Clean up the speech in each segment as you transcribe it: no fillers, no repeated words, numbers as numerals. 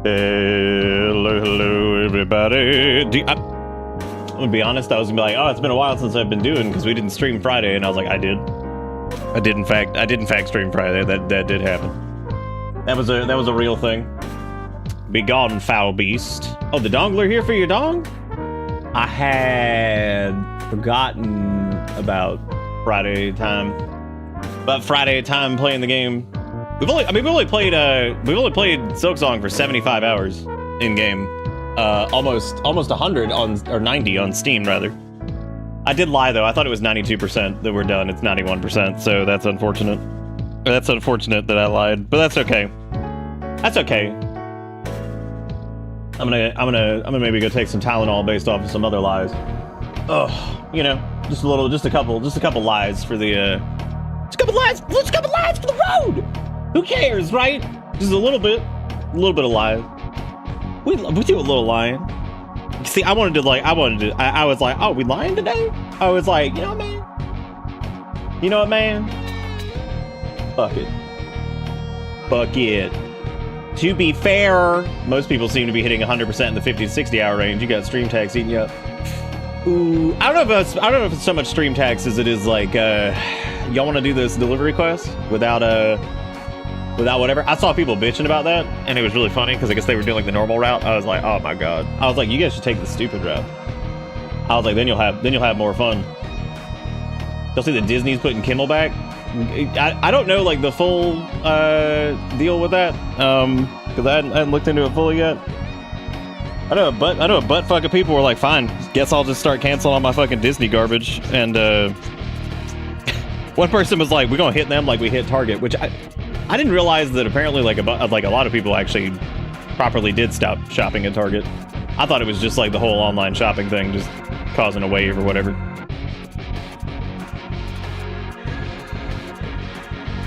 Hello, everybody. I'm gonna be honest, I was gonna be like, oh, it's been a while since I've been doing, because we didn't stream Friday, and I was like, I did in fact stream Friday. That did happen. That was a real thing. Be gone, foul beast. Oh, the dongler here for your dong? I had forgotten about Friday time. But Friday time playing the game. We've only played Silksong for 75 hours in game. Almost 100 on, or 90 on Steam rather. I did lie though. I thought it was 92% that we're done. It's 91%, so that's unfortunate. That's unfortunate that I lied, but that's okay. That's okay. I'm gonna maybe go take some Tylenol based off of some other lies. Oh, you know, just a couple lies for the just a couple lies for the road. Who cares, right? Just a little bit of lie. We do a little lying. See, I was like, oh, we lying today? I was like, you know what, man? Fuck it. To be fair, most people seem to be hitting 100% in the 50 to 60 hour range. You got stream tax eating you up. Ooh, I don't know if it's so much stream tax as it is like, y'all want to do this delivery quest without whatever. I saw people bitching about that, and it was really funny because I guess they were doing like the normal route. I was like, oh my god. I was like, you guys should take the stupid route. I was like, then you'll have more fun. You'll see that Disney's putting Kimmel back. I don't know like the full deal with that because I hadn't looked into it fully yet. I know a butt fucking people were like, fine, guess I'll just start canceling all my fucking Disney garbage. And one person was like, we're gonna hit them like we hit Target, which I didn't realize that apparently like a lot of people actually properly did stop shopping at Target. I thought it was just like the whole online shopping thing just causing a wave or whatever.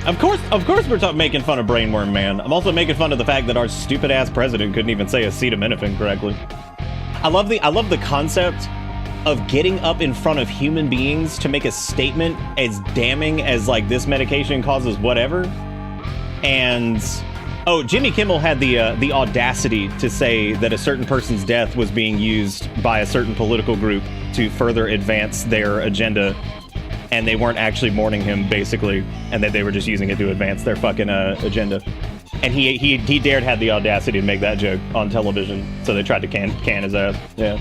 Of course we're making fun of Brainworm Man. I'm also making fun of the fact that our stupid ass president couldn't even say acetaminophen correctly. I love the concept of getting up in front of human beings to make a statement as damning as like this medication causes whatever. And oh, Jimmy Kimmel had the audacity to say that a certain person's death was being used by a certain political group to further advance their agenda, and they weren't actually mourning him basically, and that they were just using it to advance their fucking agenda. And he dared have the audacity to make that joke on television, so they tried to can his ass. Yeah.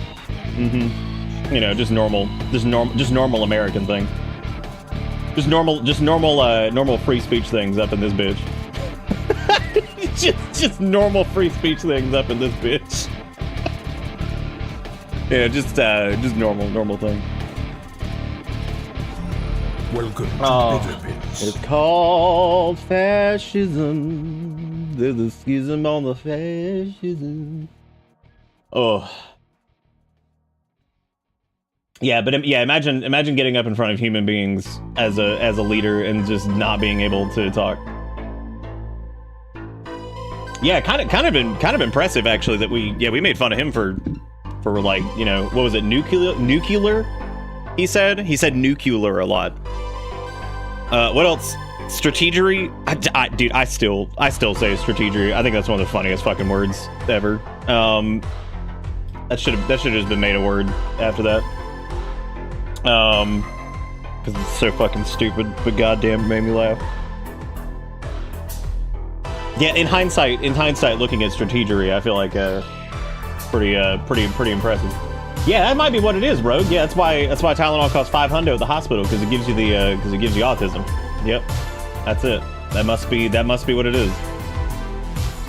You know, just normal American thing. Just normal free speech things up in this bitch. just normal free speech things up in this bitch. Yeah, just normal thing. Welcome to Bitter Pits. It's called fascism. There's a schism on the fascism. Oh. Yeah, but yeah, imagine getting up in front of human beings as a leader and just not being able to talk. Yeah, kind of impressive actually that we made fun of him for like, you know, what was it, nuclear? He said nuclear a lot. What else? Strategery? Dude, I still say strategery. I think that's one of the funniest fucking words ever. That should have just been made a word after that. Because it's so fucking stupid, but goddamn, it made me laugh. Yeah, in hindsight, looking at strategery, I feel like pretty impressive. Yeah, that might be what it is, Rogue. Yeah, that's why Tylenol costs $500 at the hospital, because it gives you autism. Yep, that's it. That must be what it is.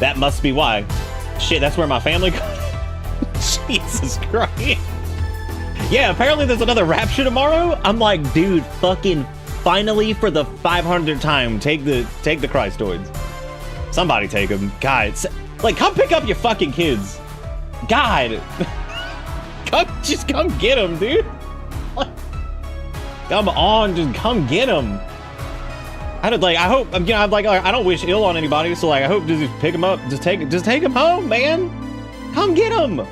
That must be why. Shit, that's where my family got it. Jesus Christ. Yeah, apparently there's another rapture tomorrow. I'm like, dude, fucking finally for the 500th time, take the Christoids. Somebody take them. God, like, come pick up your fucking kids. God. Come get them, dude. Come on, just come get them. I hope, you know, I don't wish ill on anybody, so like, I hope just pick them up, just take them home, man. Come get them.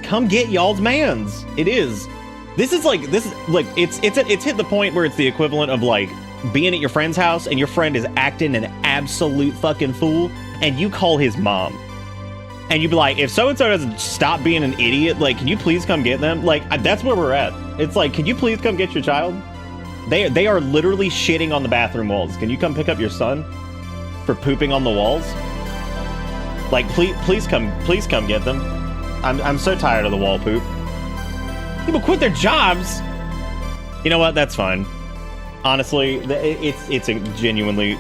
Come get y'all's mans. It's hit the point where it's the equivalent of like being at your friend's house and your friend is acting an absolute fucking fool, and you call his mom, and you be like, if so-and-so doesn't stop being an idiot, like, can you please come get them? Like, that's where we're at. It's like, can you please come get your child? They are literally shitting on the bathroom walls. Can you come pick up your son for pooping on the walls? Like, please come get them. I'm so tired of the wall poop. People quit their jobs. You know what? That's fine. Honestly, it's a genuinely.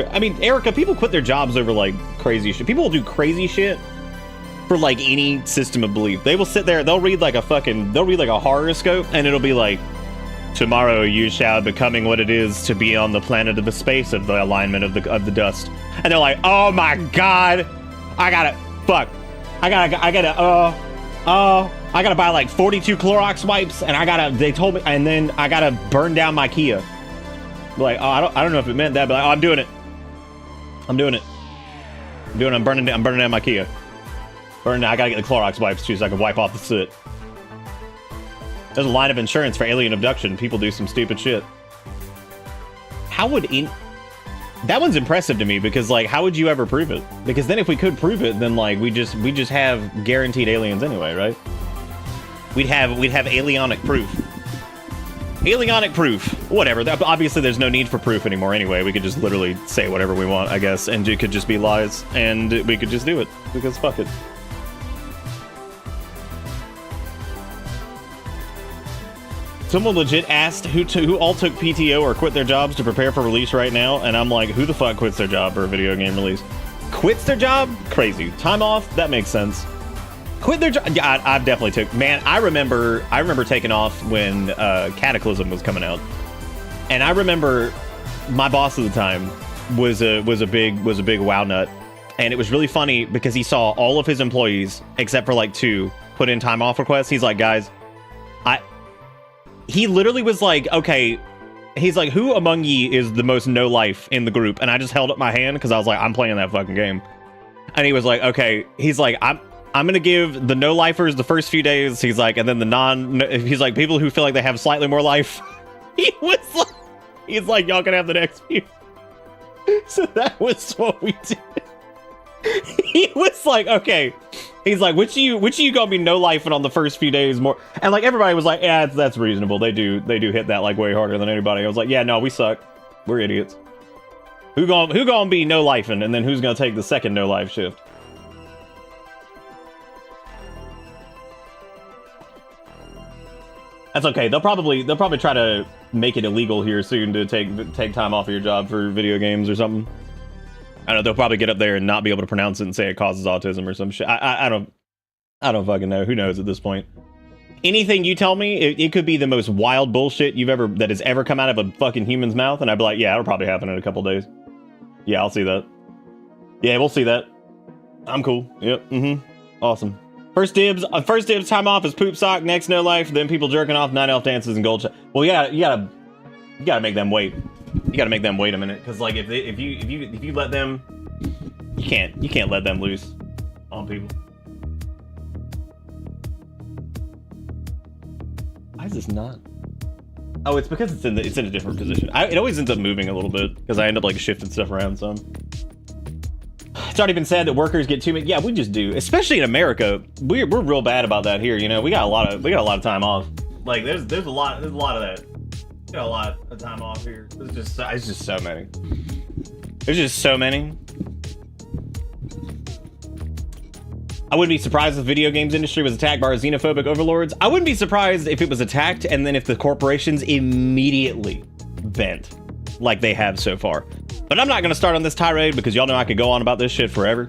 I mean, Erica, people quit their jobs over like crazy shit. People will do crazy shit for like any system of belief. They will sit there. They'll read like a horoscope, and it'll be like, tomorrow you shall becoming what it is to be on the planet of the space of the alignment of the dust. And they're like, oh my god, I gotta buy like 42 Clorox wipes, and they told me, and then I gotta burn down my Kia. Like, oh, I don't know if it meant that, but like, oh, I'm doing it. I'm burning down my Kia. I gotta get the Clorox wipes too, so I can wipe off the soot. There's a line of insurance for alien abduction. People do some stupid shit. That one's impressive to me, because like, how would you ever prove it? Because then if we could prove it, then like we just have guaranteed aliens anyway, right? We'd have alienic proof. Alienic proof. Whatever. Obviously there's no need for proof anymore anyway. We could just literally say whatever we want, I guess, and it could just be lies, and we could just do it, because fuck it. Someone legit asked who all took PTO or quit their jobs to prepare for release right now, and I'm like, who the fuck quits their job for a video game release? Quits their job? Crazy. Time off? That makes sense. Quit their job? Yeah, I've definitely took. Man, I remember taking off when Cataclysm was coming out, and I remember my boss at the time was a big WoW nut, and it was really funny because he saw all of his employees except for like 2 put in time off requests. He's like, guys, he literally was like, okay, he's like, who among ye is the most no life in the group? And I just held up my hand because I was like, I'm playing that fucking game. And he was like, okay, he's like, I'm gonna give the no lifers the first few days. He's like, and then he's like, people who feel like they have slightly more life. He's like, y'all can have the next few. So that was what we did. He was like, okay. He's like, which of you gonna be no life and on the first few days more? And like everybody was like, yeah, that's reasonable. They do hit that like way harder than anybody. I was like, yeah, no, we suck. We're idiots. Who gonna be no life and then who's gonna take the second no life shift? That's okay. They'll probably try to make it illegal here soon to take time off of your job for video games or something. I don't know, they'll probably get up there and not be able to pronounce it and say it causes autism or some shit. I don't fucking know. Who knows at this point? Anything you tell me, it could be the most wild bullshit that has ever come out of a fucking human's mouth, and I'd be like, yeah, it'll probably happen in a couple days. Yeah, I'll see that. Yeah, we'll see that. I'm cool. Yep. Awesome. First dibs time off is poop sock, next no life, then people jerking off, night elf dances, and gold. Well, yeah, you gotta make them wait. You gotta make them wait a minute, because like if you let them, you can't let them loose on people. Why is this not? Oh, it's because it's in a different position. It always ends up moving a little bit because I end up like shifting stuff around some. It's already been said that workers get too many. Yeah, we just do, especially in America. We're real bad about that here. You know, we got a lot of time off. Like there's a lot of that. We got a lot of time off here. It's just so many. There's just so many. I wouldn't be surprised if the video games industry was attacked by our xenophobic overlords. I wouldn't be surprised if it was attacked and then if the corporations immediately bent like they have so far. But I'm not going to start on this tirade because y'all know I could go on about this shit forever.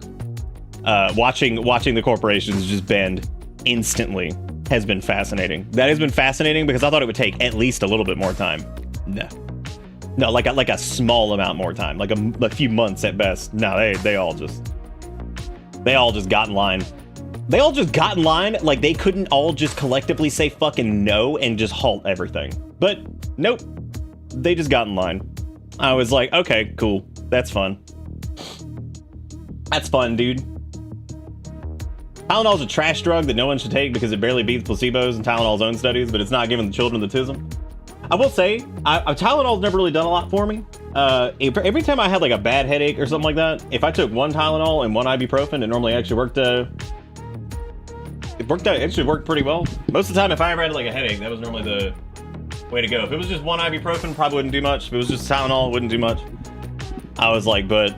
Watching the corporations just bend instantly has been fascinating. That has been fascinating because I thought it would take at least a little bit more time. No, like a small amount more time, like a few months at best. No, they all just got in line. They all just got in line. Like they couldn't all just collectively say fucking no and just halt everything. But nope, they just got in line. I was like, okay, cool. That's fun. That's fun, dude. Tylenol's a trash drug that no one should take because it barely beats placebos in Tylenol's own studies, but it's not giving the children the tism. I will say, Tylenol's never really done a lot for me. Every time I had like a bad headache or something like that, if I took one Tylenol and one ibuprofen, it normally actually worked. It actually worked pretty well. Most of the time, if I ever had like a headache, that was normally the way to go. If it was just one ibuprofen, probably wouldn't do much. If it was just Tylenol, it wouldn't do much. I was like, but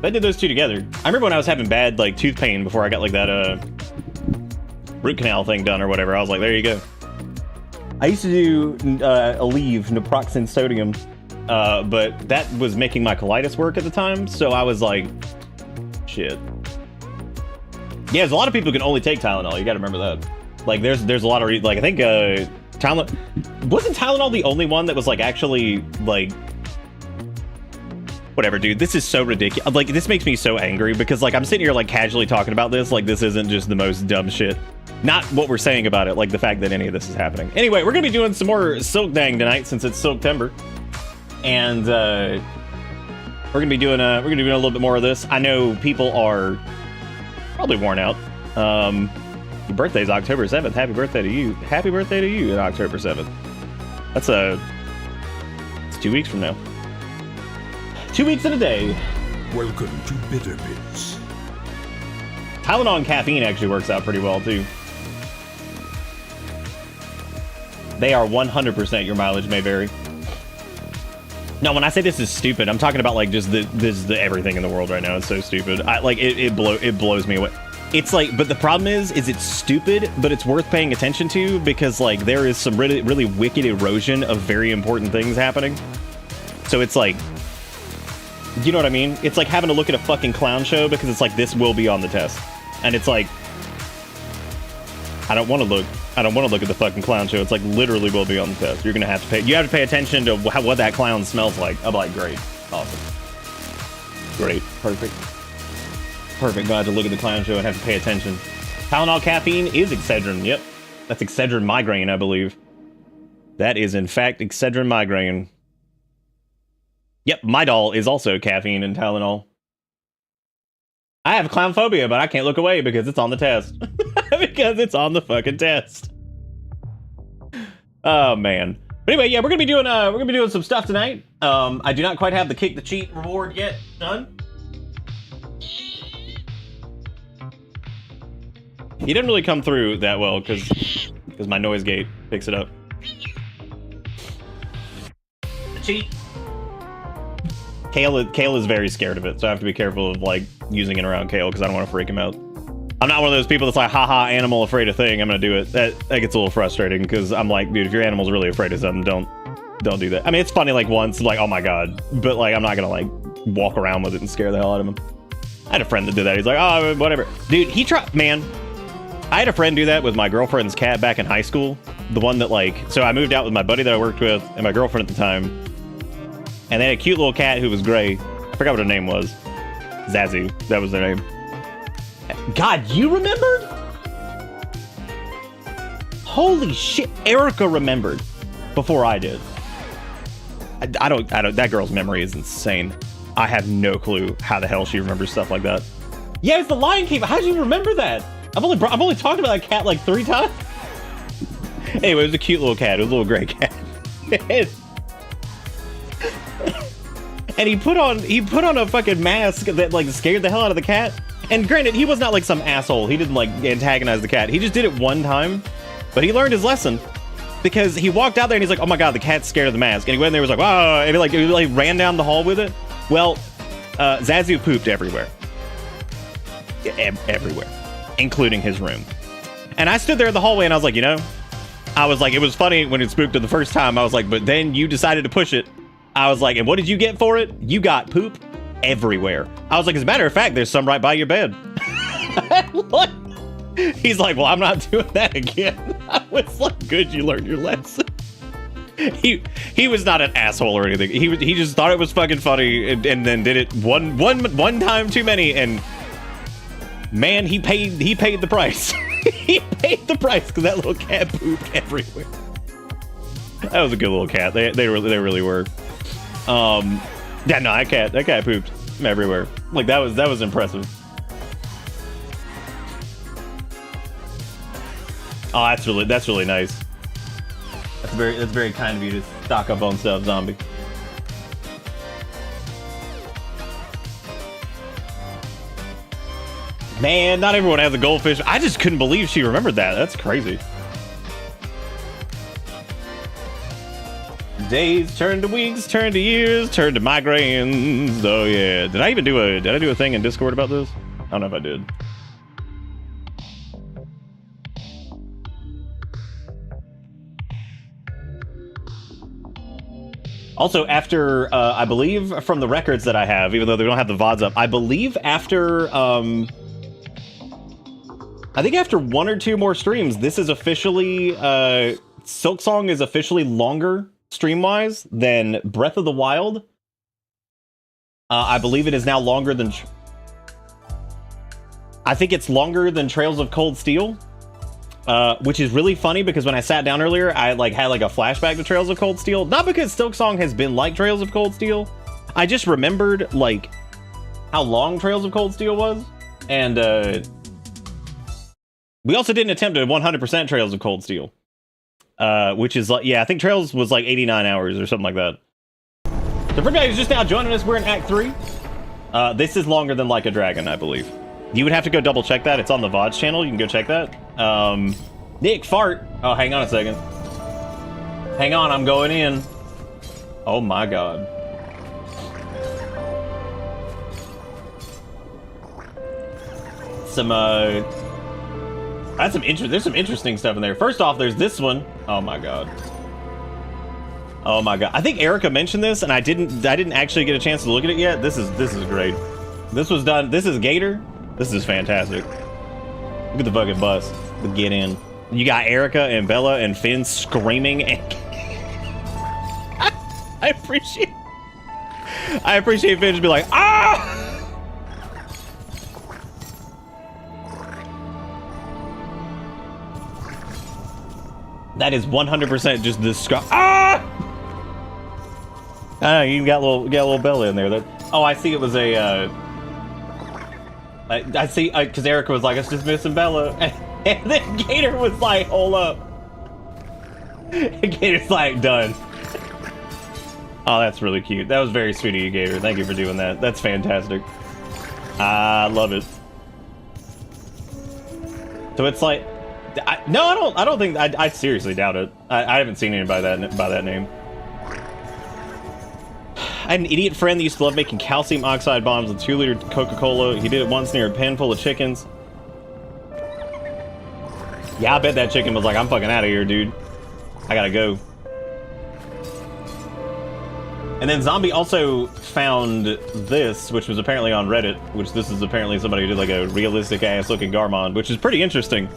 I did those two together. I remember when I was having bad like tooth pain before I got like that root canal thing done or whatever. I was like, there you go. I used to do Aleve, naproxen sodium. But that was making my colitis work at the time, so I was like, shit. Yeah, there's a lot of people who can only take Tylenol. You gotta remember that. Like, there's a lot of like I think Tylenol wasn't Tylenol the only one that was like actually like whatever, dude. This is so ridiculous. Like, this makes me so angry because like I'm sitting here like casually talking about this like this isn't just the most dumb shit. Not what we're saying about it, like the fact that any of this is happening. Anyway, we're gonna be doing some more Silk Dang tonight since it's Silktember. And we're gonna be doing a little bit more of this. I know people are probably worn out. Your birthday's October 7th. Happy birthday to you. Happy birthday to you on October 7th. It's 2 weeks from now. 2 weeks in a day. Welcome to Bitter Bits. Tylenol and caffeine actually works out pretty well too. They are 100%. Your mileage may vary. No, when I say this is stupid, I'm talking about like just the everything in the world right now. It's so stupid. It blows me away. It's like, but the problem is it's stupid, but it's worth paying attention to because like there is some really, really wicked erosion of very important things happening. So it's like, you know what I mean? It's like having to look at a fucking clown show because it's like, this will be on the test. And it's like, I don't want to look at the fucking clown show. It's like literally will be on the test. You're gonna have to pay. You have to pay attention to what that clown smells like. I'm like, great, awesome, great, perfect. Gonna have to look at the clown show and have to pay attention. Tylenol caffeine is Excedrin. Yep, that's Excedrin migraine, I believe. That is in fact Excedrin migraine. Yep, my doll is also caffeine and Tylenol. I have clown phobia, but I can't look away because it's on the test. Because it's on the fucking test. Oh man. But anyway, yeah, we're gonna be doing some stuff tonight. I do not quite have the kick the cheat reward yet done. He didn't really come through that well because my noise gate picks it up. The cheat. Kale is very scared of it, so I have to be careful of like using it around Kale because I don't want to freak him out. I'm not one of those people that's like, haha, animal afraid of thing, I'm gonna do it. That gets a little frustrating because I'm like, dude, if your animal's really afraid of something, don't do that. I mean, it's funny like once, like, oh my god, but like I'm not gonna like walk around with it and scare the hell out of him. I had a friend that did that. He's like, oh, whatever. Dude, he tried, man. I had a friend do that with my girlfriend's cat back in high school. The one that like, so I moved out with my buddy that I worked with and my girlfriend at the time. And they had a cute little cat who was gray. I forgot what her name was. Zazu, that was their name. God, you remembered? Holy shit, Erica remembered before I did. I don't, that girl's memory is insane. I have no clue how the hell she remembers stuff like that. Yeah, it's the Lion King. How'd you remember that? I've only talked about that cat like 3 times. Anyway, it was a cute little cat. It was a little gray cat. And he put on a fucking mask that like scared the hell out of the cat. And granted, he was not like some asshole. He didn't like antagonize the cat. He just did it one time, but he learned his lesson because he walked out there and he's like, "Oh my god, the cat's scared of the mask." And he went in there and was like, "Wow!" And he like ran down the hall with it. Well, Zazu pooped everywhere, everywhere, including his room. And I stood there in the hallway and I was like, you know, I was like, it was funny when it spooked her the first time. I was like, but then you decided to push it. I was like, and what did you get for it? You got poop everywhere. I was like, as a matter of fact, there's some right by your bed. He's like, well, I'm not doing that again. I was like, good, you learned your lesson. He was not an asshole or anything. He just thought it was fucking funny and then did it one time too many, and man, he paid the price. He paid the price because that little cat pooped everywhere. That was a good little cat. They really were. Yeah, no, that cat pooped everywhere. Like that was impressive. Oh, that's really nice. That's very kind of you to stock up on stuff, Zombie. Man, not everyone has a goldfish. I just couldn't believe she remembered that. That's crazy. Days turn to weeks, turn to years, turn to migraines. Oh yeah. Did I do a thing in Discord about this? I don't know if I did. Also, after, I believe from the records that I have, even though they don't have the VODs up, I believe after, I think after 1 or 2 more streams, this is officially, Silksong is officially longer stream-wise than Breath of the Wild. I believe it is now longer than... I think it's longer than Trails of Cold Steel. Which is really funny because when I sat down earlier, I had a flashback to Trails of Cold Steel. Not because Silksong has been like Trails of Cold Steel. I just remembered how long Trails of Cold Steel was. And we also didn't attempt a 100% Trails of Cold Steel. Which is I think Trails was 89 hours or something like that. So for everybody who's just now joining us, we're in Act 3. This is longer than Like a Dragon, I believe. You would have to go double check that. It's on the VODs channel. You can go check that. Nick, fart. Oh, hang on a second. Hang on, I'm going in. Oh my god. There's some interesting stuff in there. First off, there's this one. Oh my god. Oh my god. I think Erica mentioned this, and I didn't actually get a chance to look at it yet. This is great. This was done. This is Gator. This is fantastic. Look at the fucking bus. The get in. You got Erica and Bella and Finn screaming. And I appreciate Finn just be like, ah! That is 100% just this. Ah! I know you got a little Bella in there. Oh, I see. It was a. I see, because Erica was like, "It's just missing Bella," and then Gator was like, "Hold up." And Gator's like, "Done." Oh, that's really cute. That was very sweet of you, Gator. Thank you for doing that. That's fantastic. I love it. So it's like, I don't think. I seriously doubt it. I haven't seen anybody by that name. I had an idiot friend that used to love making calcium oxide bombs with 2-liter Coca-Cola. He did it once near a pen full of chickens. Yeah, I bet that chicken was like, I'm fucking out of here, dude. I gotta go. And then Zombie also found this, which was apparently on Reddit, which this is apparently somebody who did a realistic ass looking Garmond, which is pretty interesting.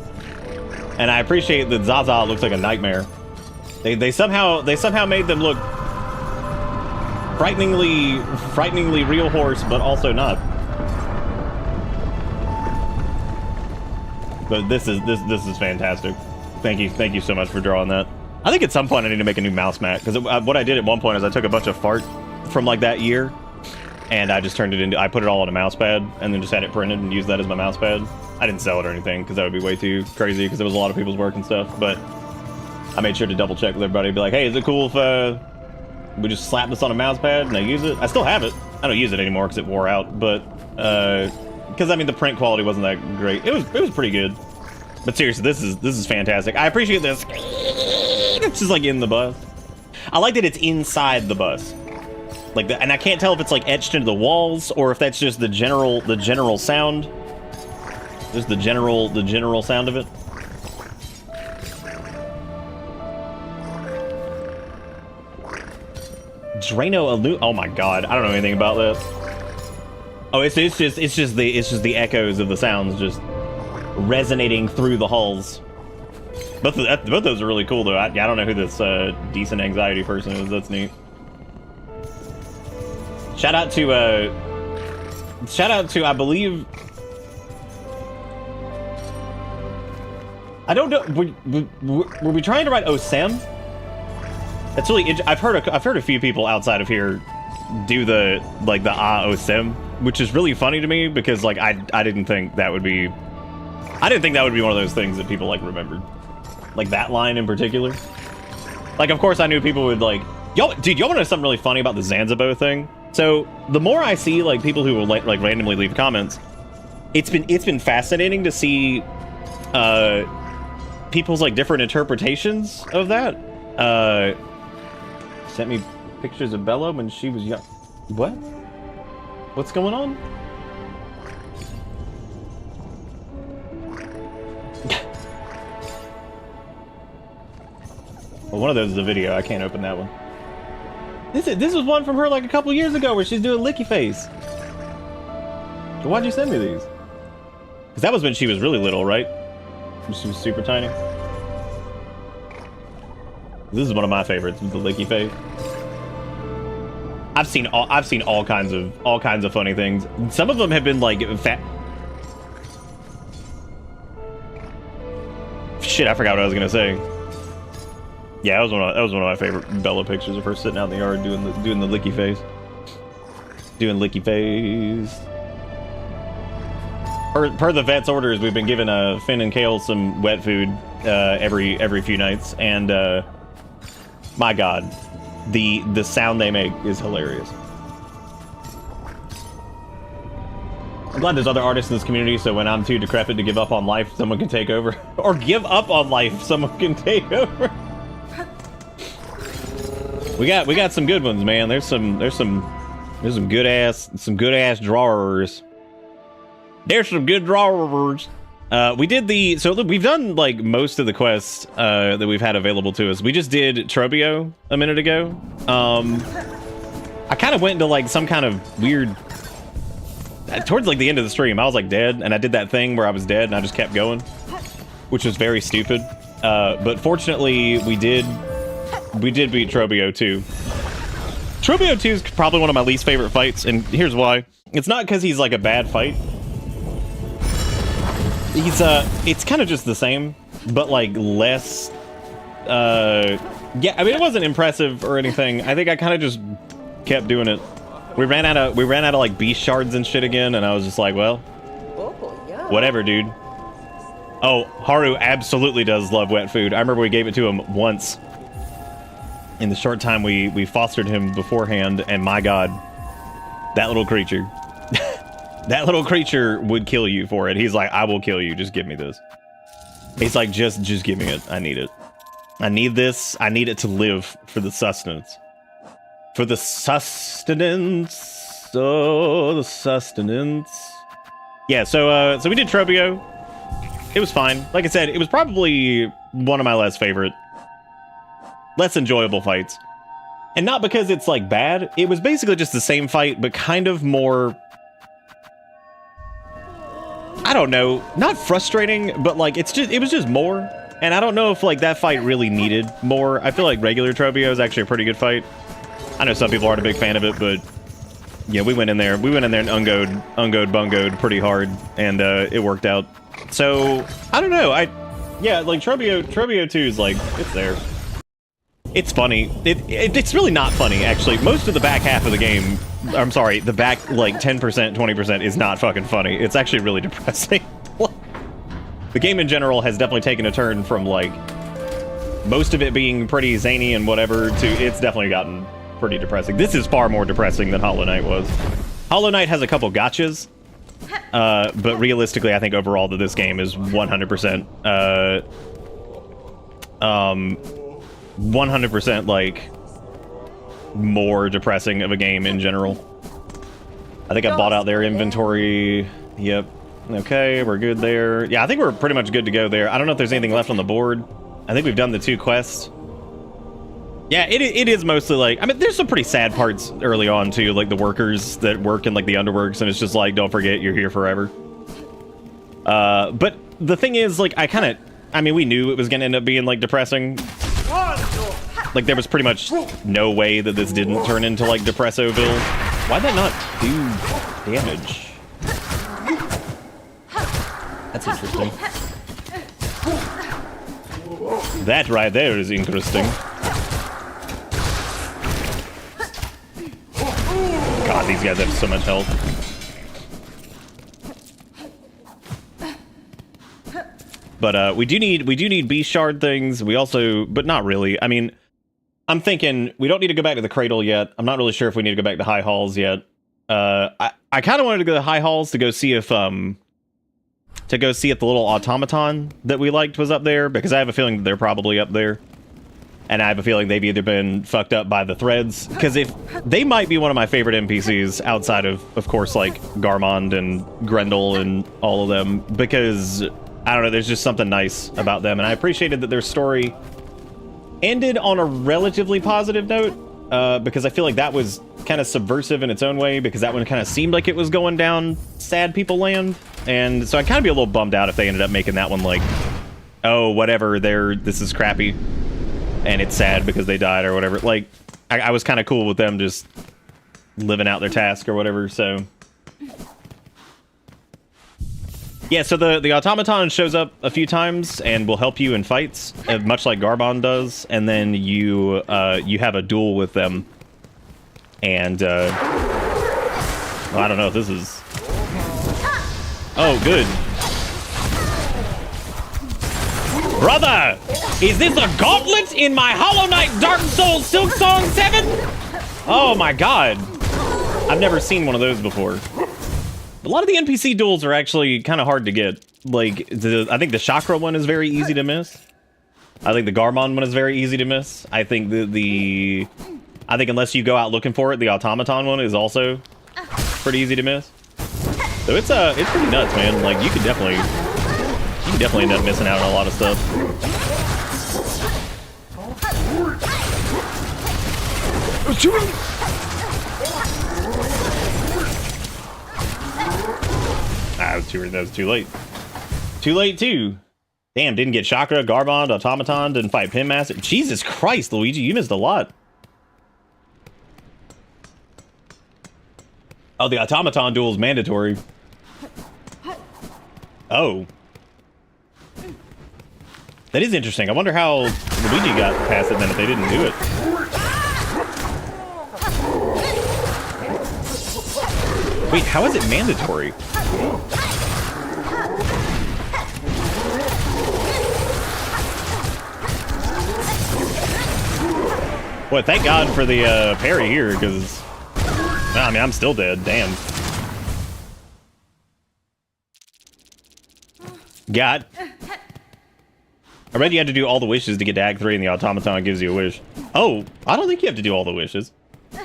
And I appreciate that Zaza looks like a nightmare. They somehow made them look frighteningly real horse, but also not. But this is fantastic. Thank you so much for drawing that. I think at some point I need to make a new mouse mat, because what I did at one point is I took a bunch of fart from that year, and I just turned it into, I put it all on a mouse pad, and then just had it printed and used that as my mouse pad. I didn't sell it or anything, because that would be way too crazy, because it was a lot of people's work and stuff, but I made sure to double check with everybody, be like, hey, is it cool if we just slap this on a mouse pad and I use it? I still have it. I don't use it anymore because it wore out, but because I mean the print quality wasn't that great. It was pretty good. But seriously, this is fantastic. I appreciate this. It's just in the bus. I like that it's inside the bus, and I can't tell if it's etched into the walls or if that's just the general sound. Just the general sound of it. Drano oh my god, I don't know anything about this. Oh, it's just the echoes of the sounds just resonating through the halls. Both those are really cool though. I don't know who this decent anxiety person is. That's neat. Shout out to I believe, I don't know, were we trying to write Osem? That's really I've heard a few people outside of here do the Osem, which is really funny to me because I didn't think that would be one of those things that people remembered. That line in particular. Of course I knew people would yo, dude, y'all want to know something really funny about the Zanzibo thing? So the more I see people who will randomly leave comments, it's been fascinating to see people's like different interpretations of that. Sent me pictures of Bella when she was young. What? What's going on? Well, one of those is a video. I can't open that one. This was one from her like a couple years ago where she's doing licky face. Why'd you send me these? Because that was when she was really little, right? She was super tiny. This is one of my favorites, the licky face. I've seen all kinds of funny things. Some of them have been like fat. Shit, I forgot what I was gonna say. Yeah, that was one of my favorite Bella pictures of her sitting out in the yard doing the licky face. Doing licky face. Per the vet's orders, we've been giving Finn and Kale some wet food every few nights, and my God, the sound they make is hilarious. I'm glad there's other artists in this community, so when I'm too decrepit to give up on life, someone can take over. Or give up on life, someone can take over. We got some good ones, man. There's some good ass drawers. There's some good drawers. We've done like most of the quests that we've had available to us. We just did Trobio a minute ago. I kind of went into like some kind of weird towards like the end of the stream. I was like dead, and I did that thing where I was dead and I just kept going, which was very stupid. But fortunately, we did beat Trobio 2. Trobio 2 is probably one of my least favorite fights, and here's why. It's not because he's like a bad fight. It's kind of just the same, but like less. Yeah, I mean, it wasn't impressive or anything. I think I kind of just kept doing it. We ran out of like beast shards and shit again, and I was just like, well, whatever, dude. Oh, Haru absolutely does love wet food. I remember we gave it to him once in the short time we fostered him beforehand, and my God, that little creature. That little creature would kill you for it. He's like, I will kill you. Just give me this. He's like, just give me it. I need it. I need this. I need it to live for the sustenance. For the sustenance. Oh, the sustenance. Yeah, so we did Trobio. It was fine. Like I said, it was probably one of my less enjoyable fights. And not because it's like bad. It was basically just the same fight, but kind of more, I don't know, not frustrating, but like it was just more. And I don't know if like that fight really needed more. I feel like regular Trobio is actually a pretty good fight. I know some people aren't a big fan of it, but yeah, we went in there and ungoed bungoed pretty hard, and it worked out. So I don't know. Yeah, like Trobio 2 is like, it's there. It's funny. It's really not funny, actually. Most of the back half of the game, I'm sorry, the back like 10%, 20% is not fucking funny. It's actually really depressing. The game in general has definitely taken a turn from like most of it being pretty zany and whatever to it's definitely gotten pretty depressing. This is far more depressing than Hollow Knight was. Hollow Knight has a couple gotchas, but realistically, I think overall that this game is 100%, 100% like more depressing of a game in general. I think I bought out their inventory. Yep. Okay, we're good there. Yeah, I think we're pretty much good to go there. I don't know if there's anything left on the board. I think we've done the 2 quests. Yeah, it is mostly like, I mean, there's some pretty sad parts early on too, like the workers that work in like the underworks, and it's just like, don't forget, you're here forever. But the thing is, like, I mean, we knew it was gonna end up being like depressing. Like, there was pretty much no way that this didn't turn into like Depressoville. Why'd that not do damage? That's interesting. That right there is interesting. God, these guys have so much health. But we do need beast shard things. We also, but not really. I mean, I'm thinking we don't need to go back to the cradle yet. I'm not really sure if we need to go back to High Halls yet. I kind of wanted to go to High Halls to go see if to go see if the little automaton that we liked was up there, because I have a feeling that they're probably up there. And I have a feeling they've either been fucked up by the threads, because if they might be one of my favorite NPCs outside of course, like Garmond and Grendel and all of them, because I don't know, there's just something nice about them, and I appreciated that their story ended on a relatively positive note, because I feel like that was kind of subversive in its own way, because that one kind of seemed like it was going down sad people land, and so I'd kind of be a little bummed out if they ended up making that one like, oh, whatever, this is crappy. And it's sad because they died or whatever. Like, I was kind of cool with them just living out their task or whatever, so. Yeah, so the automaton shows up a few times and will help you in fights, much like Garmond does. And then you have a duel with them. And, well, I don't know if this is... Oh, good. Brother! Is this a gauntlet in my Hollow Knight Dark Souls Silksong 7? Oh my god. I've never seen one of those before. A lot of the NPC duels are actually kind of hard to get. Like, I think the Chakra one is very easy to miss. I think the Garmond one is very easy to miss. I think I think unless you go out looking for it, the Automaton one is also pretty easy to miss. So it's pretty nuts, man. Like, you could definitely end up missing out on a lot of stuff. That was too late. Too late, too. Damn, didn't get Chakra, Garmond, Automaton, didn't fight Pin Master. Jesus Christ, Luigi, you missed a lot. Oh, the Automaton duel is mandatory. Oh. That is interesting. I wonder how Luigi got past it then if they didn't do it. Wait, how is it mandatory? Boy, thank God for the parry here, because... I mean, I'm still dead. Damn. God. I read you had to do all the wishes to get to Act 3 and the Automaton gives you a wish. Oh, I don't think you have to do all the wishes.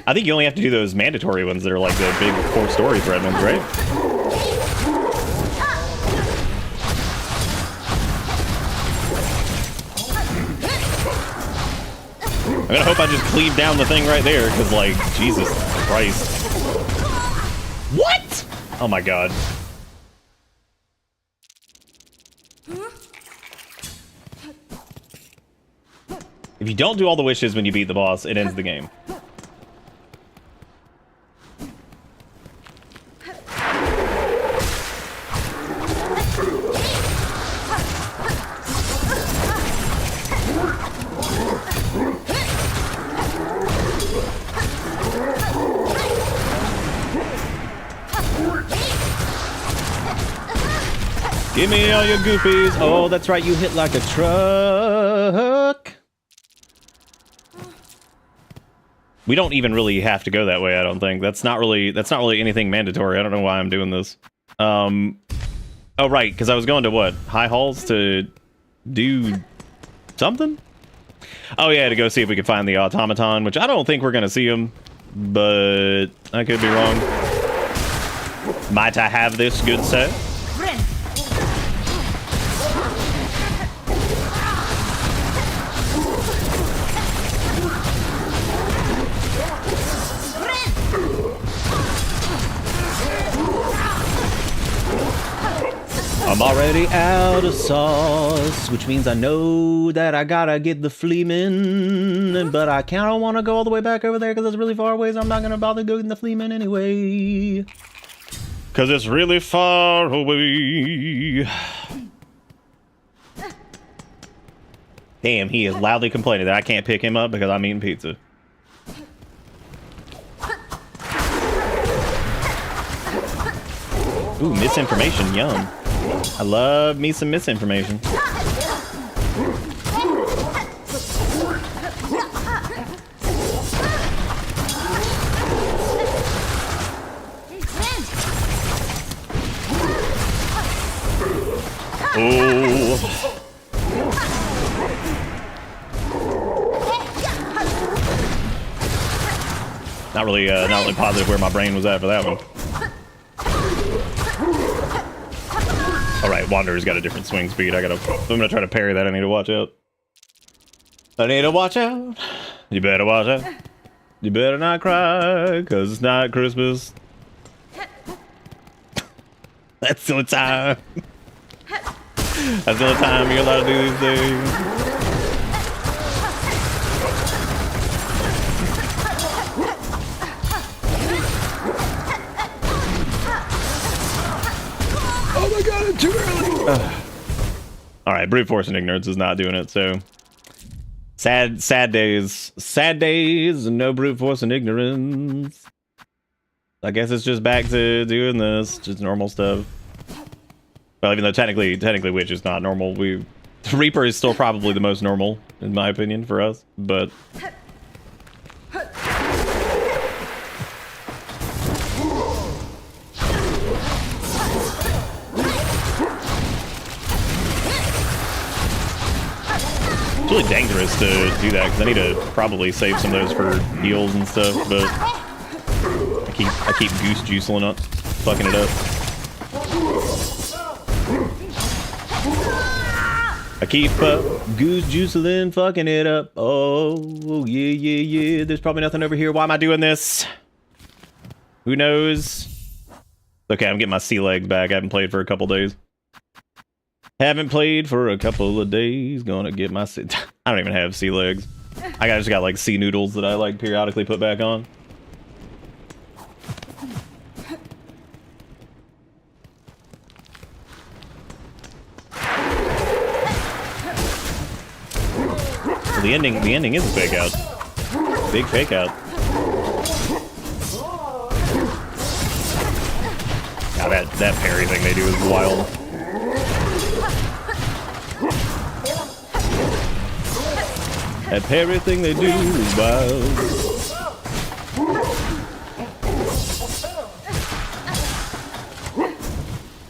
I think you only have to do those mandatory ones that are like the big core story thread ones, right? I'm gonna hope I just cleave down the thing right there, because, like, Jesus Christ. What? Oh my god. If you don't do all the wishes when you beat the boss, it ends the game. Give me all your goofies. Oh, that's right, you hit like a truck. We don't even really have to go that way, I don't think. That's not really anything mandatory. I don't know why I'm doing this. Oh, right, because I was going to what? High Halls to do something? Oh, yeah, to go see if we could find the Automaton, which I don't think we're going to see him, but I could be wrong. Might I have this, good sir? I'm already out of sauce, which means I know that I gotta get the Fleeman, but I kinda wanna go all the way back over there because it's really far away, so I'm not gonna bother going the Fleeman anyway. Because it's really far away. Damn, he is loudly complaining that I can't pick him up because I'm eating pizza. Ooh, misinformation, yum. I love me some misinformation. Not really positive where my brain was at for that one. All right, Wanderer's got a different swing speed. I'm gonna try to parry that. I need to watch out. I need to watch out. You better watch out. You better not cry, cause it's not Christmas. That's the only time. That's the only time you're allowed to do these things. Oh my god, it's too early! Alright, brute force and ignorance is not doing it, so... Sad days. Sad days, and no brute force and ignorance. I guess it's just back to doing this, just normal stuff. Well, even though technically Witch is not normal, Reaper is still probably the most normal, in my opinion, for us, but... It's really dangerous to do that, because I need to probably save some of those for heals and stuff, but... I keep goose juicing up, fucking it up. I keep goose juicing, fucking it up. Oh, yeah. There's probably nothing over here. Why am I doing this? Who knows? Okay, I'm getting my sea legs back. I haven't played for a couple days. Haven't played for a couple of days. Gonna get my sea... I don't even have sea legs. I just got like sea noodles that I like periodically put back on. Well, the ending is a fake out. Big fake out. God, that parry thing they do is wild. That parry thing they do is wild.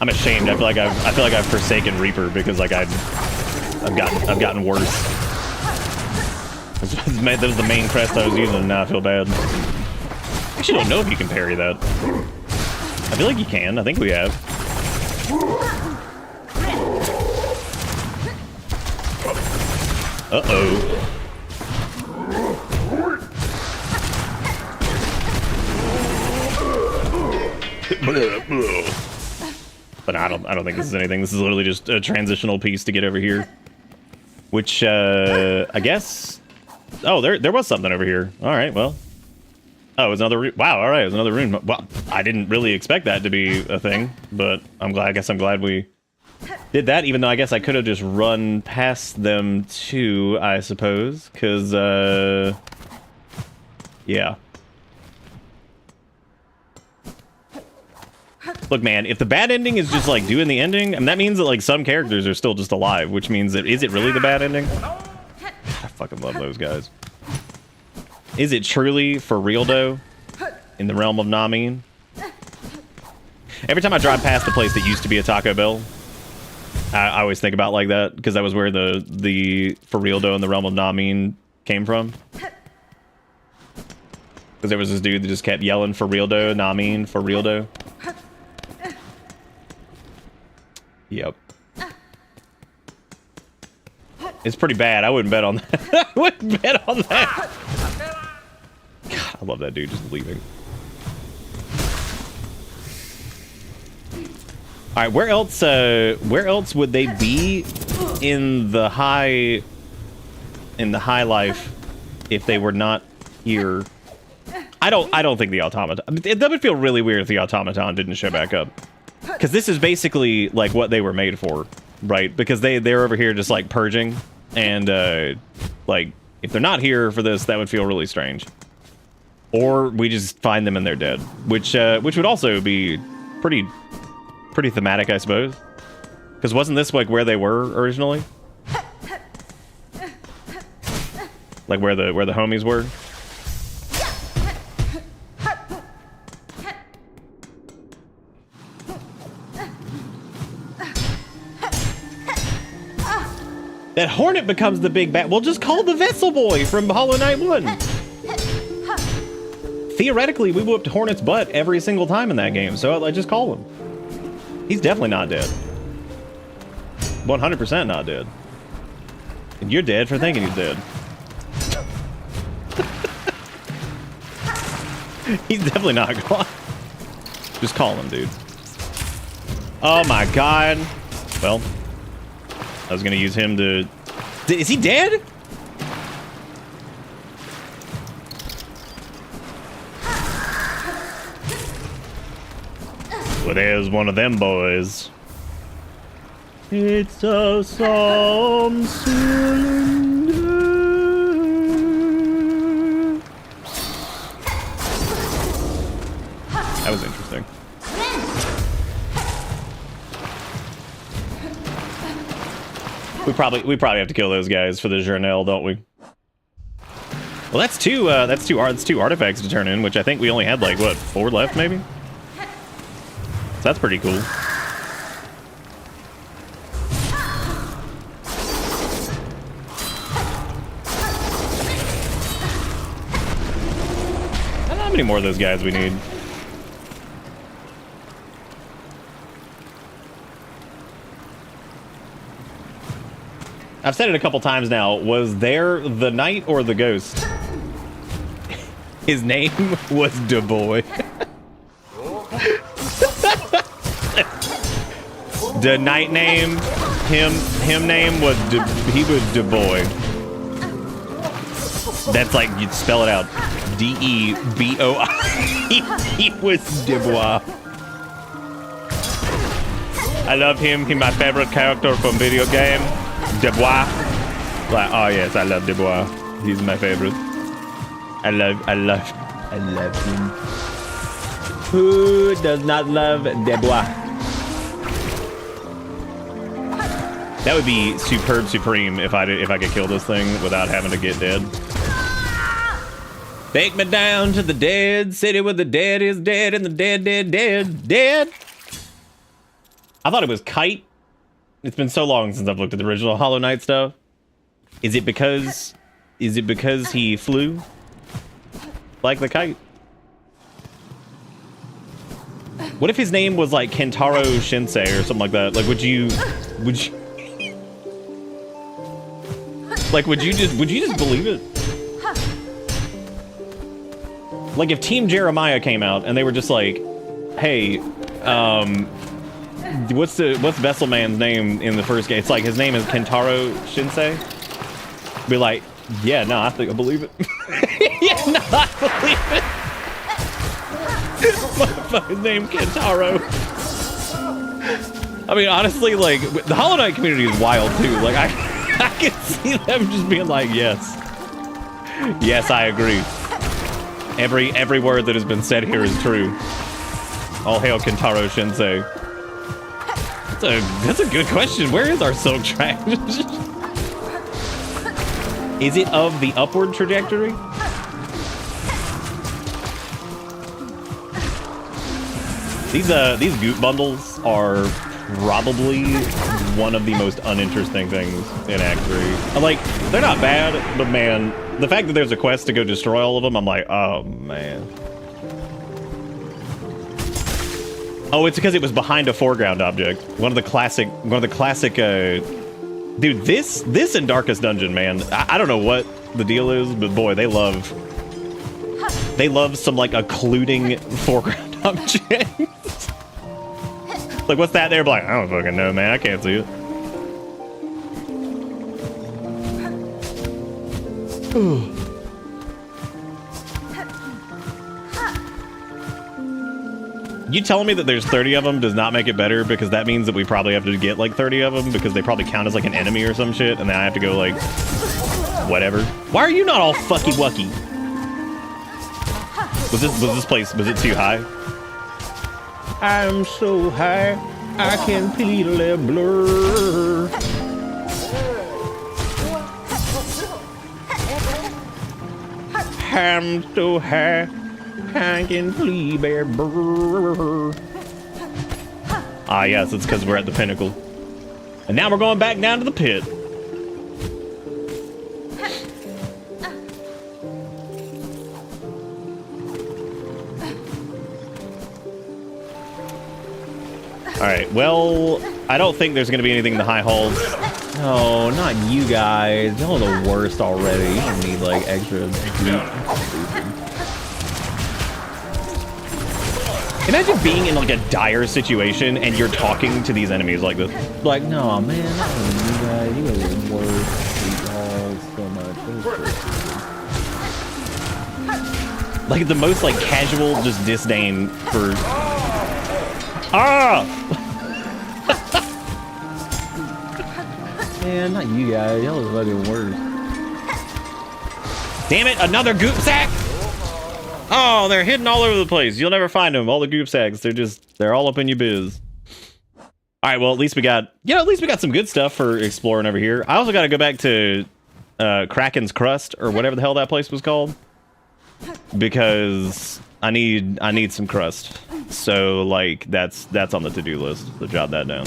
I'm ashamed. I feel like I've forsaken Reaper because like I've gotten worse. That was the main crest I was using, and now I feel bad. I actually don't know if you can parry that. I feel like you can. I think we have. Uh-oh. But I don't think this is anything. This is literally just a transitional piece to get over here. Which, I guess... Oh, there was something over here. All right, well. Oh, it was another rune. Wow, all right, it was another rune. Well, I didn't really expect that to be a thing, but I guess I'm glad we did that, even though I guess I could have just run past them too, I suppose, because, yeah. Look, man, if the bad ending is just, like, doing the ending, and that means that, like, some characters are still just alive, which means that, is it really the bad ending? I fucking love those guys. Is it truly for real, though? In the realm of Namin? Every time I drive past the place that used to be a Taco Bell, I always think about like that, because that was where the for real, though, in the realm of Namin came from. Because there was this dude that just kept yelling for real, though, Namin, for real, though. Yep. It's pretty bad. I wouldn't bet on that. I wouldn't bet on that. God, I love that dude just leaving. All right, where else would they be in the high life if they were not here? I don't think the automaton. That would feel really weird if the automaton didn't show back up. Because this is basically like what they were made for, right? Because they're over here just like purging, and like if they're not here for this, that would feel really strange. Or we just find them and they're dead, which would also be pretty thematic, I suppose. Because wasn't this like where they were originally? Like where the homies were? That Hornet becomes the big bad. We'll just call the Vessel Boy from Hollow Knight 1. theoretically, we whooped Hornet's butt every single time in that game, so I just call him. He's definitely not dead. 100% not dead. And you're dead for thinking he's dead. He's definitely not gone. Just call him, dude. Oh my god. Well, I was gonna use him to... Is he dead? Well, there's one of them boys. It's a psalm cylinder. That was interesting. We probably have to kill those guys for the journal, don't we? Well, that's two artifacts to turn in, which I think we only had like what, 4 left maybe. So that's pretty cool. I don't know how many more of those guys we need. I've said it a couple times now. Was there the knight or the ghost? His name was Du Bois. The knight name, him name was he was Du Bois. That's like, you'd spell it out. D-E-B-O-I. He was Du Bois. I love him. He's my favorite character from video game. Du Bois. Like, oh yes, I love Du Bois. He's my favorite. I love him. Who does not love Du Bois? That would be superb supreme if I could kill this thing without having to get dead. Take me down to the dead city where the dead is dead and the dead. I thought it was Kite. It's been so long since I've looked at the original Hollow Knight stuff. Is it because he flew like the kite? What if his name was like Kentaro Shinsei or something like that? Like, would you just believe it? Like, if Team Jeremiah came out and they were just like, hey, what's Vessel Man's name in the first game? It's like, his name is Kentaro Shinsei. Be like, yeah, no, I think I believe it. Yeah, no, I believe it. Motherfucking name Kentaro. I mean, honestly, like, the Hollow Knight community is wild too. Like, I can see them just being like, yes, I agree. Every word that has been said here is true. All hail Kentaro Shinsei. That's a good question. Where is our silk track? Is it of the upward trajectory? These goop bundles are probably one of the most uninteresting things in Act 3. Like, they're not bad, but man, the fact that there's a quest to go destroy all of them, I'm like, oh man. Oh, it's because it was behind a foreground object. One of the classic, dude, this and Darkest Dungeon, man. I don't know what the deal is, but boy, they love some like occluding foreground object. Like, what's that there? Like, I don't fucking know, man. I can't see it. You telling me that there's 30 of them does not make it better, because that means that we probably have to get like 30 of them because they probably count as like an enemy or some shit, and then I have to go like whatever. Why are you not all fucky wucky? Was this place, was it too high? I'm so high I can completely blur. I'm so high I can completely blur. Ah, yes, it's because we're at the pinnacle. And now we're going back down to the pit. Alright, well, I don't think there's gonna be anything in the high halls. No, not you guys. Y'all are the worst already. You don't need, like, extra meat. Imagine being in, like, a dire situation and you're talking to these enemies like this. Like, no, man, not you guys. You guys are the worst. So much. Like, the most, like, casual, just disdain for... Ah! Man, not you guys. Y'all are fucking worse. Damn it, another goop sack! Oh, they're hidden all over the place. You'll never find them. All the goop sacks, they're all up in your biz. All right, well, at least we got some good stuff for exploring over here. I also got to go back to Kraken's Crust, or whatever the hell that place was called, because I need some crust. So, like, that's on the to-do list. So jot that down.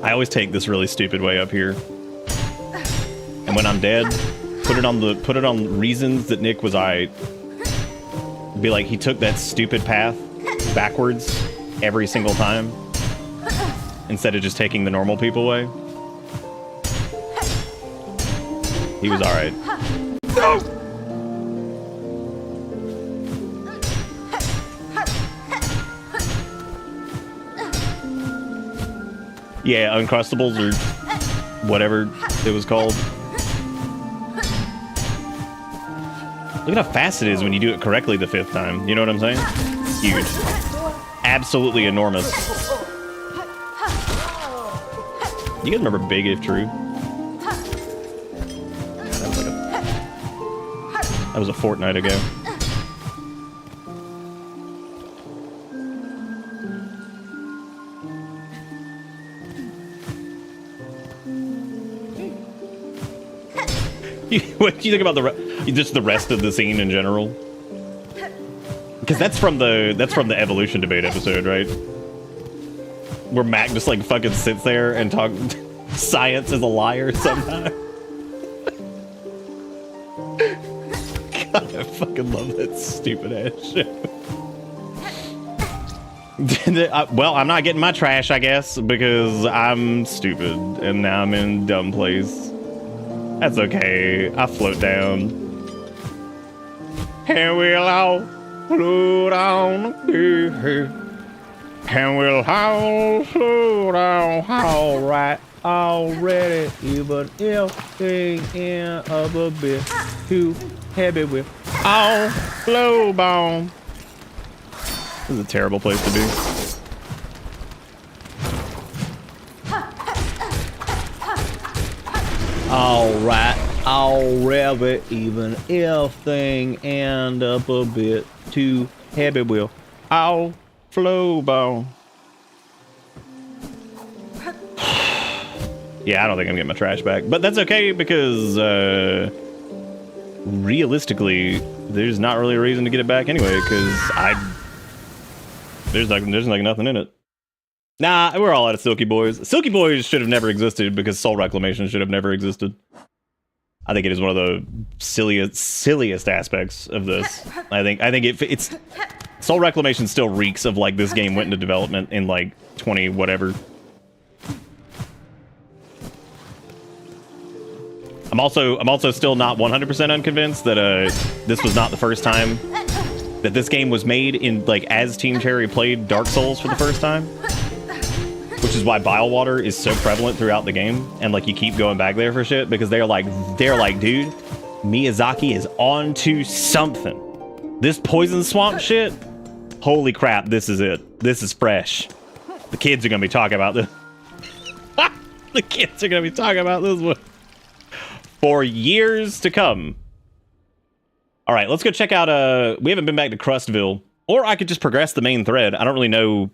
I always take this really stupid way up here, and when I'm dead, put it on reasons that Nick was alright. Be like, he took that stupid path backwards every single time instead of just taking the normal people way. He was alright. No! Yeah, Uncrustables or whatever it was called. Look at how fast it is when you do it correctly the 5th time. You know what I'm saying? Huge. Absolutely enormous. You guys remember Big If True? That was a fortnight ago. What do you think about just the rest of the scene in general? Because that's from the evolution debate episode, right? Where Mac just like fucking sits there and talk science is a liar somehow. God, I fucking love that stupid ass shit. Well, I'm not getting my trash, I guess, because I'm stupid and now I'm in a dumb place. That's okay. I float down. And we'll all float on here. And we'll all float on all right already. Even if they end up a bit too heavy, we'll all float on. This is a terrible place to be. Alright, already, even if things end up a bit too heavy, we'll all flow bone. Yeah, I don't think I'm getting my trash back, but that's okay because realistically, there's not really a reason to get it back anyway, because there's like nothing in it. Nah, we're all out of Silky Boys. Silky Boys should have never existed because Soul Reclamation should have never existed. I think it is one of the silliest aspects of this. I think it's Soul Reclamation still reeks of like this game went into development in like 20 whatever. I'm also still not 100% unconvinced that this was not the first time that this game was made in like as Team Cherry played Dark Souls for the first time. Which is why bile water is so prevalent throughout the game, and like you keep going back there for shit because they're like, dude, Miyazaki is on to something. This poison swamp shit, holy crap, this is it. This is fresh. The kids are gonna be talking about this. The kids are gonna be talking about this one for years to come. All right, let's go check out. We haven't been back to Crustville, or I could just progress the main thread. I don't really know.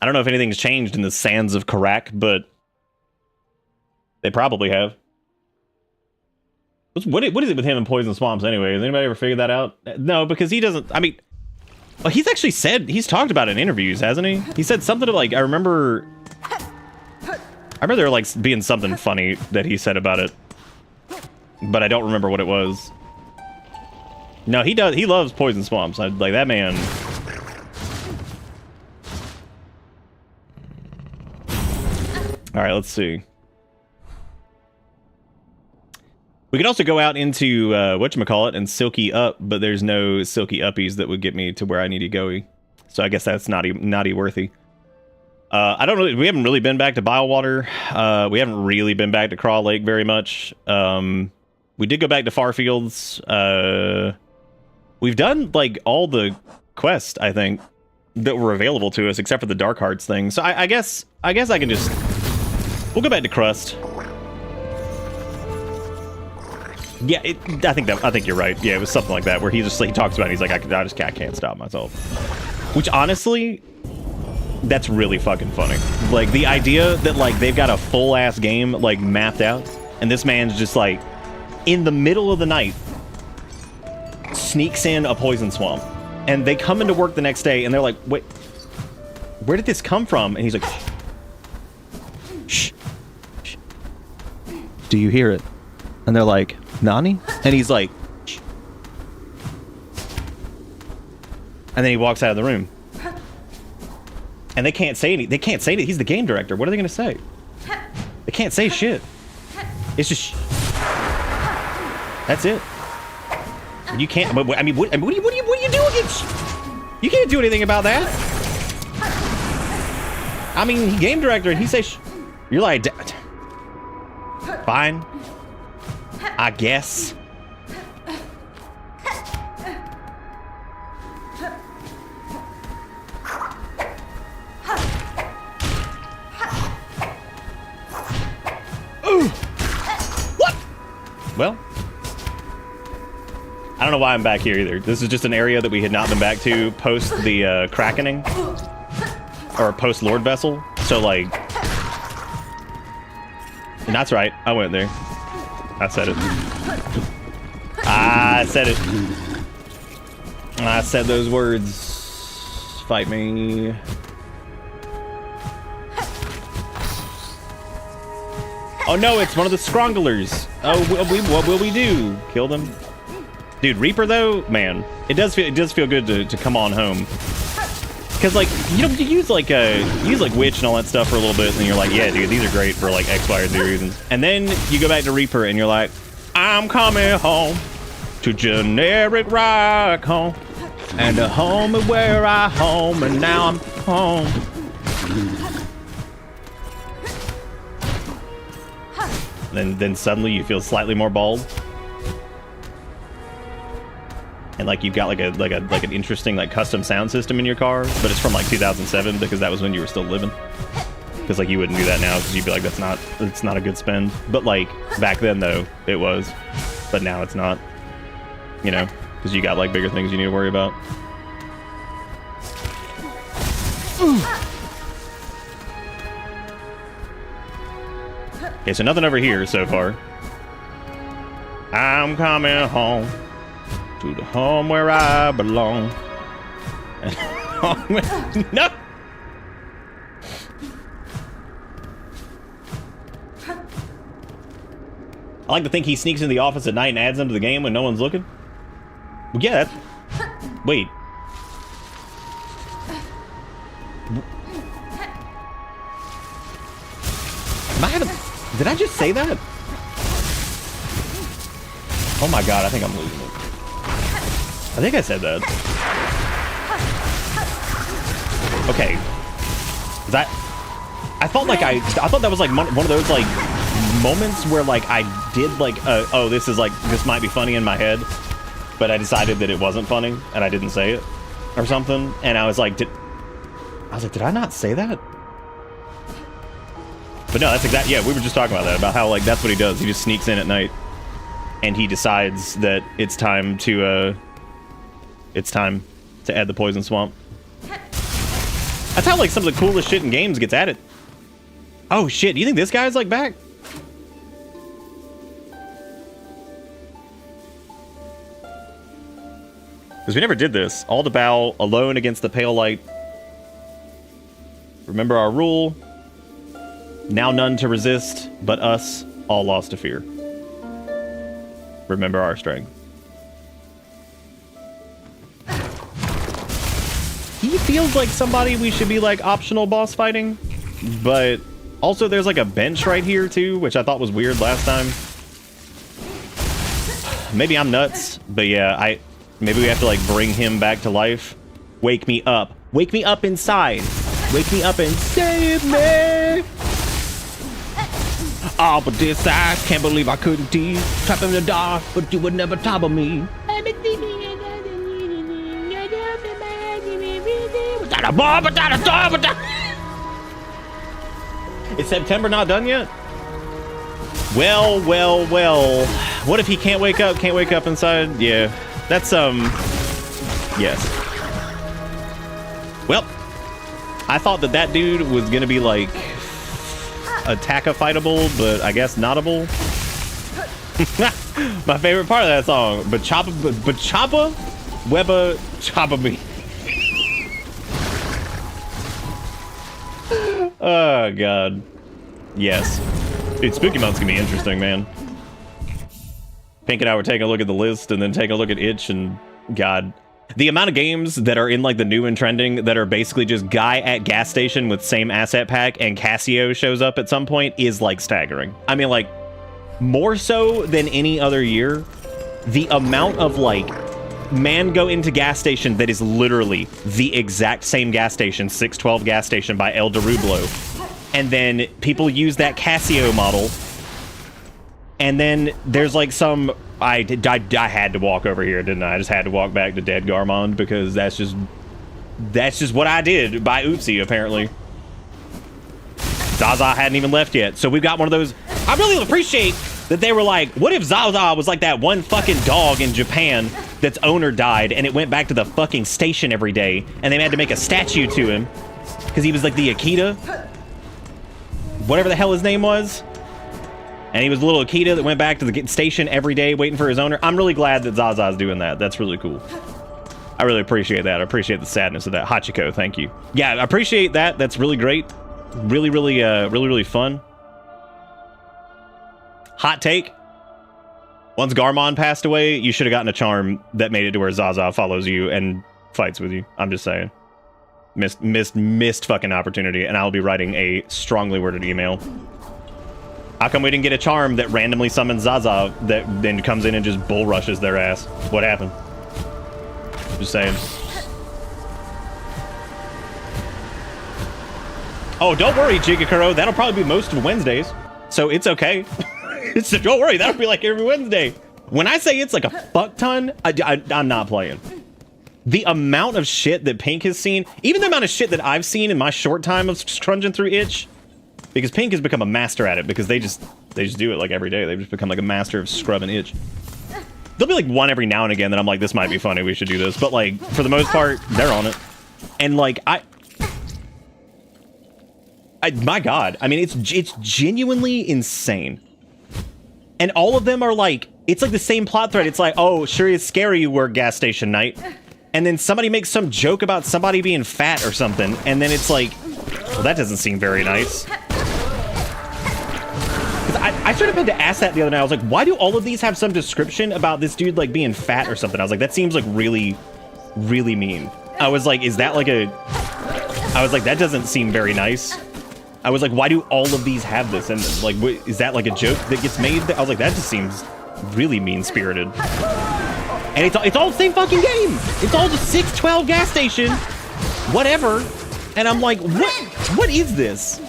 I don't know if anything's changed in the sands of Karak, but they probably have. What is it with him and Poison Swamps anyway? Has anybody ever figured that out? No, because he doesn't. I mean, well, he's actually said, he's talked about it in interviews, hasn't he? He said something like, I remember there like being something funny that he said about it, but I don't remember what it was. No, he does. He loves poison swamps. Like that man. All right, let's see. We could also go out into whatchamacallit and silky up, but there's no silky uppies that would get me to where I need to go. So I guess that's naughty worthy. I don't really. We haven't really been back to Bilewater. We haven't really been back to Craw Lake very much. We did go back to Farfields. We've done like all the quests, I think, that were available to us, except for the Dark Hearts thing. So I guess I can just. We'll go back to Crust. Yeah, I think you're right. Yeah, it was something like that where he talks about it, he's like, I can't stop myself. Which honestly, that's really fucking funny. Like the idea that like they've got a full ass game like mapped out, and this man's just like in the middle of the night sneaks in a poison swamp, and they come into work the next day and they're like, wait, where did this come from? And he's like, shh. Do you hear it? And they're like, Nani? And he's like, shh. And then he walks out of the room. And they can't say anything. They can't say anything. He's the game director. What are they going to say? They can't say shit. It's just shh. That's it. You can't. I mean, what are you doing? You can't do anything about that. I mean, he game director, and he says, you're like, fine, I guess. Ooh. What? Well, I don't know why I'm back here either. This is just an area that we had not been back to post the Krakening, or post Lord Vessel. So like, and that's right, I went there. I said it. I said it. I said those words. Fight me. Oh no, it's one of the Skronglers. Oh, what will we do? Kill them? Dude, Reaper though, man, it does feel good to come on home. Cause like you use like Witch and all that stuff for a little bit, and then you're like, yeah, dude, these are great for like X, Y, or Z reasons. And then you go back to Reaper, and you're like, I'm coming home to generic rock home, and a home is where I home, and now I'm home. Then suddenly you feel slightly more bald. And like you've got like an interesting like custom sound system in your car, but it's from like 2007 because that was when you were still living. Because like you wouldn't do that now because you'd be like, it's not a good spend. But like back then though, it was. But now it's not. You know, because you got like bigger things you need to worry about. Okay, so nothing over here so far. I'm coming home to the home where I belong. No! I like to think he sneaks into the office at night and adds them to the game when no one's looking. Well, yeah, that's... Wait. Am I having... Did I just say that? Oh my god, I think I'm losing it. I think I said that. Okay. I thought like I thought that was like one of those like moments where like I did like oh, this might be funny in my head, but I decided that it wasn't funny and I didn't say it or something, and I was like did I not say that? But no, that's exactly, yeah, we were just talking about that, about how like that's what he does. He just sneaks in at night and he decides that it's time to add the poison swamp. That's how like some of the coolest shit in games gets added. Oh shit, do you think this guy's like back? Because we never did this. All to bow, alone against the pale light. Remember our rule. Now none to resist, but us, all lost to fear. Remember our strength. feels like somebody we should be like optional boss fighting, but also there's like a bench right here too, which I thought was weird last time. Maybe I'm nuts, but yeah, maybe we have to like bring him back to life. Wake me up inside. Wake me up and save me. Oh, but this I can't believe I couldn't tease. Trap in the dark, but you would never topple me. Is September not done yet? Well. What if he can't wake up? Can't wake up inside? Yeah, that's yes. Well, I thought that dude was gonna be like attack-a-fightable, but I guess notable. My favorite part of that song, Bachapa Webba Choppa me. Oh god. Yes. Dude, Spooky Month's gonna be interesting, man. Pink and I were taking a look at the list and then taking a look at Itch, and god. The amount of games that are in like the new and trending that are basically just guy at gas station with same asset pack and Casio shows up at some point is like staggering. I mean, like, more so than any other year, the amount of like man go into gas station that is literally the exact same gas station, 612 gas station by El Derublo, and then people use that Casio model, and then there's like some I had to walk over here, didn't I? I just had to walk back to dead Garmond because that's just what I did by oopsie, apparently. Zaza hadn't even left yet, so we've got one of those. I really appreciate that they were like, what if Zaza was like that one fucking dog in Japan that's owner died and it went back to the fucking station every day and they had to make a statue to him because he was like the Akita, whatever the hell his name was. And he was a little Akita that went back to the station every day waiting for his owner. I'm really glad that Zaza's doing that. That's really cool. I really appreciate that. I appreciate the sadness of that. Hachiko, thank you. Yeah, I appreciate that. That's really great. Really fun. Hot take. Once Garmond passed away, you should have gotten a charm that made it to where Zaza follows you and fights with you. I'm just saying. Missed fucking opportunity. And I'll be writing a strongly worded email. How come we didn't get a charm that randomly summons Zaza that then comes in and just bull rushes their ass? What happened? Just saying. Oh, don't worry, Jigakuro. That'll probably be most of Wednesdays. So it's okay. So don't worry, that'll be like every Wednesday. When I say it's like a fuck ton, I'm not playing. The amount of shit that Pink has seen, even the amount of shit that I've seen in my short time of trudging through Itch, because Pink has become a master at it because they just do it like every day. They've just become like a master of scrubbing Itch. There'll be like one every now and again that I'm like, this might be funny, we should do this. But like, for the most part, they're on it. And like, my God, I mean, it's genuinely insane. And all of them are like, it's like the same plot thread. It's like, oh, sure is scary you work gas station night. And then somebody makes some joke about somebody being fat or something. And then it's like, well, that doesn't seem very nice. I sort of had to ask that the other night. I was like, why do all of these have some description about this dude like being fat or something? I was like, that seems like really, really mean. I was like, is that like I was like, that doesn't seem very nice. I was like, why do all of these have this in them? Like, is that like a joke that gets made? I was like, that just seems really mean-spirited. And it's all the same fucking game. It's all just 612 gas station, whatever. And I'm like, what is this?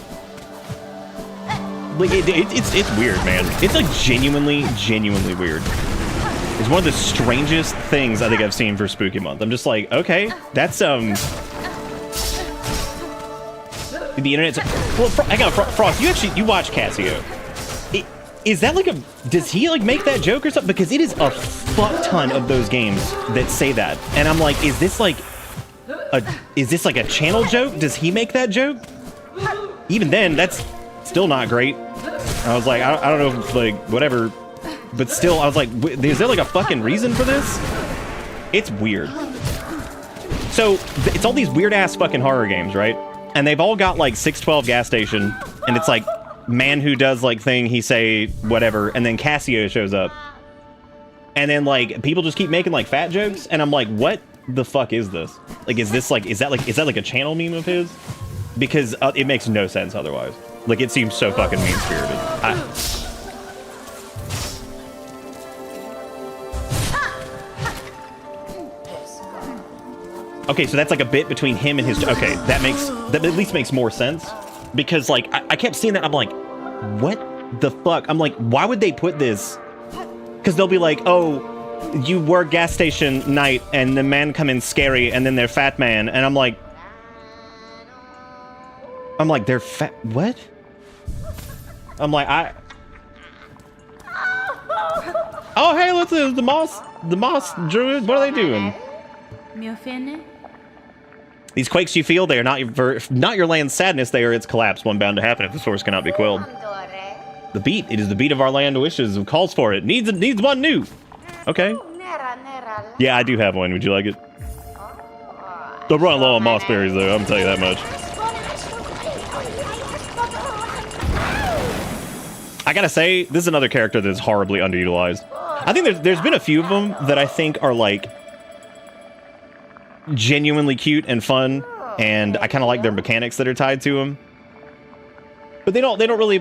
Like, it's weird, man. It's like genuinely weird. It's one of the strangest things I think I've seen for Spooky Month. I'm just like, okay, that's the internet's well. Hang on, Frost. You watch Casio. Is that like does he like make that joke or something? Because it is a fuck ton of those games that say that, and I'm like, is this like a channel joke? Does he make that joke? Even then, that's still not great. I was like, I don't know if like whatever, but still, I was like, is there like a fucking reason for this? It's weird. So it's all these weird ass fucking horror games, right? And they've all got like 612 gas station, and it's like man who does like thing he say whatever, and then Casio shows up, and then like people just keep making like fat jokes, and I'm like, what the fuck is this? Like, is that like a channel meme of his? Because it makes no sense otherwise. Like, it seems so fucking mean-spirited. Okay, so that's like a bit between him and his... Okay, that at least makes more sense. Because, like, I kept seeing that, I'm like, what the fuck? I'm like, why would they put this? Because they'll be like, oh, you work gas station night, and the man come in scary, and then they're fat man. And I'm like, they're fat... What? I'm like, Oh, hey, look, the moss druid. What are they doing? These quakes you feel, they are not your land's sadness, they are its collapse, one bound to happen if the source cannot be quelled. The beat, it is the beat of our land wishes, and calls for it. Needs one new. Okay. Yeah, I do have one. Would you like it? Don't run low on moss berries, though. I'm telling you that much. I gotta say, this is another character that is horribly underutilized. I think there's been a few of them that I think are like genuinely cute and fun, and I kind of like their mechanics that are tied to them. But they don't really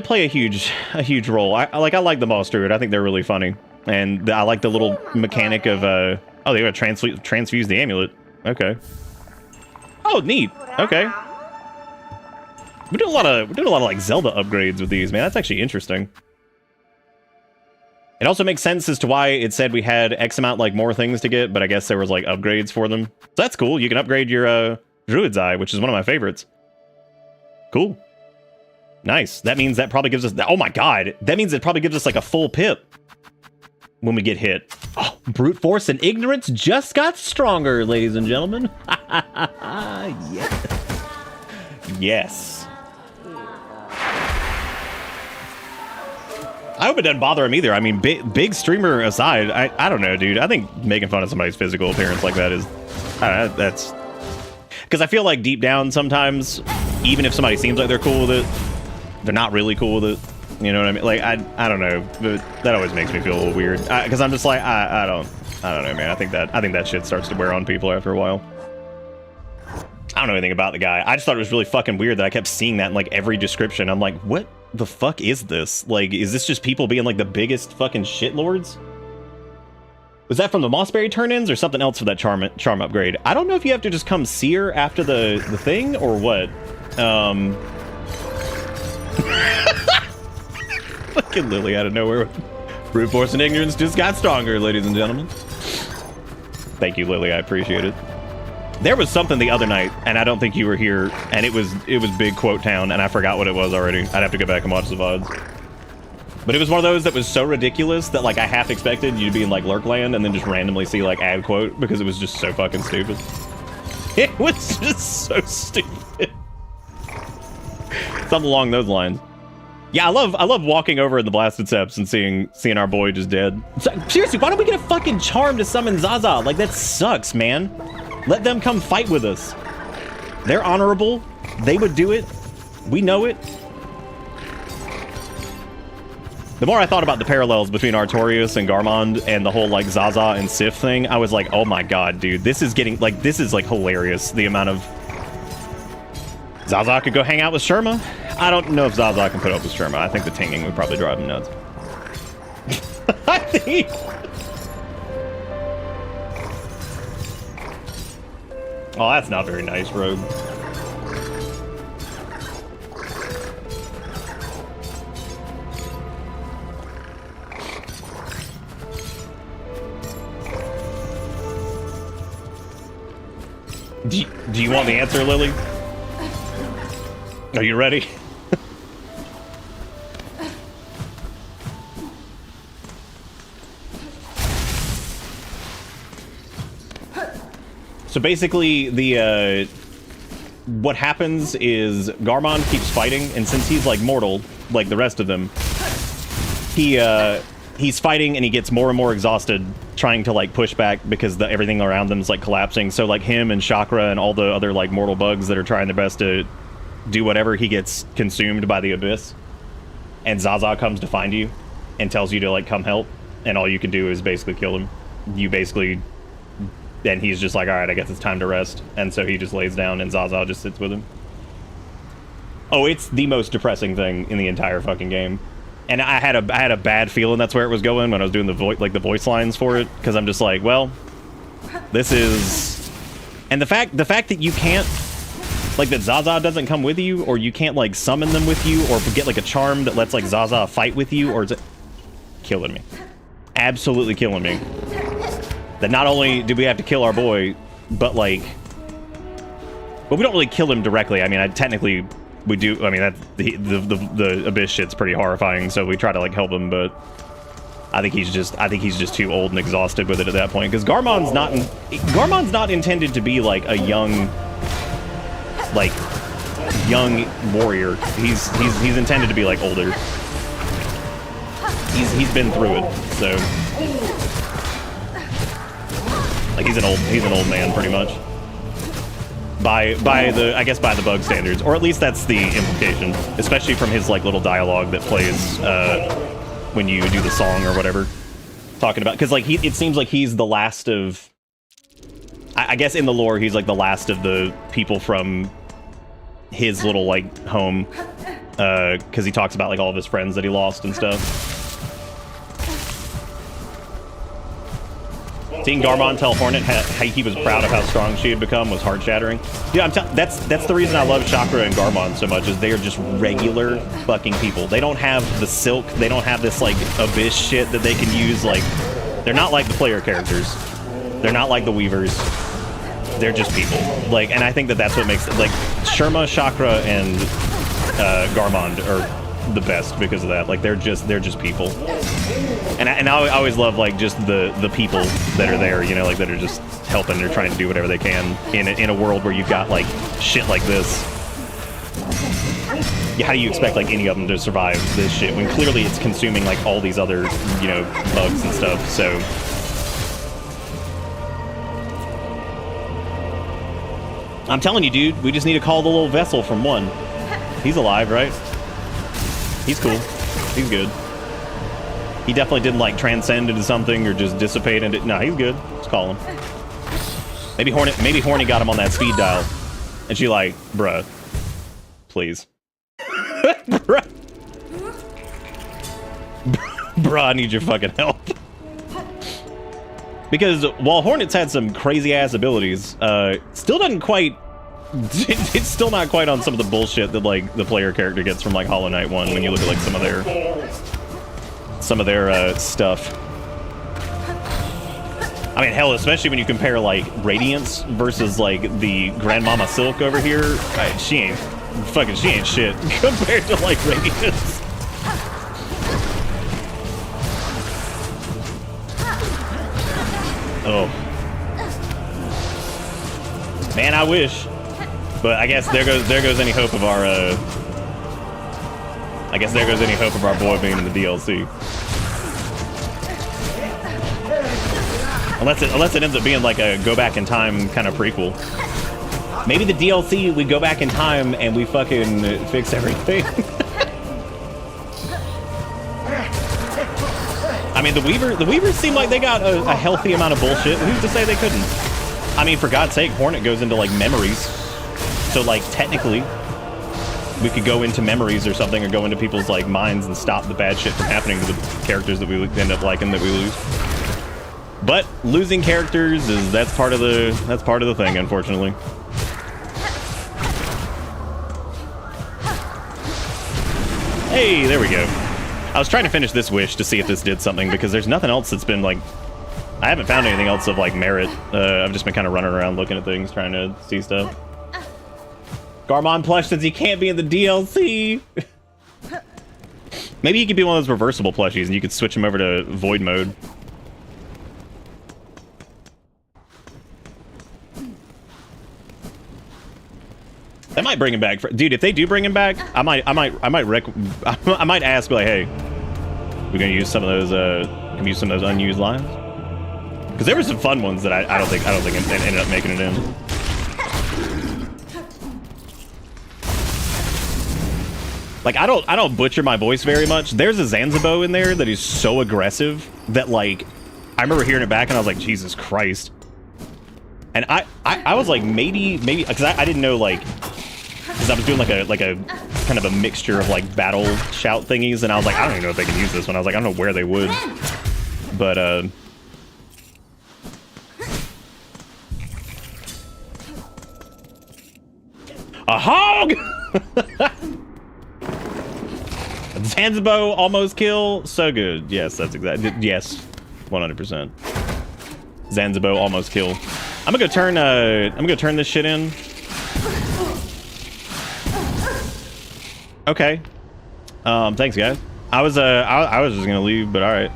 play a huge role. I like the moss druid. I think they're really funny, and I like the little mechanic of oh, they gotta transfuse the amulet. Okay. Oh, neat. Okay. We're doing a lot of like Zelda upgrades with these, man. That's actually interesting. It also makes sense as to why it said we had X amount like more things to get, but I guess there was like upgrades for them. So that's cool. You can upgrade your Druid's Eye, which is one of my favorites. Cool. Nice. That means that probably gives us... Oh my god. That means it probably gives us like a full pip when we get hit. Oh, brute force and ignorance just got stronger, ladies and gentlemen. Yes. Yes. I hope it doesn't bother him either. I mean, big streamer aside, I don't know, dude. I think making fun of somebody's physical appearance like that is... I don't know, that's... Because I feel like deep down sometimes, even if somebody seems like they're cool with it, they're not really cool with it. You know what I mean? Like, I don't know, but that always makes me feel a little weird. Because I'm just like, I don't know, man. I think that shit starts to wear on people after a while. I don't know anything about the guy. I just thought it was really fucking weird that I kept seeing that in like every description. I'm like, what the fuck is this? Like, is this just people being like the biggest fucking shitlords? Was that from the Mossberry turn-ins or something else for that charm upgrade? I don't know if you have to just come seer after the thing or what. Fucking Lily out of nowhere. Brute force and ignorance just got stronger, ladies and gentlemen. Thank you, Lily. I appreciate it. There was something the other night, and I don't think you were here, and it was big quote town, and I forgot what it was already. I'd have to go back and watch the VODs. But it was one of those that was so ridiculous that like I half expected you to be in like Lurkland and then just randomly see like ad quote because it was just so fucking stupid. It was just so stupid. Something along those lines. Yeah, I love walking over in the blasted steps and seeing our boy just dead. Seriously, why don't we get a fucking charm to summon Zaza? Like, that sucks, man. Let them come fight with us. They're honorable. They would do it. We know it. The more I thought about the parallels between Artorias and Garmond and the whole, like, Zaza and Sif thing, I was like, oh my god, dude. This is like, hilarious. The amount of... Zaza could go hang out with Sherma. I don't know if Zaza can put up with Sherma. I think the tinging would probably drive him nuts. I think... Oh, that's not very nice, Rogue. Do you want the answer, Lily? Are you ready? So basically, what happens is Garmond keeps fighting, and since he's like mortal, like the rest of them, he's fighting and he gets more and more exhausted trying to like push back because everything around them is like collapsing. So like him and Chakra and all the other like mortal bugs that are trying their best to do whatever, he gets consumed by the abyss. And Zaza comes to find you and tells you to like come help, and all you can do is basically kill him. You basically and he's just like, all right, I guess it's time to rest. And so he just lays down, and Zaza just sits with him. Oh, it's the most depressing thing in the entire fucking game. And I had a bad feeling that's where it was going when I was doing the voice lines for it, because I'm just like, well, this is, and the fact that you can't, like, that Zaza doesn't come with you, or you can't like summon them with you, or get like a charm that lets like Zaza fight with you, or is it killing me, absolutely killing me. That not only do we have to kill our boy, but like, well, we don't really kill him directly. I mean, technically. We do. I mean, that the Abyss shit's pretty horrifying. So we try to like help him, but I think he's just too old and exhausted with it at that point. Because Garmond's not intended to be like a young warrior. He's intended to be like older. He's been through it, so like he's an old man pretty much. By the bug standards, or at least that's the implication, especially from his like little dialogue that plays when you do the song or whatever, talking about, because like it seems like he's the last of, I guess in the lore he's like the last of the people from his little like home, because he talks about like all of his friends that he lost and stuff. Seeing Garmond tell Hornet how he was proud of how strong she had become was heart-shattering. Yeah, that's the reason I love Chakra and Garmond so much, is they are just regular fucking people. They don't have the silk, they don't have this like Abyss shit that they can use. Like, they're not like the player characters. They're not like the Weavers. They're just people. Like, and I think that's what makes it, like, Sherma, Chakra, and Garmond are the best because of that. Like, they're just people. And I always love like just the people that are there, you know, like that are just helping or trying to do whatever they can in a world where you've got like shit like this. Yeah, how do you expect like any of them to survive this shit when clearly it's consuming like all these other, you know, bugs and stuff? So I'm telling you, dude, we just need to call the little vessel from 1. He's alive, right? He's cool. He's good. He definitely didn't like transcend into something or just dissipate into it. No, he's good. Let's call him. Maybe Horny got him on that speed dial. And she like, bruh, please. Bruh. Bruh, I need your fucking help. Because while Hornet's had some crazy ass abilities, still doesn't quite, it's still not quite on some of the bullshit that like the player character gets from like Hollow Knight 1 when you look at like some of their stuff. I mean, hell, especially when you compare like Radiance versus like the Grandmama Silk over here, she ain't shit compared to like Radiance. Oh man, I wish, but I guess there goes any hope of our boy being in the DLC. Unless it ends up being like a go back in time kind of prequel. Maybe the DLC, we go back in time and we fucking fix everything. I mean, the Weavers seem like they got a healthy amount of bullshit. Who's to say they couldn't? I mean, for God's sake, Hornet goes into like memories. So like technically, we could go into memories or something, or go into people's like minds and stop the bad shit from happening to the characters that we end up liking that we lose. But losing characters that's part of the thing, unfortunately. Hey, there we go. I was trying to finish this wish to see if this did something, because there's nothing else that's been like, I haven't found anything else of like merit. I've just been kind of running around looking at things, trying to see stuff. Garmond plush says he can't be in the DLC. Maybe he could be one of those reversible plushies and you could switch him over to void mode. That might bring him back. Dude, if they do bring him back, I might ask, like, hey, we're gonna use some of those can we use some of those unused lines? Because there were some fun ones that I don't think ended up making it in. Like, I don't butcher my voice very much. There's a Zanzibo in there that is so aggressive that, like, I remember hearing it back and I was like, Jesus Christ. And I was like, maybe, because I didn't know, like, because I was doing like a kind of a mixture of like battle shout thingies, and I was like, I don't even know if they can use this one. I was like, I don't know where they would, but a hog. Zanzibo almost kill, so good. Yes, that's exactly, yes, 100%. Zanzibo almost kill. I'm gonna go turn this shit in. Okay. Thanks, guys. I was just gonna leave, but all right.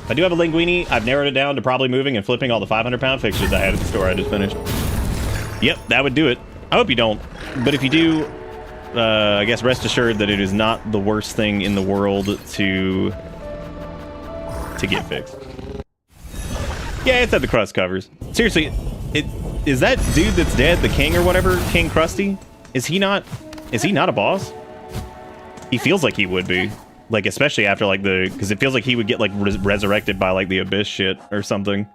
I do have a linguine. I've narrowed it down to probably moving and flipping all the 500-pound fixtures I had at the store I just finished. Yep, that would do it. I hope you don't, but if you do, I guess rest assured that it is not the worst thing in the world to get fixed. Yeah, it's at the crust covers. Seriously, is that dude that's dead, the king or whatever, King Krusty? Is he not a boss? He feels like he would be. Like, especially after, like, because it feels like he would get, like, resurrected by, like, the Abyss shit or something.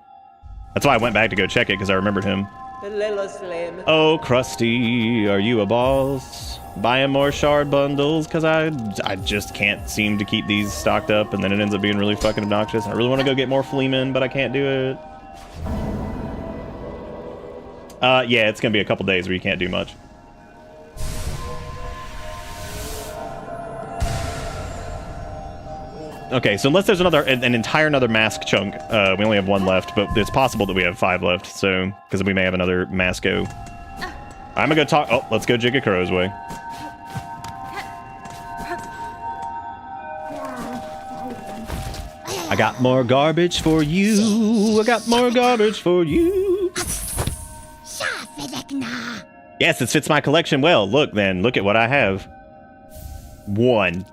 That's why I went back to go check it, because I remembered him. Oh, Krusty, are you a boss? Buying more shard bundles, because I just can't seem to keep these stocked up, and then it ends up being really fucking obnoxious. I really want to go get more Fleeman, but I can't do it. Yeah, it's gonna be a couple days where you can't do much. Okay, so unless there's an entire mask chunk, we only have one left, but it's possible that we have 5 left, so, because we may have another Masco. I'm gonna go talk, oh, let's go Jigga Crow's way. I got more garbage for you, I got more garbage for you. Yes, it fits my collection well. Look then, look at what I have. 1.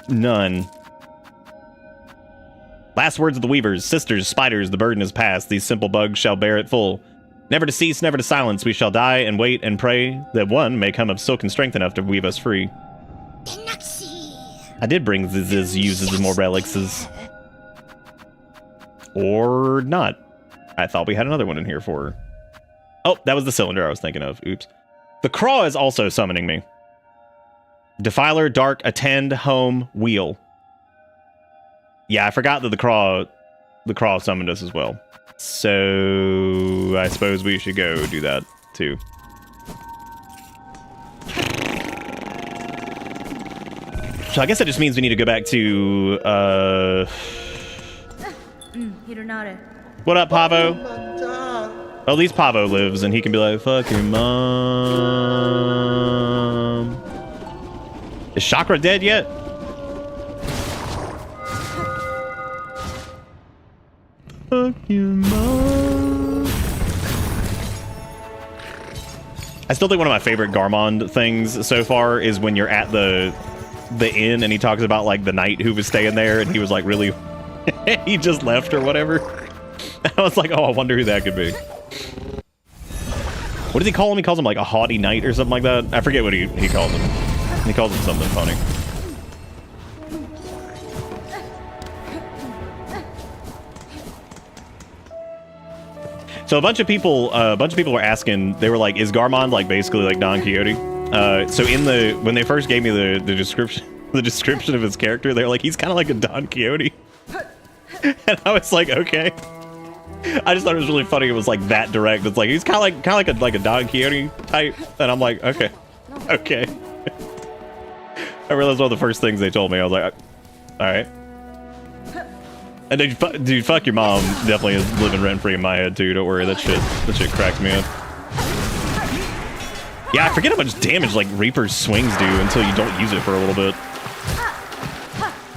None. Last words of the weavers, sisters, spiders, the burden is past. These simple bugs shall bear it full. Never to cease, never to silence. We shall die and wait and pray that one may come of silken strength enough to weave us free. I did bring this uses more relics. Or not. I thought we had another one in here for her. Oh, that was the cylinder I was thinking of. Oops. The Craw is also summoning me. Defiler, Dark, Attend, Home, Wheel. Yeah, I forgot that the Craw summoned us as well. So I suppose we should go do that too. So I guess that just means we need to go back to what up, Pavo? Well, at least Pavo lives and he can be like, fuck your mom. Is Chakra dead yet? Fuck your mom. I still think one of my favorite Garmond things so far is when you're at the inn and he talks about like the knight who was staying there and he was like really he just left or whatever. I was like, oh, I wonder who that could be. What does he call him? He calls him like a haughty knight or something like that. I forget what he calls him. He calls him something funny. So a bunch of people were asking. They were like, "Is Garmond like basically like Don Quixote?" So when they first gave me the description of his character, they were like, "He's kind of like a Don Quixote," and I was like, "Okay." I just thought it was really funny. It was like that direct. It's like he's kind of like a Don Quixote type, and I'm like, okay. I realized one of the first things they told me. I was like, all right. And dude, fuck your mom definitely is living rent free in my head too. Don't worry, that shit cracks me up. Yeah, I forget how much damage like Reaper's swings do until you don't use it for a little bit.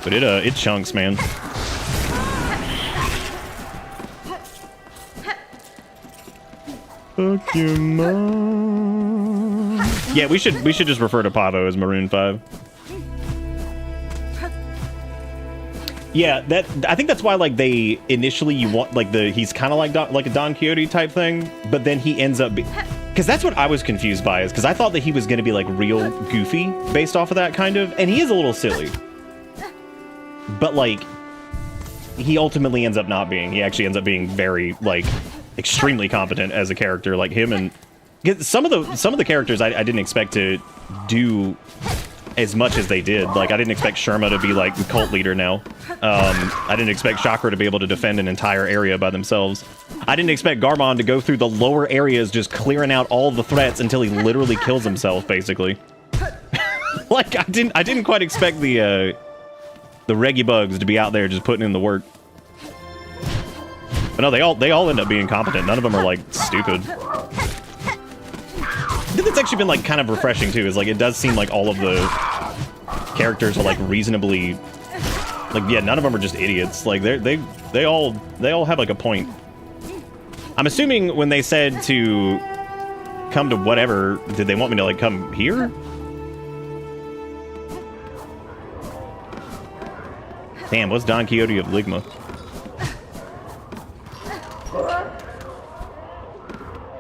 But it chunks, man. Fuck your mom. Yeah, we should just refer to Pavo as Maroon 5. Yeah, I think that's why like they initially you want like he's kind of like a Don Quixote type thing, but then he ends up because that's what I was confused by is because I thought that he was going to be like real goofy based off of that kind of, and he is a little silly, but like he ultimately ends up not being. He actually ends up being very, like, extremely competent as a character. Like him and some of the characters I didn't expect to do as much as they did. Like, I didn't expect Sherma to be, like, the cult leader now. I didn't expect Chakra to be able to defend an entire area by themselves. I didn't expect Garmond to go through the lower areas just clearing out all the threats until he literally kills himself, basically. Like, I didn't quite expect the Reggie Bugs to be out there just putting in the work. But no, they all end up being competent. None of them are, like, stupid. I think it's actually been, like, kind of refreshing, too, is, like, it does seem like all of the characters are, like, reasonably... Like, yeah, none of them are just idiots. Like, they all have, like, a point. I'm assuming when they said to come to whatever, did they want me to, like, come here? Damn, what's Don Quixote of Ligma?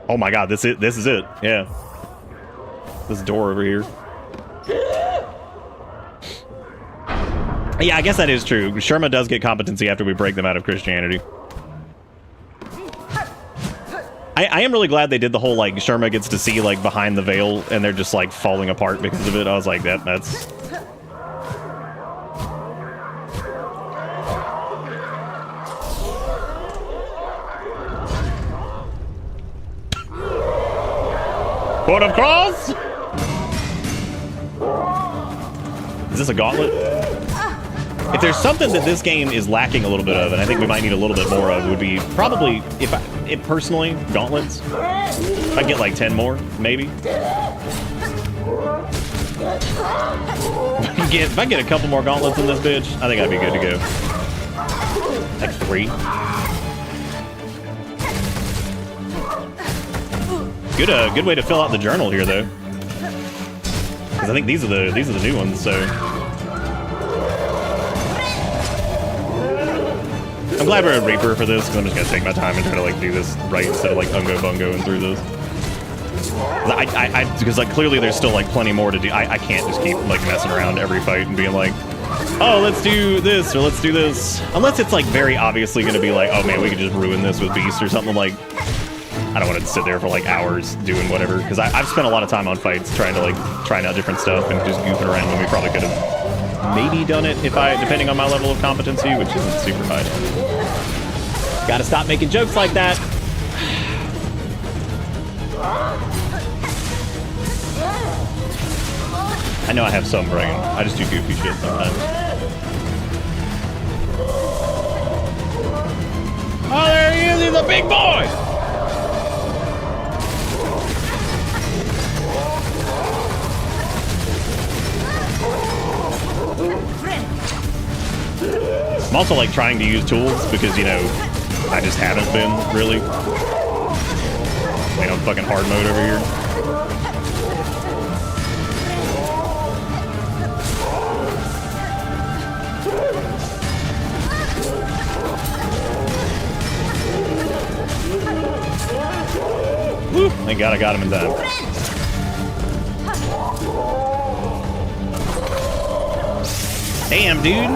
Oh my god, this is it. Yeah. This door over here. Yeah, I guess that is true. Sherma does get competency after we break them out of Christianity. I am really glad they did the whole, like, Sherma gets to see, like, behind the veil, and they're just, like, falling apart because of it. I was like, that's... Port of Cross? Is this a gauntlet? If there's something that this game is lacking a little bit of, and I think we might need a little bit more of, would be probably, if personally, gauntlets. If I get like 10 more, maybe. If I get a couple more gauntlets in this bitch, I think I'd be good to go. Like 3. Good way to fill out the journal here, though. Because I think these are the new ones. So I'm glad we're a Reaper for this, because I'm just gonna take my time and try to like do this right instead of like ungo bungo and through this. Because like clearly there's still like plenty more to do. I can't just keep like messing around every fight and being like, oh, let's do this or let's do this. Unless it's like very obviously gonna be like, oh man, we could just ruin this with Beast or something. Like, I don't want to sit there for like hours doing whatever, because I've spent a lot of time on fights trying to like trying out different stuff and just goofing around when we probably could have maybe done it depending on my level of competency, which isn't super high. Gotta stop making jokes like that. I know I have some brain. I just do goofy shit sometimes. Oh, there he is! He's a big boy! I'm also like trying to use tools because, you know, I just haven't been really. I'm fucking hard mode over here. Woo! Thank God I got him in time. Damn, dude.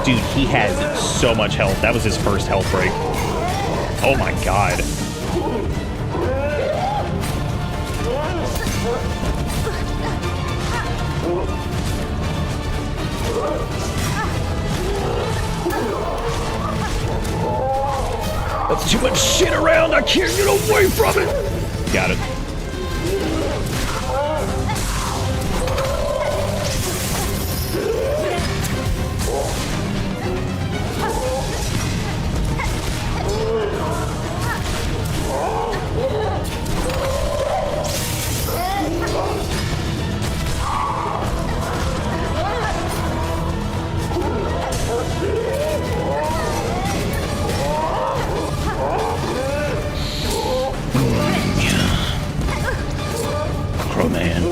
Dude, he has so much health. That was his first health break. Oh my god. That's too much shit around. I can't get away from it. Got it. Man.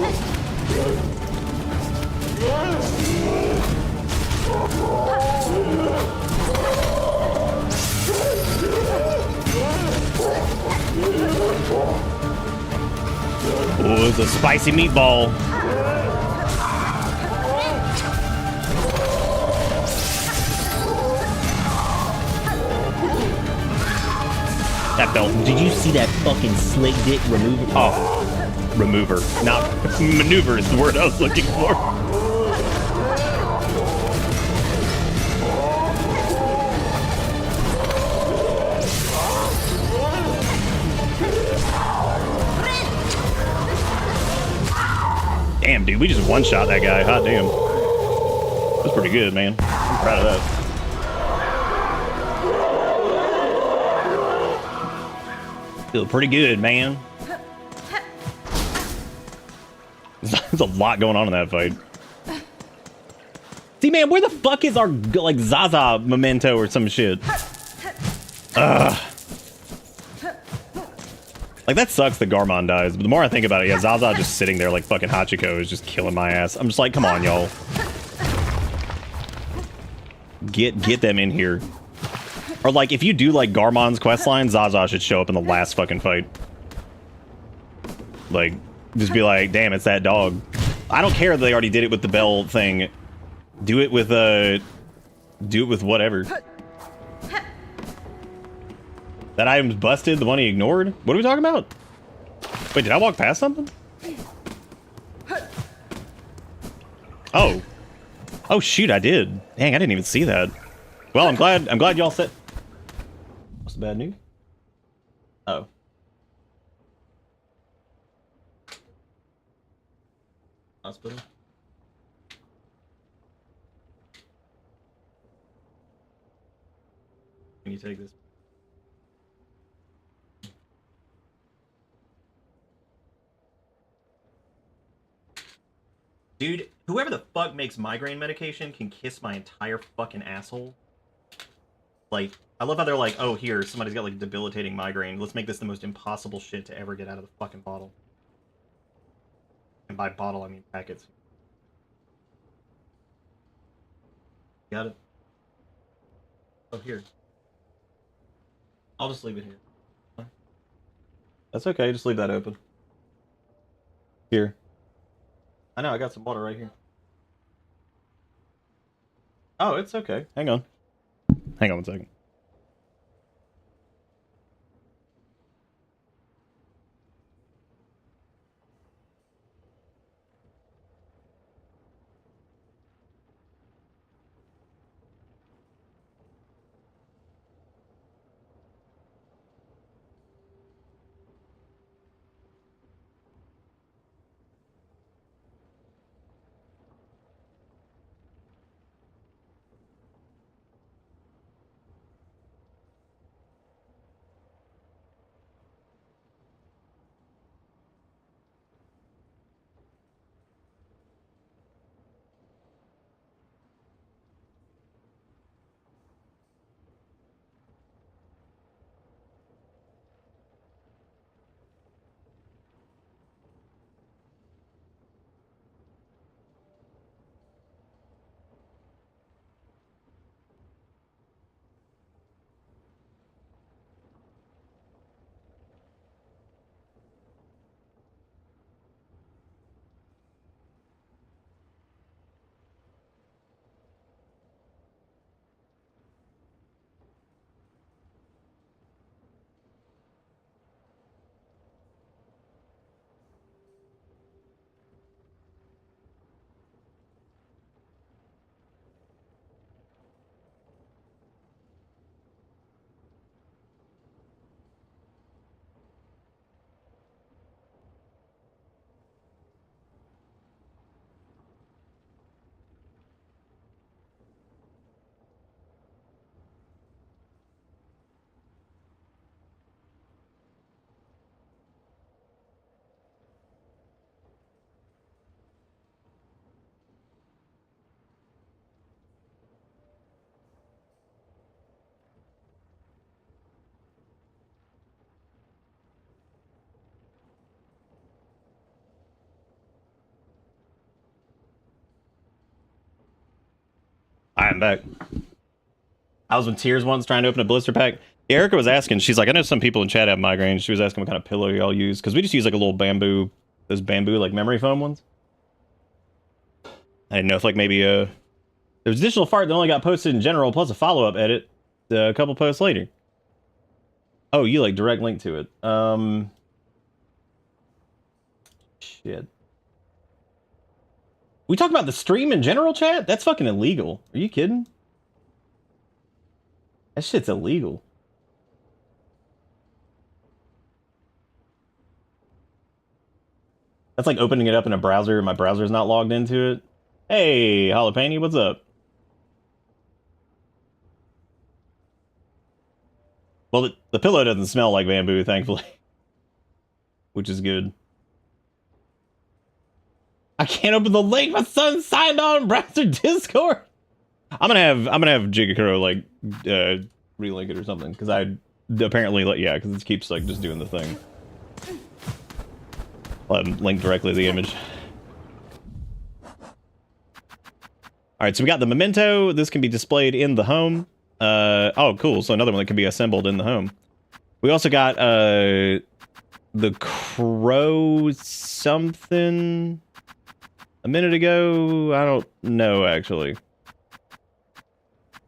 Oh, it's a spicy meatball. That belt. Did you see that fucking slick dick remover? Oh, remover. Not maneuver is the word I was looking for. Damn, dude, we just one-shot that guy. Hot damn. That's pretty good, man. I'm proud of that. Feel pretty good, man. There's a lot going on in that fight. See, man, where the fuck is our, like, Zaza memento or some shit? Ugh. Like, that sucks that Garmond dies, but the more I think about it, yeah, Zaza just sitting there like fucking Hachiko is just killing my ass. I'm just like, come on, y'all. Get them in here. Or, like, if you do, like, Garmond's questline, Zaza should show up in the last fucking fight. Like, just be like, damn, it's that dog. I don't care that they already did it with the bell thing. Do it with whatever. That item's busted, the one he ignored? What are we talking about? Wait, did I walk past something? Oh. Oh, shoot, I did. Dang, I didn't even see that. Well, I'm glad y'all said... What's the bad news? Oh. Hospital? Can you take this? Dude, whoever the fuck makes migraine medication can kiss my entire fucking asshole. Like, I love how they're like, oh, here, somebody's got, like, debilitating migraine. Let's make this the most impossible shit to ever get out of the fucking bottle. And by bottle, I mean packets. Got it? Oh, here. I'll just leave it here. That's okay, just leave that open. Here. I know, I got some water right here. Oh, it's okay. Hang on. Hang on one second. I am back. I was in tears once trying to open a blister pack. Erica was asking, she's like, I know some people in chat have migraines. She was asking what kind of pillow y'all use, because we just use like a little bamboo, those bamboo like memory foam ones. I didn't know if like maybe there's additional fart that only got posted in general, plus a follow-up edit a couple posts later. Oh, you like direct link to it. Shit. We talk about the stream in general, chat? That's fucking illegal. Are you kidding? That shit's illegal. That's like opening it up in a browser and my browser's not logged into it. Hey, Jalapeno, what's up? Well, the pillow doesn't smell like bamboo, thankfully. Which is good. I can't open the link. My son signed on browser Discord. I'm gonna have Jigakuro like relink it or something because I apparently because it keeps like just doing the thing. Let him link directly to the image. All right, so we got the memento. This can be displayed in the home. Oh, cool. So another one that can be assembled in the home. We also got the crow something a minute ago. I don't know actually.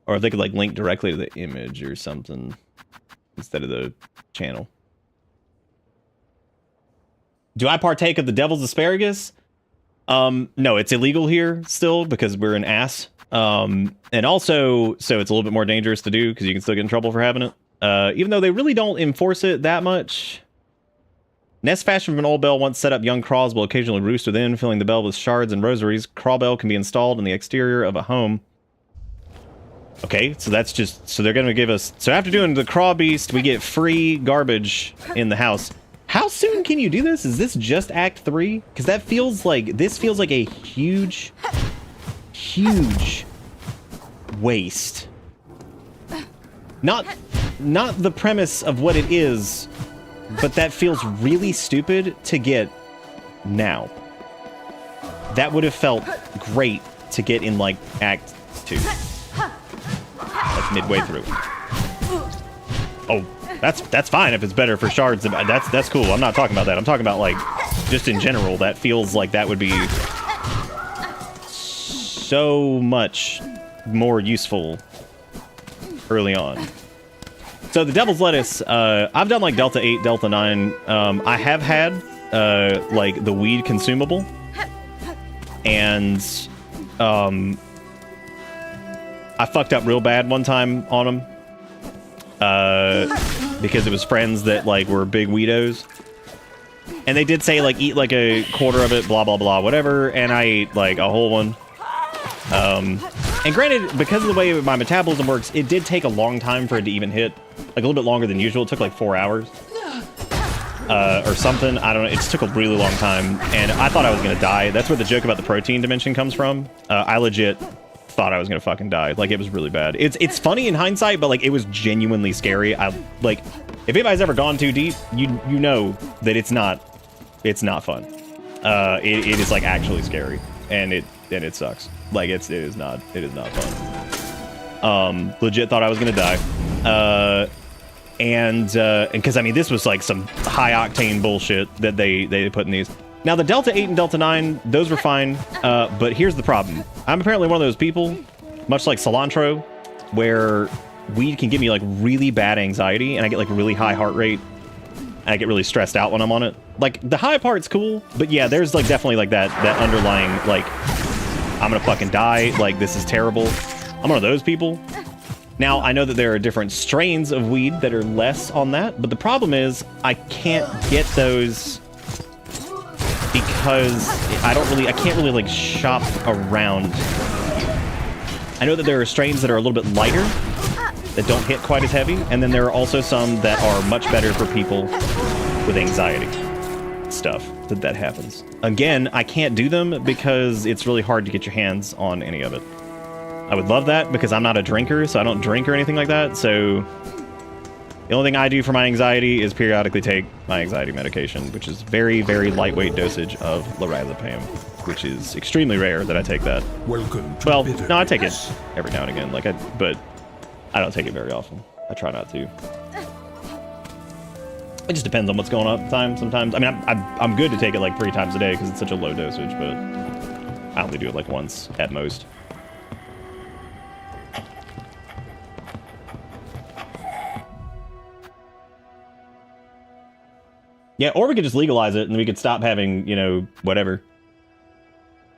Or if they could like link directly to the image or something instead of the channel. Do I partake of the devil's asparagus? No, it's illegal here still because we're an ass. And also, so it's a little bit more dangerous to do because you can still get in trouble for having it. Even though they really don't enforce it that much. Nest fashioned from an old bell once set up young craws will occasionally roost within, filling the bell with shards and rosaries. Craw bell can be installed in the exterior of a home. Okay, so that's just, so they're going to give us, so after doing the craw beast, we get free garbage in the house. How soon can you do this? Is this just Act 3? Because that feels like, this feels like a huge waste. Not the premise of what it is, but that feels really stupid to get now. That would have felt great to get in like Act 2. Like midway through. Oh, that's fine if it's better for shards. That's cool. I'm not talking about that. I'm talking about like just in general. That feels like that would be so much more useful early on. So the devil's lettuce, I've done like Delta 8, Delta 9. I have had like the weed consumable, and I fucked up real bad one time on them because it was friends that like were big weedos, and they did say like eat like a quarter of it, blah blah blah, whatever, and I ate like a whole one. And granted, because of the way my metabolism works, it did take a long time for it to even hit, like a little bit longer than usual. It took like 4 hours or something. I don't know. It just took a really long time, and I thought I was gonna die. That's where the joke about the protein dimension comes from. I legit thought I was gonna fucking die. Like, it was really bad. It's funny in hindsight, but like it was genuinely scary. I like, if anybody's ever gone too deep, you know that it's not fun. It is like actually scary, and it sucks. Like it is not fun. Legit thought I was gonna die. And because I mean this was like some high octane bullshit that they put in these. Now the Delta 8 and Delta 9, those were fine, but here's the problem. I'm apparently one of those people, much like cilantro, where weed can give me like really bad anxiety, and I get like really high heart rate, and I get really stressed out when I'm on it. Like the high part's cool, but yeah, there's like definitely like that underlying like, I'm gonna fucking die, like this is terrible. I'm one of those people. Now, I know that there are different strains of weed that are less on that, but the problem is I can't get those because I can't really like shop around. I know that there are strains that are a little bit lighter, that don't hit quite as heavy, and then there are also some that are much better for people with anxiety stuff that happens. Again, I can't do them because it's really hard to get your hands on any of it. I would love that because I'm not a drinker, so I don't drink or anything like that. So the only thing I do for my anxiety is periodically take my anxiety medication, which is very, very lightweight dosage of lorazepam, which is extremely rare that I take that. Welcome to well, no, I take it every now and again, but I don't take it very often. I try not to. It just depends on what's going on at the time. Sometimes, I mean, I'm good to take it like 3 times a day because it's such a low dosage, but I only do it like once at most. Yeah, or we could just legalize it and we could stop having, you know, whatever.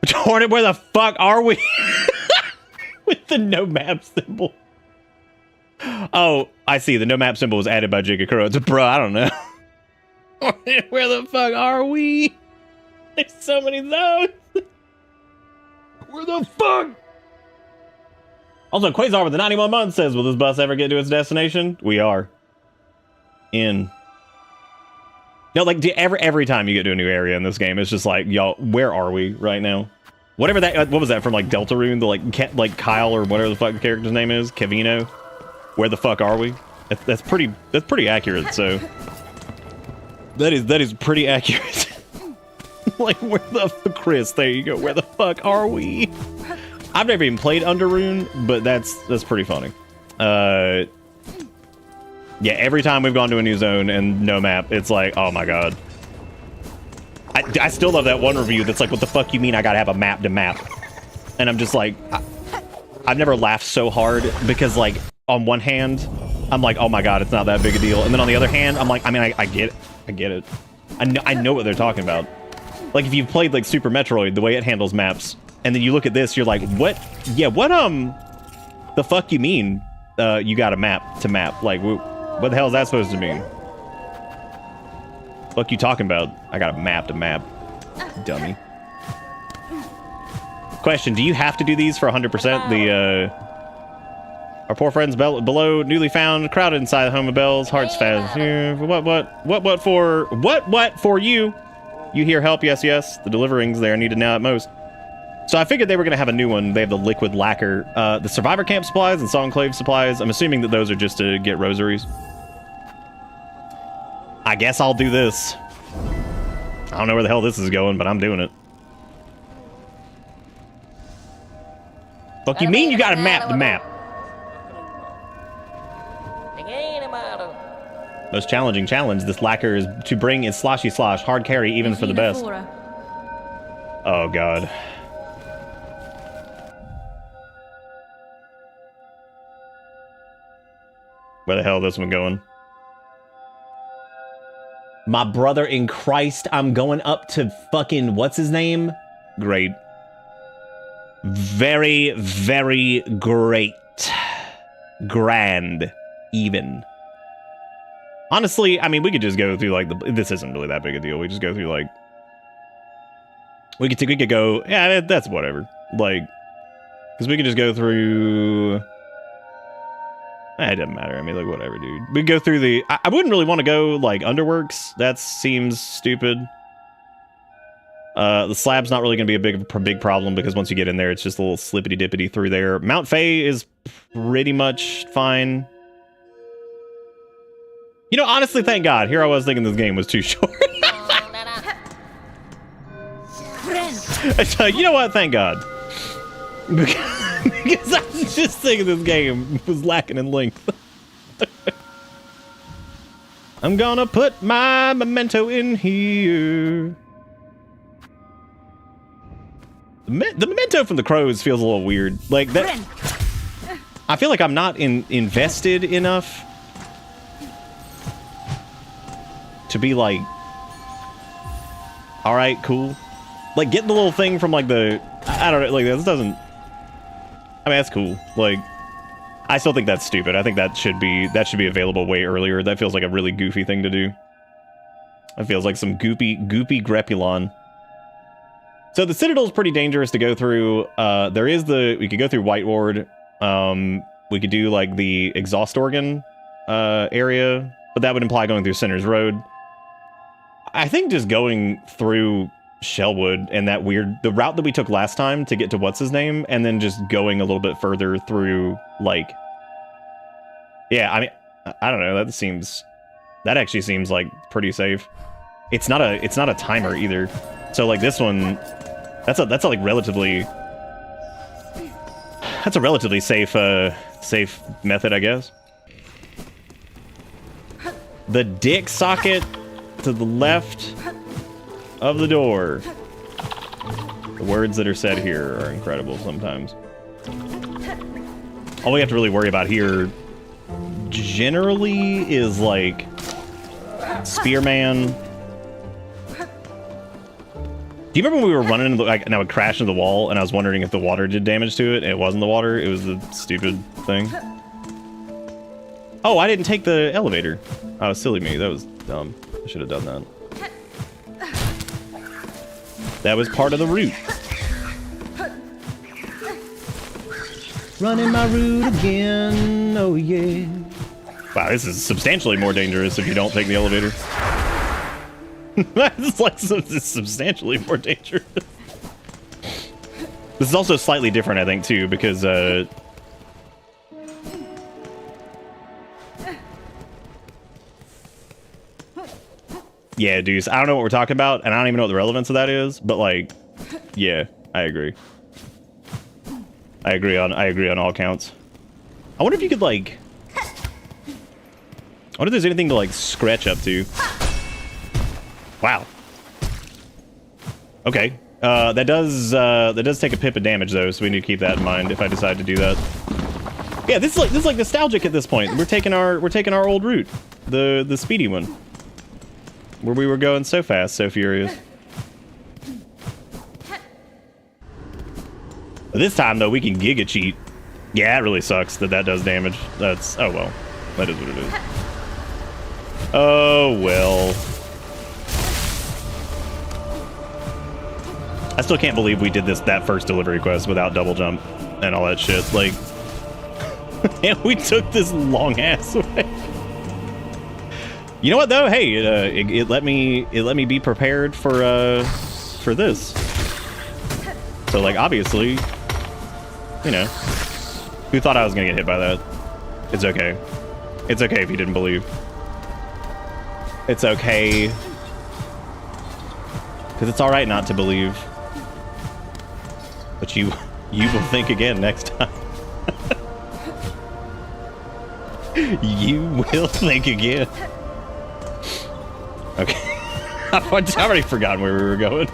Hornet, where the fuck are we? With the no map symbol. Oh, I see. The no map symbol was added by Jigakuro. It's a bro. I don't know. Where the fuck are we? There's so many zones. Where the fuck? Also, Quasar with the 91 months says, will this bus ever get to its destination? We are. In. No, like, every time you get to a new area in this game, it's just like, y'all, where are we right now? Whatever that, what was that from, like, Deltarune? The, like Kyle or whatever the fuck the character's name is? Kevino? Where the fuck are we? That's pretty accurate, so. That is pretty accurate. Like, where the fuck, Chris, there you go. Where the fuck are we? I've never even played Underrune, but that's pretty funny. Yeah, every time we've gone to a new zone and no map, it's like, oh my god. I still love that one review that's like, what the fuck you mean I gotta have a map to map? And I'm just like, I've never laughed so hard because, like, on one hand, I'm like, oh my god, it's not that big a deal. And then on the other hand, I'm like, I mean, I get it. I know what they're talking about. Like, if you've played, like, Super Metroid, the way it handles maps, and then you look at this, you're like, what? Yeah, what, the fuck you mean, you got a map to map? Like, what the hell is that supposed to mean? Fuck you talking about? I got a map to map, dummy. Question, do you have to do these for 100%? Our poor friends below, newly found, crowded inside the home of bells, hearts fast. What for you? You hear help? Yes, yes. The deliverings they are needed now at most. So I figured they were going to have a new one. They have the liquid lacquer. The survivor camp supplies and Songclave supplies. I'm assuming that those are just to get rosaries. I guess I'll do this. I don't know where the hell this is going, but I'm doing it. Fuck you mean you got a map to map? Most challenging challenge. This lacquer is to bring its sloshy slosh, hard carry even for the best. Oh god. Where the hell is this one going? My brother in Christ, I'm going up to fucking, what's his name? Great. Very, very great. Grand, even. Honestly, I mean, we could just go through, like, this isn't really that big a deal. We just go through, like, we could go, yeah, that's whatever. Like, because we could just go through, it doesn't matter. I mean, like, whatever, dude. We go through the, I wouldn't really want to go, like, Underworks. That seems stupid. The slab's not really going to be a big problem because once you get in there, it's just a little slippity-dippity through there. Mount Faye is pretty much fine. You know, honestly, thank God. Here I was thinking this game was too short. You know what? Thank God. Because I was just thinking this game was lacking in length. I'm gonna put my memento in here. The memento from the Crows feels a little weird. Like that. I feel like I'm not invested enough to be like, all right, cool. Like getting the little thing from like the, I don't know, like this doesn't. I mean, that's cool. Like, I still think that's stupid. I think that should be available way earlier. That feels like a really goofy thing to do. That feels like some goopy Grepulon. So the Citadel's pretty dangerous to go through. We could go through White Ward. We could do like the exhaust organ area, but that would imply going through Center's Road. I think just going through Shellwood and the route that we took last time to get to what's his name, and then just going a little bit further through, like, yeah, I mean, I don't know, that actually seems like pretty safe. It's not a timer either, so like this one, that's a relatively safe method, I guess. The dick socket to the left of the door. The words that are said here are incredible sometimes. All we have to really worry about here generally is like Spearman Do you remember when we were running into and I would crash into the wall and I was wondering if the water did damage to it? And it wasn't the water, it was the stupid thing. Oh, I didn't take the elevator. Oh, silly me, that was dumb. I should have done that. That was part of the route. Running my route again, oh yeah. Wow, this is substantially more dangerous if you don't take the elevator. It's like substantially more dangerous. This is also slightly different, I think, too, because yeah, Deuce, I don't know what we're talking about, and I don't even know what the relevance of that is, but like, yeah, I agree. I agree on all counts. I wonder if you could like, I wonder if there's anything to like scratch up to. Wow. Okay. That does take a pip of damage though, so we need to keep that in mind if I decide to do that. Yeah, this is like nostalgic at this point. We're taking our old route, the speedy one, where we were going so fast, so furious. This time though, we can giga cheat. Yeah, it really sucks that does damage. That's, oh well, that is what it is. Oh well. I still can't believe we did that first delivery quest without double jump and all that shit. Like, and we took this long ass way. You know what though? Hey, it let me be prepared for this. So like, obviously, you know, who thought I was gonna get hit by that? It's okay. It's okay if you didn't believe. It's okay. Because it's all right not to believe. But you will think again next time. You will think again. Okay. I've already forgotten where we were going.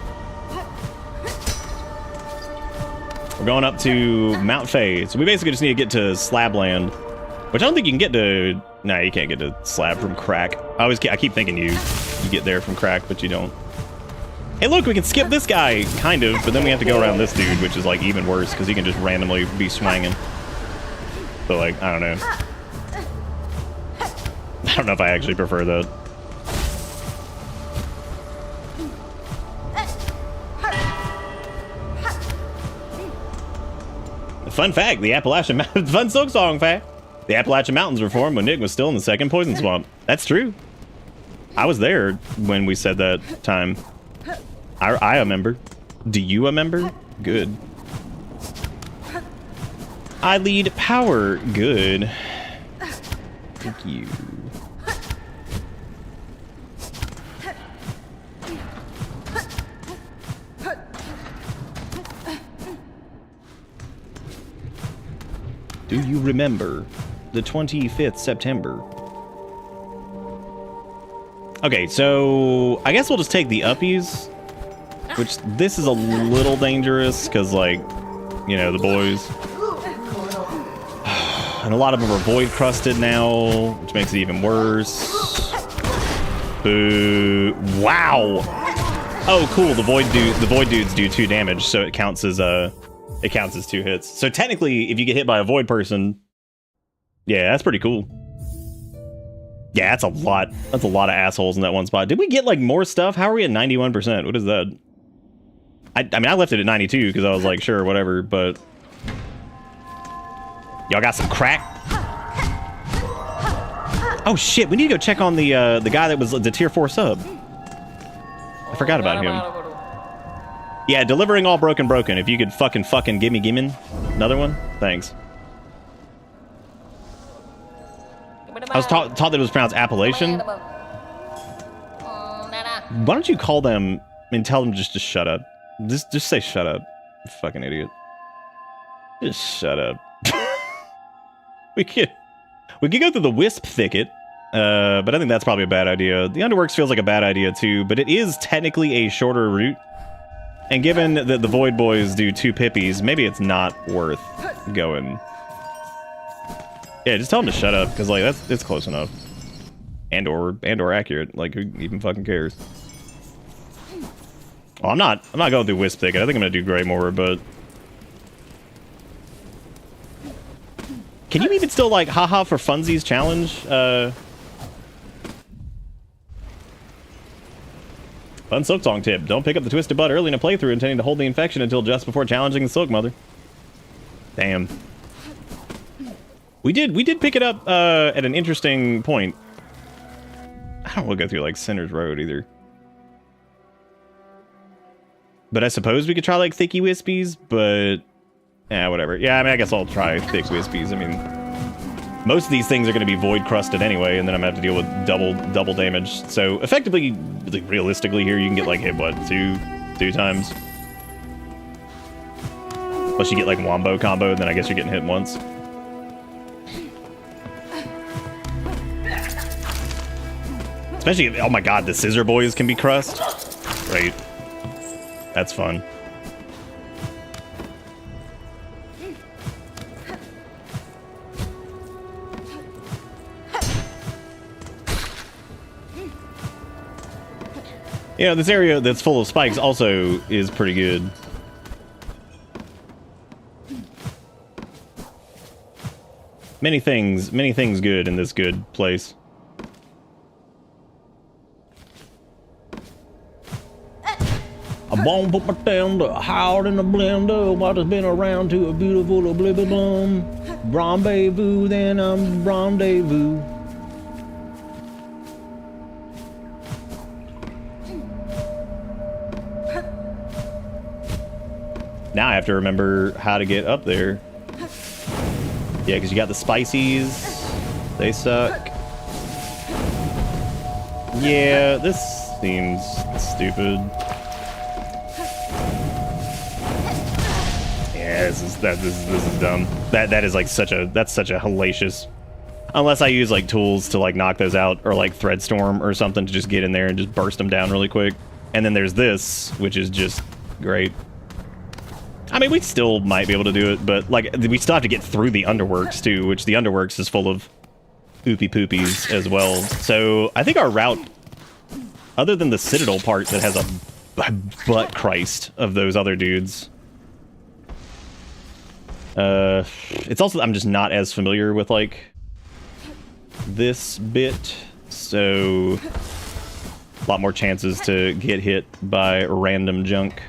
We're going up to Mount Faye. So we basically just need to get to Slabland. Which I don't think you can get to... Nah, you can't get to Slab from Crack. I keep thinking you get there from Crack, but you don't. Hey, look, we can skip this guy, kind of, but then we have to go around this dude, which is, like, even worse, because he can just randomly be swanging. So, like, I don't know. I don't know if I actually prefer that. Fun fact, the Appalachian Mountains... Fun Silksong fact. The Appalachian Mountains were formed when Nick was still in the second poison swamp. That's true. I was there when we said that time. I remember. Do you remember? Good. I lead power. Good. Thank you. Do you remember the 25th September? Okay, so I guess we'll just take the uppies. Which, this is a little dangerous, because, like, you know, the boys. And a lot of them are void-crusted now, which makes it even worse. Boo. Wow! Oh, cool, the void dudes do 2 damage, so it counts as 2 hits. So technically, if you get hit by a void person, yeah, that's pretty cool. Yeah, that's a lot. That's a lot of assholes in that one spot. Did we get, like, more stuff? How are we at 91%? What is that? I mean, I left it at 92 because I was like, sure, whatever, but... Y'all got some crack? Oh, shit, we need to go check on the guy that was the tier 4 sub. I forgot about him. Yeah, delivering all broken. If you could fucking gimme another one. Thanks. I was taught that it was pronounced Appalachian. Why don't you call them and tell them just to shut up? Just say shut up, you fucking idiot. Just shut up. We could go through the wisp thicket, but I think that's probably a bad idea. The Underworks feels like a bad idea too, but it is technically a shorter route. And given that the Void Boys do 2 pippies, maybe it's not worth going. Yeah, just tell them to shut up, because like it's close enough. And or accurate. Like, who even fucking cares? Well, I'm not going through Wisp Thicket. I think I'm gonna do Greymoor, but can you even still like haha for funsies challenge? Fun Silksong tip: don't pick up the Twisted Bud early in a playthrough, intending to hold the infection until just before challenging the Silk Mother. Damn. We did pick it up at an interesting point. I don't want to go through like Sinner's Road either. But I suppose we could try like Thicky Wispies, but yeah, whatever. Yeah, I mean, I guess I'll try Thick Wispies. I mean, most of these things are going to be void crusted anyway, and then I'm going to have to deal with double damage. So effectively, like, realistically here, you can get like hit what, two times. Plus you get like Wombo combo, and then I guess you're getting hit once. Especially, oh my god, the Scissor Boys can be crushed. Great. That's fun. You know, this area that's full of spikes also is pretty good. Many things good in this good place. I won't put my tender hard in the blender. What has been around to a beautiful oblivion. Rendezvous, then I'm rendezvous. Now I have to remember how to get up there. Yeah, because you got the spices. They suck. Yeah, this seems stupid. Yeah, this is dumb. That is like such a hellacious. Unless I use like tools to like knock those out, or like Threadstorm or something to just get in there and just burst them down really quick. And then there's this, which is just great. I mean, we still might be able to do it, but like we still have to get through the Underworks too, which the Underworks is full of oopy poopies as well. So I think our route, other than the Citadel part that has a butt Christ of those other dudes, it's also, I'm just not as familiar with like this bit, so a lot more chances to get hit by random junk.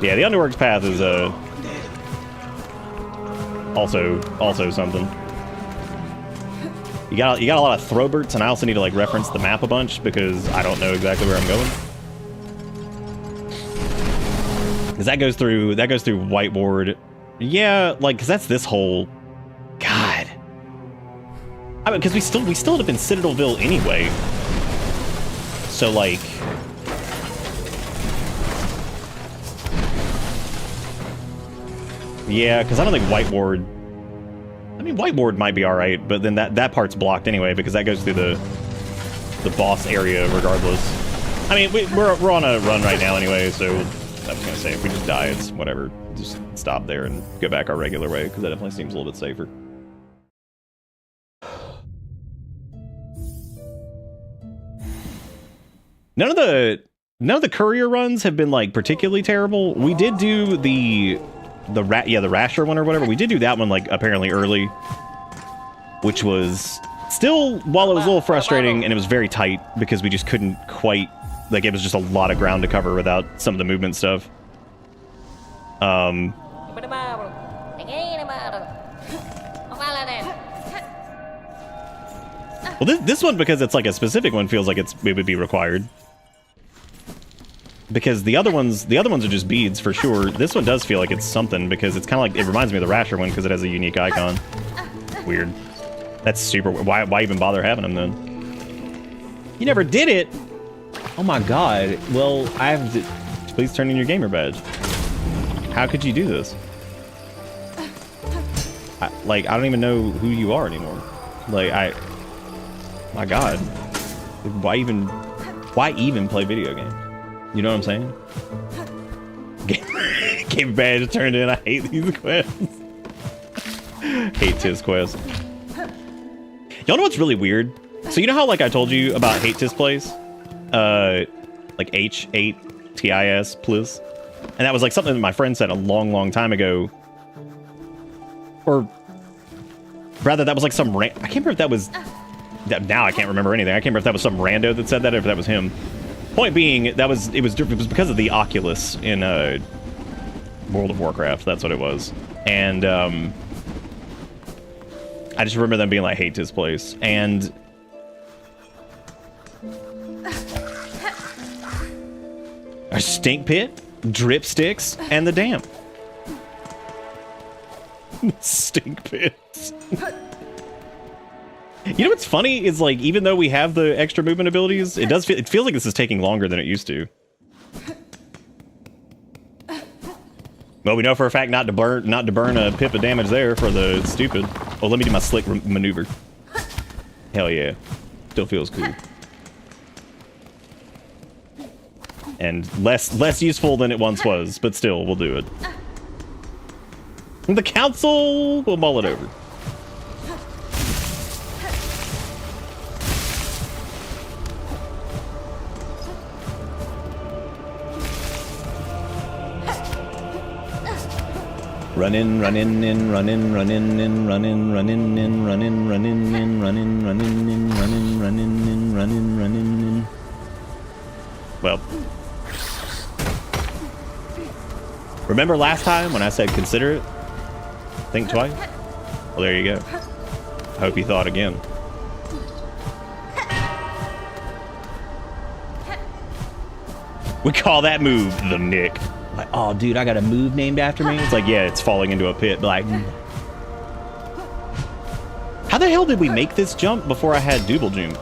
Yeah, the Underworks path is also something. You got a lot of throwberts, and I also need to like reference the map a bunch because I don't know exactly where I'm going. Because that goes through Whiteboard. Yeah, like because that's this whole. God. I mean, because we still would have been Citadelville anyway. So like. Yeah, because I don't think Whiteboard... I mean, Whiteboard might be alright, but then that part's blocked anyway, because that goes through the boss area regardless. I mean, we're on a run right now anyway, so I was going to say, if we just die, it's whatever. Just stop there and go back our regular way, because that definitely seems a little bit safer. None of the courier runs have been, like, particularly terrible. We did do the Rasher one or whatever. We did do that one like apparently early, which was still, while it was a little frustrating and it was very tight because we just couldn't quite, like, it was just a lot of ground to cover without some of the movement stuff. Well, this one, because it's like a specific one, feels like it would be required. Because the other ones are just beads for sure. This one does feel like it's something because it's kind of like, it reminds me of the Rasher one because it has a unique icon. Weird. That's super weird. Why even bother having them then? You never did it! Oh my god. Well, I have to... Please turn in your gamer badge. How could you do this? I don't even know who you are anymore. Like, my god. Why even play video games? You know what I'm saying? Game badge turned in. I hate these quests. Hate Tiz quests. Y'all know what's really weird? So you know how, like, I told you about Hate This Place? Like H8TIS, please. And that was, like, something that my friend said a long, long time ago. Or, rather, that was, like, some... I can't remember if that was... Now I can't remember anything. I can't remember if that was some rando that said that or if that was him. Point being, it was because of the Oculus in World of Warcraft. That's what it was. And I just remember them being like, hate this place. And a stink pit, drip sticks, and the dam. Stink pits. You know what's funny is, like, even though we have the extra movement abilities, it feels like this is taking longer than it used to. Well, we know for a fact not to burn a pip of damage there for the stupid. Oh, let me do my slick maneuver. Hell yeah. Still feels cool. And less useful than it once was, but still, we'll do it. The council will mull it over. Running, running in, running, running in, running, running in, running, running in, running, running in, running, running in, running, running in. Well. Remember last time when I said consider it? Think twice? Well, there you go. I hope you thought again. We call that move the Nick. Like, oh, dude, I got a move named after me? It's like, yeah, it's falling into a pit. But like, how the hell did we make this jump before I had double jump?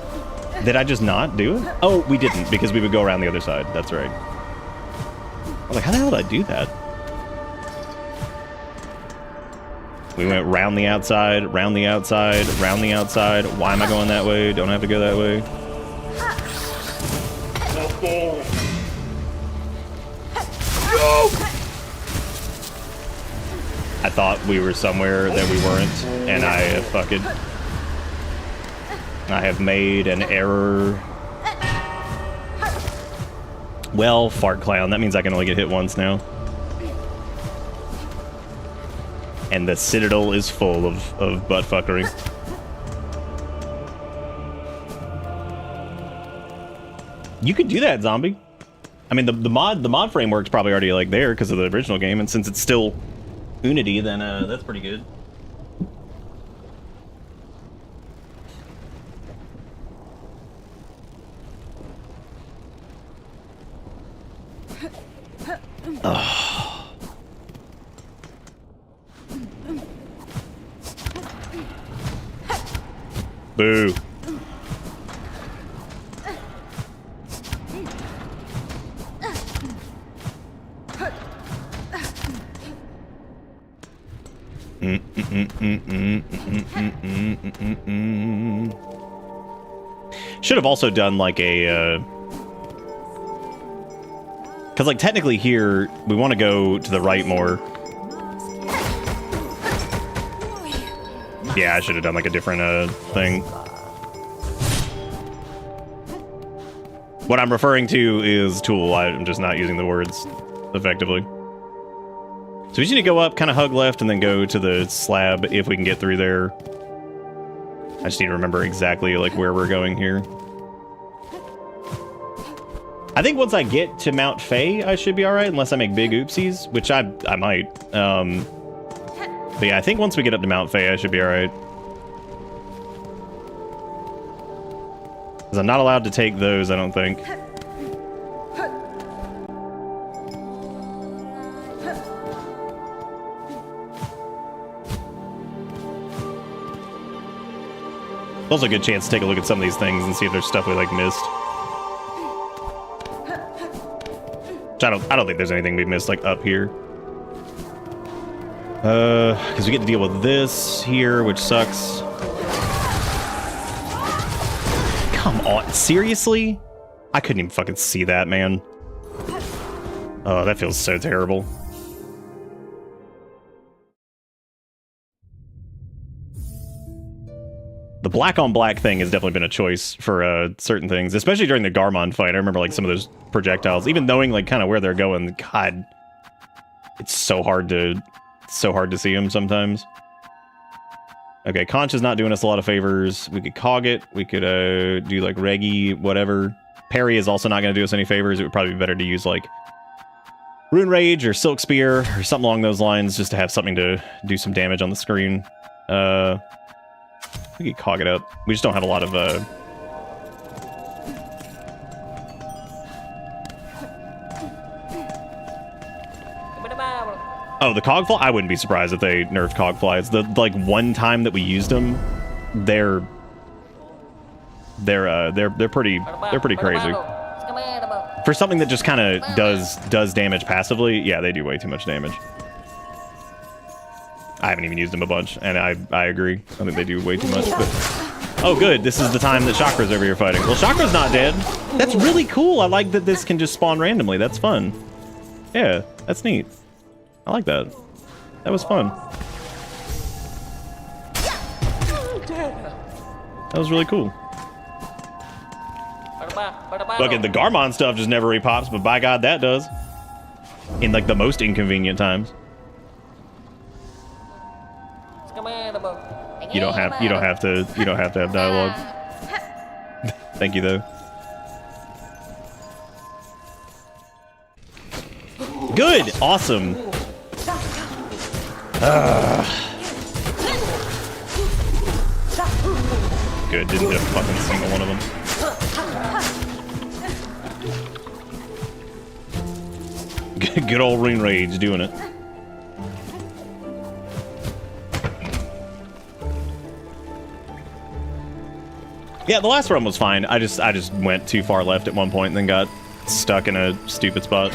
Did I just not do it? Oh, we didn't, because we would go around the other side. That's right. I was like, how the hell did I do that? We went round the outside, round the outside, round the outside. Why am I going that way? Don't have to go that way. I thought we were somewhere that we weren't, and I have made an error. Well, fart clown, that means I can only get hit once now. And the Citadel is full of butt fuckery. You could do that, zombie. I mean, the mod framework's probably already like there because of the original game, and since it's still Unity, then that's pretty good. Oh. Boo. Should have also done like a because like technically here we want to go to the right more. Yeah, I should have done like a different thing. What I'm referring to is tool. I'm just not using the words effectively. So we just need to go up, kind of hug left, and then go to the slab if we can get through there. I just need to remember exactly like where we're going here. I think once I get to Mount Faye, I should be all right, unless I make big oopsies, which I might. But yeah, I think once we get up to Mount Faye, I should be all right. Because I'm not allowed to take those, I don't think. Also a good chance to take a look at some of these things and see if there's stuff we like missed. Which I don't think there's anything we missed like up here. Because we get to deal with this here, which sucks. Come on, seriously? I couldn't even fucking see that, man. Oh, that feels so terrible. The black on black thing has definitely been a choice for certain things, especially during the Garmond fight. I remember like some of those projectiles, even knowing like kind of where they're going. God, it's so hard to see them sometimes. Okay, Conch is not doing us a lot of favors. We could cog it. We could do like Reggie, whatever. Parry is also not going to do us any favors. It would probably be better to use like Rune Rage or Silk Spear or something along those lines, just to have something to do some damage on the screen. We could cog it up. We just don't have a lot of Oh, the Cogfly? I wouldn't be surprised if they nerfed Cogflies. The like one time that we used them, they're pretty crazy. For something that just kind of does damage passively, yeah, they do way too much damage. I haven't even used them a bunch, and I agree. I think they do way too much. But oh, good. This is the time that Chakra's over here fighting. Well, Chakra's not dead. That's really cool. I like that this can just spawn randomly. That's fun. Yeah, that's neat. I like that. That was fun. That was really cool. Look, at the Garmond stuff just never repops, but by God, that does. In like the most inconvenient times. You don't have to have dialogue. Thank you though. Good, awesome. Good, didn't hit a fucking single one of them. Good old Rune Rage doing it. Yeah, the last run was fine. I just went too far left at one point and then got stuck in a stupid spot.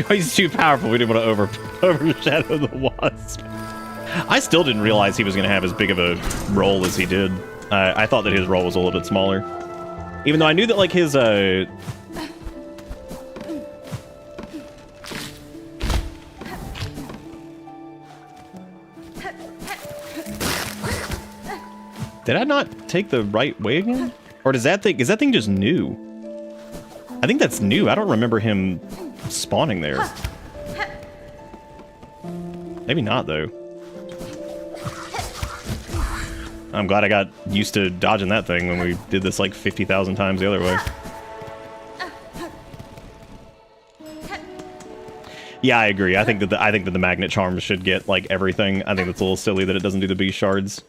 He's too powerful. We didn't want to overshadow the Wasp. I still didn't realize he was going to have as big of a role as he did. I thought that his role was a little bit smaller. Even though I knew that, like, his, Did I not take the right way again? Or is that thing just new? I think that's new. I don't remember him spawning there. Maybe not, though. I'm glad I got used to dodging that thing when we did this like 50,000 times the other way. Yeah, I agree. I think that the magnet charms should get like everything. I think it's a little silly that it doesn't do the beast shards.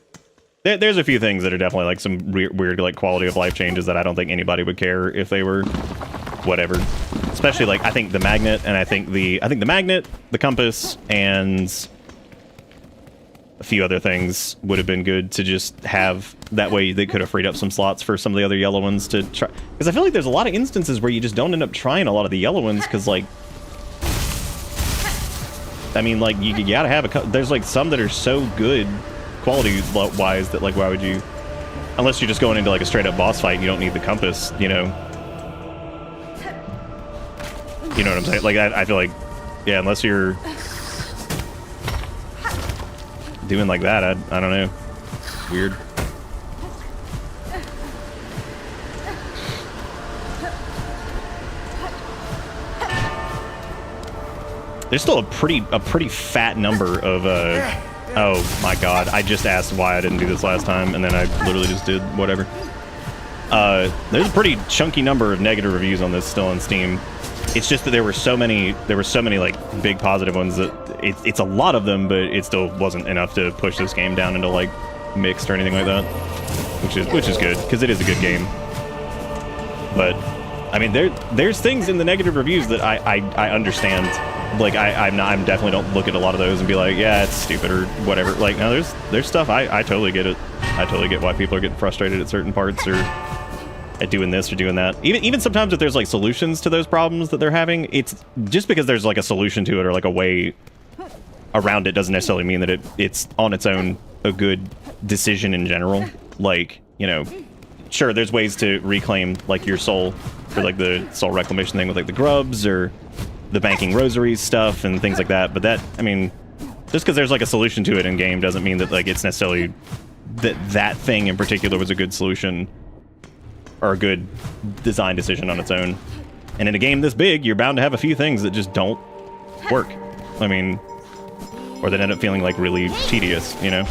There's a few things that are definitely like some weird like quality of life changes that I don't think anybody would care if they were whatever. Especially like I think the magnet and I think the magnet, the compass, and a few other things would have been good to just have. That way they could have freed up some slots for some of the other yellow ones to try. Because I feel like there's a lot of instances where you just don't end up trying a lot of the yellow ones because like, I mean, like you gotta have there's like some that are so good quality wise that like why would you, unless you're just going into like a straight up boss fight and you don't need the compass, you know what I'm saying? Like I feel like, yeah, unless you're doing like that, I don't know. Weird. There's still a pretty fat number of oh my god, I just asked why I didn't do this last time and then I literally just did whatever. There's a pretty chunky number of negative reviews on this still on Steam. It's just that there were so many like big positive ones that it's a lot of them, but it still wasn't enough to push this game down into like mixed or anything like that, which is good because it is a good game. But I mean, there's things in the negative reviews that I understand. Like I'm definitely don't look at a lot of those and be like, yeah, it's stupid or whatever. Like no, there's stuff I totally get it. I totally get why people are getting frustrated at certain parts or at doing this or doing that. Even sometimes if there's like solutions to those problems that they're having, it's just because there's like a solution to it or like a way around it doesn't necessarily mean that it's on its own a good decision in general. Like, you know, sure, there's ways to reclaim like your soul for like the soul reclamation thing with like the grubs or the banking rosaries stuff and things like that. But that, I mean, Just because there's like a solution to it in game doesn't mean that like it's necessarily that thing in particular was a good solution or a good design decision on its own. And in a game this big, you're bound to have a few things that just don't work. I mean, or that end up feeling like really tedious, you know?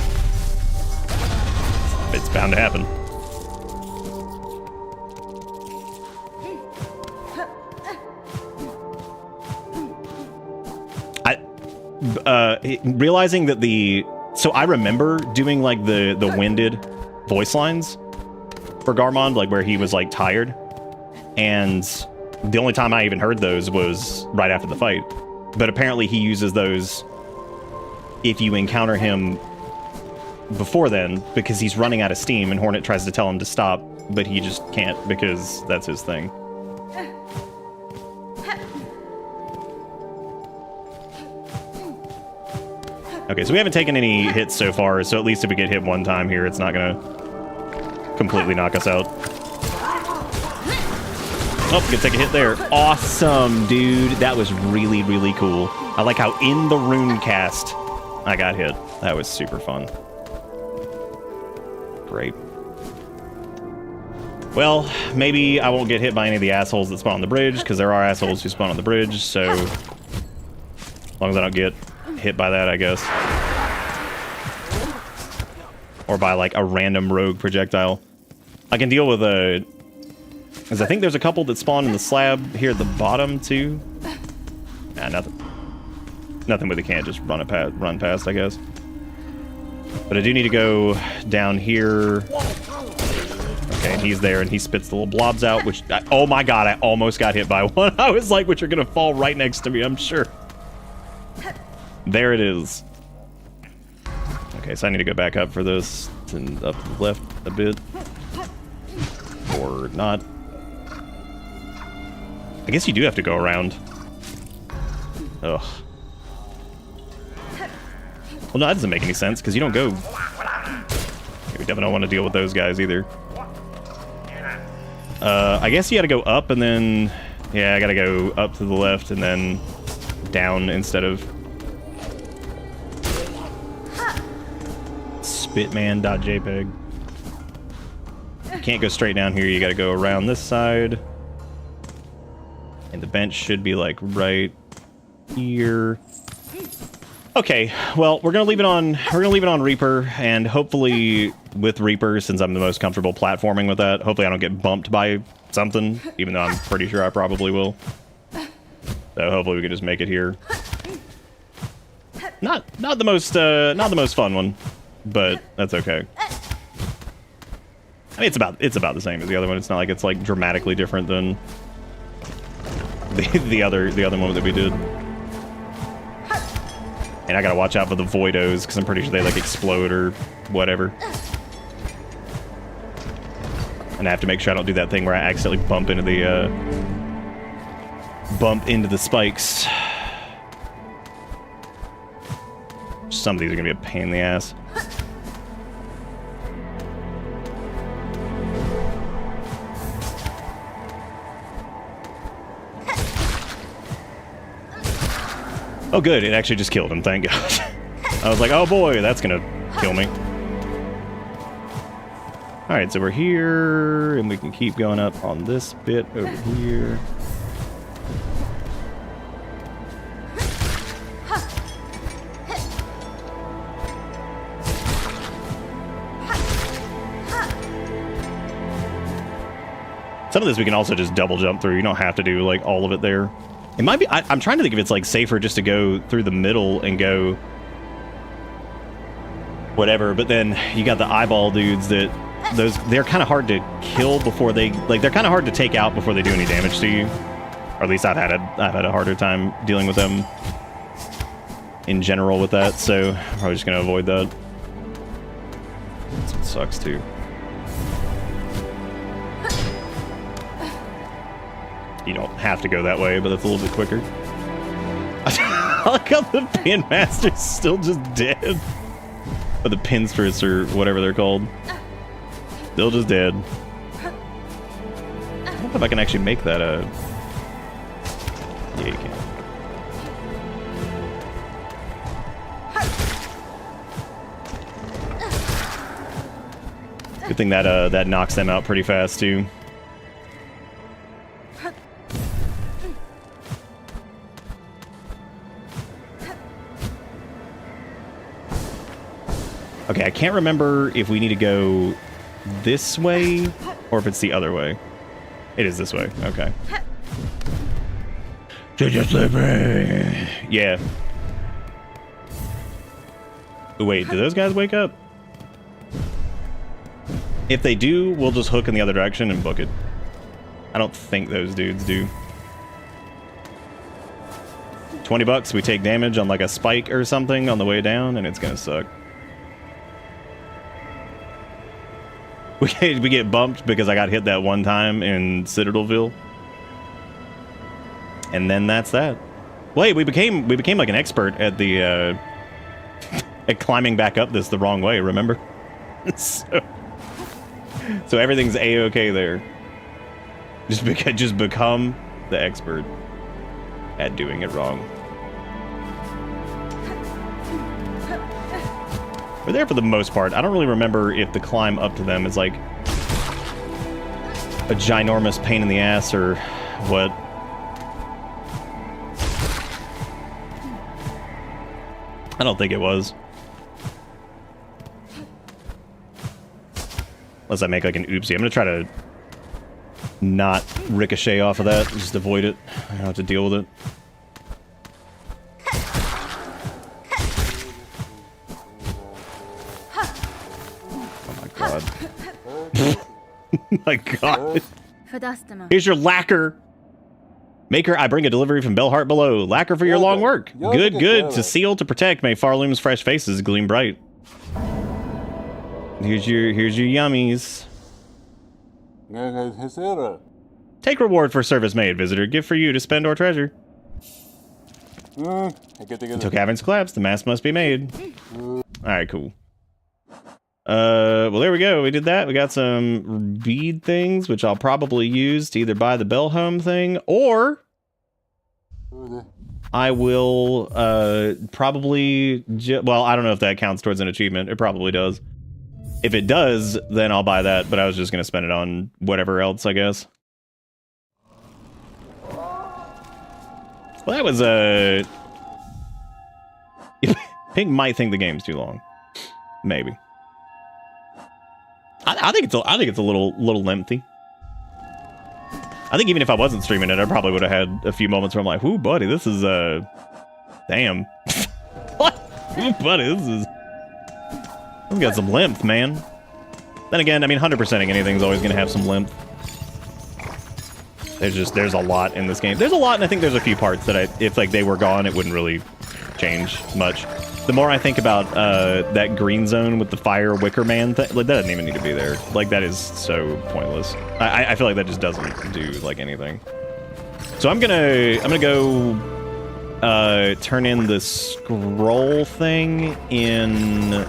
It's bound to happen. Realizing that so I remember doing like the winded voice lines for Garmond, like where he was like tired, and the only time I even heard those was right after the fight. But apparently he uses those if you encounter him before then, because he's running out of steam and Hornet tries to tell him to stop, but he just can't because that's his thing. Okay, so we haven't taken any hits so far, so at least if we get hit one time here, it's not gonna completely knock us out. Oh, we can take a hit there. Awesome, dude. That was really, really cool. I like how in the rune cast I got hit. That was super fun. Great. Well, maybe I won't get hit by any of the assholes that spawn on the bridge, because there are assholes who spawn on the bridge, so as long as I don't get hit by that, I guess. Or by like a random rogue projectile. I can deal with because I think there's a couple that spawn in the slab here at the bottom too. Nah, nothing where they can't just run past, I guess. But I do need to go down here. Okay, and he's there and he spits the little blobs out, which oh my god, I almost got hit by one. I was like, which are gonna fall right next to me, I'm sure. There it is. Okay, so I need to go back up for this and up to the left a bit. Or not. I guess you do have to go around. Ugh. Well, no, that doesn't make any sense, because you don't go... We definitely don't want to deal with those guys either. I guess you gotta go up and then... Yeah, I gotta go up to the left and then down instead of... Spitman.jpg. You can't go straight down here, you gotta go around this side. And the bench should be like right here. Okay, well, we're gonna leave it on Reaper, and hopefully with Reaper, since I'm the most comfortable platforming with that, hopefully I don't get bumped by something, even though I'm pretty sure I probably will. So hopefully we can just make it here. Not the most fun one, but that's okay. I mean, it's about the same as the other one. It's not like it's like dramatically different than the other one that we did. And I gotta watch out for the Voidos, because I'm pretty sure they like explode or whatever. And I have to make sure I don't do that thing where I accidentally bump into the spikes. Some of these are gonna be a pain in the ass. Oh good, it actually just killed him, thank God. I was like, oh boy, that's gonna kill me. Alright, so we're here, and we can keep going up on this bit over here. Some of this we can also just double jump through. You don't have to do like all of it there. It might be, I'm trying to think if it's like safer just to go through the middle and go whatever, but then you got the eyeball dudes that they're kind of hard to kill before they, like they're kind of hard to take out before they do any damage to you. Or at least I've had a harder time dealing with them in general with that, so I'm probably just gonna avoid that. It sucks too. You don't have to go that way, but that's a little bit quicker. I like how the Pin Master's still just dead. Or the Pinstress, or whatever they're called. Still just dead. I don't know if I can actually make that a... Yeah, you can. Good thing that that knocks them out pretty fast too. Okay, I can't remember if we need to go this way or if it's the other way. It is this way. Okay. Just slippery. Yeah. Wait, do those guys wake up? If they do, we'll just hook in the other direction and book it. I don't think those dudes do. $20, we take damage on like a spike or something on the way down, and it's gonna suck. We get bumped because I got hit that one time in Citadelville. And then that's that. Wait, we became like an expert at the at climbing back up this the wrong way, remember? So everything's A-okay there. Just become the expert at doing it wrong. We're there for the most part. I don't really remember if the climb up to them is like a ginormous pain in the ass or what. I don't think it was. Unless I make like an oopsie. I'm gonna try to not ricochet off of that. Just avoid it. I don't have to deal with it. My god. Here's your lacquer. Maker, I bring a delivery from Bellheart below. Lacquer for your long work. Good, good. To seal, to protect. May Farloom's fresh faces gleam bright. Here's your yummies. Take reward for service made, visitor. Gift for you to spend or treasure. Until caverns collapse, the mask must be made. Alright, cool. Well, there we go. We did that. We got some bead things, which I'll probably use to either buy the Bellhome thing, or I will, probably, well, I don't know if that counts towards an achievement. It probably does. If it does, then I'll buy that, but I was just going to spend it on whatever else, I guess. Well, that was, Pink might think the game's too long. Maybe. I think it's a little lengthy. I think even if I wasn't streaming it, I probably would have had a few moments where I'm like, "Ooh, buddy, this is damn, what? Ooh, buddy, this got some length, man." Then again, I mean, 100%ing anything's always gonna have some length. There's a lot in this game. There's a lot, and I think there's a few parts that if like they were gone, it wouldn't really change much. The more I think about that green zone with the fire Wicker Man thing, like that doesn't even need to be there. Like that is so pointless. I feel like that just doesn't do like anything. So I'm gonna go turn in the scroll thing in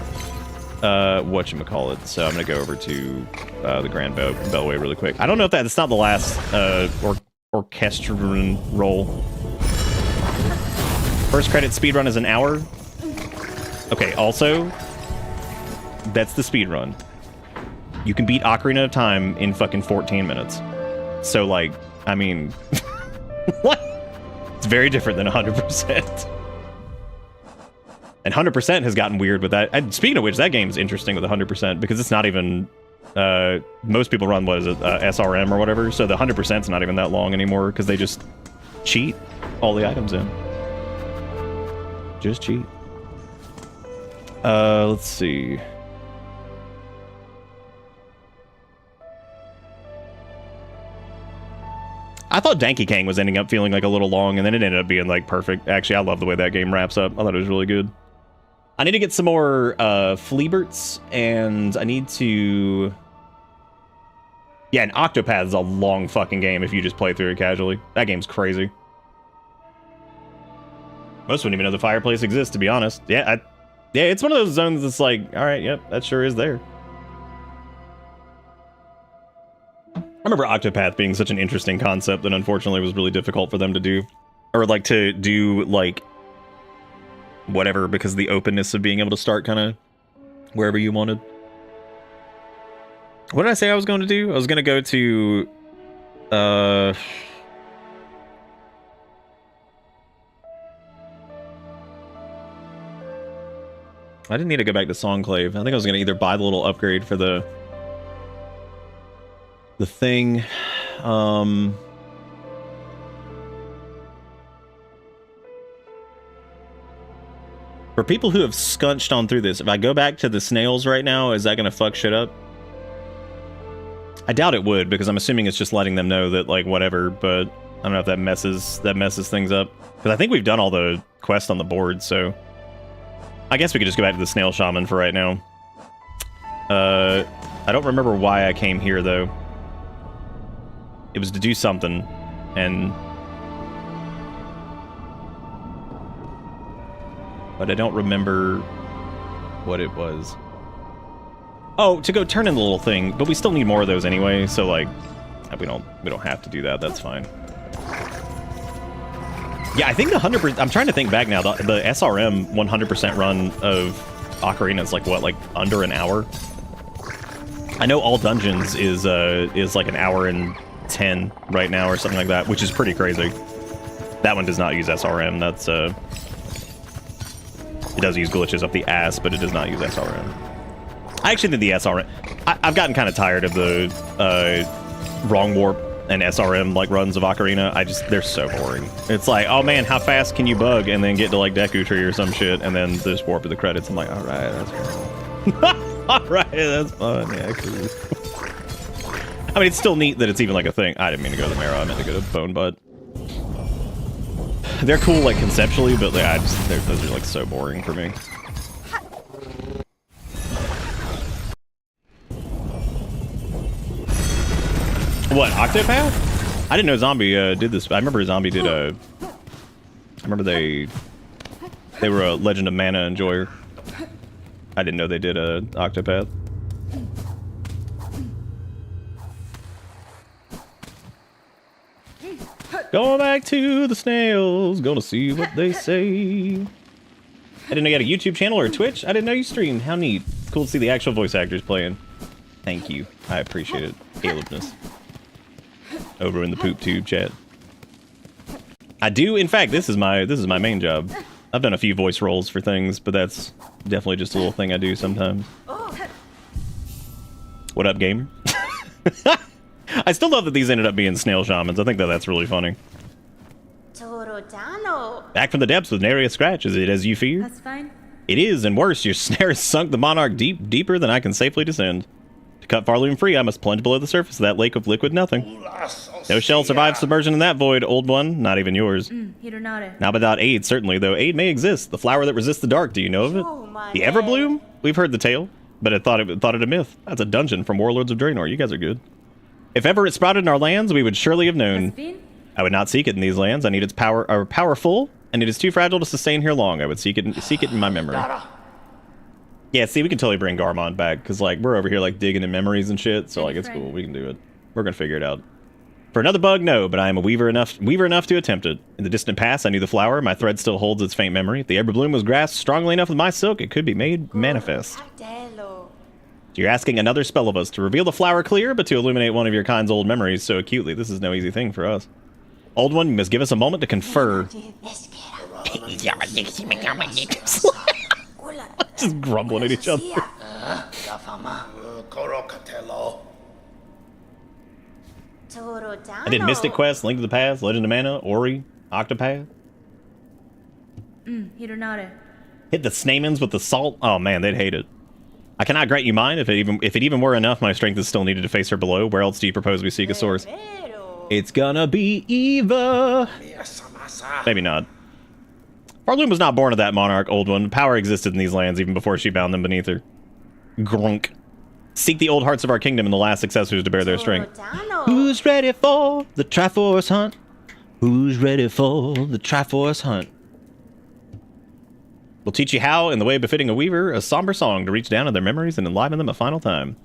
whatchamacallit. So I'm gonna go over to the Grand Bellway really quick. I don't know if that's not the last orchestrion roll. First credit speedrun is an hour. Okay, also, that's the speed run. You can beat Ocarina of Time in fucking 14 minutes. So, like, I mean, what? It's very different than 100%. And 100% has gotten weird with that. And speaking of which, that game's interesting with 100% because it's not even, most people run, what is it, SRM or whatever. So the 100%'s not even that long anymore because they just cheat all the items in. Just cheat. Let's see. I thought Danky Kang was ending up feeling like a little long, and then it ended up being like perfect. Actually, I love the way that game wraps up. I thought it was really good. I need to get some more Fleeberts, and I need to... Yeah, an Octopath is a long fucking game if you just play through it casually. That game's crazy. Most wouldn't even know the fireplace exists, to be honest. Yeah, yeah, it's one of those zones that's like, all right, yep, that sure is there. I remember Octopath being such an interesting concept that unfortunately was really difficult for them to do. Or like to do like whatever because of the openness of being able to start kind of wherever you wanted. What did I say I was going to do? I was going to go to... I didn't need to go back to Songclave. I think I was going to either buy the little upgrade for the thing. For people who have scunched on through this, if I go back to the snails right now, is that going to fuck shit up? I doubt it would, because I'm assuming it's just letting them know that, like, whatever, but I don't know if that messes things up. Because I think we've done all the quests on the board, so... I guess we could just go back to the Snail Shaman for right now. I don't remember why I came here, though. It was to do something, and... But I don't remember what it was. Oh, to go turn in the little thing, but we still need more of those anyway, so, like, we don't have to do that, that's fine. Yeah, I think the 100%... I'm trying to think back now. The SRM 100% run of Ocarina is like, what, like under an hour? I know all dungeons is like an hour and 10 right now or something like that, which is pretty crazy. That one does not use SRM. That's, it does use glitches up the ass, but it does not use SRM. I actually think the SRM... I've gotten kind of tired of the wrong warp and SRM like runs of Ocarina. They're so boring. It's like, oh man, how fast can you bug and then get to like Deku Tree or some shit and then just warp to the credits. I'm like, all right, that's cool. All right, that's fun. Yeah, cool. I mean, it's still neat that it's even like a thing. I didn't mean to go to the Marrow. I meant to go to Bone Butt. They're cool like conceptually, but yeah, those are like so boring for me. What, Octopath? I didn't know Zombie did this. I remember Zombie did a... I remember they were a Legend of Mana enjoyer. I didn't know they did a Octopath. Going back to the snails, gonna see what they say. I didn't know you had a YouTube channel or a Twitch. I didn't know you streamed. How neat. It's cool to see the actual voice actors playing. Thank you. I appreciate it. Calebness. Over in the poop tube chat. I do, in fact, this is my main job. I've done a few voice roles for things, but that's definitely just a little thing I do sometimes. What up, gamer? I still love that these ended up being snail shamans. I think that's really funny. Back from the depths with nary a scratch. Is it as you fear? That's fine. It is, and worse, your snare has sunk the monarch deeper than I can safely descend. To cut Farloom free, I must plunge below the surface of that lake of liquid nothing. No shell survives submersion in that void, old one. Not even yours. Now without aid, certainly, though aid may exist. The flower that resists the dark, do you know of it? The Everbloom? We've heard the tale, but I thought it a myth. That's a dungeon from Warlords of Draenor. You guys are good. If ever it sprouted in our lands, we would surely have known. I would not seek it in these lands. I need its powerful, and it is too fragile to sustain here long. I would seek it in my memory. Yeah, see, we can totally bring Garmond back, because, like, we're over here, like, digging in memories and shit, so, like, it's cool. We can do it. We're gonna figure it out. For another bug, no, but I am a weaver enough to attempt it. In the distant past, I knew the flower. My thread still holds its faint memory. If the Everbloom was grasped strongly enough with my silk, it could be made manifest. So you're asking another spell of us to reveal the flower clear, but to illuminate one of your kind's old memories so acutely. This is no easy thing for us. Old one, you must give us a moment to confer. Just grumbling at each other. I did Mystic Quest, Link to the Past, Legend of Mana, Ori, Octopath. Hit the Snamans with the salt. Oh man, they'd hate it. I cannot grant you mine. If it even were enough, my strength is still needed to face her below. Where else do you propose we seek a source? It's gonna be Eva. Maybe not. Farloom was not born of that monarch, old one. Power existed in these lands even before she bound them beneath her. Grunk. Seek the old hearts of our kingdom and the last successors to bear their strength. Who's ready for the Triforce hunt? Who's ready for the Triforce hunt? We'll teach you how, in the way befitting a weaver, a somber song to reach down in their memories and enliven them a final time.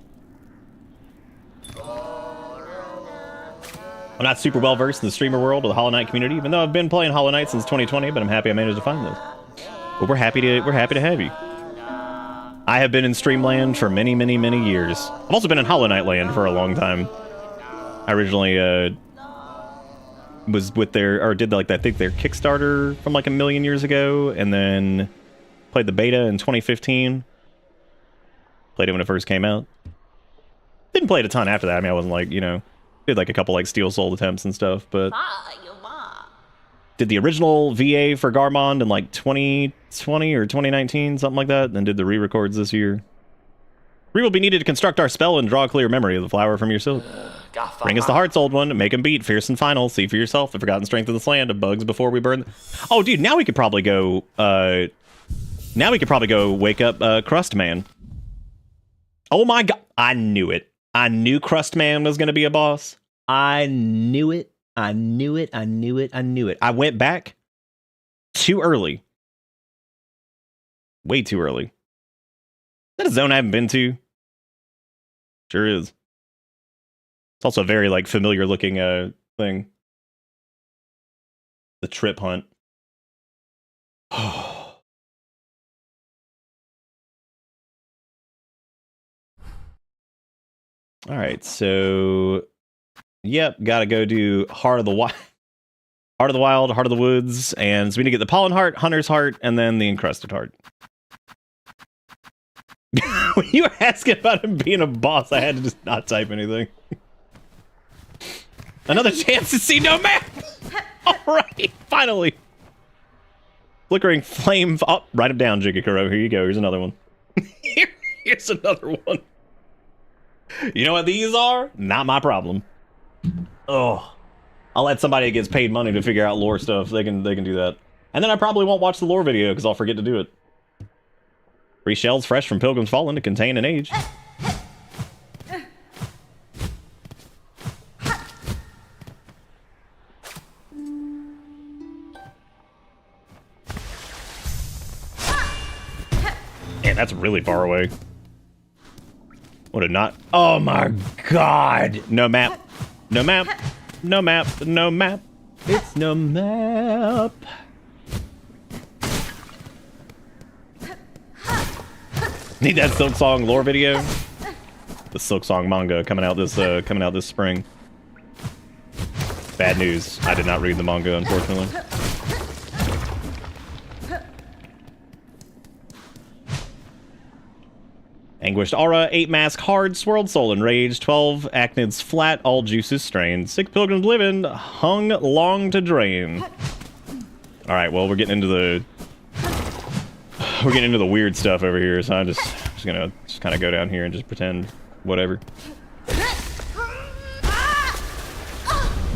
I'm not super well versed in the streamer world or the Hollow Knight community, even though I've been playing Hollow Knight since 2020, but I'm happy I managed to find this. But we're happy to have you. I have been in Streamland for many, many, many years. I've also been in Hollow Knight Land for a long time. I originally was with did like I think their Kickstarter from like a million years ago, and then played the beta in 2015. Played it when it first came out. Didn't play it a ton after that. I mean, I wasn't like, you know, did like a couple like Steel Soul attempts and stuff, but did the original VA for Garmond in like 2020 or 2019, something like that, then did the re-records this year. We will be needed to construct our spell and draw a clear memory of the flower from your silk. Bring us the hearts, old one. Make him beat, fierce and final. See for yourself the forgotten strength of this land of bugs before we burn. Oh, dude, now we could probably go. Now we could probably go wake up Crust Man. Oh my god, I knew it. I knew Crust Man was gonna be a boss. I knew it. I knew it. I knew it. I knew it. I went back too early. Way too early. Is that a zone I haven't been to? Sure is. It's also a very like familiar looking thing. The trip hunt. All right, so yep, gotta go do Heart of the Wild, Heart of the Wild, Heart of the Woods, and so we need to get the Pollen Heart, Hunter's Heart, and then the Encrusted Heart. When you were asking about him being a boss, I had to just not type anything. Another chance to see no map! Alright, finally! Flickering flame. Oh, write it down, Jigakuro. Here you go. Here's another one. Here's another one. You know what these are? Not my problem. Oh. I'll let somebody that gets paid money to figure out lore stuff. They can do that. And then I probably won't watch the lore video because I'll forget to do it. 3 shells fresh from Pilgrim's Fallen to contain an age. Man, that's really far away. Would it not? Oh my god! No map. No map. No map. No map. It's no map. Need that Silksong lore video. The Silksong manga coming out this spring. Bad news. I did not read the manga, unfortunately. Anguished Aura, 8 Mask, Hard, Swirled Soul, Enraged, 12 Acnids Flat, all juices strained. 6 Pilgrims Living, Hung Long to Drain. Alright, well, we're getting into the weird stuff over here, so I'm just gonna kind of go down here and just pretend whatever.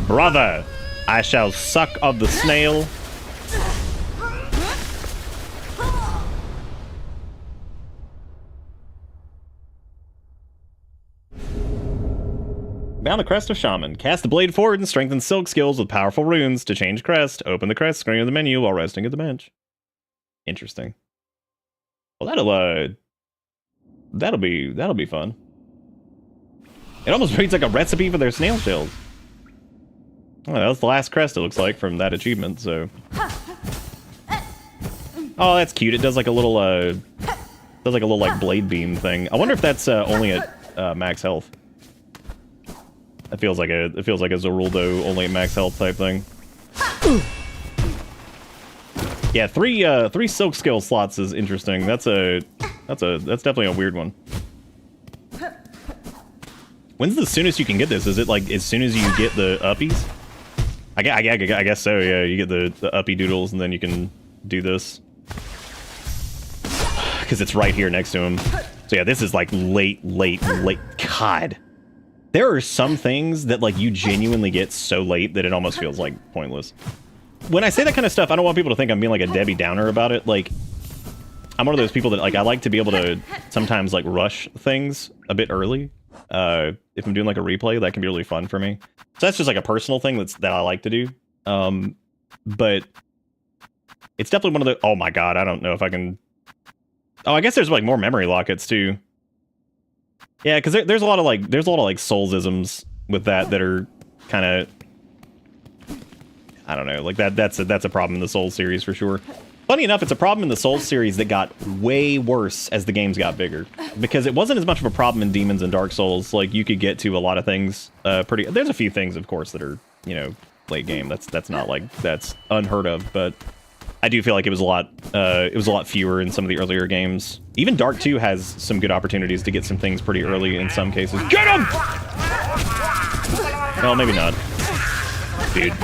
Brother, I shall suck of the snail. Down the crest of Shaman. Cast the blade forward and strengthen silk skills with powerful runes to change crest. Open the crest screen of the menu while resting at the bench. Interesting. Well, that'll be fun. It almost reads like a recipe for their snail shells. Oh, that was the last crest, it looks like, from that achievement, so. Oh, that's cute. It does like a little like blade beam thing. I wonder if that's only at max health. It feels like a Zoruldo only at max health type thing. Yeah, three silk skill slots is interesting. That's definitely a weird one. When's the soonest you can get this? Is it like as soon as you get the uppies? I guess so. Yeah, you get the uppy doodles and then you can do this because it's right here next to him. So yeah, this is like late. God. There are some things that, like, you genuinely get so late that it almost feels, like, pointless. When I say that kind of stuff, I don't want people to think I'm being, like, a Debbie Downer about it. Like, I'm one of those people that, like, I like to be able to sometimes, like, rush things a bit early. If I'm doing, like, a replay, that can be really fun for me. So that's just, like, a personal thing that I like to do. But it's definitely one of the... Oh, my God, I don't know if I can... Oh, I guess there's, like, more memory lockets, too. Yeah, because there's a lot of like soulsisms with that are kind of, I don't know, like that's a problem in the Soul series for sure. Funny enough, it's a problem in the Souls series that got way worse as the games got bigger. Because it wasn't as much of a problem in Demons and Dark Souls. Like, you could get to a lot of things pretty... There's a few things, of course, that are, you know, late game. That's not like... That's unheard of, but... I do feel like it was a lot fewer in some of the earlier games. Even Dark 2 has some good opportunities to get some things pretty early in some cases. Get him! Well, maybe not. Dude,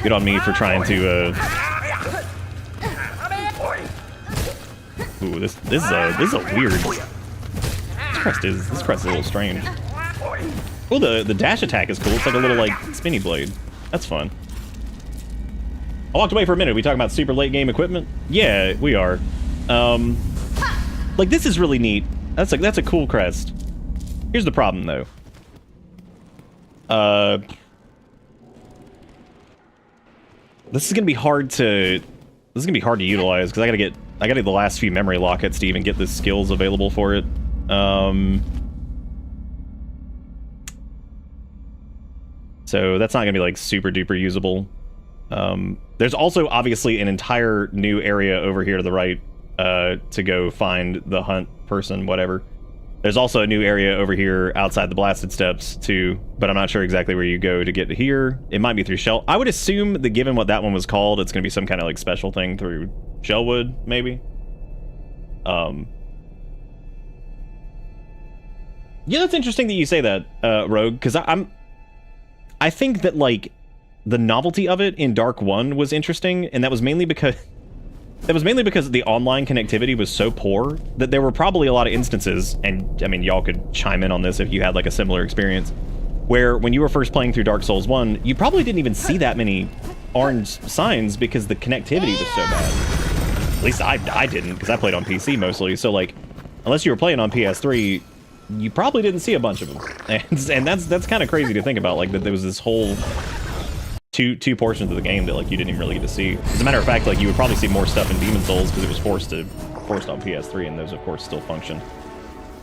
good on me for trying to, Ooh, this is a weird... This crest is a little strange. Oh, the dash attack is cool. It's like a little, like, spinny blade. That's fun. I walked away for a minute. Are we talking about super late game equipment? Yeah, we are. Like, this is really neat. That's a cool crest. Here's the problem, though. This is gonna be hard to utilize because I gotta get the last few memory lockets to even get the skills available for it. So that's not gonna be like super duper usable. There's also obviously an entire new area over here to the right to go find the hunt person, whatever. There's also a new area over here outside the blasted steps too, but I'm not sure exactly where you go to get to here. It might be through Shell. I would assume that given what that one was called, it's gonna be some kind of like special thing through Shellwood, maybe. Yeah, that's interesting that you say that, Rogue, because I think that like the novelty of it in Dark 1 was interesting, and that was mainly because the online connectivity was so poor that there were probably a lot of instances, and I mean, y'all could chime in on this if you had like a similar experience, where when you were first playing through Dark Souls 1, you probably didn't even see that many orange signs because the connectivity was so bad. At least I didn't, because I played on PC mostly, so like, unless you were playing on PS3, you probably didn't see a bunch of them. And that's kind of crazy to think about, like, that there was this whole two portions of the game that like you didn't even really get to see. As a matter of fact, like you would probably see more stuff in Demon's Souls because it was forced on PS3, and those of course still function.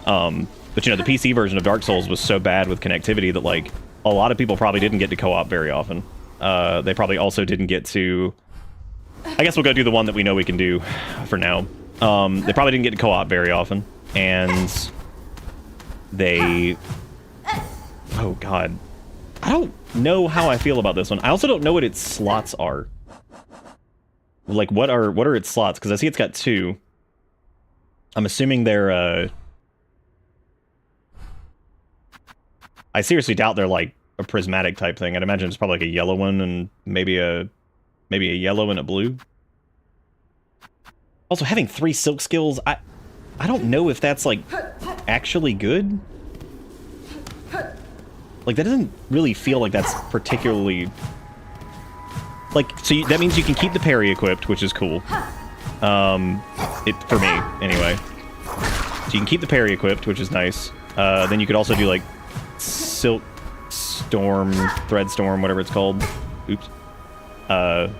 But you know, the PC version of Dark Souls was so bad with connectivity that like a lot of people probably didn't get to co-op very often. They probably also didn't get to... I guess we'll go do the one that we know we can do for now. They probably didn't get to co-op very often, and they... Oh god. I don't know how I feel about this one. I also don't know what its slots are. Like, what are its slots? Because I see it's got 2. I'm assuming they're, I seriously doubt they're, like, a prismatic type thing. I'd imagine it's probably, like, a yellow one and maybe a yellow and a blue. Also, having 3 silk skills, I don't know if that's, like, actually good. Like, that doesn't really feel like that's particularly... Like, so that means you can keep the parry equipped, which is cool. For me, anyway. So you can keep the parry equipped, which is nice. Then you could also do, like, Silk Storm, Thread Storm, whatever it's called. Oops. I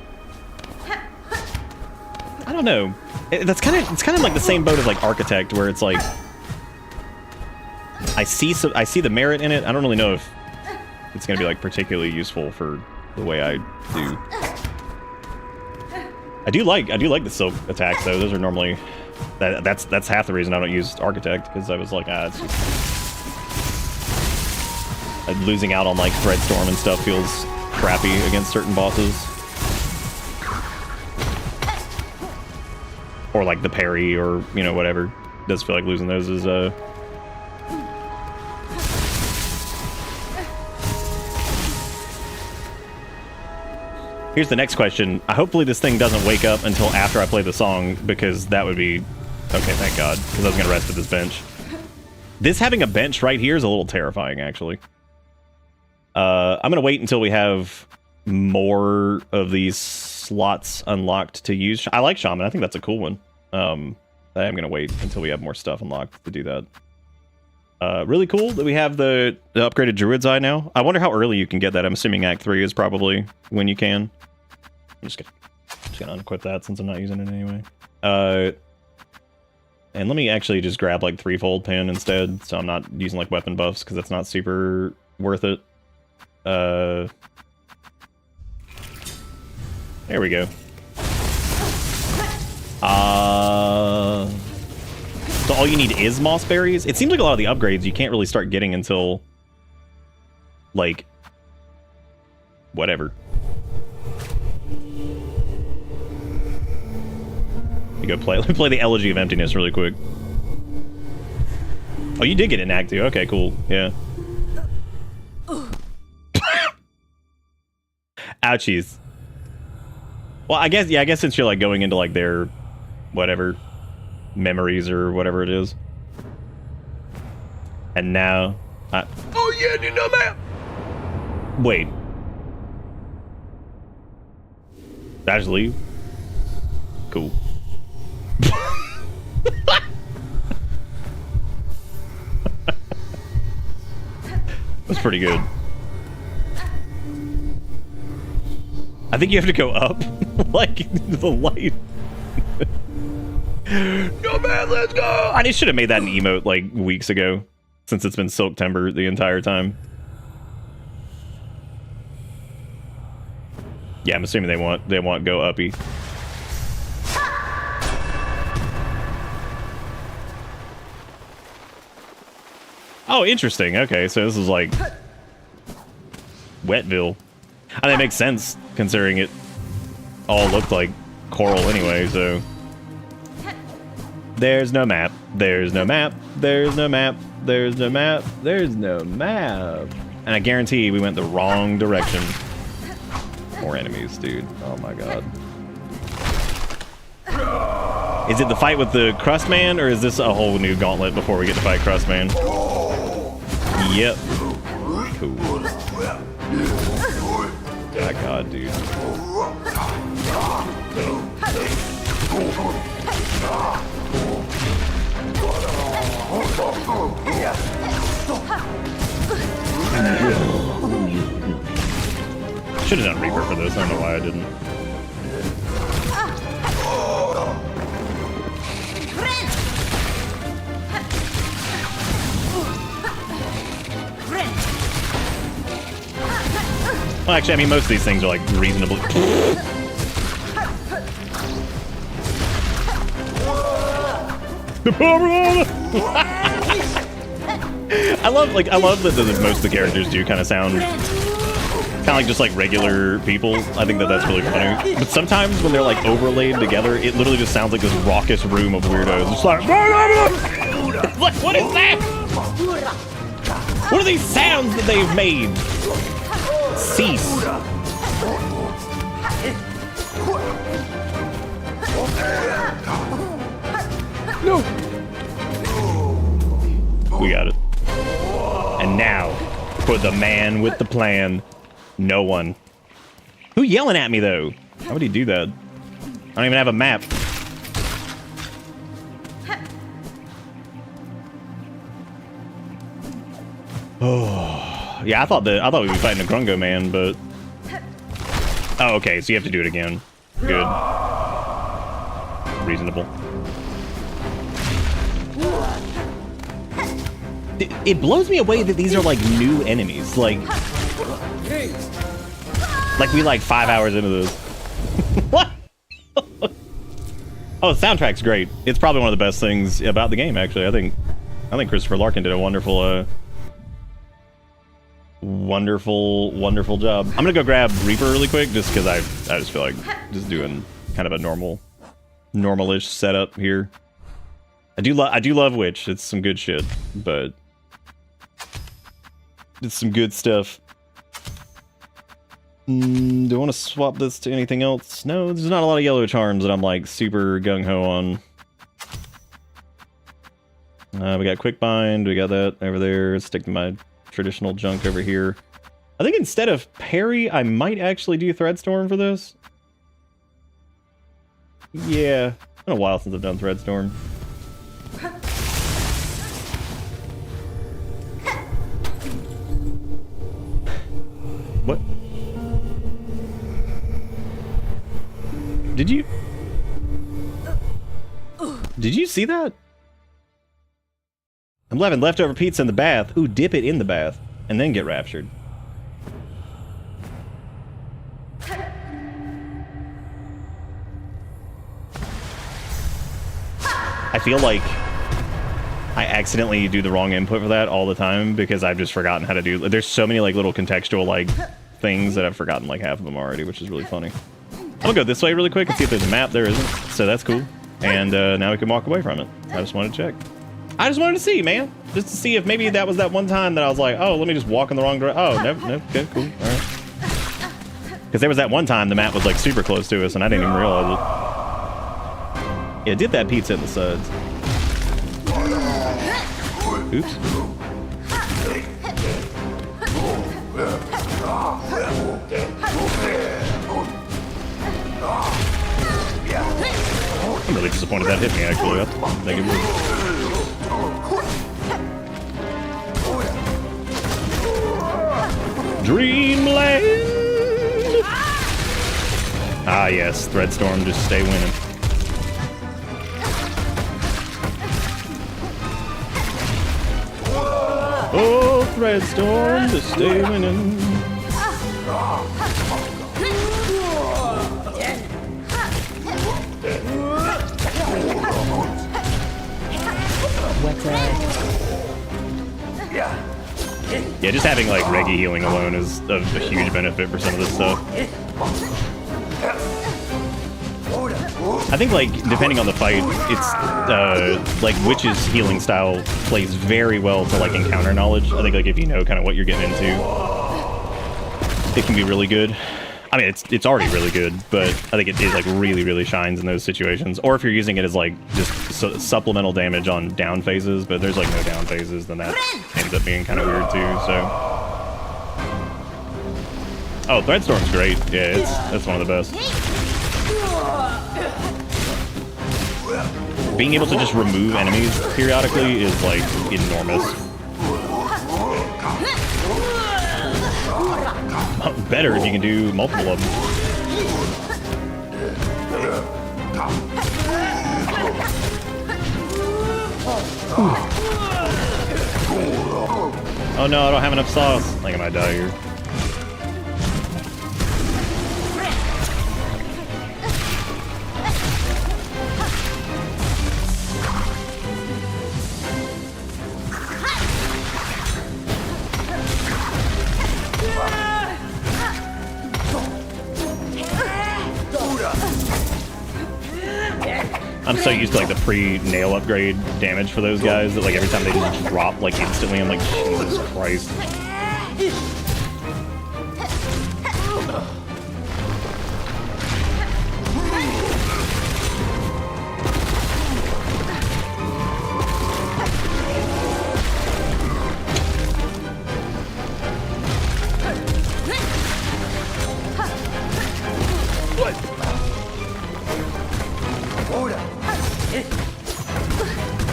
don't know. It's kind of like the same boat as, like, Architect, where it's like... I see the merit in it. I don't really know if it's going to be like particularly useful for the way I do. I do like the silk attacks though. Those are normally that's half the reason I don't use Architect, because I was like, it's just losing out on like Thread Storm and stuff feels crappy against certain bosses. Or like the parry, or you know, whatever. It does feel like losing those is Here's the next question. Hopefully this thing doesn't wake up until after I play the song, because that would be... Okay, thank God, because I was going to rest at this bench. This having a bench right here is a little terrifying, actually. I'm going to wait until we have more of these slots unlocked to use. I like Shaman. I think that's a cool one. I am going to wait until we have more stuff unlocked to do that. Really cool that we have the upgraded Druid's Eye now. I wonder how early you can get that. I'm assuming Act 3 is probably when you can. I'm just gonna unequip that since I'm not using it anyway. And let me actually just grab like threefold pin instead, so I'm not using like weapon buffs, because that's not super worth it. There we go. So all you need is moss berries? It seems like a lot of the upgrades you can't really start getting until, like, whatever. You go play. Let me play the Elegy of Emptiness really quick. Oh, you did get it in Act 2. Okay, cool. Yeah. Ouchies. Well, I guess since you're like going into like their whatever memories or whatever it is. And now Oh yeah, you know that. wait. Did I just leave? Cool. That's pretty good. I think you have to go up, like the light. No man, let's go. I should have made that an emote like weeks ago, since it's been Silktember the entire time. Yeah, I'm assuming they want go uppy. Oh, interesting. Okay, so this is like Wetville. I mean, it makes sense considering it all looked like coral anyway. So there's no map. There's no map. There's no map. There's no map. There's no map. And I guarantee we went the wrong direction. More enemies, dude. Oh my god. Is it the fight with the Crust Man, or is this a whole new gauntlet before we get to fight Crust Man? Yep. Cool. Oh god, dude. Should have done Reaper for this. I don't know why I didn't. Well, actually, I mean, most of these things are like reasonably. The power! I love that most of the characters do kind of sound like just like regular people. I think that's really funny. But sometimes when they're like overlaid together, it literally just sounds like this raucous room of weirdos. It's like, like, what is that? What are these sounds that they've made? Cease. No. We got it. And now, for the man with the plan. No one. Who yelling at me, though? How would he do that? I don't even have a map. Oh, yeah. I thought we'd be fighting a Grungo man, but oh, okay. So you have to do it again. Good. Reasonable. It blows me away that these are like new enemies. Like we like 5 hours into this. What? Oh, the soundtrack's great. It's probably one of the best things about the game, actually. I think Christopher Larkin did a wonderful job. I'm gonna go grab Reaper really quick, just because I just feel like just doing kind of a normal-ish setup here. I do love Witch. It's some good shit, but it's some good stuff. Do I want to swap this to anything else? No, there's not a lot of yellow charms that I'm like super gung-ho on. We got Quick Bind, we got that over there. Stick to my traditional junk over here. I think instead of parry, I might actually do Threadstorm for this. Yeah, it's been a while since I've done Threadstorm. What? Did you see that? I'm having leftover pizza in the bath. Ooh, dip it in the bath and then get raptured. I feel like I accidentally do the wrong input for that all the time because I've just forgotten how to do. There's so many like little contextual like things that I've forgotten like half of them already, which is really funny. I'm gonna go this way really quick and see if there's a map. There isn't, so that's cool. And now we can walk away from it. I just wanted to check. I just wanted to see, man, just to see if maybe that was that one time that I was like, oh, let me just walk in the wrong direction. Oh, no, okay, cool, all right. Because there was that one time the map was like super close to us and I didn't even realize it. Yeah, dip that pizza in the suds. Oops. I'm really disappointed that hit me, actually. That's make it move. Dreamland! Ah, yes. Threadstorm, just stay winning. Oh, Threadstorm, just stay winning. Yeah, just having like Reggie healing alone is a huge benefit for some of this stuff. I think like depending on the fight, it's like Witch's healing style plays very well to like encounter knowledge. I think like if you know kind of what you're getting into, it can be really good. I mean, it's already really good, but I think it like really shines in those situations. Or if you're using it as like just supplemental damage on down phases, but there's like no down phases, then that ends up being kind of weird too. So, oh, Threadstorm's great. Yeah, that's one of the best. Being able to just remove enemies periodically is like enormous. Better if you can do multiple of them. Oh no, I don't have enough sauce. I think I might die here. I'm so used to like the pre-nail upgrade damage for those guys that like every time they just drop like instantly, I'm like, Jesus Christ.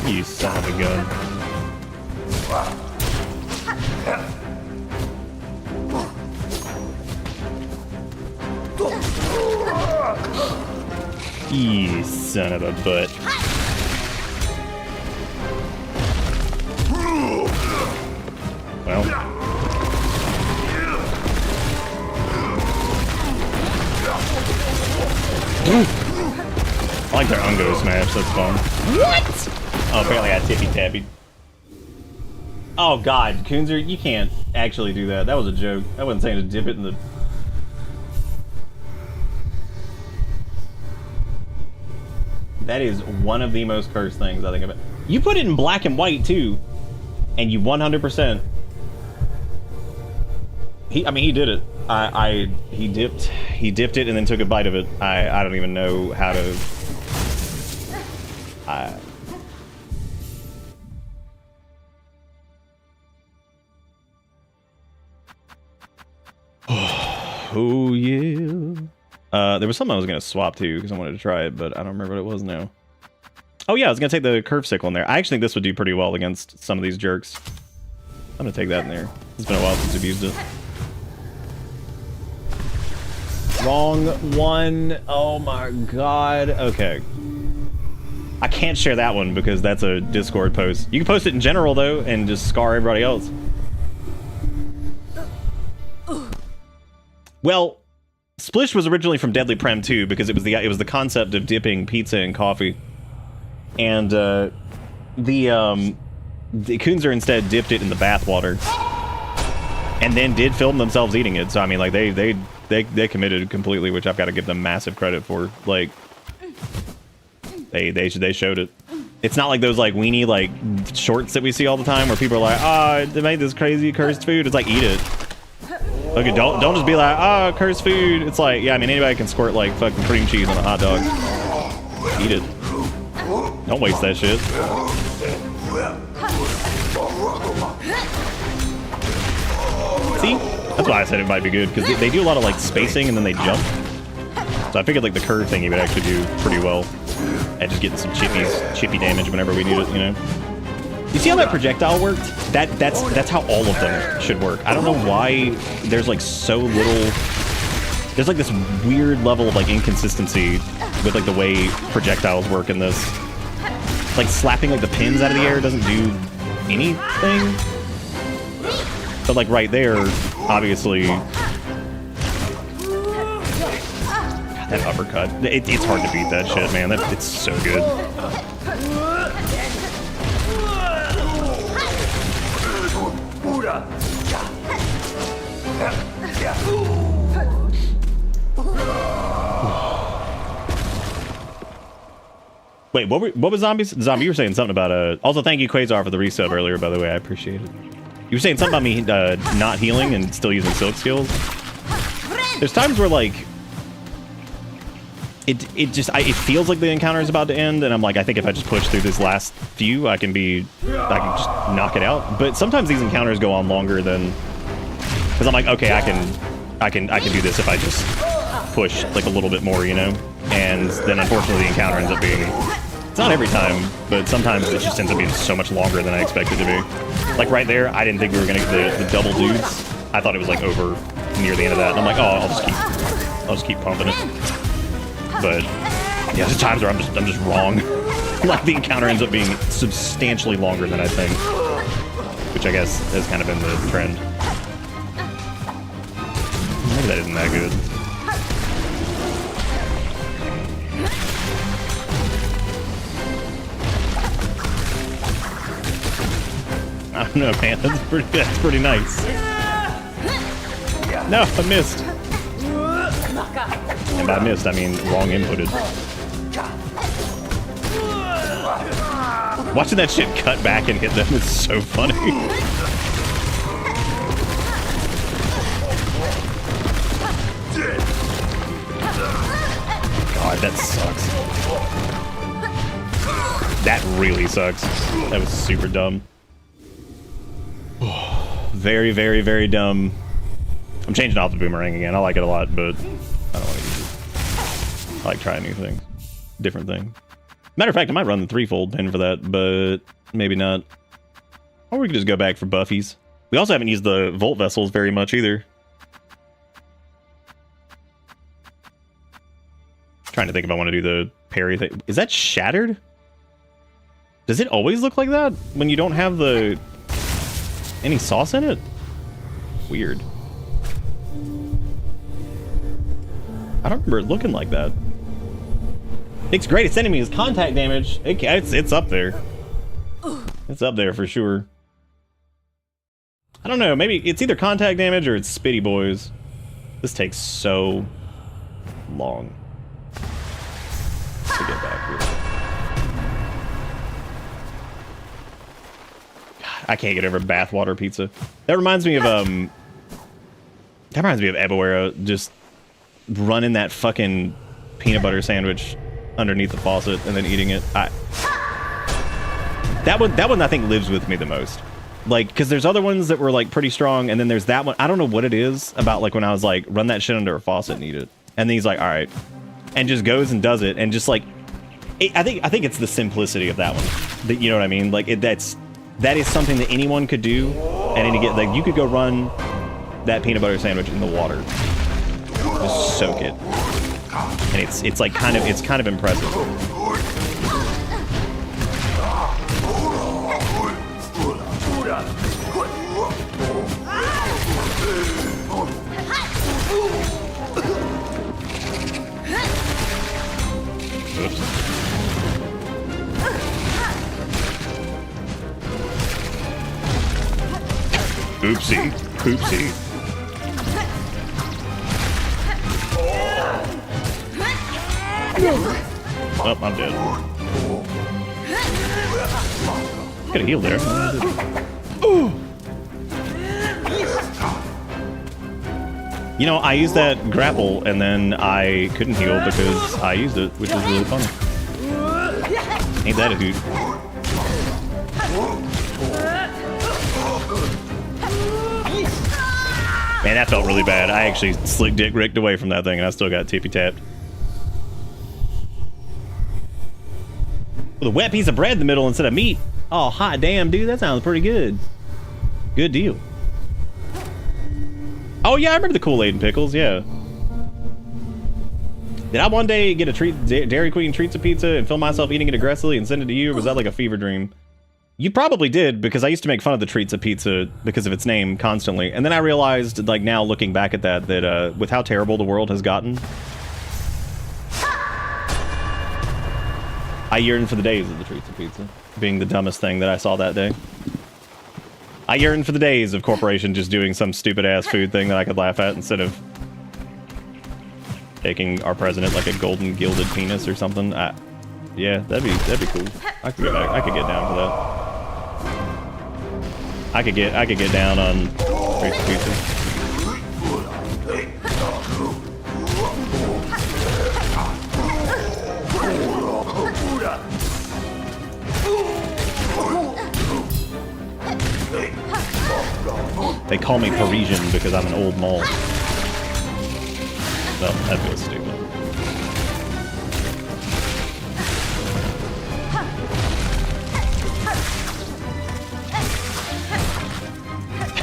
You son of a gun. You son of a butt. Well. I like their Ungo smash, that's fun. What? Oh, apparently I tippy-tappy. Oh god, Coonzer, you can't actually do that. That was a joke. I wasn't saying to dip it in the... That is one of the most cursed things I think about. You put it in black and white too, and you 100%. I mean, he did it. He dipped it and then took a bite of it. I don't even know how to... Oh yeah. There was something I was gonna swap to because I wanted to try it, but I don't remember what it was now. Oh yeah, I was gonna take the curve sickle in there. I actually think this would do pretty well against some of these jerks. I'm gonna take that in there. It's been a while since I've used it. Wrong one. Oh my god. Okay. I can't share that one because that's a Discord post. You can post it in general though and just scar everybody else. Well, Splish was originally from Deadly Prem 2 because it was the concept of dipping pizza in coffee. and the Kunzer instead dipped it in the bath water, and then did film themselves eating it. So I mean, like they committed completely, which I've got to give them massive credit for. Like they showed it. It's not like those like weenie like shorts that we see all the time where people are like, oh, they made this crazy cursed food. It's like, eat it. Okay, don't just be like, oh, cursed food. It's like, yeah, I mean, anybody can squirt like fucking cream cheese on a hot dog. Eat it. Don't waste that shit. See? That's why I said it might be good, because they do a lot of like spacing and then they jump. So I figured like the curve thing he would actually do pretty well at just getting some chippy damage whenever we need it, you know? You see how that projectile worked? That's how all of them should work. I don't know why there's like so little... There's like this weird level of like inconsistency with like the way projectiles work in this. Like slapping like the pins out of the air doesn't do anything. But like right there, obviously... That uppercut. It's hard to beat that shit, man. It's so good. Wait, what was zombies? Zombie, you were saying something about also thank you Quasar for the resub earlier, by the way. I appreciate it. You were saying something about me not healing and still using silk skills. There's times where like it feels like the encounter is about to end, and I'm like, I think if I just push through this last few, I can just knock it out. But sometimes these encounters go on longer than, because I'm like, okay, I can do this if I just push like a little bit more, you know. And then unfortunately the encounter ends up being, it's not every time, but sometimes it just ends up being so much longer than I expected it to be. Like right there, I didn't think we were gonna get the double dudes. I thought it was like over near the end of that, and I'm like, oh, I'll just keep pumping it. But yeah, there's times where I'm just wrong. Like the encounter ends up being substantially longer than I think, which I guess has kind of been the trend. Maybe that isn't that good. I don't know, man. That's pretty nice. No, I missed. And by missed, I mean wrong inputted. Watching that shit cut back and hit them is so funny. God, that sucks. That really sucks. That was super dumb. Very, very, very dumb. I'm changing off the boomerang again. I like it a lot, but I don't want to use it. I like trying new things. Different thing. Matter of fact, I might run the threefold pin for that, but maybe not. Or we could just go back for buffies. We also haven't used the Volt Vessels very much either. Trying to think if I want to do the parry thing. Is that shattered? Does it always look like that when you don't have the any sauce in it? Weird. I don't remember it looking like that. Nick's greatest enemy is contact damage. It's up there. It's up there for sure. I don't know. Maybe it's either contact damage or it's Spitty Boys. This takes so long to get back here. God, I can't get over bathwater pizza. That reminds me of Ebuera just running that fucking peanut butter sandwich underneath the faucet and then eating it. That one I think lives with me the most. Like, because there's other ones that were like pretty strong, and then there's that one. I don't know what it is about like when I was like, run that shit under a faucet and eat it. And then he's like, all right, and just goes and does it, and just like, I think it's the simplicity of that one. That, you know what I mean? Like that is something that anyone could do, and like you could go run that peanut butter sandwich in the water, just soak it, and it's like kind of impressive. Oops. Oopsie. Oopsie. Oh, I'm dead. Could have healed there. You know, I used that grapple and then I couldn't heal because I used it, which was really funny. Ain't that a hoot? Man, that felt really bad. I actually slick dick ricked away from that thing and I still got tippy tapped. With a wet piece of bread in the middle instead of meat. Oh, hot damn, dude, that sounds pretty good. Good deal. Oh yeah, I remember the Kool-Aid and pickles, yeah. Did I one day get a Dairy Queen treats a pizza and film myself eating it aggressively and send it to you, or was that like a fever dream? You probably did, because I used to make fun of the treats a pizza because of its name constantly. And then I realized, like now looking back at that, that with how terrible the world has gotten, I yearn for the days of the treats of pizza being the dumbest thing that I saw that day. I yearn for the days of corporation just doing some stupid ass food thing that I could laugh at instead of taking our president like a golden gilded penis or something. Yeah, that'd be cool. I could go back. I could get down for that. I could get down on treats of pizza. They call me Parisian because I'm an old mall. No, that feels stupid.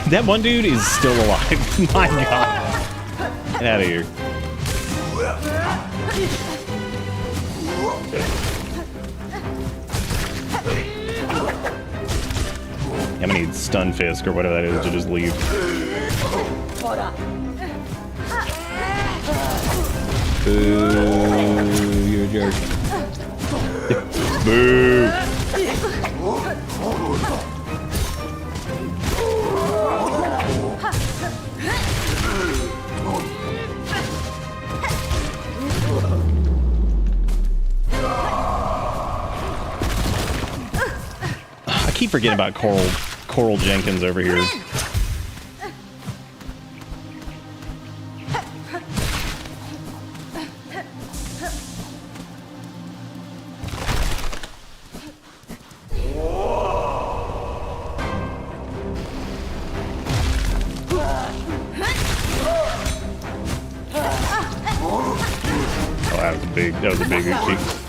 That one dude is still alive. My god. Get out of here. I'm gonna need stun fisk or whatever that is to just leave. Boo, you're a jerk. Boo. I keep forgetting about Coral Jenkins over here. That was a big oopsie.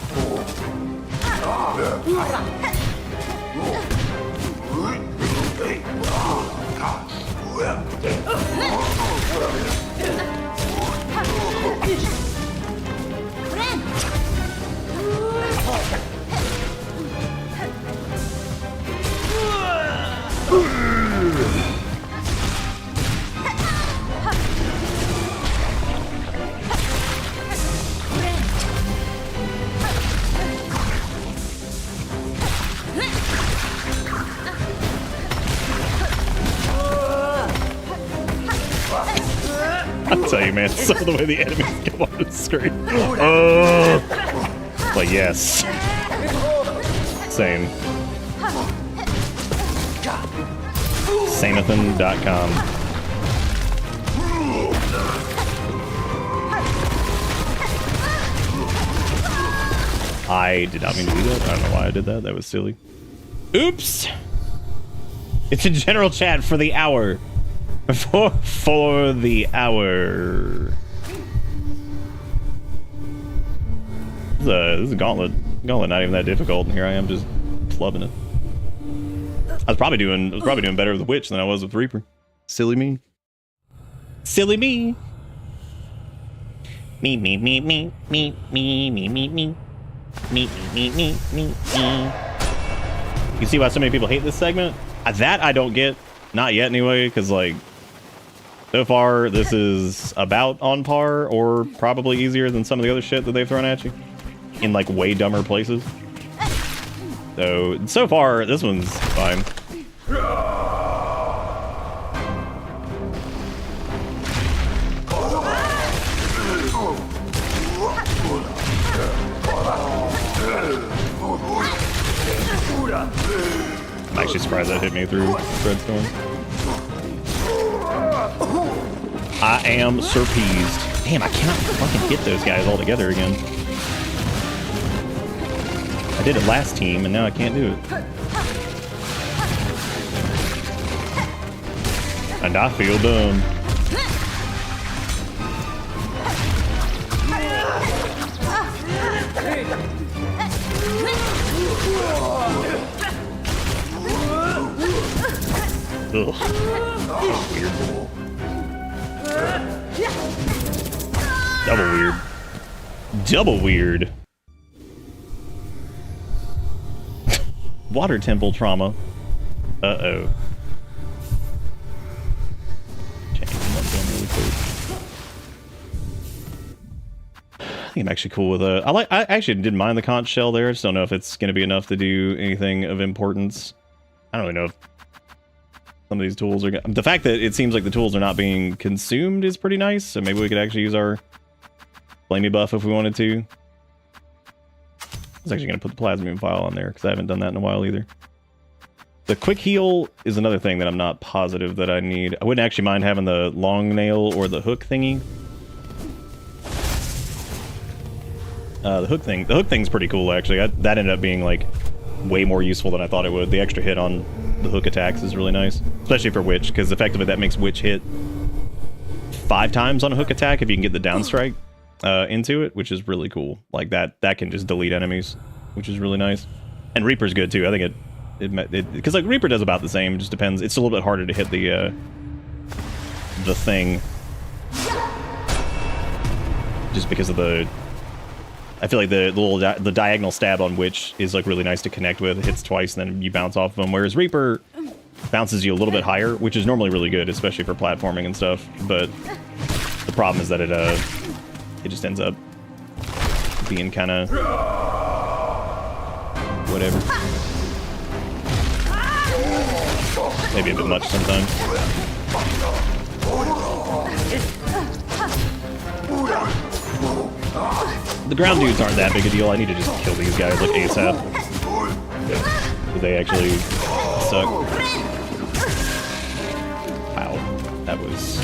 I'll tell you, man, some of the way the enemies come on the screen. Oh, like yes, same. Samathan.com. I did not mean to do that. I don't know why I did that. That was silly. Oops. It's in general chat for the hour. For the hour. This is a gauntlet. Gauntlet not even that difficult, and here I am just clubbing it. I was probably doing better with the Witch than I was with Reaper. Silly me. Silly me. Me. You see why so many people hate this segment? That I don't get. Not yet anyway, because like so far this is about on par or probably easier than some of the other shit that they've thrown at you in like way dumber places. So far this one's fine. actually surprised that hit me through Dreadstorm. I am surprised. Damn, I cannot fucking hit those guys all together again. I did it last team, and now I can't do it. And I feel dumb. Ugh. Weird. Double weird. Double weird. Water temple trauma. Uh-oh. Change one thing really quick. I think I'm actually cool with I actually didn't mind the conch shell there. I just don't know if it's going to be enough to do anything of importance. I don't really know if some of these tools are... The fact that it seems like the tools are not being consumed is pretty nice, so maybe we could actually use our flamey buff if we wanted to. I was actually going to put the plasmium file on there, because I haven't done that in a while either. The quick heal is another thing that I'm not positive that I need. I wouldn't actually mind having the long nail or the hook thingy. The hook thing's pretty cool, actually. That ended up being, like, way more useful than I thought it would. The extra hit on the hook attacks is really nice, especially for Witch, because effectively that makes Witch hit 5 times on a hook attack if you can get the down strike into it, which is really cool. Like that can just delete enemies, which is really nice. And Reaper's good too. I think it because like Reaper does about the same. It just depends. It's a little bit harder to hit the thing, just because of the. I feel like the diagonal stab on Witch is like really nice to connect with. It hits twice and then you bounce off of them. Whereas Reaper bounces you a little bit higher, which is normally really good, especially for platforming and stuff. But the problem is that it just ends up being kind of whatever. Maybe a bit much sometimes. The ground dudes aren't that big a deal. I need to just kill these guys like ASAP. But they actually suck. Wow, that was...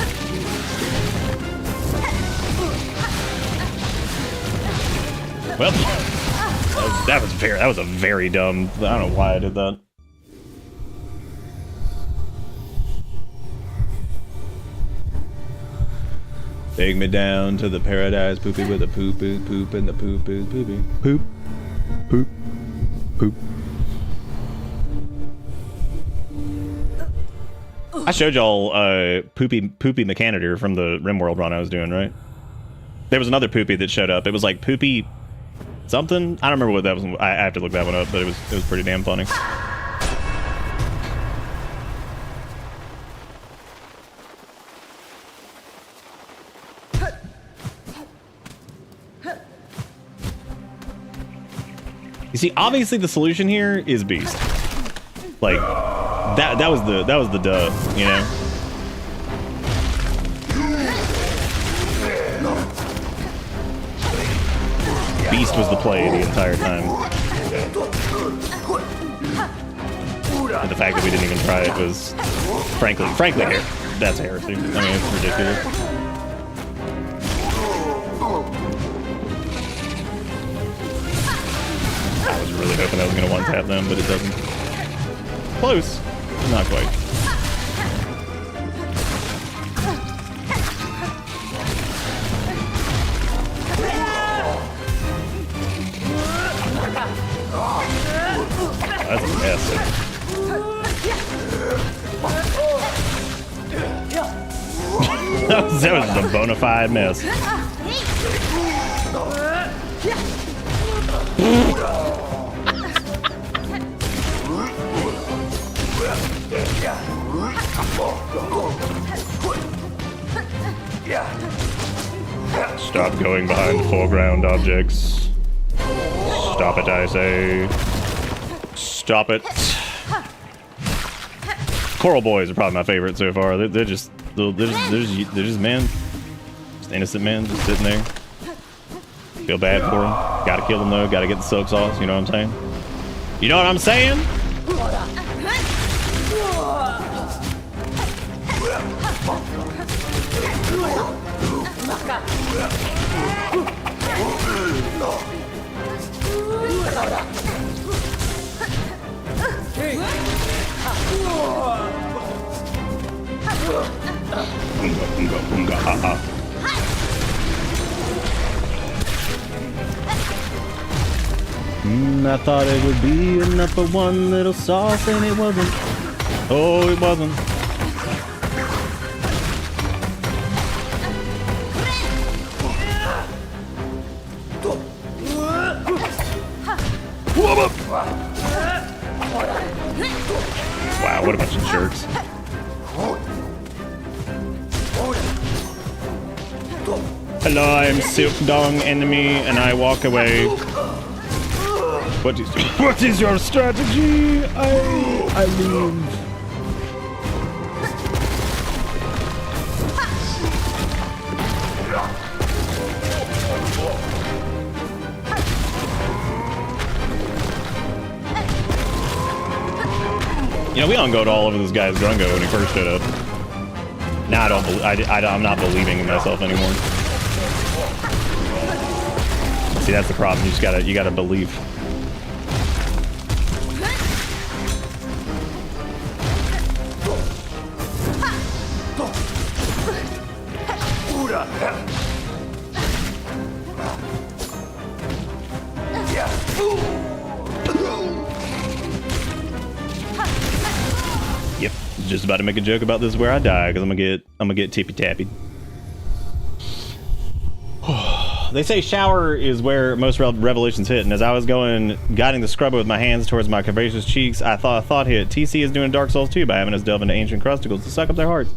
Well, that was a very dumb... I don't know why I did that. Take me down to the paradise poopy with a poop poop and the poop poopy poop poop poop. I showed y'all poopy Mechanitor from the RimWorld run I was doing, right? There was another poopy that showed up. It was like poopy something. I don't remember what that was. I have to look that one up, but it was pretty damn funny. You see, obviously the solution here is Beast. Like that was the duh, you know. Beast was the play the entire time. And the fact that we didn't even try it was frankly that's heresy. I mean, it's ridiculous. I was really hoping I was going to one-tap them, but it doesn't. Close. Not quite. That's a mess. That was just a bona fide mess. Stop going behind the foreground objects. Stop it, I say. Stop it. Coral Boys are probably my favorite so far. They're just men. Just innocent men just sitting there. Feel bad for them. Gotta kill them though. Gotta get the silk sauce. You know what I'm saying? You know what I'm saying? Unga, unga, ha, ha. I thought it would be enough for one little sauce, and it wasn't. Oh, it wasn't. Wow, what a bunch of jerks. Hello, I'm Silksong enemy, and I walk away. What is your strategy? I leave. You know, we ungoed all over this guy's Grungo when he first showed up. Now I'm not believing in myself anymore. See, that's the problem. You gotta believe. Yep, just about to make a joke about this is where I die, because I'm gonna get tippy tappy. They say shower is where most revolutions hit, and as I was guiding the scrubber with my hands towards my curvaceous cheeks, I thought hit. TC is doing Dark Souls 2 by having us delve into ancient crusticles to suck up their hearts.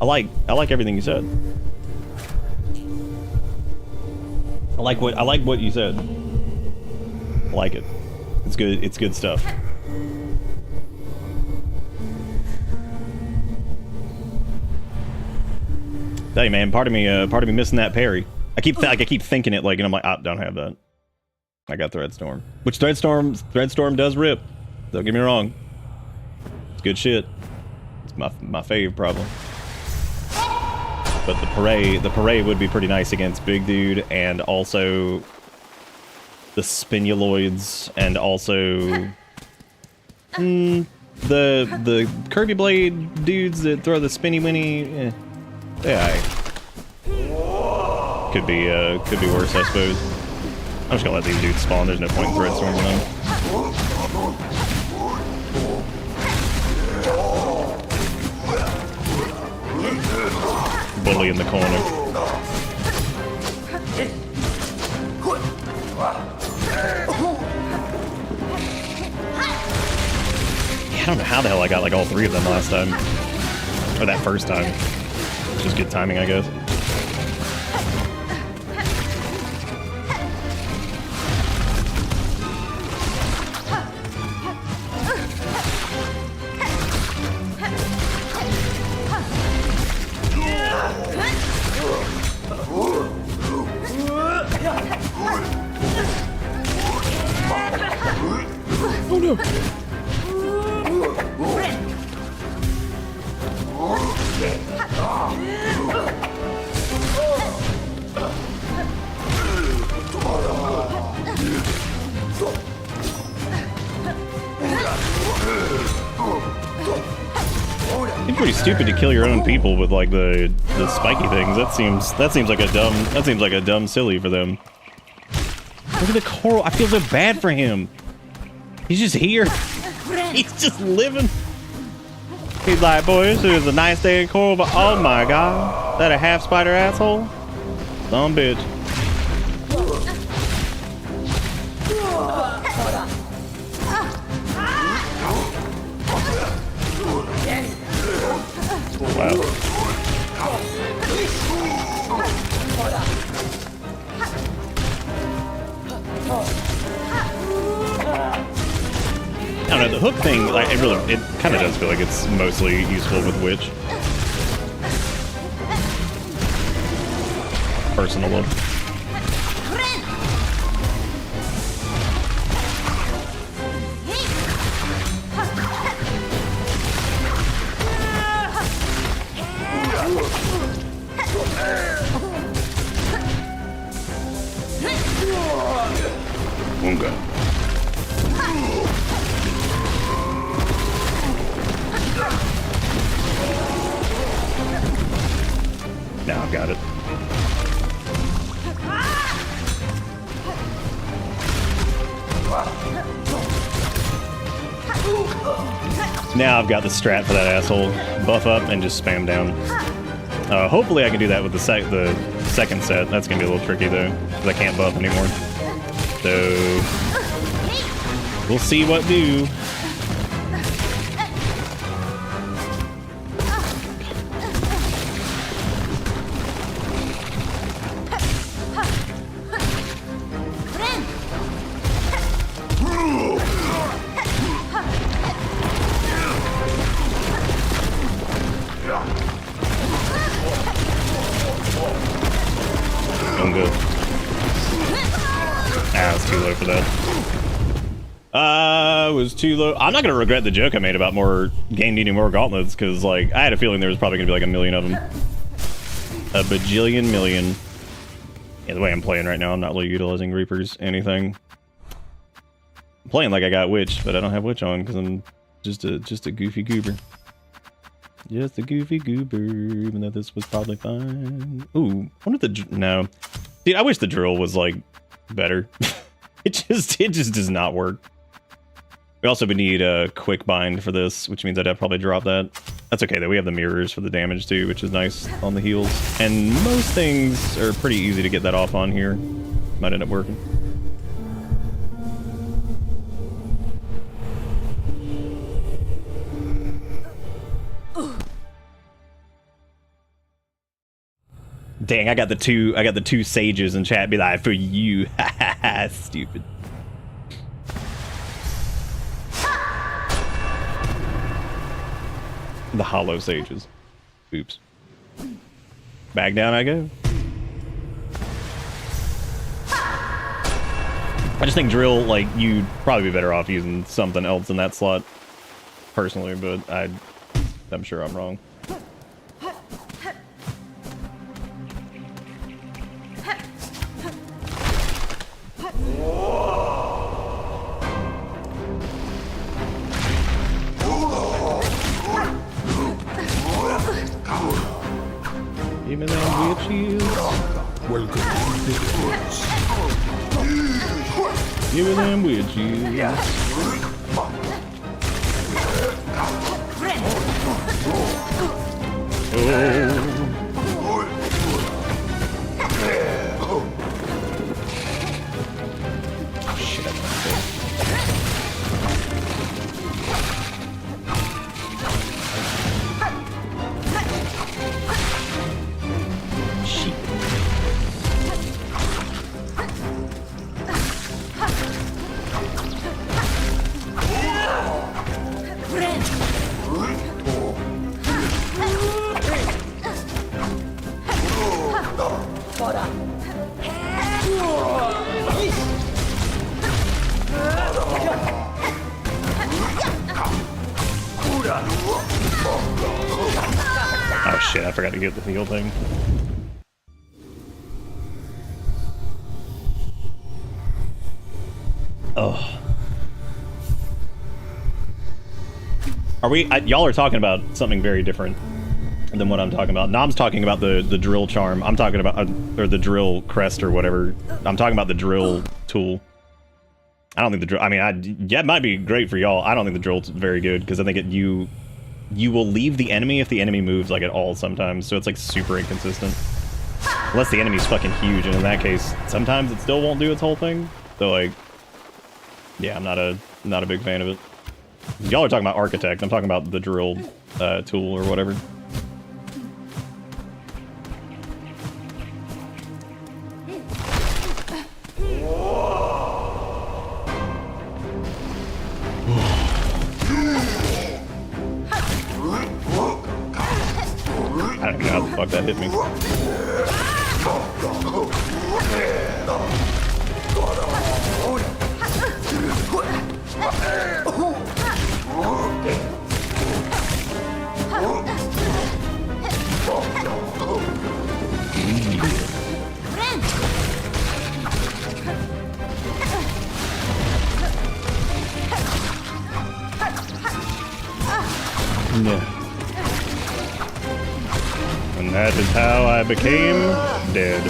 I like everything you said. I like what you said. I like it. It's good. It's good stuff. Tell you, man, part of me missing that parry. I keep thinking it like, and I'm like, I don't have that. I got Threadstorm, which Threadstorm does rip. Don't get me wrong. It's good shit. It's my fave problem. But the parade would be pretty nice against Big Dude, and also the Spinuloids, and also the Kirby Blade dudes that throw the spinny winny. Yeah, could be worse, I suppose. I'm just gonna let these dudes spawn. There's no point in Threadstorming them. Bully in the corner. Yeah, I don't know how the hell I got like all three of them last time, or that first time. Just good timing, I guess. Oh no! It's pretty stupid to kill your own people with like the spiky things. That seems like a dumb silly for them. Look at the coral. I feel so bad for him. He's just here. He's just living. He's like, boy, this is a nice day in coral, but oh my god, is that a half spider asshole? Dumb bitch. Wow. I don't know, the hook thing, like, it kind of does feel like it's mostly useful with Witch. Personal look. Unga. Now I've got it. Now I've got the strat for that asshole. Buff up and just spam down. Hopefully I can do that with the second set. That's gonna be a little tricky though, because I can't buff anymore. So we'll see what do. I'm good. Ah, it's too low for that. It was too low. I'm not gonna regret the joke I made about needing more gauntlets, because like I had a feeling there was probably gonna be like a million of them. A bajillion million. Yeah, the way I'm playing right now, I'm not really utilizing Reapers, anything. I'm playing like I got Witch, but I don't have Witch on because I'm just a goofy goober. Just a goofy goober, even though this was probably fine. Ooh, I wonder if no. Dude, I wish the drill was like better. it just does not work. We also would need a quick bind for this, which means I'd have to probably drop that. That's okay though, we have the mirrors for the damage too, which is nice on the heals. And most things are pretty easy to get that off on here. Might end up working. Dang, I got the two sages in chat be like, for you. Stupid. The hollow sages. Oops. Back down I go. I just think drill, like, you'd probably be better off using something else in that slot. Personally, but I'm sure I'm wrong. Give me them witch heals. Welcome to the woods. Give me them witch heals. Oh shit, I messed up. Oh shit, I forgot to get the heal thing. Oh. Are we? Y'all are talking about something very different than what I'm talking about. Nom's talking about the drill charm. I'm talking about, or the drill crest or whatever. I'm talking about the drill tool. I don't think the drill, I mean, yeah, it might be great for y'all. I don't think the drill's very good, because I think you will leave the enemy if the enemy moves like at all sometimes, so it's like super inconsistent. Unless the enemy's fucking huge, and in that case, sometimes it still won't do its whole thing. So like, yeah, I'm not a big fan of it. Y'all are talking about Architect, I'm talking about the drill tool or whatever. I don't know how the fuck that hit me. No. And that is how I became dead.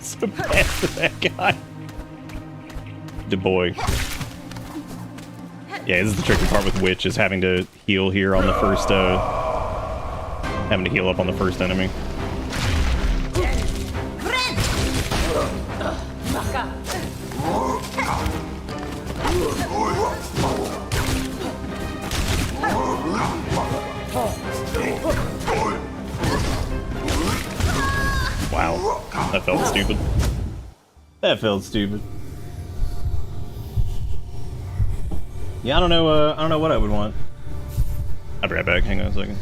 So bad for that guy. The boy. Yeah, this is the tricky part with Witch, is having to heal here on the first, having to heal up on the first enemy. Wow, that felt stupid. That felt stupid. Yeah, I don't know what I would want. I'll be right back, hang on a second.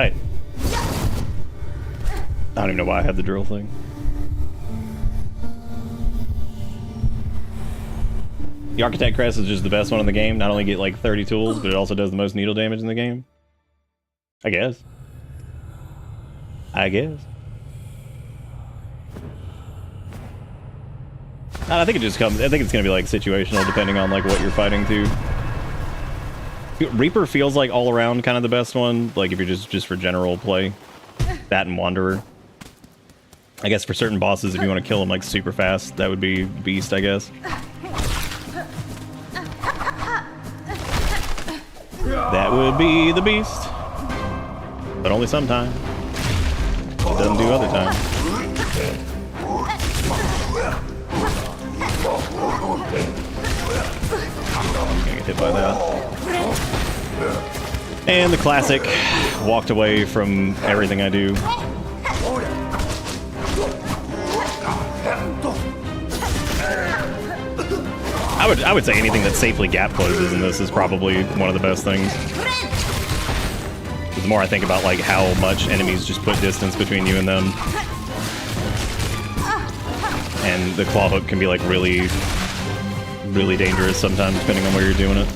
right. I don't even know why I had the drill thing. The Architect Crest is just the best one in the game. Not only get like 30 tools, but it also does the most needle damage in the game. I guess. I think it just comes. I think it's gonna be like situational, depending on like what you're fighting to. Reaper feels like all around kind of the best one. Like if you're just for general play, that and Wanderer. I guess for certain bosses, if you want to kill them like super fast, that would be Beast, I guess. That would be the Beast, but only sometimes. It doesn't do other times. I'm gonna get hit by that. And the classic, walked away from everything I do. I would say anything that safely gap closes in this is probably one of the best things. The more I think about like how much enemies just put distance between you and them, and the claw hook can be like really, really dangerous sometimes depending on where you're doing it.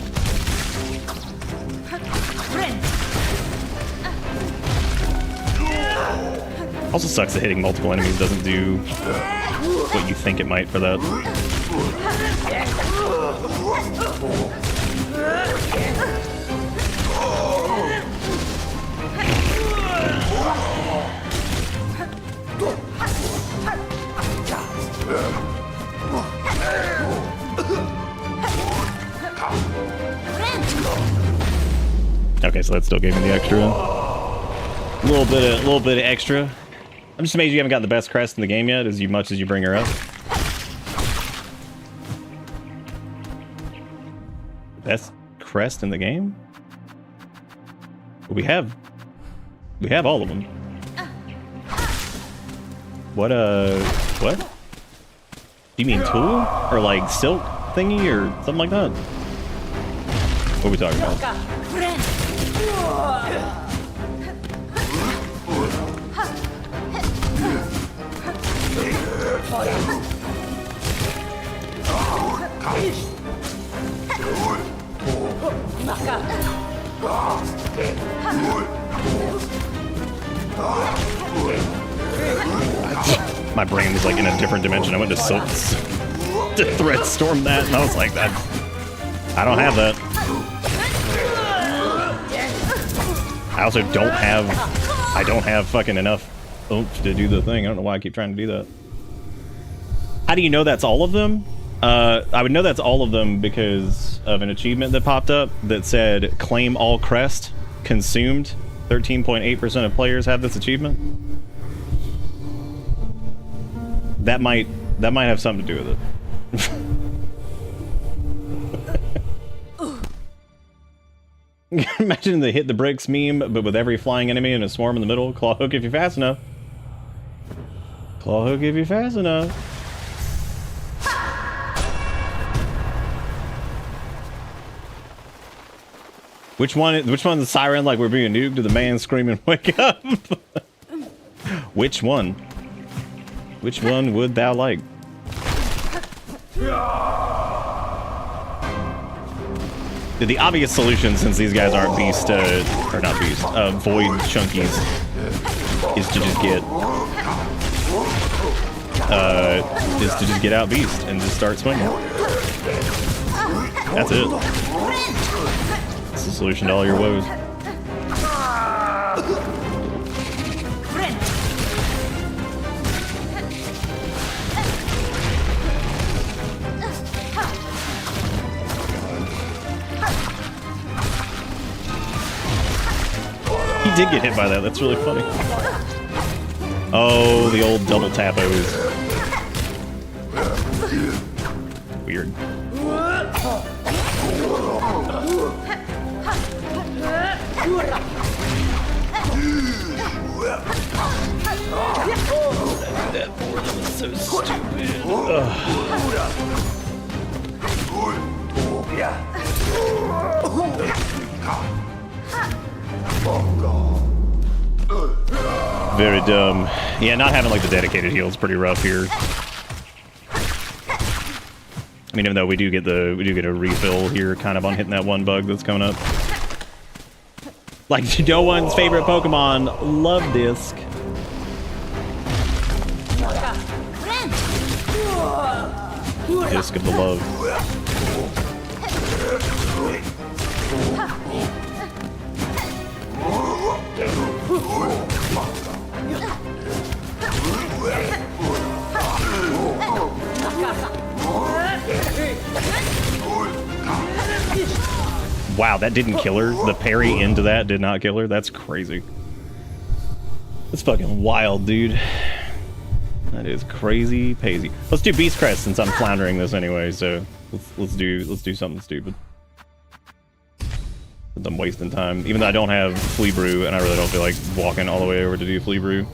Also sucks that hitting multiple enemies doesn't do what you think it might for that. Okay, so that still gave me the extra. A little bit of extra. I'm just amazed you haven't gotten the best crest in the game yet, as much as you bring her up. Best crest in the game? We have all of them. What? Do you mean tool? Or like silk thingy or something like that? What are we talking about? My brain was like in a different dimension. I went to Silk to threat storm that, and I was like, that. I don't have that. I also don't have fucking enough oomph to do the thing. I don't know why I keep trying to do that. How do you know that's all of them? I would know that's all of them because of an achievement that popped up that said claim all crest consumed. 13.8% of players have this achievement. That might have something to do with it. Imagine the hit the bricks meme, but with every flying enemy and a swarm in the middle. Claw hook if you're fast enough. Claw hook if you're fast enough. Which one's the siren like we're being nuked to the man screaming, wake up? Which one? Which one would thou like? The obvious solution, since these guys aren't beast, or not beast, void chunkies, is to just get out beast and just start swinging. That's it. It's the solution to all your woes. He did get hit by that. That's really funny. Oh, the old double tapos. Weird. That board was so stupid. Very dumb. Yeah, not having like the dedicated heal is pretty rough here. I mean, even though we do get a refill here, kind of on hitting that one bug that's coming up. Like no one's favorite Pokemon, Love Disc. Disc of the Love. Wow, that didn't kill her. The parry into that did not kill her. That's crazy. That's fucking wild, dude. That is crazy pazy. Let's do Beast Crest since I'm floundering this anyway, so let's do something stupid. I'm wasting time. Even though I don't have Flea Brew and I really don't feel like walking all the way over to do Flea Brew.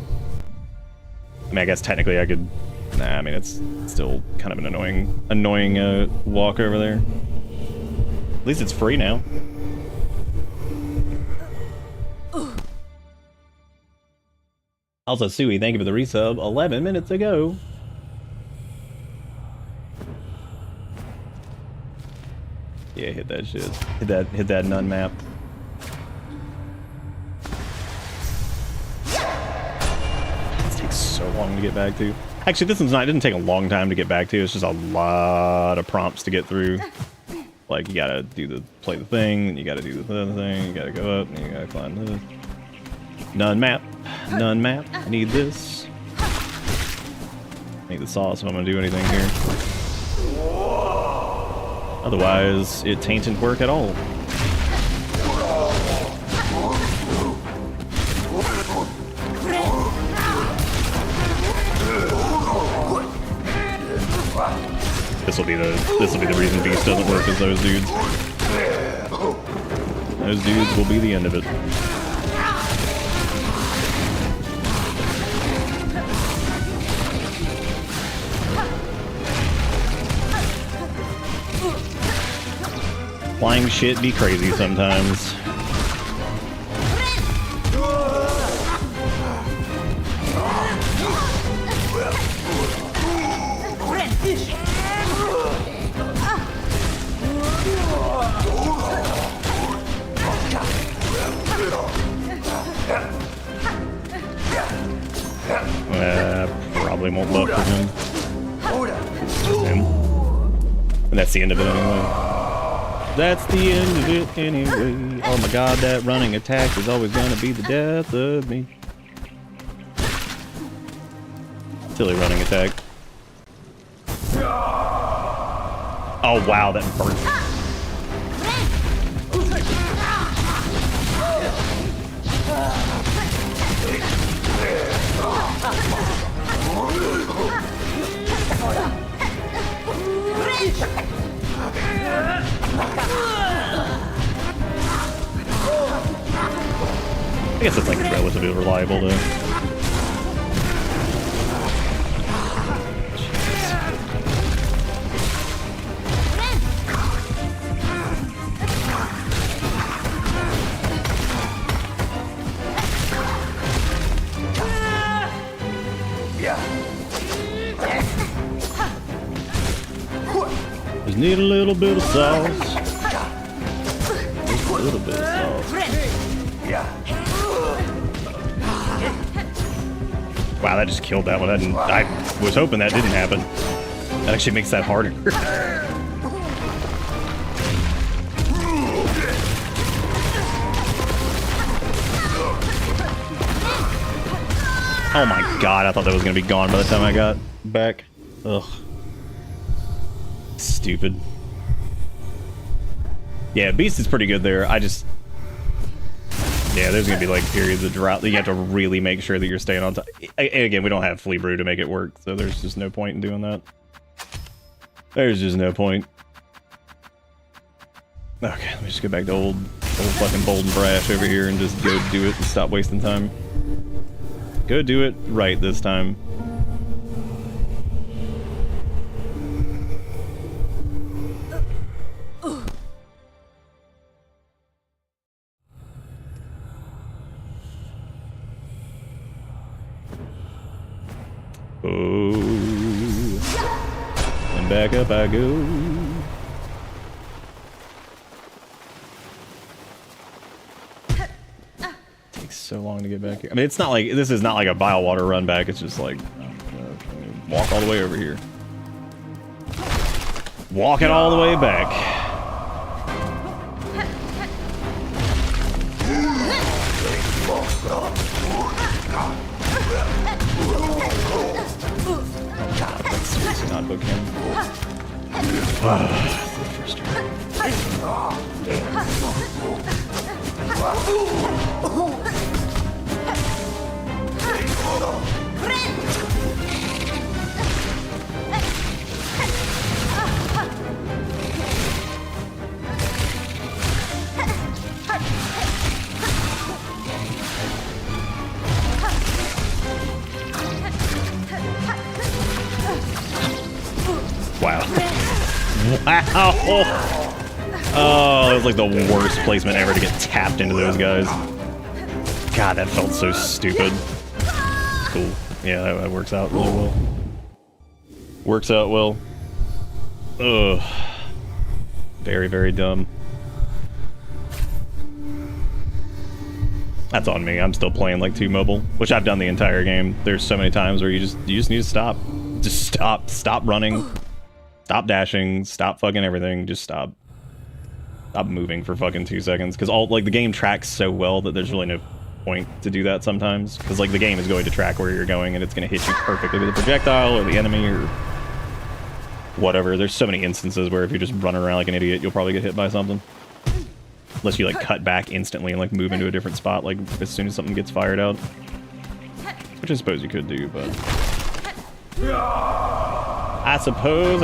I mean, I guess technically I could. Nah, I mean it's still kind of an annoying walk over there. At least it's free now. Also, Sui, thank you for the resub 11 minutes ago. Yeah, hit that shit. Hit that nun map. This takes so long to get back to. Actually, this one's not. It didn't take a long time to get back to. It's just a lot of prompts to get through. Like you gotta play the thing, and you gotta do the other thing. You gotta go up, and you gotta climb this. Nun map. I need this. I need the sauce if I'm gonna do anything here. Otherwise, it tain't work at all. This will be the reason Beast doesn't work, is those dudes. Those dudes will be the end of it. Flying shit be crazy sometimes. Probably won't buff for him. And that's the end of it anyway. That's the end of it anyway. Oh my god, that running attack is always gonna be the death of me. Silly running attack. Oh wow, that burnt. I guess it's like relatively reliable though. Just need a little bit of sauce. Just a little bit of sauce. Wow, that just killed that one. I was hoping that didn't happen. That actually makes that harder. Oh my god, I thought that was gonna be gone by the time I got back. Ugh. Stupid. Yeah, Beast is pretty good there. Yeah, there's gonna be like periods of drought. You have to really make sure that you're staying on top. And again, we don't have Flea Brew to make it work, so there's just no point in doing that. There's just no point. Okay, let me just go back to old fucking Bold and Brash over here and just go do it and stop wasting time. Go do it right this time. Oh. And back up I go. Takes so long to get back here. I mean, it's not like, this is not like a bile water run back. It's just like, walk all the way over here. Walk it all the way back. Let's not book him. First turn. Wow. Wow. Oh, that was like the worst placement ever to get tapped into those guys. God, that felt so stupid. Cool. Yeah, that works out really well. Works out well. Ugh. Very, very dumb. That's on me. I'm still playing like 2 mobile, which I've done the entire game. There's so many times where you just need to stop. Just stop. Stop running. Stop dashing. Stop fucking everything. Just stop. Stop moving for fucking 2 seconds. Because the game tracks so well that there's really no point to do that sometimes. Because like the game is going to track where you're going and it's going to hit you perfectly with a projectile or the enemy or whatever. There's so many instances where if you're just running around like an idiot, you'll probably get hit by something. Unless you like cut back instantly and like move into a different spot like as soon as something gets fired out. Which I suppose you could do, but... I suppose.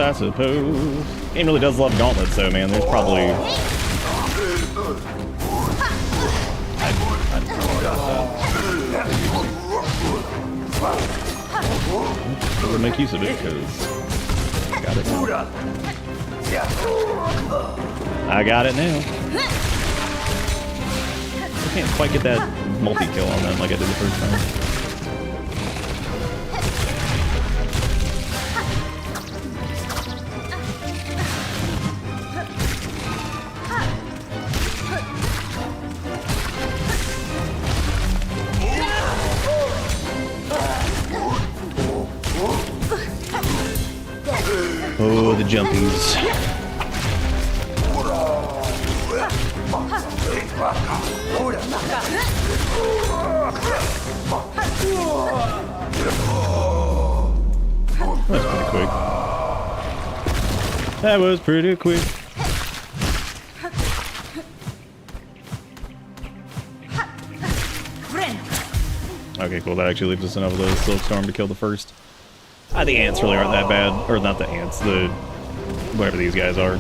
Game really does love gauntlets though, man. There's probably... I would make use of it because... I got it now. I got it now. I can't quite get that multi-kill on them like I did the first time. Oh, the jumpies. That was pretty quick. Okay, cool. That actually leaves us enough of those Silksong to kill the first. The ants really aren't that bad. Or not the ants, the... whatever these guys are.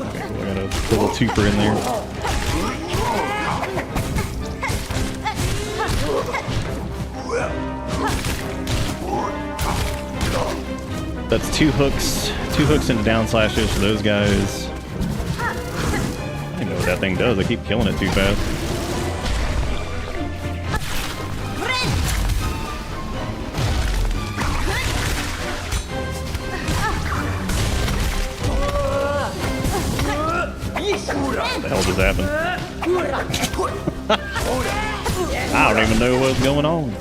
Okay, cool. I got a little twofer in there. That's 2 hooks. 2 hooks into down slashes for those guys. I don't know what that thing does. I keep killing it too fast. What the hell just happened? I don't even know what's going on.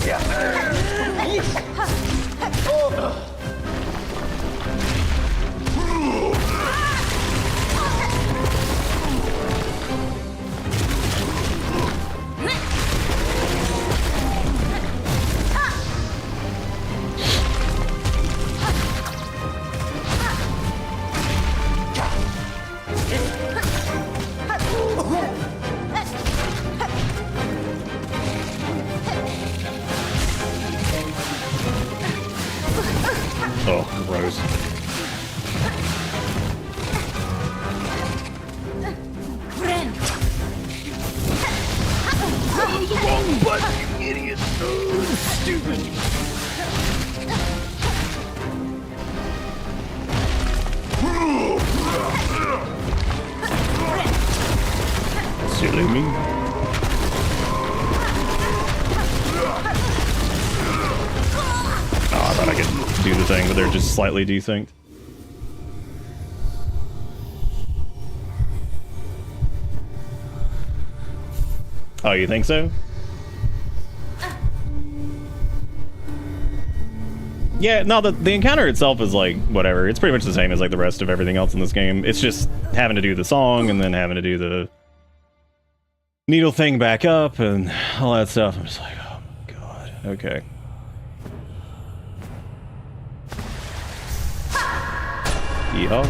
me. Oh, I thought I could do the thing, but they're just slightly desynced. Oh, you think so? Yeah, no, the encounter itself is like, whatever. It's pretty much the same as like the rest of everything else in this game. It's just having to do the song and then having to do the needle thing back up and all that stuff. I'm just like, oh my god. Okay. Yeehaw.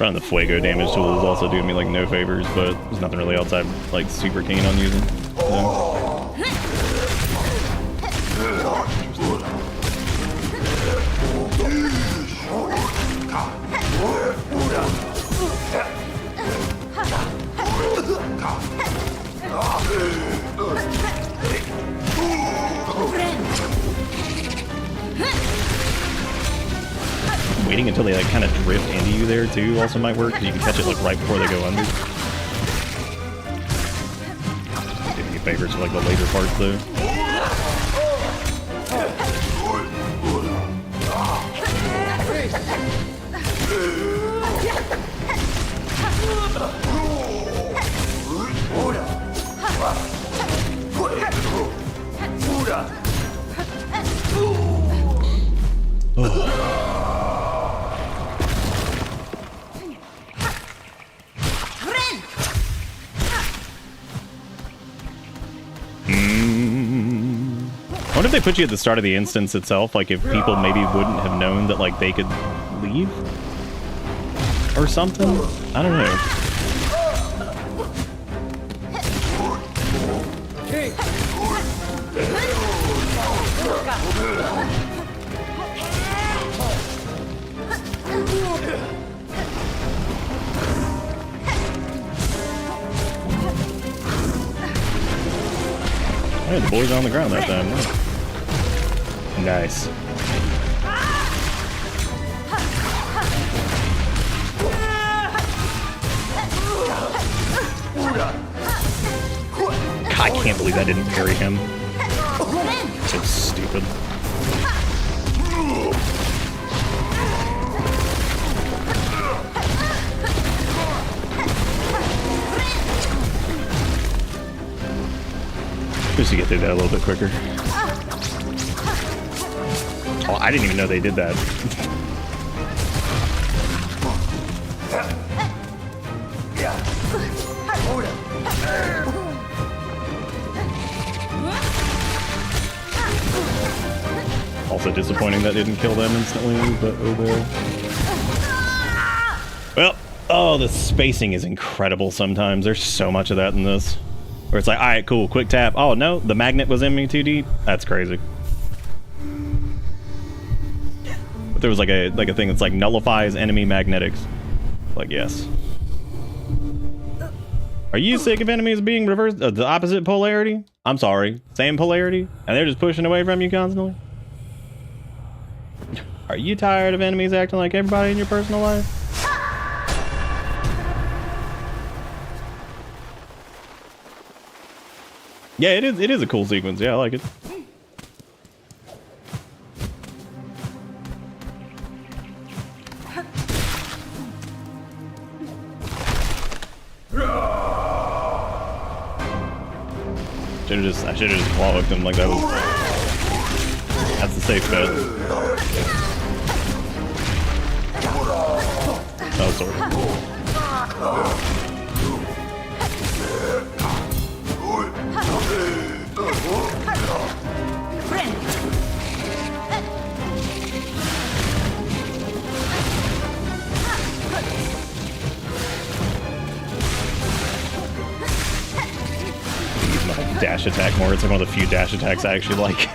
Running the Fuego damage tool is also doing me like no favors, but there's nothing really else I'm like super keen on using. So. Waiting until they like kind of drift into you there too also might work, because you can catch it like right before they go under. Giving you favors for like the later parts though. I wonder if they put you at the start of the instance itself, like if people maybe wouldn't have known that like they could leave or something. I don't know. Hey, the boys are on the ground that time. Nice. I can't believe I didn't parry him. So stupid. Just to get through that a little bit quicker. Oh, I didn't even know they did that. Also disappointing that didn't kill them instantly, but oh well. Well, oh, the spacing is incredible sometimes. There's so much of that in this. Where it's like, alright, cool, quick tap. Oh no, the magnet was in me too deep. That's crazy. But there was like a thing that's like nullifies enemy magnetics. Like, yes. Are you sick of enemies being reversed? The opposite polarity? I'm sorry, same polarity? And they're just pushing away from you constantly? Are you tired of enemies acting like everybody in your personal life? Yeah, it is a cool sequence. Yeah, I like it. I should have just claw hooked him like that was. That's the safe bet. Oh, sorry. Dash attack more. It's like one of the few dash attacks I actually like.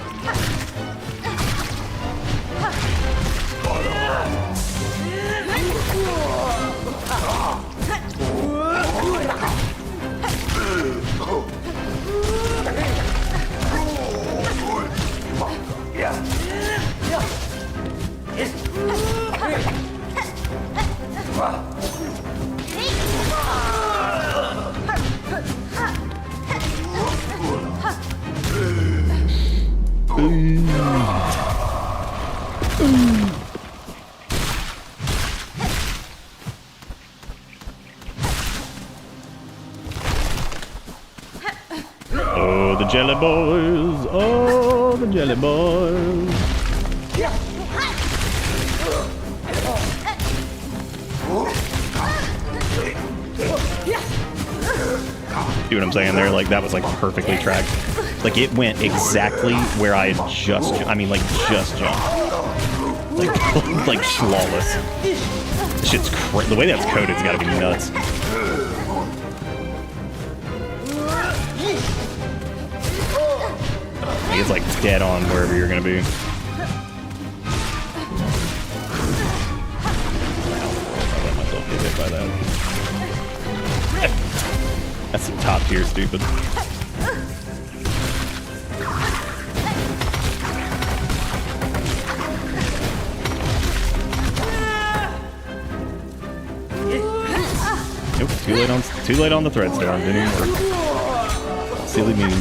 Oh, the jelly boys. Oh, the jelly boys. See what I'm saying there? Like, that was like perfectly tracked. Like, it went exactly where I had just, just jumped. Like flawless. This shit's crazy. The way that's coded's gotta be nuts. Like, it's like dead on wherever you're gonna be. I let myself get hit by that. That's some top tier stupid. Nope, too late on the threadstone. Didn't even work. Silly me.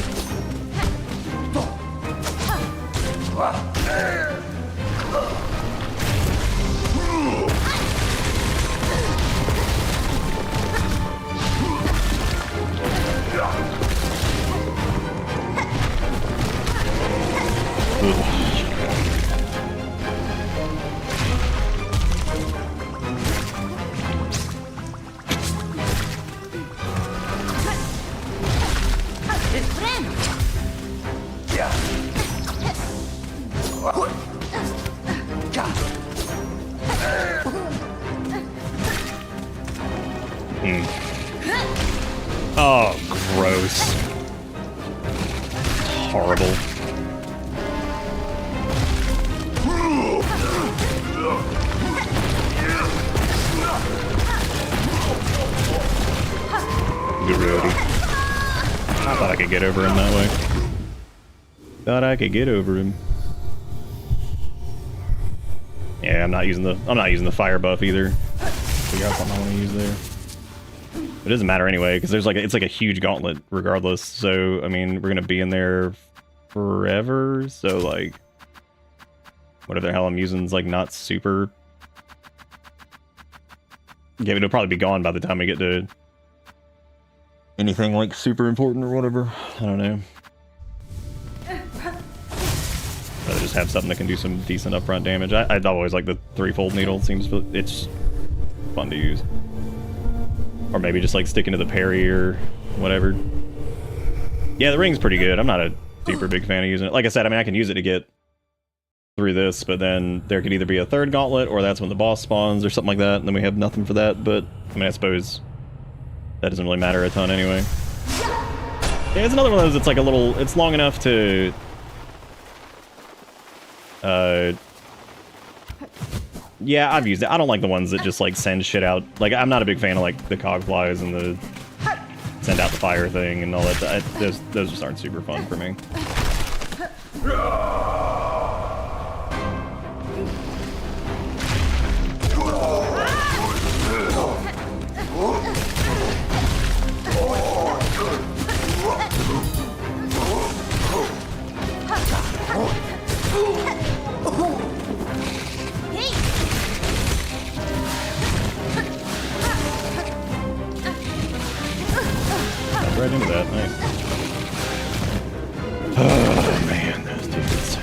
Oh, gross. Horrible. Grody. I thought I could get over him that way. Thought I could get over him. Yeah, I'm not using the fire buff either. Figure out something I want to use there. It doesn't matter anyway, because it's like a huge gauntlet regardless. So I mean, we're gonna be in there forever. So like, whatever the hell I'm using is like not super. Yeah, it'll probably be gone by the time we get to anything like super important or whatever. I don't know. Rather just have something that can do some decent upfront damage. I'd always like the threefold needle. It seems it's fun to use. Or maybe just like sticking to the parry or whatever. Yeah, the ring's pretty good. I'm not a super big fan of using it. Like I said, I mean, I can use it to get through this, but then there could either be a third gauntlet or that's when the boss spawns or something like that, and then we have nothing for that. But I mean, I suppose that doesn't really matter a ton anyway. Yeah, it's another one of those that's like a little, it's long enough to yeah, I've used it. I don't like the ones that just like send shit out. Like, I'm not a big fan of like the cog flies and the send out the fire thing and all that. Those just aren't super fun for me. Right into that, nice. Oh man, those dudes.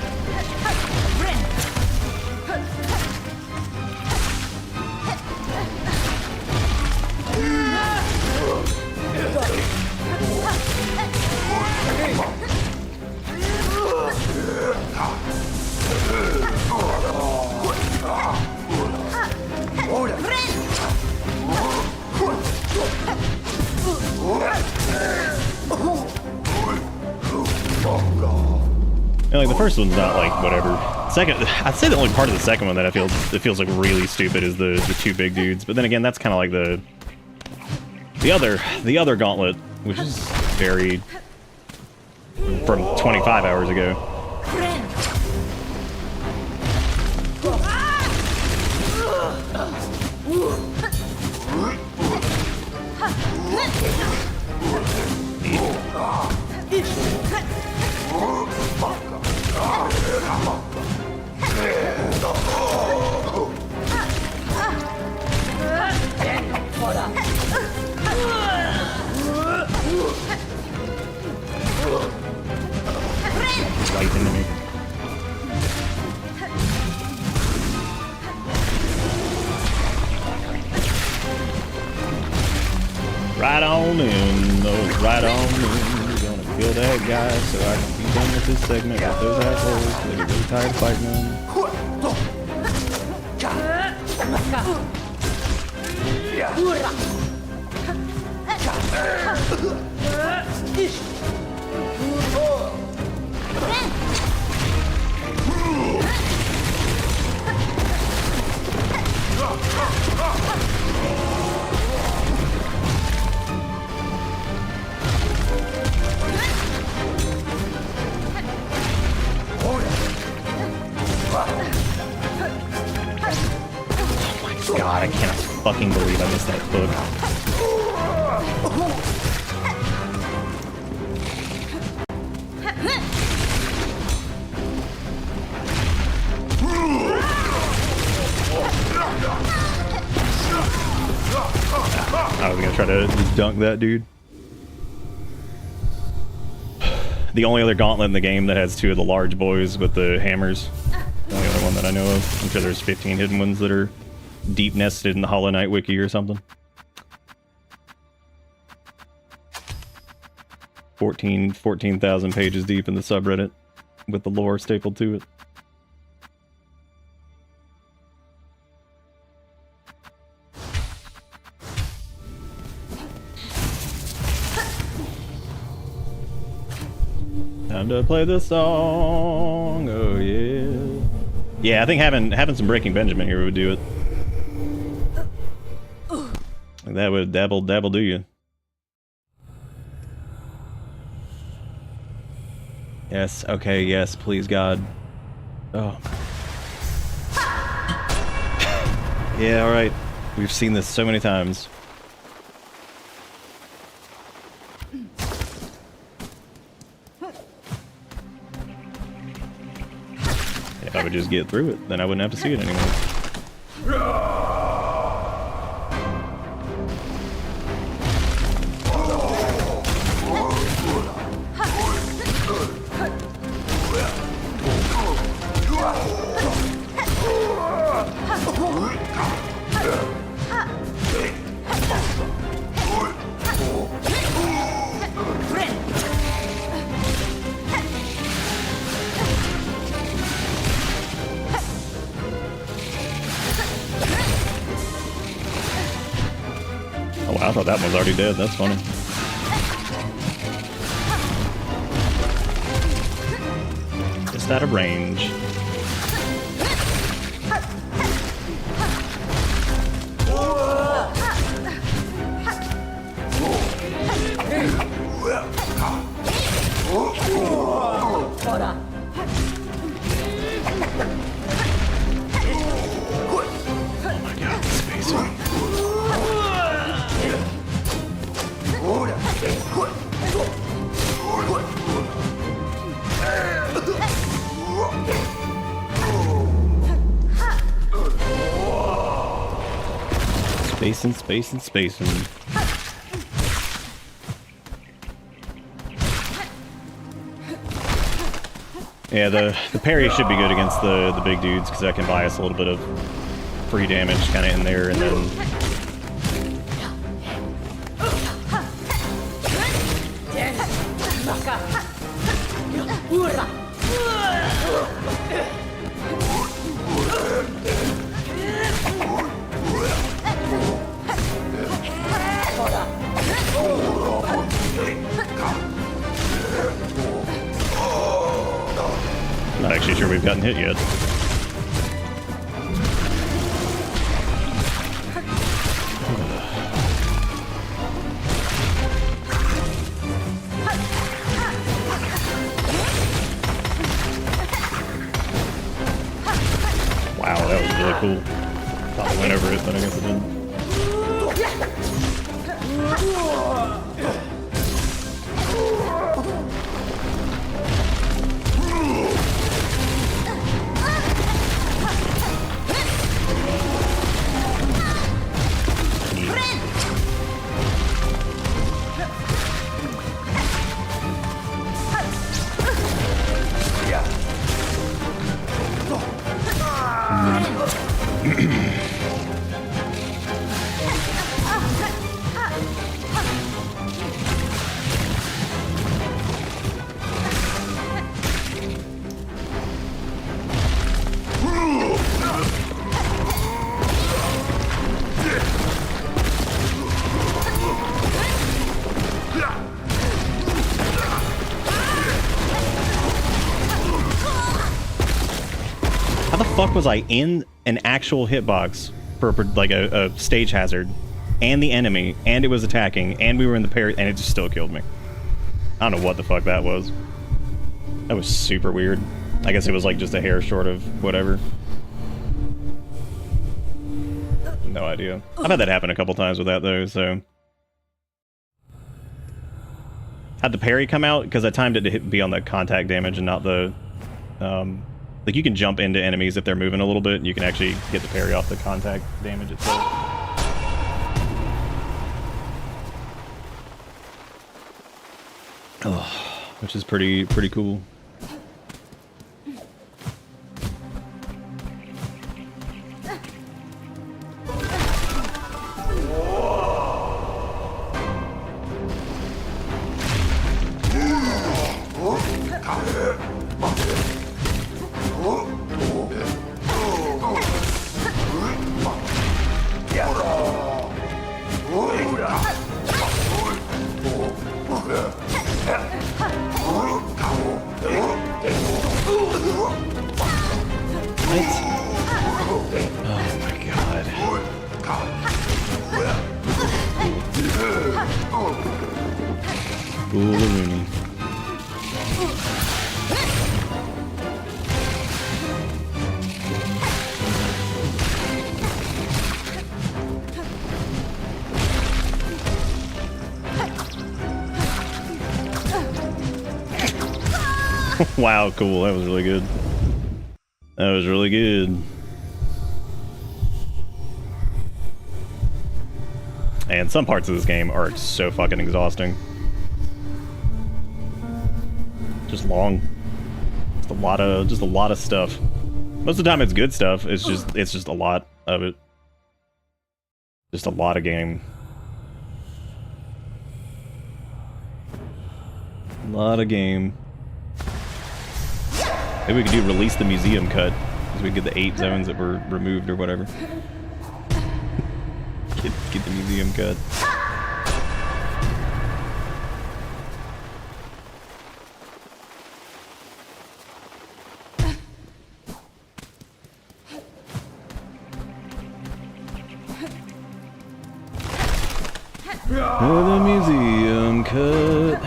And like the first one's not like whatever. Second, I'd say the only part of the second one that it feels like really stupid is the two big dudes. But then again, that's kind of like the other gauntlet, which is very from 25 hours ago. Right on in, those right on in. We're gonna kill that guy so I can be done with this segment with those assholes. They get really tired of fighting them. God, I cannot fucking believe I missed that hook. I was gonna try to just dunk that dude. The only other gauntlet in the game that has two of the large boys with the hammers. The only other one that I know of. I'm sure there's 15 hidden ones that are deep nested in the Hollow Knight wiki or something. 14,000 pages deep in the subreddit with the lore stapled to it. Time to play the song. Oh yeah. Yeah, I think having some Breaking Benjamin here would do it. That would dabble do you. Yes, okay, yes, please God. Oh. Yeah, alright. We've seen this so many times. If I would just get through it, then I wouldn't have to see it anymore. Oh, wow, I thought that one was already dead. That's funny. Just out of range. Oh my God, space. Spacing. Yeah, the parry should be good against the big dudes because that can buy us a little bit of free damage kind of in there, and then not actually sure we've gotten hit yet. Wow, that was really cool. Thought I went over it, but I guess it didn't. fuck was I in an actual hitbox for like a stage hazard and the enemy, and it was attacking, and we were in the parry, and it just still killed me. I don't know what the fuck that was. That was super weird. I guess it was like just a hair short of whatever. No idea. I've had that happen a couple times with that though, so. Had the parry come out because I timed it to be on the contact damage and not the, like you can jump into enemies if they're moving a little bit, and you can actually get the parry off the contact damage itself. Oh, which is pretty cool. Wow, cool. That was really good. That was really good. And some parts of this game are so fucking exhausting. Just long. Just a lot of stuff. Most of the time it's good stuff. It's just a lot of it. Just a lot of game. A lot of game. Maybe we could do release the museum cut, because we could get the 8 zones that were removed or whatever. Get the museum cut. The museum cut.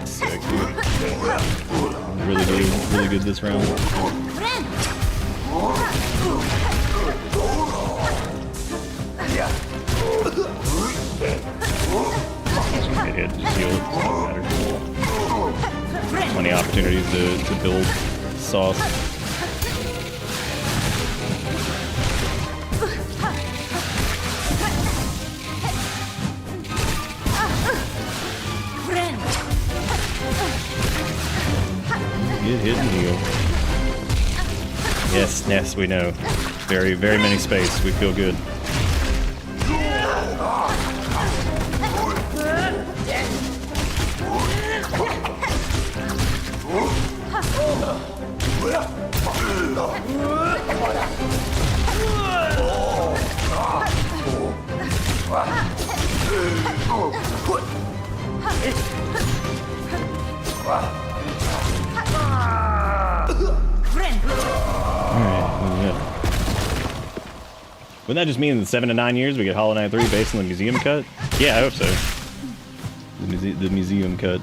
Sick, dude. Really good this round. Hit, just heal it, doesn't matter. Plenty of opportunities to build sauce. Get hit and heal. Yes, we know. Very many space. We feel good. Wouldn't that just mean in 7 to 9 years we get Hollow Knight 3 based on the museum cut? Yeah, I hope so. The museum cut.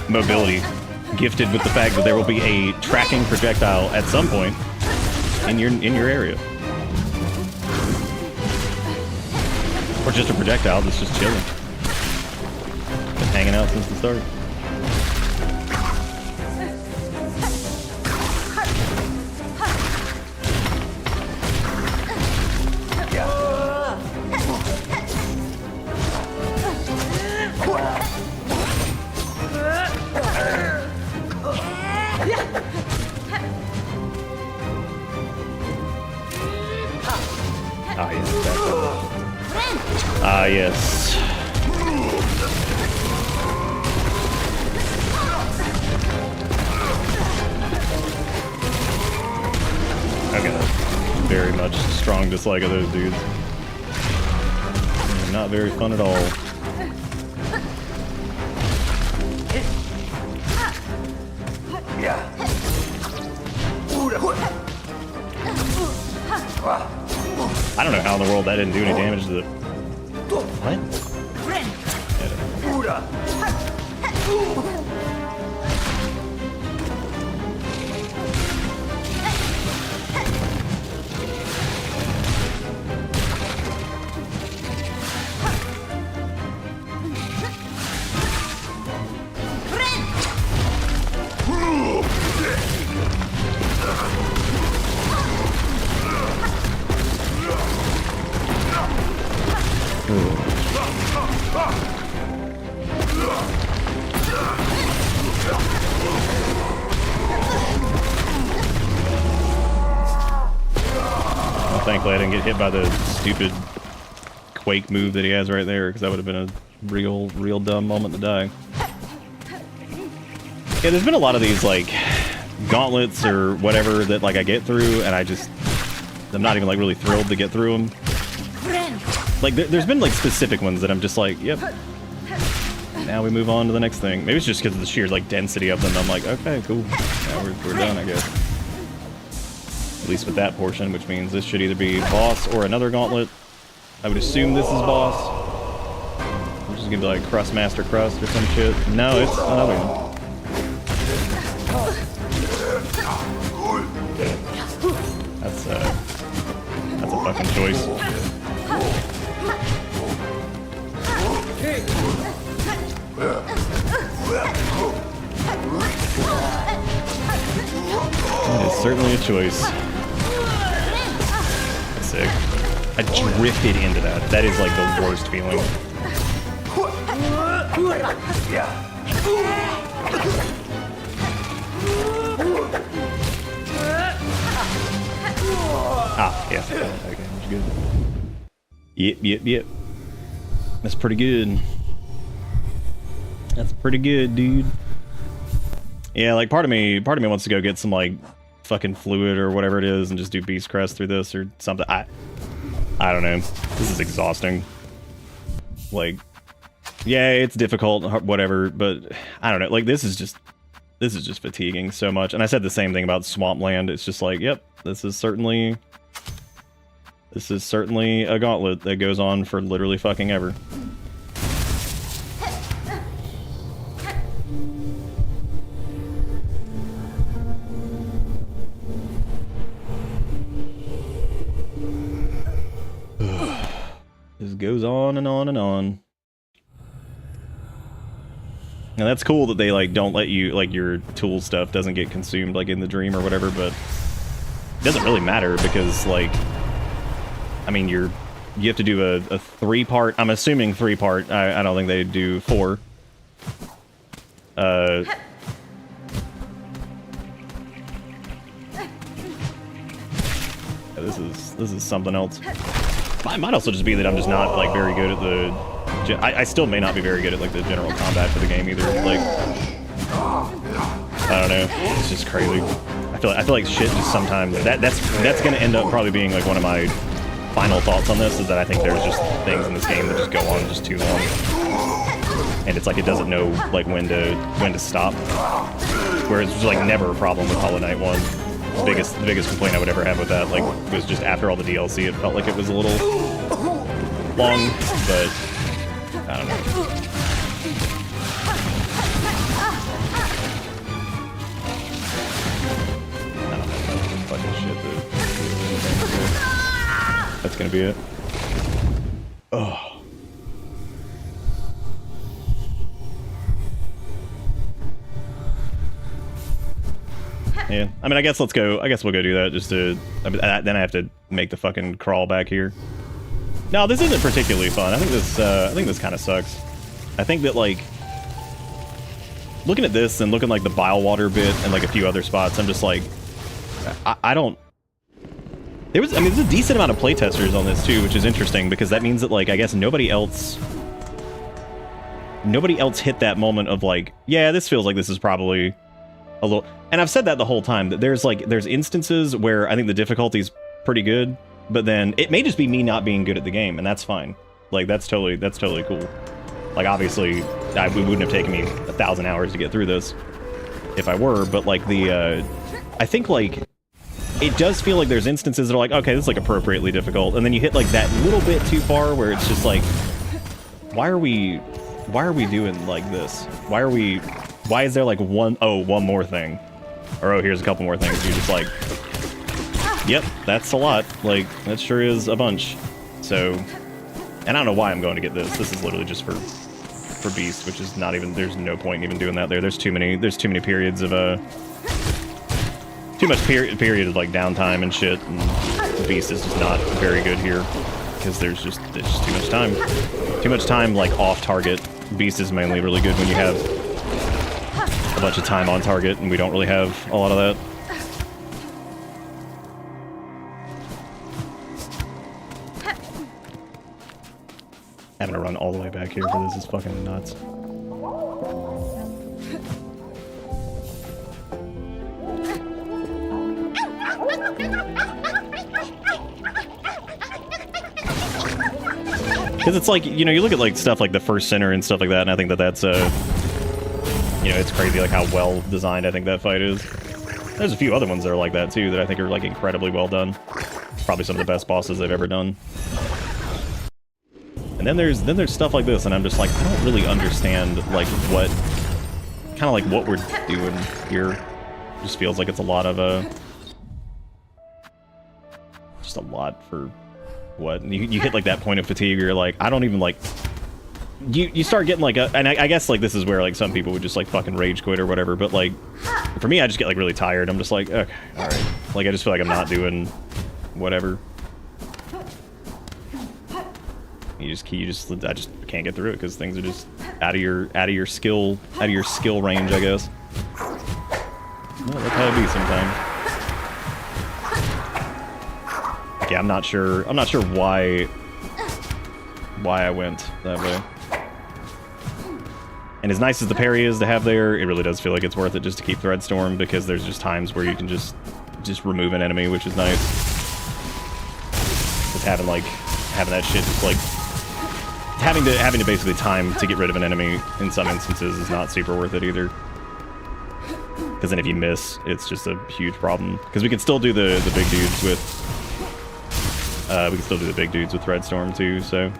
Mobility, gifted with the fact that there will be a tracking projectile at some point in your area, or just a projectile that's just chilling, been hanging out since the start. overwhelming dislike of those dudes. They're not very fun at all. I don't know how in the world that didn't do any damage to the... What? Thankfully I didn't get hit by the stupid quake move that he has right there, because that would have been a real dumb moment to die. Yeah, there's been a lot of these like gauntlets or whatever that like I get through, and I'm not even like really thrilled to get through them. Like there's been like specific ones that I'm just like, yep. Now we move on to the next thing. Maybe it's just because of the sheer like density of them. I'm like, okay, cool. Now we're done, I guess. At least with that portion, which means this should either be boss or another gauntlet. I would assume this is boss. I'm just gonna be like Crust Master Crust or some shit. No, it's another one. That's a fucking choice. That is certainly a choice. Sick. I drifted into that. That is like the worst feeling. Ah, yeah. Okay, that's good. Yep. That's pretty good. That's pretty good, dude. Yeah, like part of me wants to go get some like fucking fluid or whatever it is and just do Beast Crest through this or something. I don't know. This is exhausting. Like, yeah, it's difficult, whatever, but I don't know. Like this is just fatiguing so much. And I said the same thing about Swampland. It's just like, yep, this is certainly a gauntlet that goes on for literally fucking ever. This goes on and on and on. And that's cool that they like don't let you, like, your tool stuff doesn't get consumed like in the dream or whatever, but it doesn't really matter because, like, I mean, you have to do a 3-part, I'm assuming 3-part, I don't think they do 4. This is something else. It might also just be that I'm just not like very good at the. I still may not be very good at like the general combat for the game either. Like, I don't know. It's just crazy. I feel like shit just sometimes that's gonna end up probably being like one of my final thoughts on this, is that I think there's just things in this game that just go on just too long, and it's like it doesn't know like when to stop. Whereas it was like never a problem with Hollow Knight 1. The biggest complaint I would ever have with that, like, was just after all the DLC, it felt like it was a little long, but I don't know. Fucking shit, dude. That's gonna be it. Oh. Yeah, I mean, I guess we'll go do that just to. Then I have to make the fucking crawl back here. No, this isn't particularly fun. I think this kind of sucks. I think that, like, looking at this and looking like the bile water bit and like a few other spots, I'm just like, I don't. There's a decent amount of playtesters on this too, which is interesting because that means that, like, I guess nobody else hit that moment of like, yeah, this feels like this is probably a little. And I've said that the whole time, that there's instances where I think the difficulty's pretty good, but then it may just be me not being good at the game, and that's fine. Like, that's totally cool. Like, obviously, it wouldn't have taken me 1,000 hours to get through this if I were, but like I think like it does feel like there's instances that are like, okay, this is like appropriately difficult, and then you hit like that little bit too far where it's just like, why are we doing like this? Why is there like one more thing? Or oh, here's a couple more things. You're just like, yep, that's a lot. Like, that sure is a bunch. So, and I don't know why I'm going to get this. This is literally just for Beast, which is not even, there's no point in even doing that there. There's too many periods of too much period of like downtime and shit, and Beast is just not very good here because there's just too much time. Too much time like off target. Beast is mainly really good when you have a bunch of time on target, and we don't really have a lot of that. Having to run all the way back here for this is fucking nuts. Because it's like, you know, you look at like stuff like the first center and stuff like that, and I think that that's, you know, it's crazy like how well designed I think that fight is. There's a few other ones that are like that too that I think are like incredibly well done. Probably some of the best bosses they've ever done. And then there's stuff like this, and I'm just like, I don't really understand like what we're doing here. It just feels like it's a lot of just a lot for what? And you hit like that point of fatigue, where you're like, I don't even like. You start getting like and I guess like this is where like some people would just like fucking rage quit or whatever, but like for me I just get like really tired. I'm just like, okay, all right. Like I just feel like I'm not doing whatever. I just can't get through it because things are just out of your skill range, I guess. Well, that's how it be sometimes. Yeah, I'm not sure why I went that way. And as nice as the parry is to have there, it really does feel like it's worth it just to keep Threadstorm, because there's just times where you can just remove an enemy, which is nice. Just having that shit just like having to basically time to get rid of an enemy in some instances is not super worth it either. Because then if you miss, it's just a huge problem. Because we can still do the big dudes with Threadstorm too, so.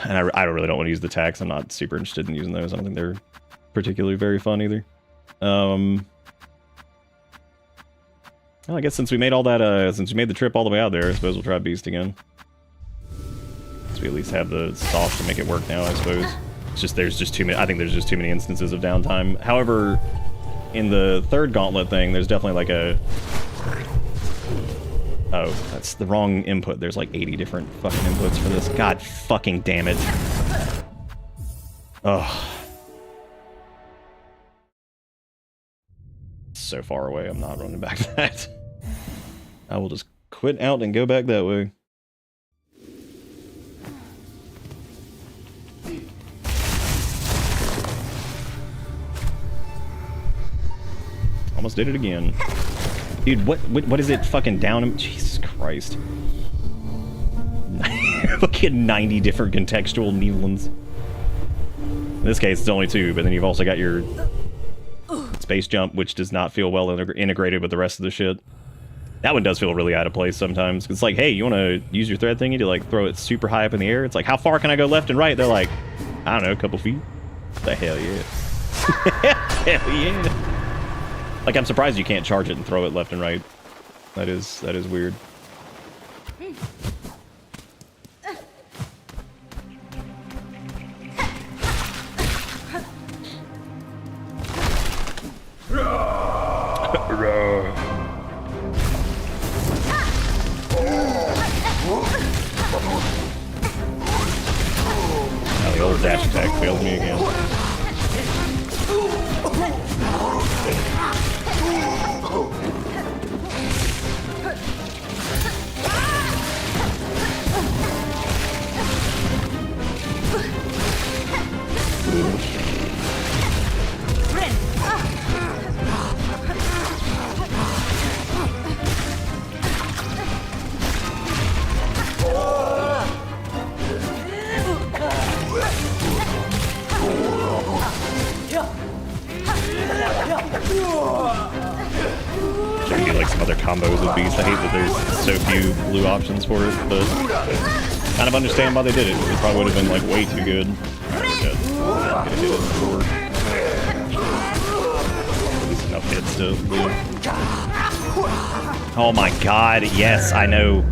And I really don't want to use the attacks. I'm not super interested in using those. I don't think they're particularly very fun either. Well, I guess since we made all that, since we made the trip all the way out there, I suppose we'll try Beast again. So we at least have the sauce to make it work now, I suppose. It's just, there's just too many, I think there's just too many instances of downtime. However, in the third gauntlet thing, there's definitely like a... Oh, that's the wrong input. There's like 80 different fucking inputs for this. God fucking damn it. Ugh. So far away, I'm not running back that. I will just quit out and go back that way. Almost did it again. Dude, what is it fucking down him? Jesus Christ. Look at 90 different contextual needlings. In this case, it's only 2, but then you've also got your space jump, which does not feel well integrated with the rest of the shit. That one does feel really out of place sometimes. It's like, hey, you want to use your thread thingy to like throw it super high up in the air? It's like, how far can I go left and right? They're like, I don't know, a couple feet. The hell yeah. Hell yeah. Like, I'm surprised you can't charge it and throw it left and right. That is weird. Now the old dash attack failed me again. some other combos with Beast. I hate that there's so few blue options for it, but kind of understand why they did it. It probably would have been like way too good. Get a hit it before. At least enough hits to blue. Oh my god, yes, I know.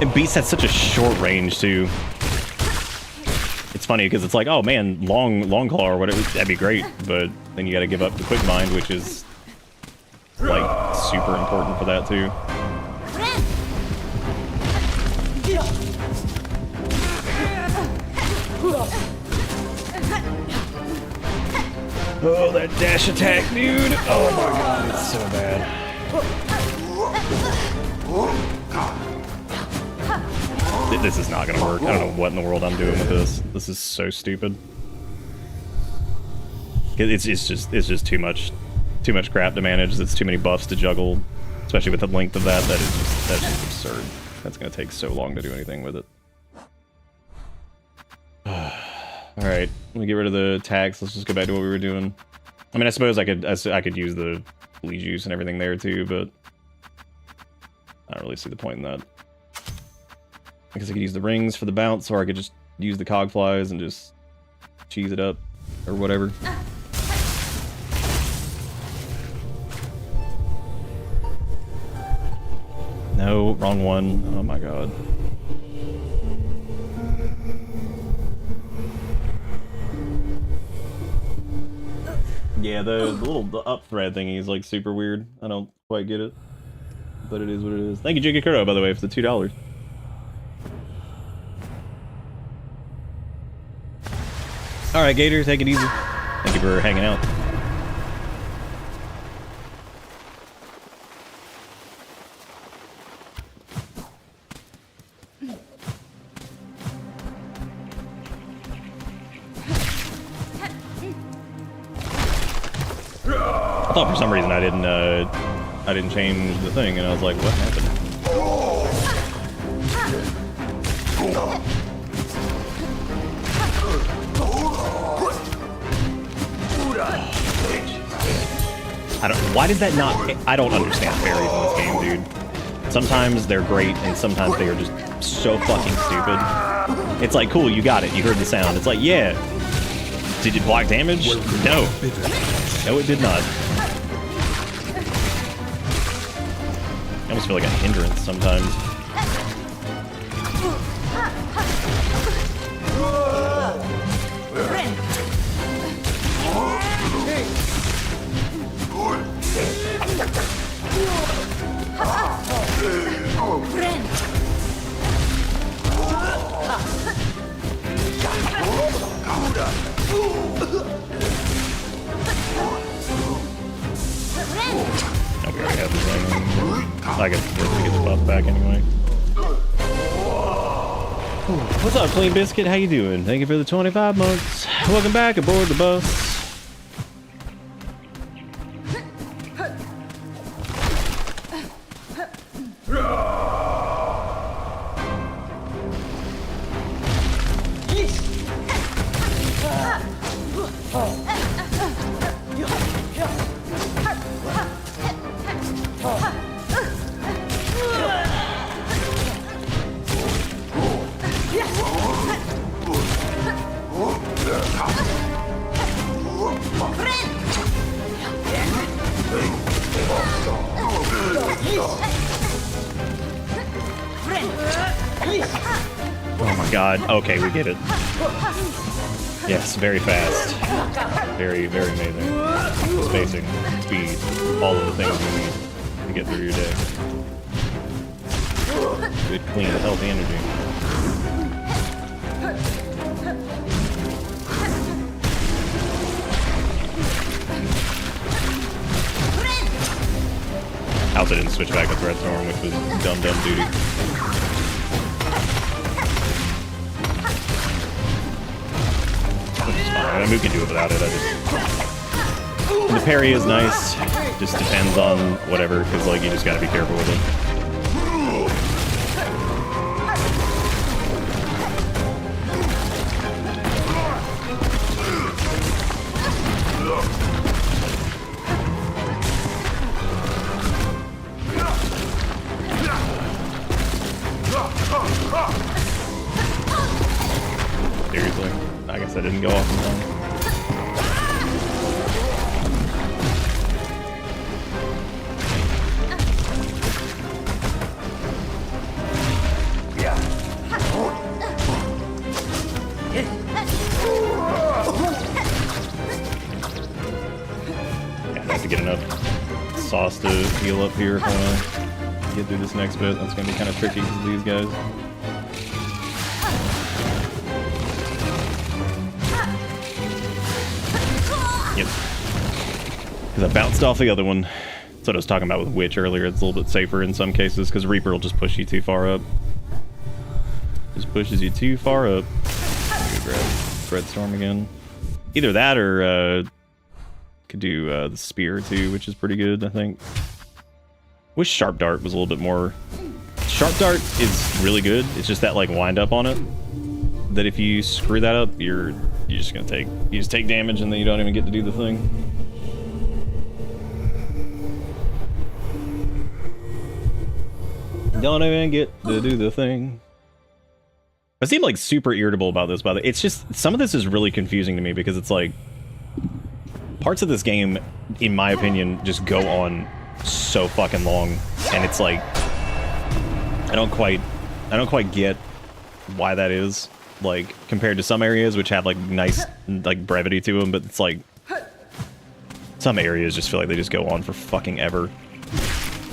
And Beast has such a short range too. It's funny because it's like, oh man, long claw or whatever, that'd be great, but then you got to give up the quick mind, which is like super important for that too. Oh, that dash attack, dude! Oh my god, it's so bad. This is not gonna work. I don't know what in the world I'm doing with this. This is so stupid. It's just too much crap to manage. It's too many buffs to juggle, especially with the length of that. That's just absurd. That's gonna take so long to do anything with it. All right, let me get rid of the attacks. Let's just go back to what we were doing. I mean, I suppose I could use the bleed juice and everything there too, but I don't really see the point in that. I guess I could use the rings for the bounce, or I could just use the cog flies and just cheese it up, or whatever. No, wrong one. Oh my god. Yeah, the up thread thingy is like super weird. I don't quite get it, but it is what it is. Thank you, Jiggy Kuro, by the way, for the $2. All right, Gator, take it easy. Thank you for hanging out. I thought for some reason I didn't change the thing, and I was like, what happened? Why did that not... I don't understand parries in this game, dude. Sometimes they're great, and sometimes they are just so fucking stupid. It's like, cool, you got it, you heard the sound. It's like, yeah. Did it block damage? No. No, it did not. I almost feel like a hindrance sometimes. No, we already have the thing. I guess we're gonna get the buff back anyway. What's up, Clean Biscuit? How you doing? Thank you for the 25 months. Welcome back aboard the bus. Oh my god. Okay, we get it. Yes, very fast. Very, very amazing. Spacing, speed, all of the things you need to get through your day. Good, clean, healthy energy. I also didn't switch back to Threat Storm, which was dumb duty. Which is fine. I mean, we can do it without it. The parry is nice. Just depends on whatever, because like you just gotta be careful with it. enough sauce to heal up here if I want to get through this next bit. That's going to be kind of tricky because of these guys. Yep. Because I bounced off the other one. That's what I was talking about with Witch earlier. It's a little bit safer in some cases because Reaper will just push you too far up. Just pushes you too far up. Grab Threadstorm again. Either that or could do the Spear too, which is pretty good, I think. Wish Sharp Dart was a little bit more... Sharp Dart is really good. It's just that like wind up on it. That if you screw that up, you're just gonna take... You just take damage and then you don't even get to do the thing. Don't even get to do the thing. I seem like super irritable about this, by the way. It's just, some of this is really confusing to me because it's like, parts of this game, in my opinion, just go on so fucking long, and it's like, I don't quite get why that is, like, compared to some areas which have like nice, like, brevity to them, but it's like, some areas just feel like they just go on for fucking ever.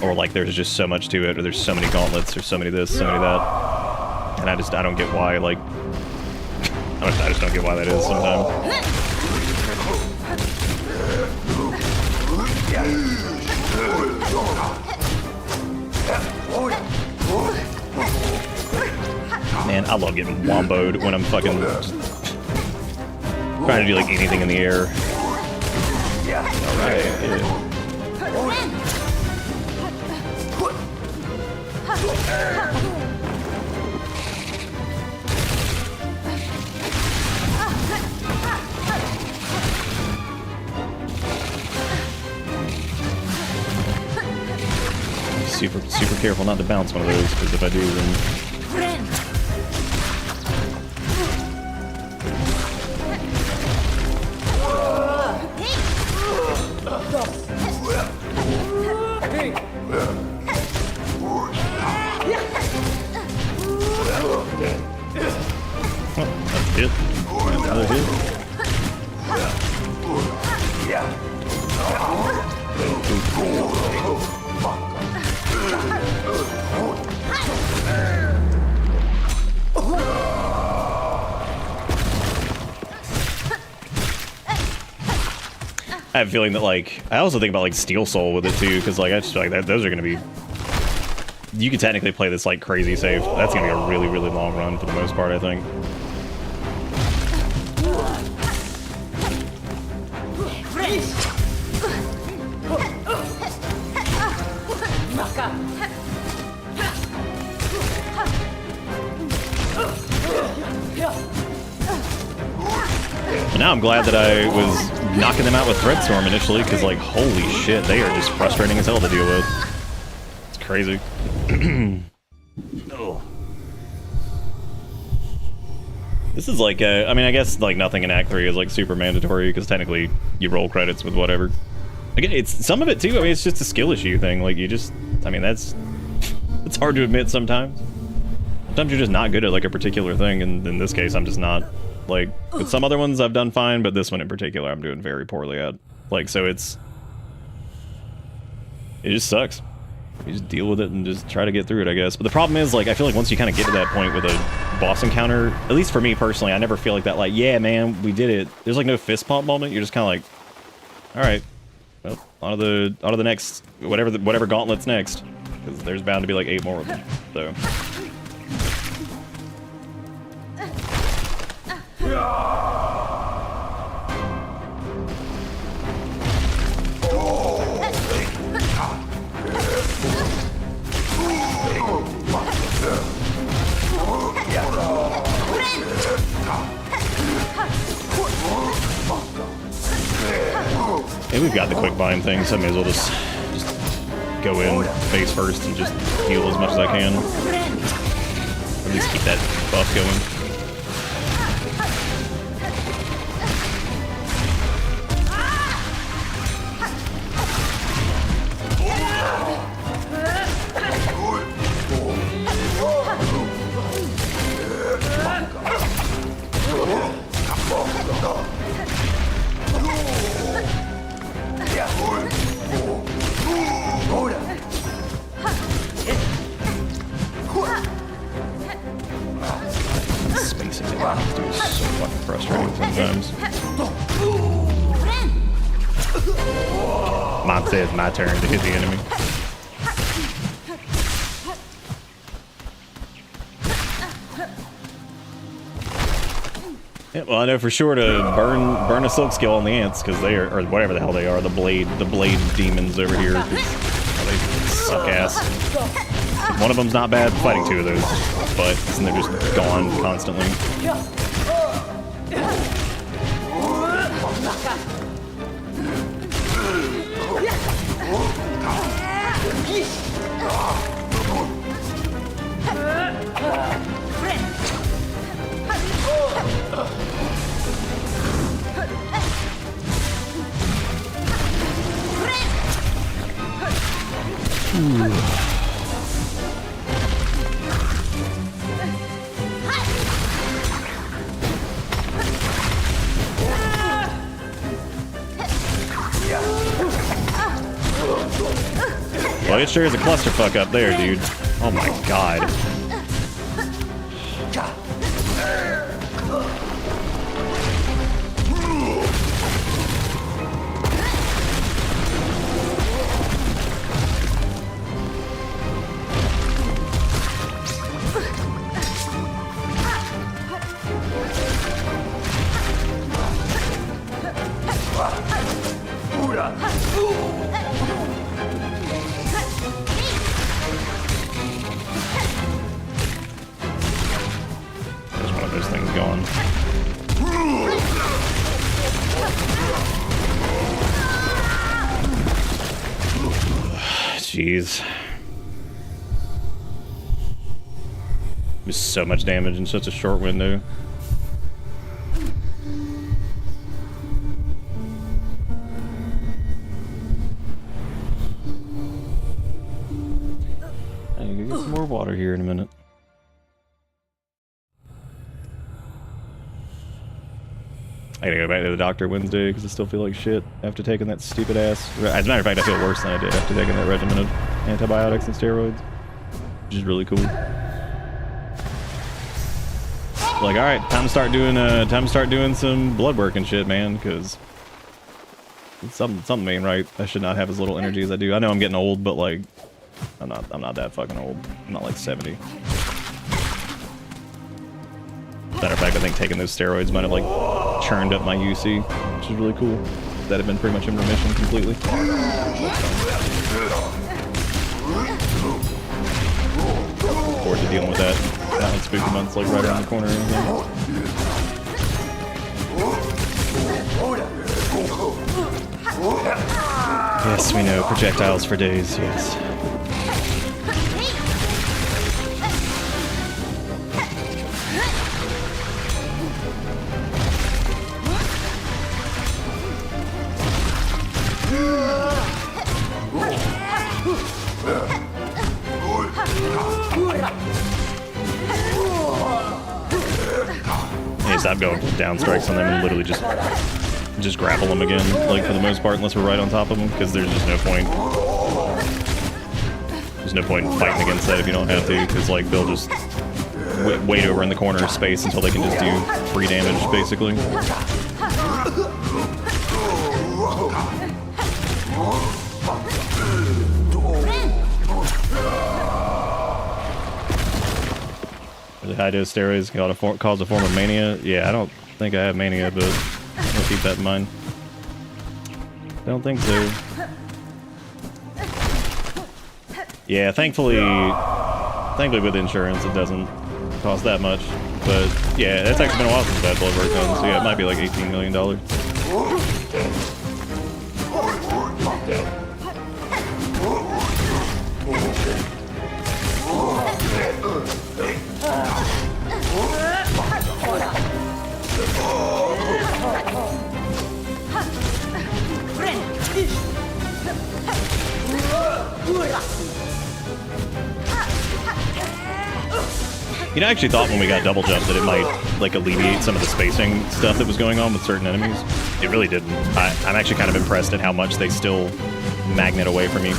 Or like there's just so much to it, or there's so many gauntlets, or so many this, so many that. And I don't get why, like... I just don't get why that is sometimes. Man, I love getting womboed when I'm fucking... trying to do like anything in the air. Alright, yeah. Super careful not to bounce one of those, because if I do, then... Oh, that's a hit. Another hit. I have a feeling that, like, I also think about, like, Steel Soul with it, too, because, like, I just feel like those are going to be... You could technically play this, like, crazy safe. That's going to be a really, really long run for the most part, I think. But now I'm glad that I was knocking them out with Threadstorm initially, because, like, holy shit, they are just frustrating as hell to deal with. It's crazy. Oh. This is like, I mean, I guess, like, nothing in Act 3 is, like, super mandatory, because technically you roll credits with whatever. Again, it's some of it, too. I mean, it's just a skill issue thing. Like, you just, I mean, it's hard to admit sometimes. Sometimes you're just not good at, like, a particular thing, and in this case, I'm just not. Like, with some other ones I've done fine, but this one in particular I'm doing very poorly at. Like, so it just sucks. You just deal with it and just try to get through it, I guess. But the problem is, like, I feel like once you kind of get to that point with a boss encounter, at least for me personally, I never feel like that, like, yeah, man, we did it. There's, like, no fist pump moment. You're just kind of like, all right, well, on to the next, whatever gauntlet's next. Because there's bound to be, like, 8 more of them, so... Hey, we've got the quick bind thing, so I may as well just go in face first and just heal as much as I can. Or at least keep that buff going. Mom says my turn to hit the enemy. Yeah, well, I know for sure to burn a silk skill on the ants because they are, or whatever the hell they are, the blade demons over here. They suck ass. One of them's not bad, fighting two of those, but they're just gone constantly. Well, it sure is a clusterfuck up there, dude. Oh my god. There's one of those things gone. Jeez. There's so much damage in such a short window. I need to get some more water here in a minute. I gotta go back to the doctor Wednesday because I still feel like shit after taking that stupid ass. As a matter of fact, I feel worse than I did after taking that regimen of antibiotics and steroids, which is really cool. Like, all right, time to start doing some blood work and shit, man, because something ain't right. I should not have as little energy as I do. I know I'm getting old, but like, I'm not that fucking old. I'm not like 70. Matter of fact, I think taking those steroids might have like churned up my UC, which is really cool. That had been pretty much in remission completely. Look forward to dealing with that. That spooky month's like right around the corner or anything. Yes, we know. Projectiles for days, yes. Stop going down strikes on them and literally just grapple them again, like for the most part, unless we're right on top of them, because there's just no point. There's no point in fighting against that if you don't have to, because like they'll just wait over in the corner of space until they can just do free damage, basically. High dose steroids cause a form of mania. Yeah, I don't think I have mania, but I'll keep that in mind. Don't think so. Yeah, thankfully with insurance it doesn't cost that much. But yeah, it's actually been a while since that blood work done, so yeah, it might be like $18 million. You know, I actually thought when we got double jump that it might like alleviate some of the spacing stuff that was going on with certain enemies. It really didn't. I'm actually kind of impressed at how much they still magnet away from you.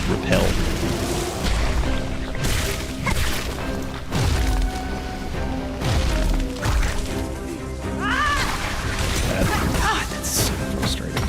Repel. That's so frustrating.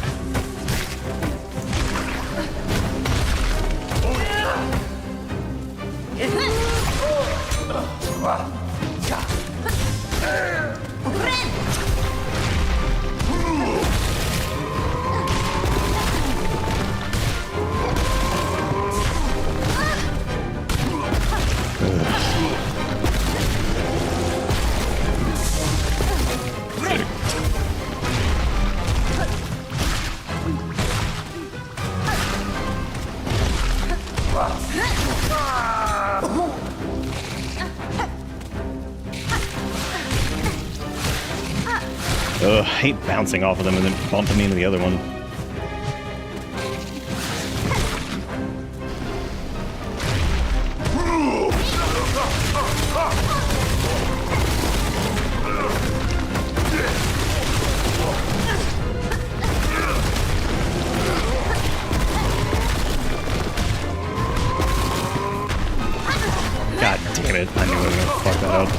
Ugh, I hate bouncing off of them and then bumping me into the other one. God damn it, I knew I was gonna fuck that up.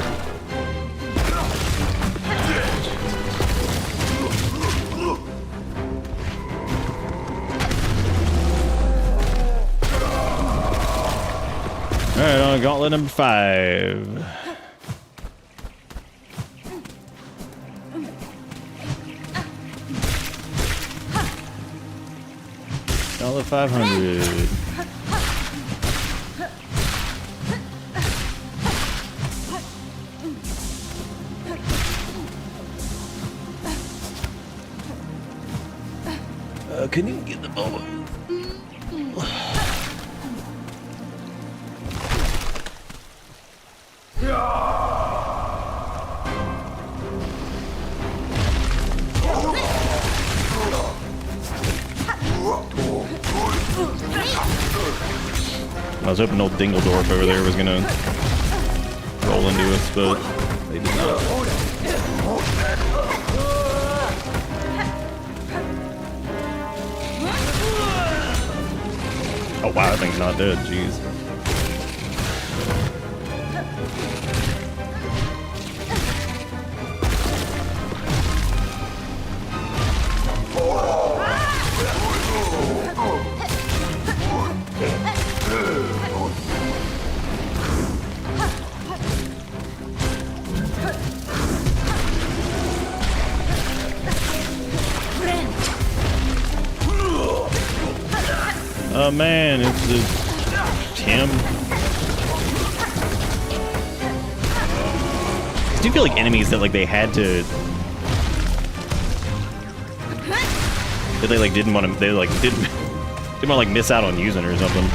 Alright, on gauntlet number 5. Gauntlet 500. Couldn't even get the ball. I was hoping old Dingledorf over there was gonna roll into us, but they did not. Oh wow, that thing's not dead, jeez. Oh man, it's him. I do feel like enemies that like they had to, that they like didn't want to, they like didn't want to like miss out on using or something.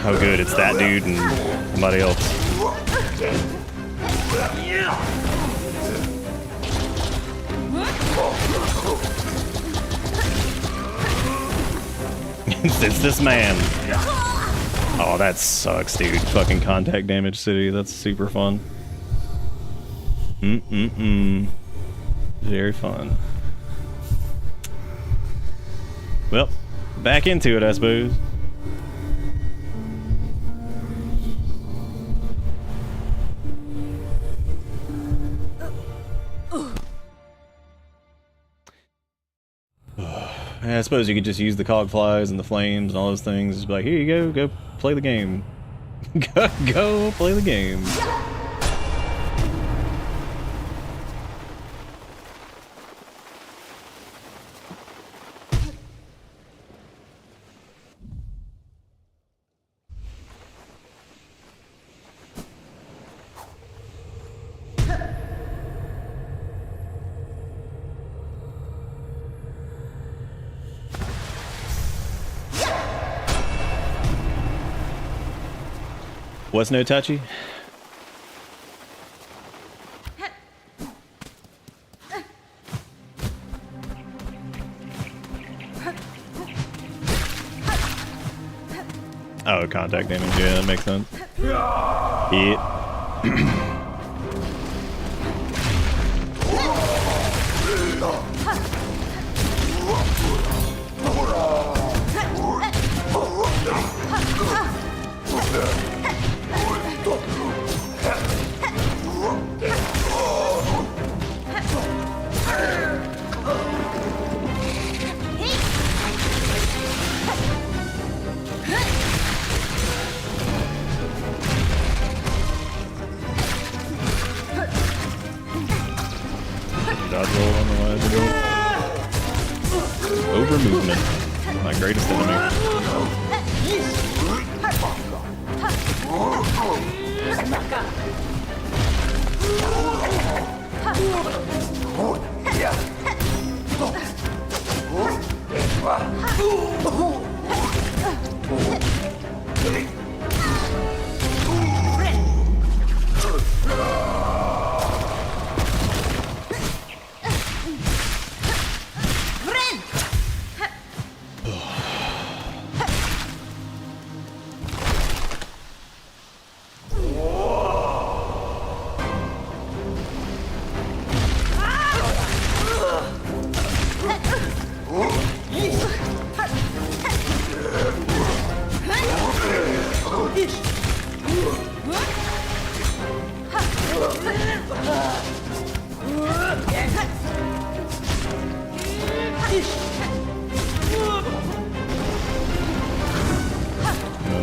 Oh good, it's that dude and somebody else. It's this man. Oh, that sucks, dude. Fucking contact damage city. That's super fun. Very fun. Well, back into it, I suppose. I suppose you could just use the cog flies and the flames and all those things. Just be like, here you go play the game. go play the game. What's no touchy? Oh, contact damage. Yeah, that makes sense. Yeah. Dodge roll on the ledge. Over movement. My greatest enemy.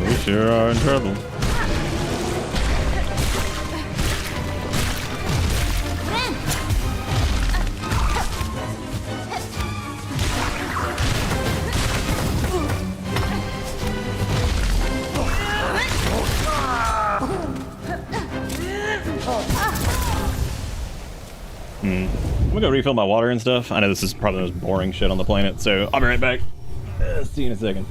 We sure are in trouble. I'm gonna go refill my water and stuff. I know this is probably the most boring shit on the planet, so I'll be right back. See you in a second.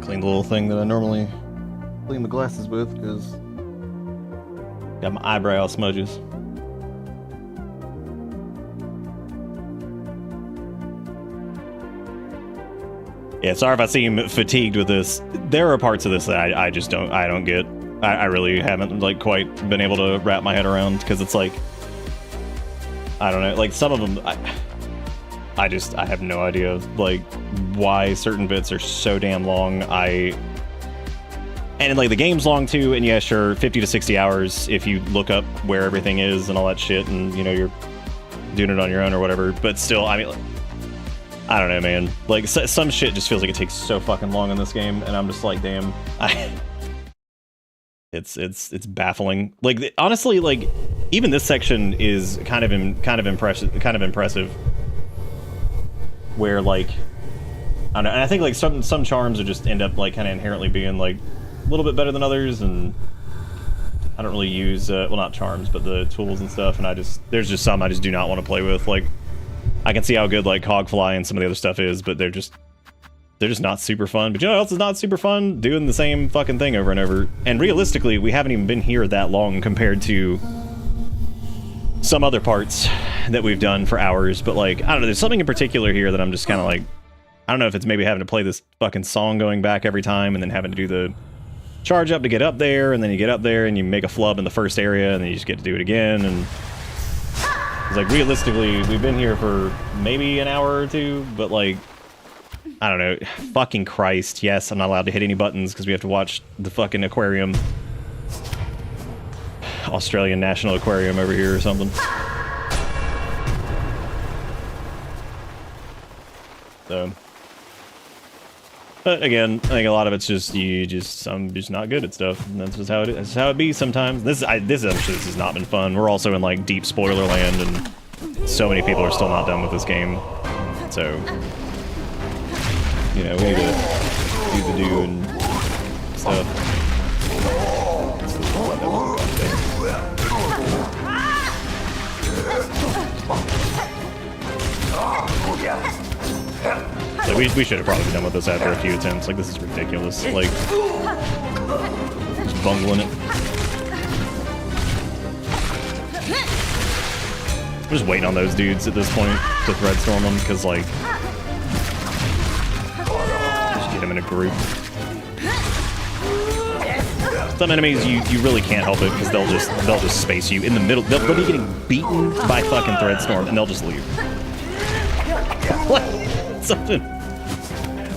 Clean the little thing that I normally clean the glasses with, because got my eyebrow smudges. Yeah, sorry if I seem fatigued with this. There are parts of this that I just don't get. I really haven't like quite been able to wrap my head around, because it's like, I don't know, like some of them I have no idea like why certain bits are so damn long. And like the game's long too, and yeah, sure, 50 to 60 hours if you look up where everything is and all that shit, and you know you're doing it on your own or whatever. But still, I mean, like, I don't know, man. Like some shit just feels like it takes so fucking long in this game, and I'm just like, damn. It's baffling. Like honestly, like even this section is kind of impressive. Where like, I don't know, and I think like some charms are just end up like kind of inherently being like a little bit better than others, and I don't really use well, not charms, but the tools and stuff, and there's just some I just do not want to play with. Like I can see how good like Hogfly and some of the other stuff is, but they're just not super fun. But you know what else is not super fun? Doing the same fucking thing over and over. And realistically, we haven't even been here that long compared to some other parts that we've done for hours. But like, I don't know, there's something in particular here that I'm just kind of like, I don't know if it's maybe having to play this fucking song going back every time, and then having to do the charge up to get up there, and then you get up there and you make a flub in the first area, and then you just get to do it again. And it's like, realistically, we've been here for maybe an hour or two, but like, I don't know, fucking Christ, yes, I'm not allowed to hit any buttons because we have to watch the fucking aquarium. Australian National Aquarium over here or something. So, but again, I think a lot of it's just I'm just not good at stuff, and that's just how it is. That's how it be sometimes. This has not been fun. We're also in like deep spoiler land, and so many people are still not done with this game. So, you know, we need to do the do and stuff. Like we should have probably been done with this after a few attempts. Like, this is ridiculous. Like, just bungling it. I'm just waiting on those dudes at this point to threadstorm them, because like, just get them in a group. Some enemies you really can't help it, because they'll just space you in the middle. They'll be getting beaten by fucking threadstorm, and they'll just leave. What?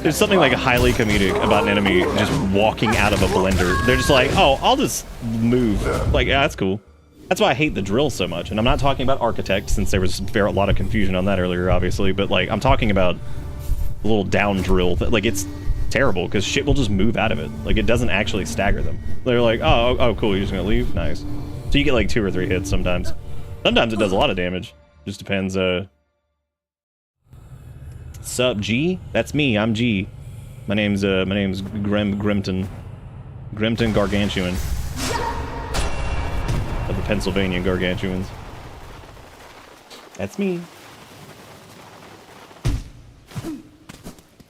There's something like highly comedic about an enemy just walking out of a blender. They're just like, oh, I'll just move. Like, yeah, that's cool. That's why I hate the drill so much. And I'm not talking about Architect, since there was a lot of confusion on that earlier, obviously. But like, I'm talking about the little down drill. Like, it's terrible, because shit will just move out of it. Like, it doesn't actually stagger them. They're like, oh, cool, you're just gonna leave? Nice. So you get like 2 or 3 hits sometimes. Sometimes it does a lot of damage. Just depends, Sup, G? That's me, I'm G. My name's Grimton Gargantuan. Of the Pennsylvania Gargantuans. That's me.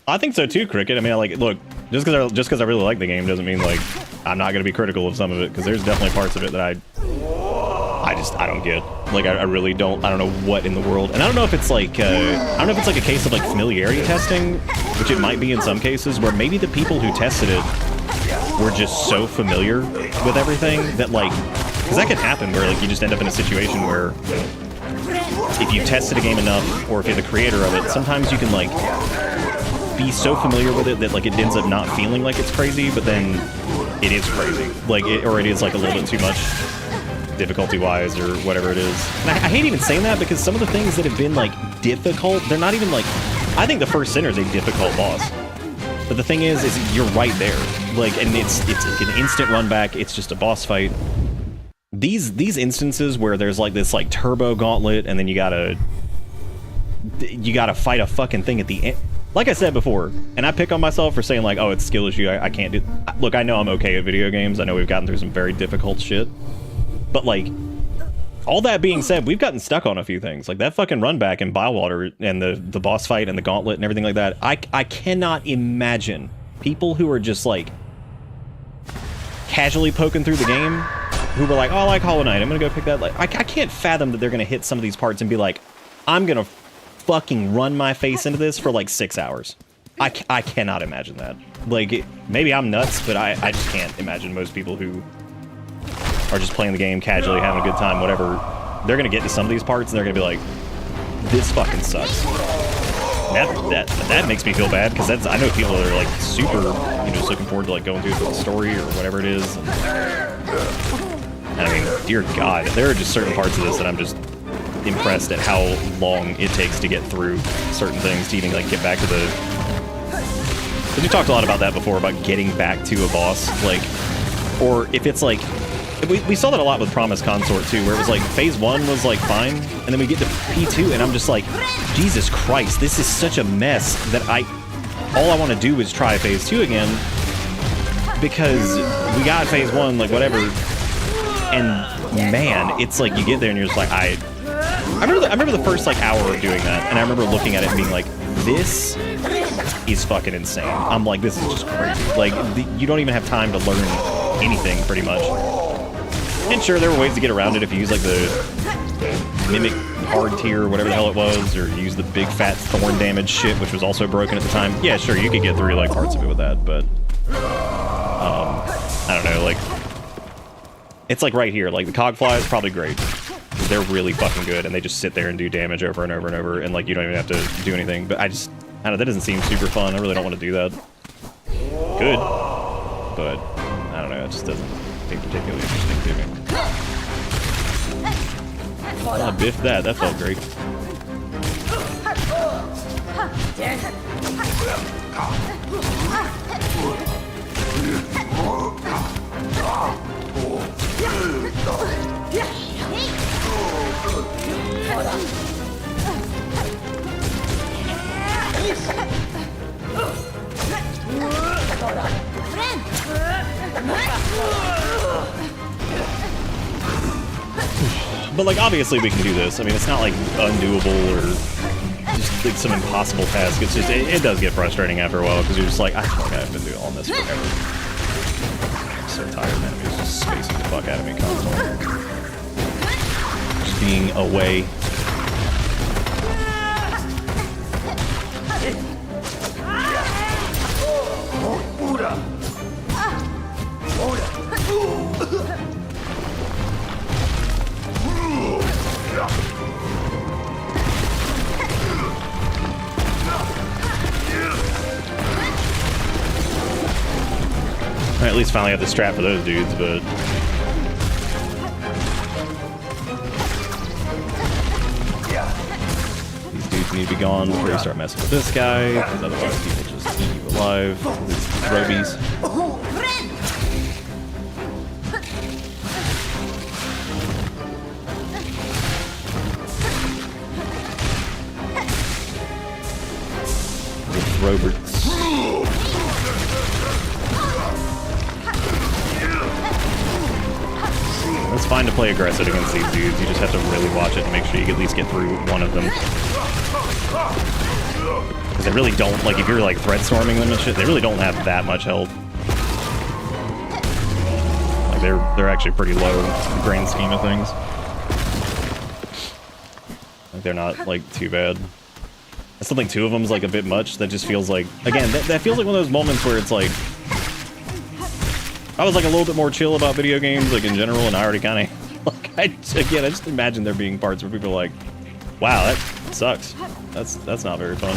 I think so too, Cricket. I mean, look, just because I really like the game doesn't mean like I'm not gonna be critical of some of it, because there's definitely parts of it that I don't get. Like, I really don't. I don't know what in the world. And I don't know if it's like I don't know if it's like a case of like familiarity testing, which it might be in some cases, where maybe the people who tested it were just so familiar with everything that like, because that can happen where like you just end up in a situation where if you tested a game enough, or if you're the creator of it, sometimes you can like be so familiar with it that like it ends up not feeling like it's crazy, but then it is crazy. Like, or it is like a little bit too much difficulty-wise, or whatever it is. And I hate even saying that, because some of the things that have been like difficult, they're not even like, I think the first Sinner is a difficult boss. But the thing is you're right there. Like, and it's an instant run back, it's just a boss fight. These instances where there's like this like turbo gauntlet, and then you gotta fight a fucking thing at the end. Like I said before, and I pick on myself for saying like, oh, it's skill issue, I can't do. Look, I know I'm okay at video games. I know we've gotten through some very difficult shit. But like, all that being said, we've gotten stuck on a few things. Like that fucking run back in Bywater, and the boss fight and the gauntlet and everything like that. I cannot imagine people who are just like casually poking through the game, who were like, oh, I like Hollow Knight, I'm gonna go pick that. Like, I can't fathom that they're gonna hit some of these parts and be like, I'm gonna fucking run my face into this for like 6 hours. I cannot imagine that. Like, maybe I'm nuts, but I just can't imagine most people who are just playing the game casually, having a good time, whatever. They're gonna get to some of these parts and they're gonna be like, this fucking sucks. That makes me feel bad, because I know people that are like super, you know, just looking forward to like going through the story or whatever it is. And I mean, dear God, there are just certain parts of this that I'm just impressed at how long it takes to get through certain things to even like get back to the. Because we talked a lot about that before, about getting back to a boss, like, or if it's like. We saw that a lot with Promise Consort too, where it was like phase 1 was like fine, and then we get to P2 and I'm just like, Jesus Christ, this is such a mess that all I want to do is try phase 2 again, because we got phase 1, like whatever, and man, it's like you get there and you're just like, I remember the first like hour of doing that, and I remember looking at it and being like, this is fucking insane. I'm like, this is just crazy. Like, you don't even have time to learn anything pretty much. And sure, there were ways to get around it if you use like the Mimic hard tier or whatever the hell it was, or use the big fat thorn damage shit, which was also broken at the time. Yeah, sure, you could get through like parts of it with that, but I don't know, like, it's like right here, like the Cogfly is probably great. They're really fucking good, and they just sit there and do damage over and over and over, and like you don't even have to do anything. But I don't know, that doesn't seem super fun. I really don't want to do that. Good, but I don't know, it just doesn't seem particularly interesting to me. I biffed that. That felt great. But like, obviously we can do this. I mean, it's not like undoable or just like some impossible task. It's just, it does get frustrating after a while, because you're just like, I feel like I've been doing all this forever. I'm so tired, man. It's just spacing the fuck out of me constantly. Just being away. I at least finally have the strap for those dudes, but these dudes need to be gone before you start messing with this guy, because otherwise people just eat you alive. These robies. Roberts. It's fine to play aggressive against these dudes. You just have to really watch it and make sure you at least get through one of them. Because they really don't, like, if you're like threat storming them and shit, they really don't have that much health. Like, they're actually pretty low in the grand scheme of things. Like, they're not like too bad. I still think 2 of them is like a bit much. That just feels like, again, that feels like one of those moments where it's like, I was like a little bit more chill about video games, like in general, and I already kind of, like, I just imagine there being parts where people are like, wow, that sucks. That's not very fun.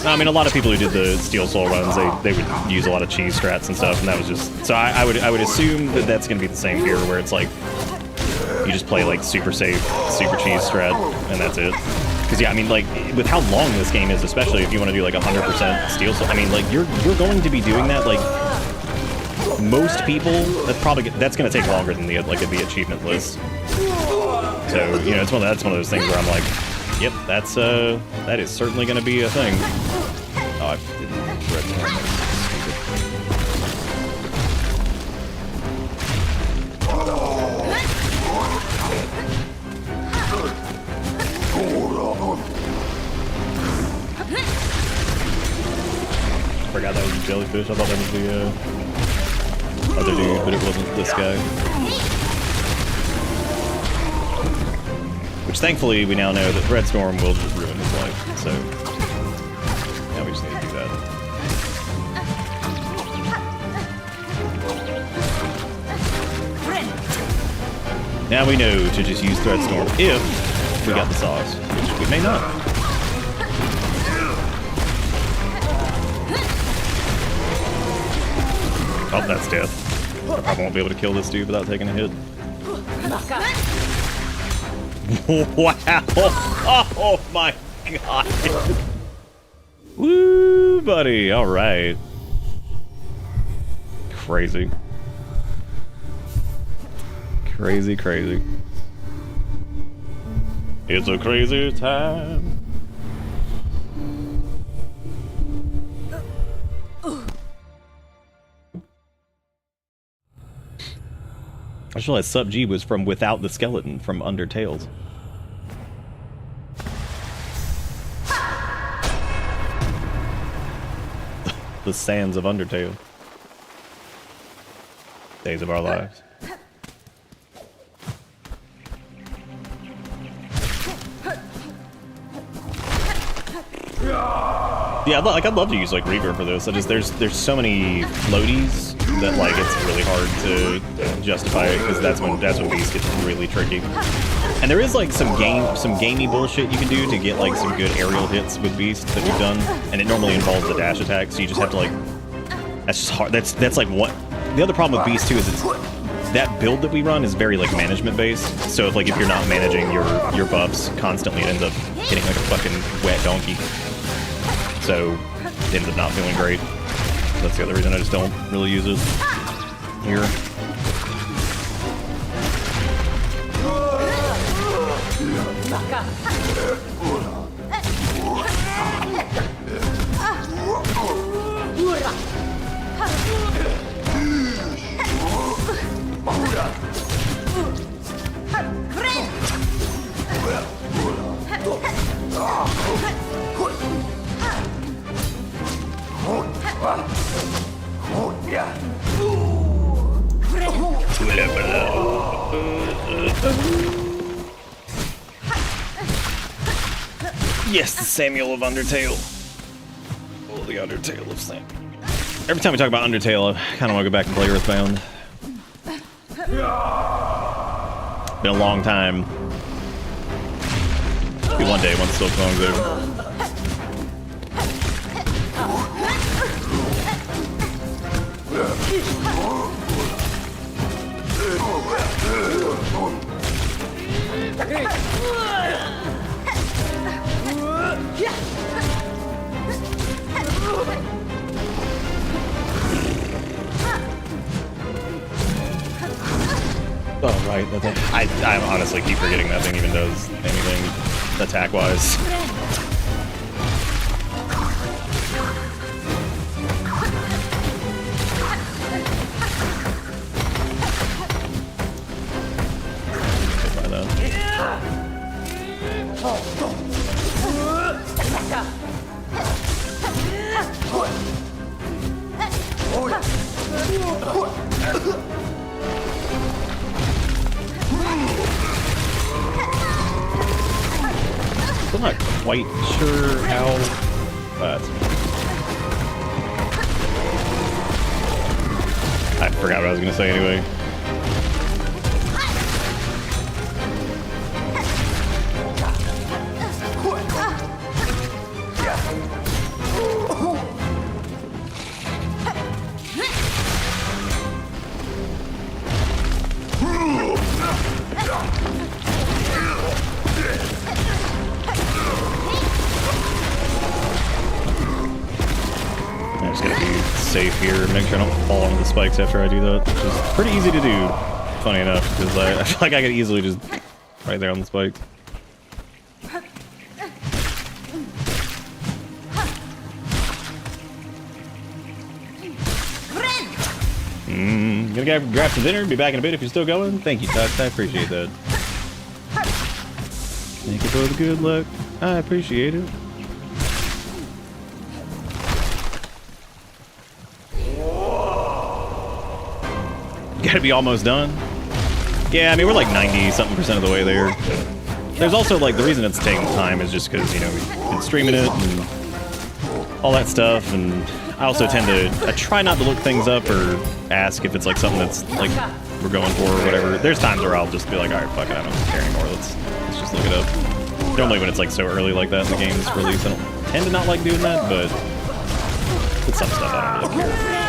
I mean, a lot of people who did the Steel Soul runs, they would use a lot of cheese strats and stuff, and that was just, so I would assume that that's going to be the same here, where it's like, you just play like super safe, super cheese strat, and that's it. Because yeah, I mean, like, with how long this game is, especially if you want to do like 100% Steel Soul, I mean, like, you're going to be doing that, like, most people, that's going to take longer than the achievement list. So, you know, that's one of those things where I'm like, yep, that is certainly going to be a thing. Oh, I didn't read that. Forgot that was a jellyfish. I thought that was the other dude, but it wasn't this guy. Which thankfully we now know that Threadstorm will just ruin his life, so now we just need to do that. Now we know to just use Threadstorm if we got the sauce, which we may not. Oh, that's death. I won't be able to kill this dude without taking a hit. Wow! Oh my god! Woo, buddy! All right. Crazy. Crazy, crazy. It's a crazy time. I just realized Sub G was from Without the Skeleton from Undertales. The sands of Undertale. Days of our lives. Yeah, I'd love to use like reverb for this. There's so many floaties that like it's really hard to justify it because that's when Beast gets really tricky. And there is like some gamey bullshit you can do to get like some good aerial hits with Beast that we've done, and it normally involves the dash attack. So you just have to like, that's just hard. That's like what the other problem with Beast too is that build that we run is very like management based. So if you're not managing your buffs constantly, it ends up getting like a fucking wet donkey. So it ends up not feeling great. That's the other reason I just don't really use it here. Yes, the Samuel of Undertale. Oh, the Undertale of Sam. Every time we talk about Undertale, I kind of want to go back and play Earthbound. Been a long time. Maybe one day once Silksong's over. Oh, right. I honestly keep forgetting that thing even does anything attack-wise. I'm not quite sure how that's... I forgot what I was going to say anyway. Safe here, make sure I don't fall into the spikes after I do that, which is pretty easy to do, funny enough, because I feel like I could easily just right there on the spikes. Gonna grab some dinner, be back in a bit if you're still going. Thank you, Tux, I appreciate that. Thank you for the good luck. I appreciate it. Gotta be almost done. Yeah, I mean, we're like 90-something% of the way there. There's also, like, the reason it's taking time is just because, you know, we've been streaming it and all that stuff, and I also tend to, I try not to look things up or ask if it's, like, something that's, like, we're going for or whatever. There's times where I'll just be like, alright, fuck it, I don't care anymore, let's just look it up. Normally when it's, like, so early like that in the game's release, I don't tend to not like doing that, but with some stuff I don't really care.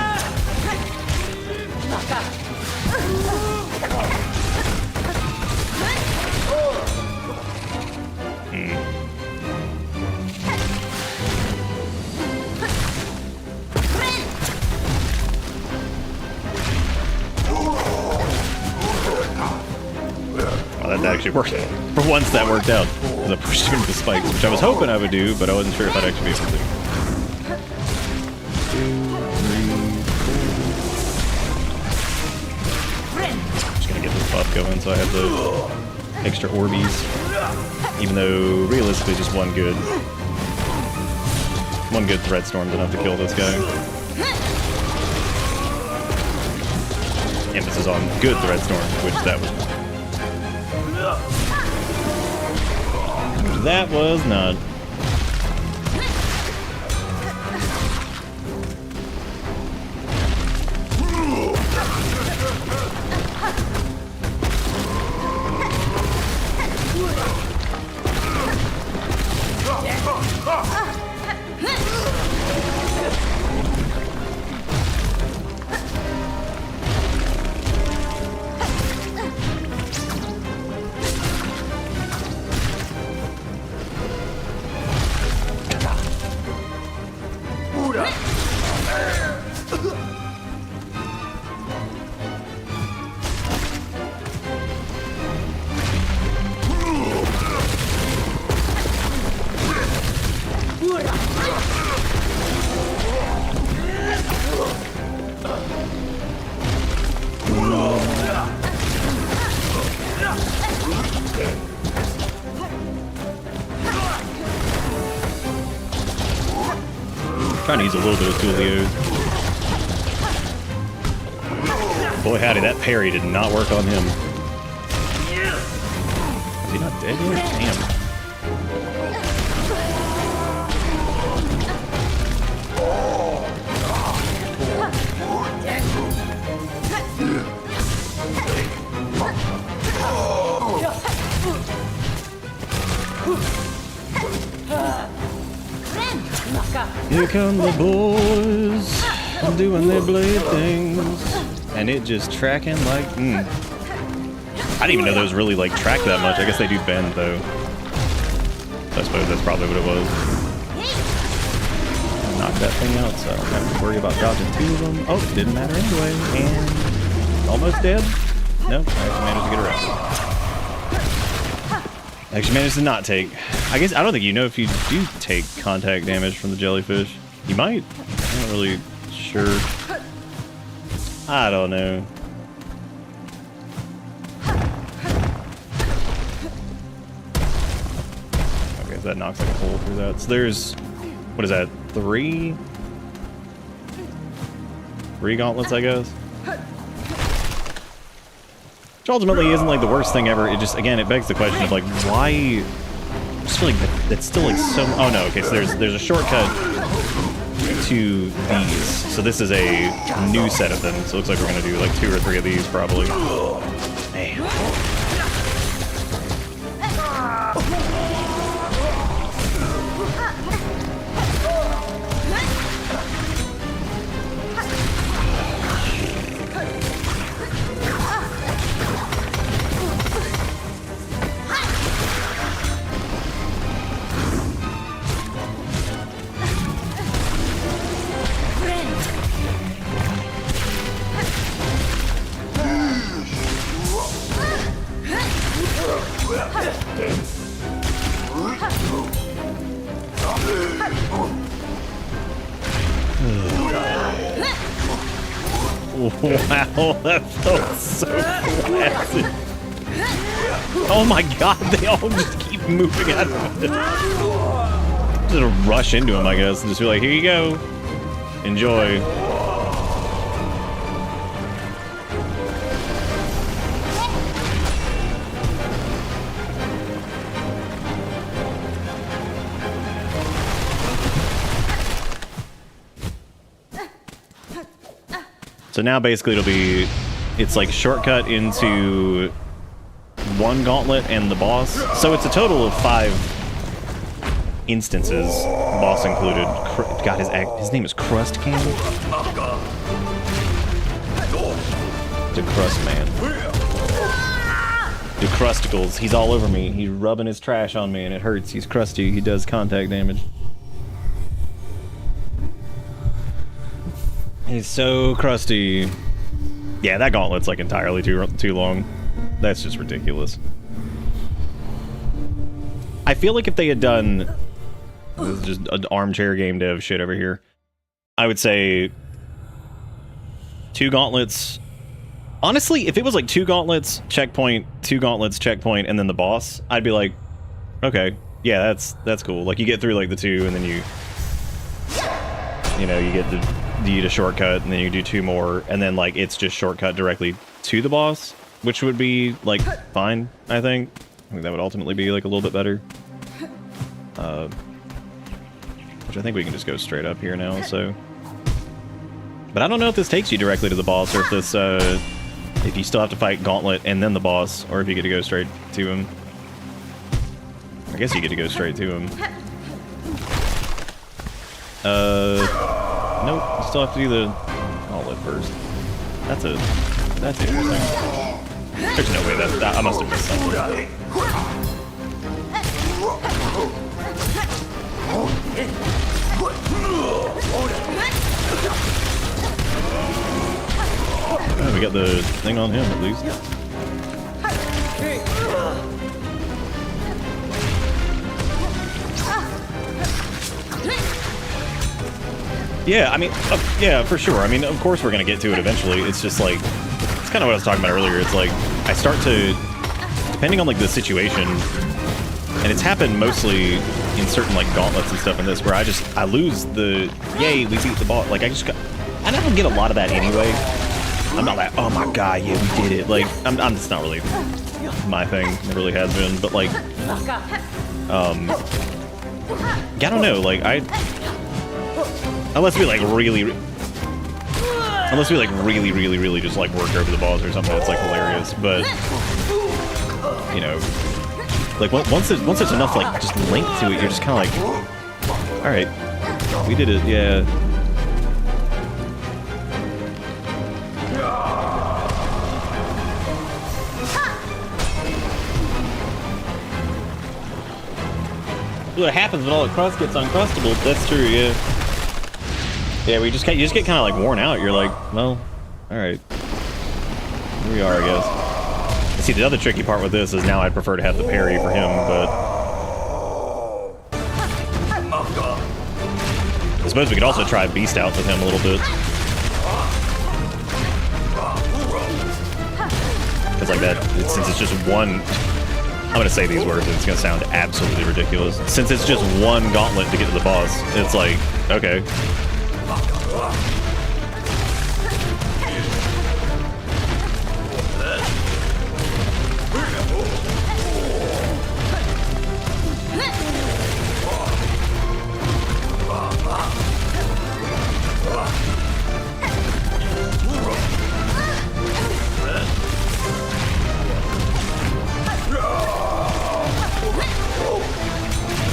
Well, that actually worked. For once, that worked out. Because I pushed him into the spikes, which I was hoping I would do, but I wasn't sure if I'd actually be able to. 2, 3, 4. Just gonna get this buff going so I have the extra Orbeez. Even though, realistically, just one good Threat Storm's enough to kill this guy. Emphasis on good Threat Storm, which that was not. That was not. Trying to use a little bit of Tulio. Boy howdy, that parry did not work on him. Is he not dead yet? Damn. Here come the boys doing their blade things, and it just tracking like, I didn't even know those really like track that much. I guess they do bend though. So I suppose that's probably what it was. Knock that thing out, so I don't have to worry about dodging 2 of them. Oh, didn't matter anyway, and almost dead. Nope, I actually managed to get around. Actually managed to not take. I guess I don't think you know if you do take contact damage from the jellyfish. You might. I'm not really sure. I don't know. Okay, so that knocks like a hole through that. So there's, what is that? 3 gauntlets, I guess. Which ultimately isn't like the worst thing ever. It just, again, it begs the question of like, why? I just feel like it's still like so. Oh no, okay, so there's a shortcut to these. So this is a new set of them. So it looks like we're gonna do like 2 or 3 of these probably. Man. Wow, that felt so classic. Oh my god, they all just keep moving out of it. Just rush into him, I guess, and just be like, here you go. Enjoy. So now basically it's like shortcut into one gauntlet and the boss. So it's a total of 5 instances, boss included. God, his name is Crust King? The Crust Man. The Crusticles. He's all over me. He's rubbing his trash on me and it hurts. He's crusty. He does contact damage. He's so crusty. Yeah, that gauntlet's like entirely too long. That's just ridiculous. I feel like if they had done... This is just an armchair game dev shit over here. I would say 2 gauntlets. Honestly, if it was like 2 gauntlets, checkpoint, 2 gauntlets, checkpoint, and then the boss, I'd be like, okay, yeah, that's cool. Like you get through like the 2, and then you get a shortcut, and then you do 2 more, and then like it's just shortcut directly to the boss, which would be like fine. I think that would ultimately be like a little bit better. Which I think we can just go straight up here now. So, but I don't know if this takes you directly to the boss, or if this if you still have to fight Gauntlet and then the boss, or if you get to go straight to him. I guess you get to go straight to him. Nope, you still have to do the Gauntlet first. That's interesting. There's no way that I must have missed something. Oh, we got the thing on him at least. Yeah, I mean, yeah, for sure. I mean, of course we're gonna get to it eventually. It's just like, it's kind of what I was talking about earlier. It's like, I start to, depending on like the situation, and it's happened mostly in certain like gauntlets and stuff in this, where I lose the, yay, we beat the boss. Like I don't get a lot of that anyway. I'm not like, oh my god, yeah, we did it. Like, I'm just not really my thing. It really has been, but like, I don't know, like unless we like really just like work over the boss or something that's like hilarious, but you know, like once there's enough like just link to it, you're just kind of like, all right, we did it, yeah. What happens when all the crust gets uncrustable? That's true, yeah. Yeah, you just get kind of like worn out. You're like, well, all right, here we are, I guess. See, the other tricky part with this is now I'd prefer to have the parry for him, but I suppose we could also try Beast Out with him a little bit. Because like that, since it's just one, I'm gonna say these words and it's gonna sound absolutely ridiculous. Since it's just one gauntlet to get to the boss, it's like, okay.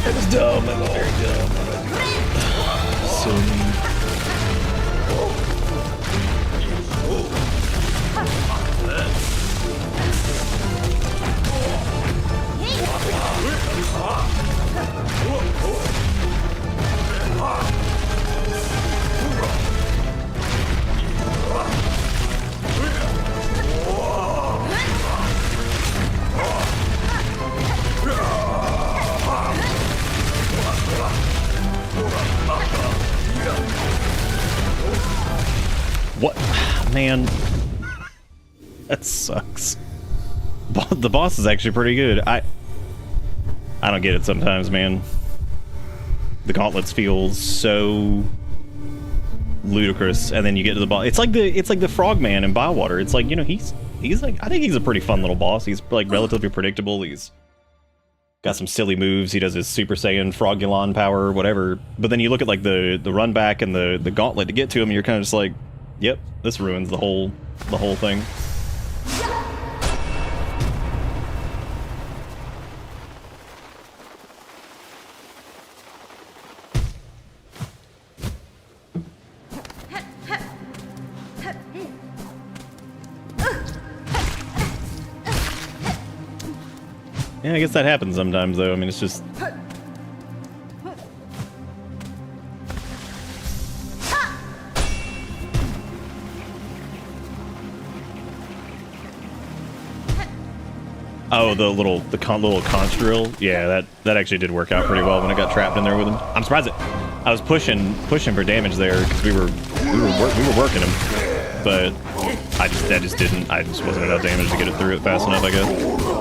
It was dumb, it was very dumb. So mean. What? Man. That sucks. The boss is actually pretty good. I don't get it sometimes, man. The gauntlets feel so ludicrous, and then you get to the boss. It's like the frogman in Bywater. It's like, you know, he's like, I think he's a pretty fun little boss. He's like relatively predictable. He's got some silly moves. He does his Super Saiyan Frogulon power or whatever. But then you look at like the run back and the gauntlet to get to him, and you're kind of just like, yep, this ruins the whole thing. Yeah, I guess that happens sometimes, though. I mean, it's just... Oh, the little conch drill? Yeah, that actually did work out pretty well when I got trapped in there with him. I'm surprised I was pushing for damage there, because we were working him. But I just wasn't enough damage to get it through it fast enough, I guess.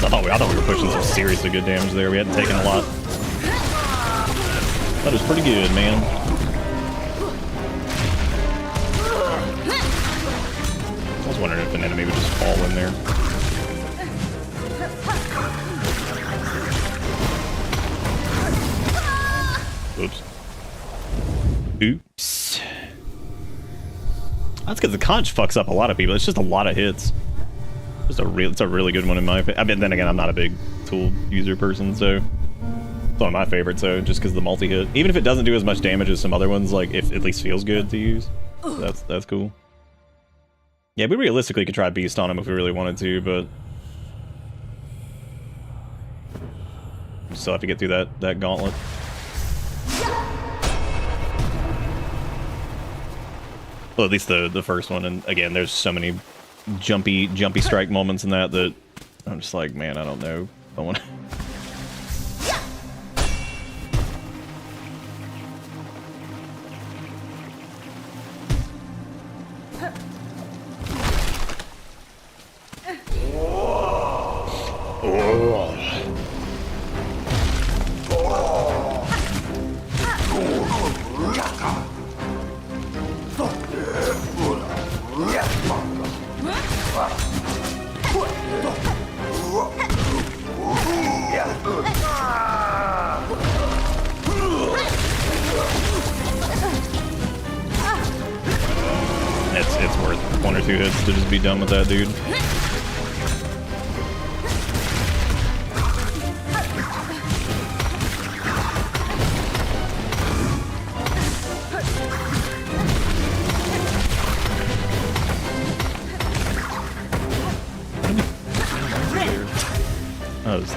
I thought we were pushing some seriously good damage there. We hadn't taken a lot. That was pretty good, man. I was wondering if an enemy would just fall in there. Oops. Oops. That's because the conch fucks up a lot of people. It's just a lot of hits. It's a really good one in my opinion. I mean, then again, I'm not a big tool user person, so it's one of my favorites. So just because the multi-hit, even if it doesn't do as much damage as some other ones, like if it at least feels good to use, that's cool. Yeah, we realistically could try Beast on him if we really wanted to, but we still have to get through that gauntlet. Well, at least the first one, and again, there's so many jumpy strike moments in that I'm just like, man, I don't know. I want to... It's worth 1 or 2 hits to just be done with that dude.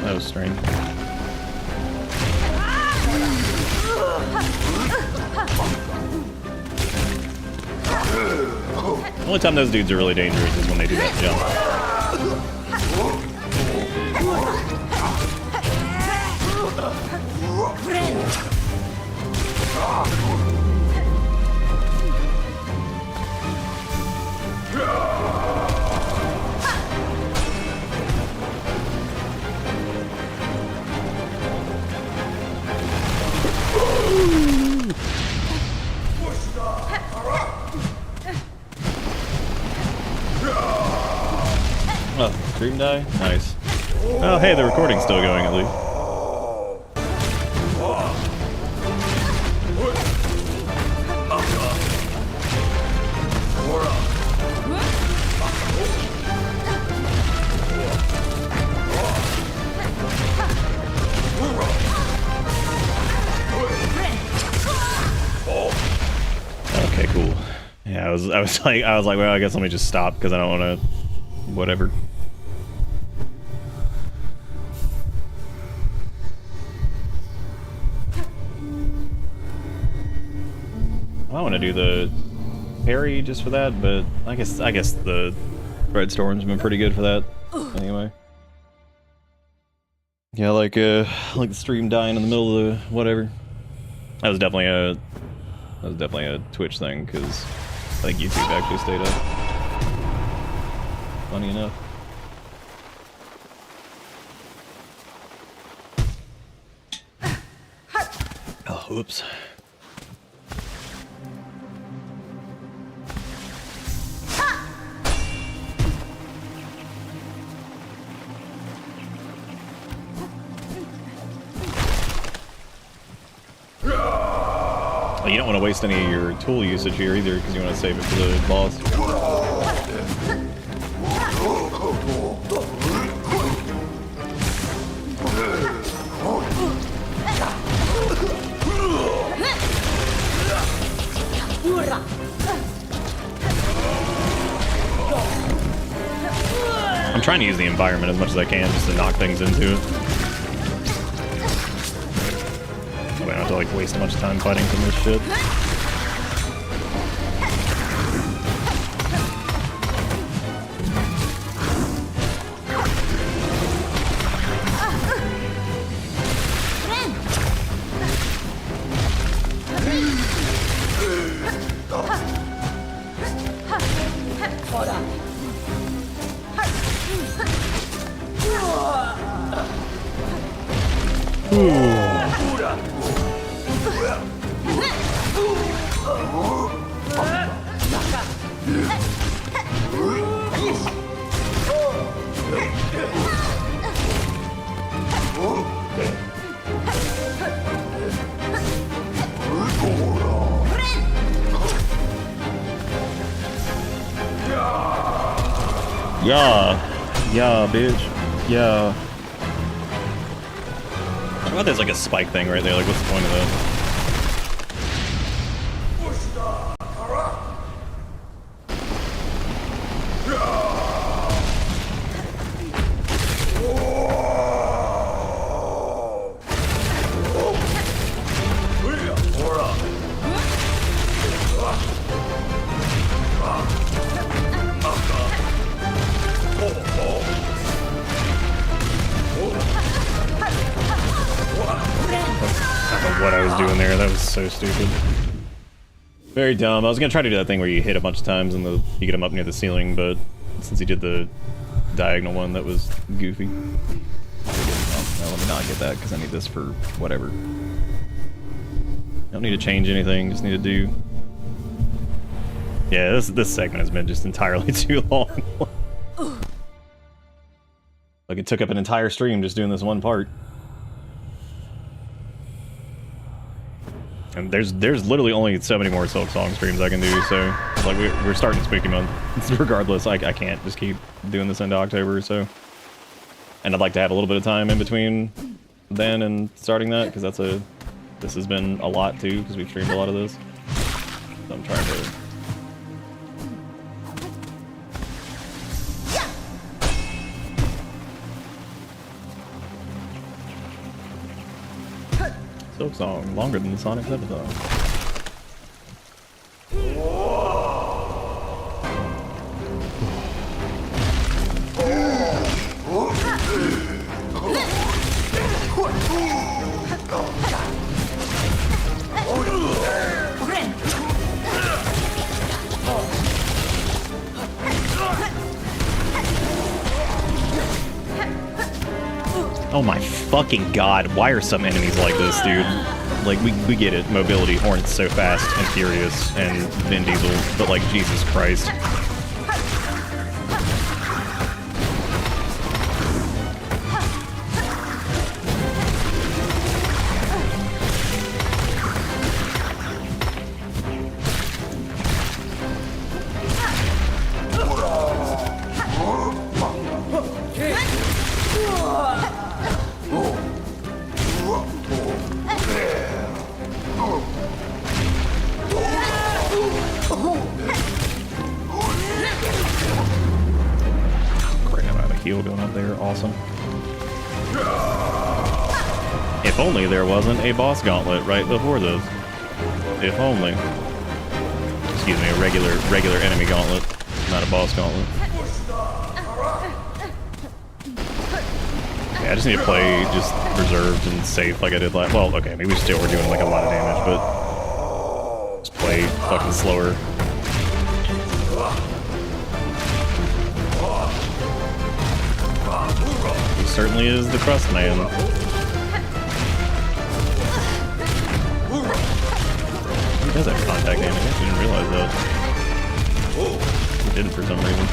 That was strange. The only time those dudes are really dangerous is when they do that jump. Oh, stream die? Nice. Oh, hey, the recording's still going at least. Okay, cool. Yeah, I was like, well, I guess let me just stop because I don't want to, whatever. I want to do the parry just for that, but I guess the Red Storm's been pretty good for that anyway. Yeah, like the stream dying in the middle of the whatever. That was definitely a Twitch thing because I think YouTube actually stayed up. Funny enough. Oops. Well, you don't want to waste any of your tool usage here either, because you want to save it for the boss. I'm trying to use the environment as much as I can just to knock things into it. So I don't have to like waste a bunch of time fighting from this shit. Yeah, bitch. Yeah. What about there's like a spike thing right there? Like, what's the point of that? What I was doing there, that was so stupid. Very dumb. I was gonna try to do that thing where you hit a bunch of times and you get them up near the ceiling, but since he did the diagonal one, that was goofy. Oh, no, let me not get that because I need this for whatever. Don't need to change anything, just need to do. Yeah, this segment has been just entirely too long. Like it took up an entire stream just doing this one part. And there's literally only so many more Silksong streams I can do, so like we're starting Spooky Month. Regardless, I can't just keep doing this into October, so. And I'd like to have a little bit of time in between then and starting that, because this has been a lot too, because we've streamed a lot of this. So I'm trying to. Silksong, longer than the Sonic's episode. Oh my fucking god, why are some enemies like this, dude? Like, we get it, mobility, Horn's so fast and furious, and Vin Diesel, but like, Jesus Christ. Going up there, awesome. If only there wasn't a boss gauntlet right before this. If only. Excuse me, a regular enemy gauntlet, not a boss gauntlet. Yeah, I just need to play just reserved and safe like I did last. Well, okay, maybe we still were doing like a lot of damage, but just play fucking slower. Certainly is the crust man. does have contact damage. I didn't realize that. It didn't for some reason.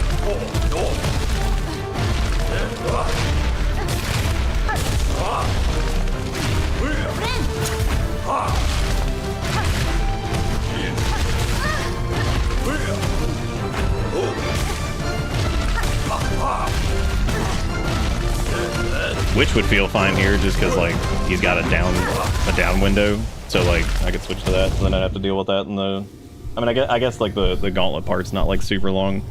Which would feel fine here just because like he's got a down window, so like I could switch to that, so then I'd have to deal with that in the. I mean, I guess like the gauntlet part's not like super long,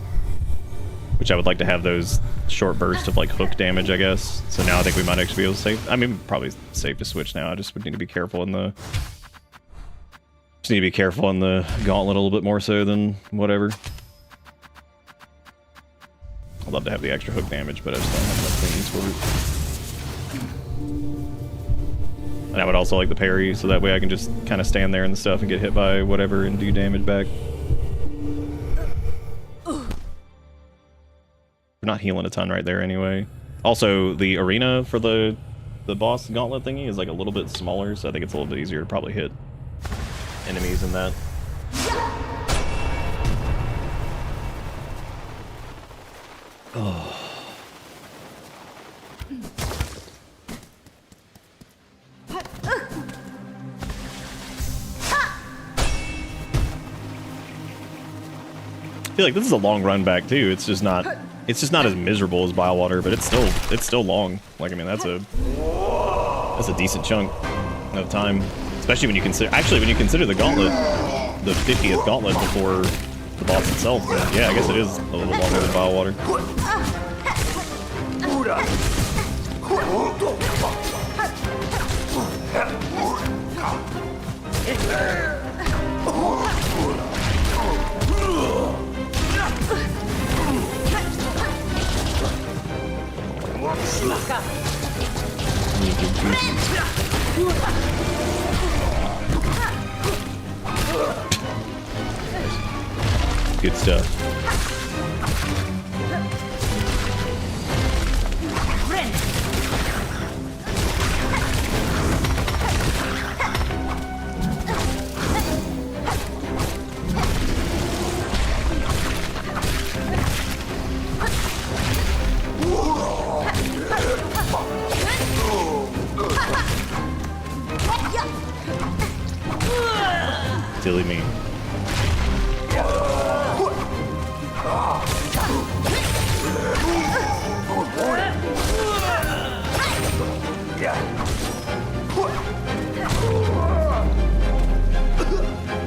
which I would like to have those short bursts of like hook damage, I guess. So now I think we might actually be able to save. I mean, probably safe to switch now. I just would need to be careful in the. Just need to be careful in the gauntlet a little bit more so than whatever. I'd love to have the extra hook damage, but I just don't have enough things for it. And I would also like the parry, so that way I can just kind of stand there and stuff and get hit by whatever and do damage back. We're not healing a ton right there anyway. Also, the arena for the boss gauntlet thingy is like a little bit smaller, so I think it's a little bit easier to probably hit enemies in that. Oh. I feel like this is a long run back too. It's just not as miserable as Biowater, but it's still long. Like I mean that's a decent chunk of time, especially when you consider the gauntlet, the 50th gauntlet before the boss itself. But yeah, I guess it is a little longer than Biowater. Good stuff. Silly me.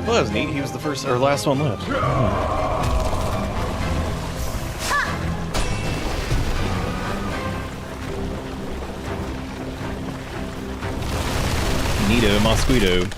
Well, that was neat. He was the first or last one left. Neato Mosquito.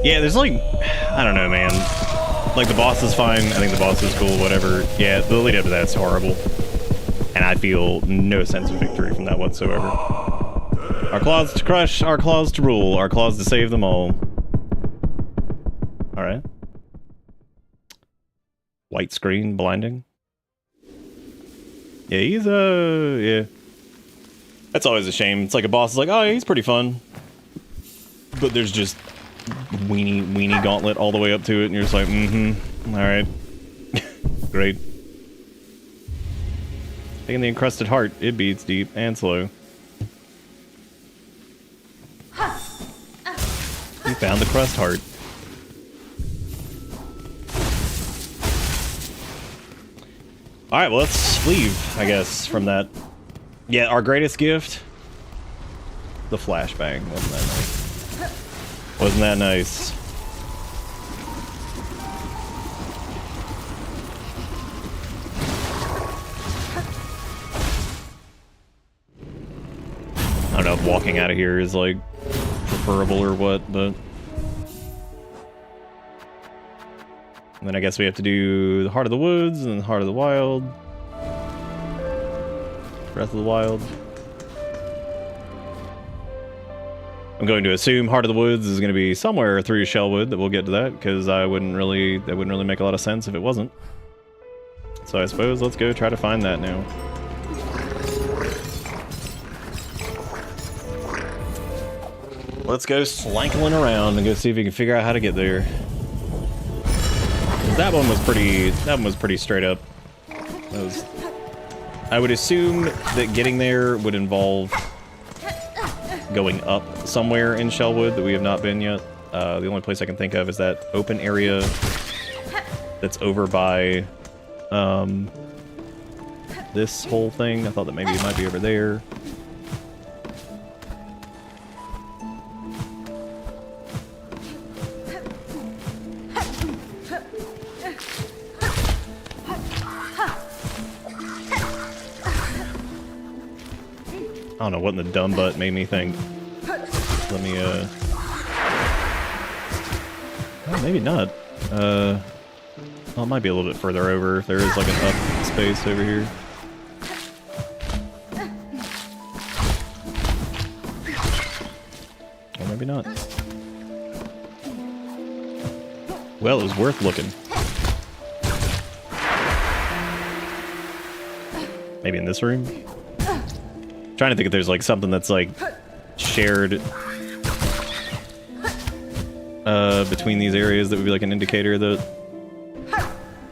Yeah, there's like, I don't know, man. Like, the boss is fine. I think the boss is cool, whatever. Yeah, the lead up to that's horrible. And I feel no sense of victory from that whatsoever. Our claws to crush, our claws to rule, our claws to save them all. Alright. White screen, blinding. Yeah, he's, yeah. That's always a shame. It's like a boss is like, oh, he's pretty fun. But there's just weenie gauntlet all the way up to it, and you're just like, alright. Great. Taking the encrusted heart, it beats deep and slow. You found the crust heart. Alright, well, let's leave, I guess, from that. Yeah, our greatest gift? The flashbang. Wasn't that nice? Wasn't that nice? I don't know if walking out of here is, like, preferable or what, but... And then I guess we have to do the Heart of the Woods and then the Heart of the Wild. Breath of the Wild. I'm going to assume Heart of the Woods is going to be somewhere through Shellwood, that we'll get to that, because that wouldn't really make a lot of sense if it wasn't. So I suppose let's go try to find that now. Let's go slankling around and go see if we can figure out how to get there. That one was pretty straight up. I would assume that getting there would involve going up somewhere in Shellwood that we have not been yet. The only place I can think of is that open area that's over by this whole thing. I thought that maybe it might be over there. I don't know what in the dumb butt made me think. Let me, well, maybe not. Well, it might be a little bit further over if there is like an up space over here. Or maybe not. Well, it was worth looking. Maybe in this room? Trying to think if there's like something that's like shared between these areas that would be like an indicator that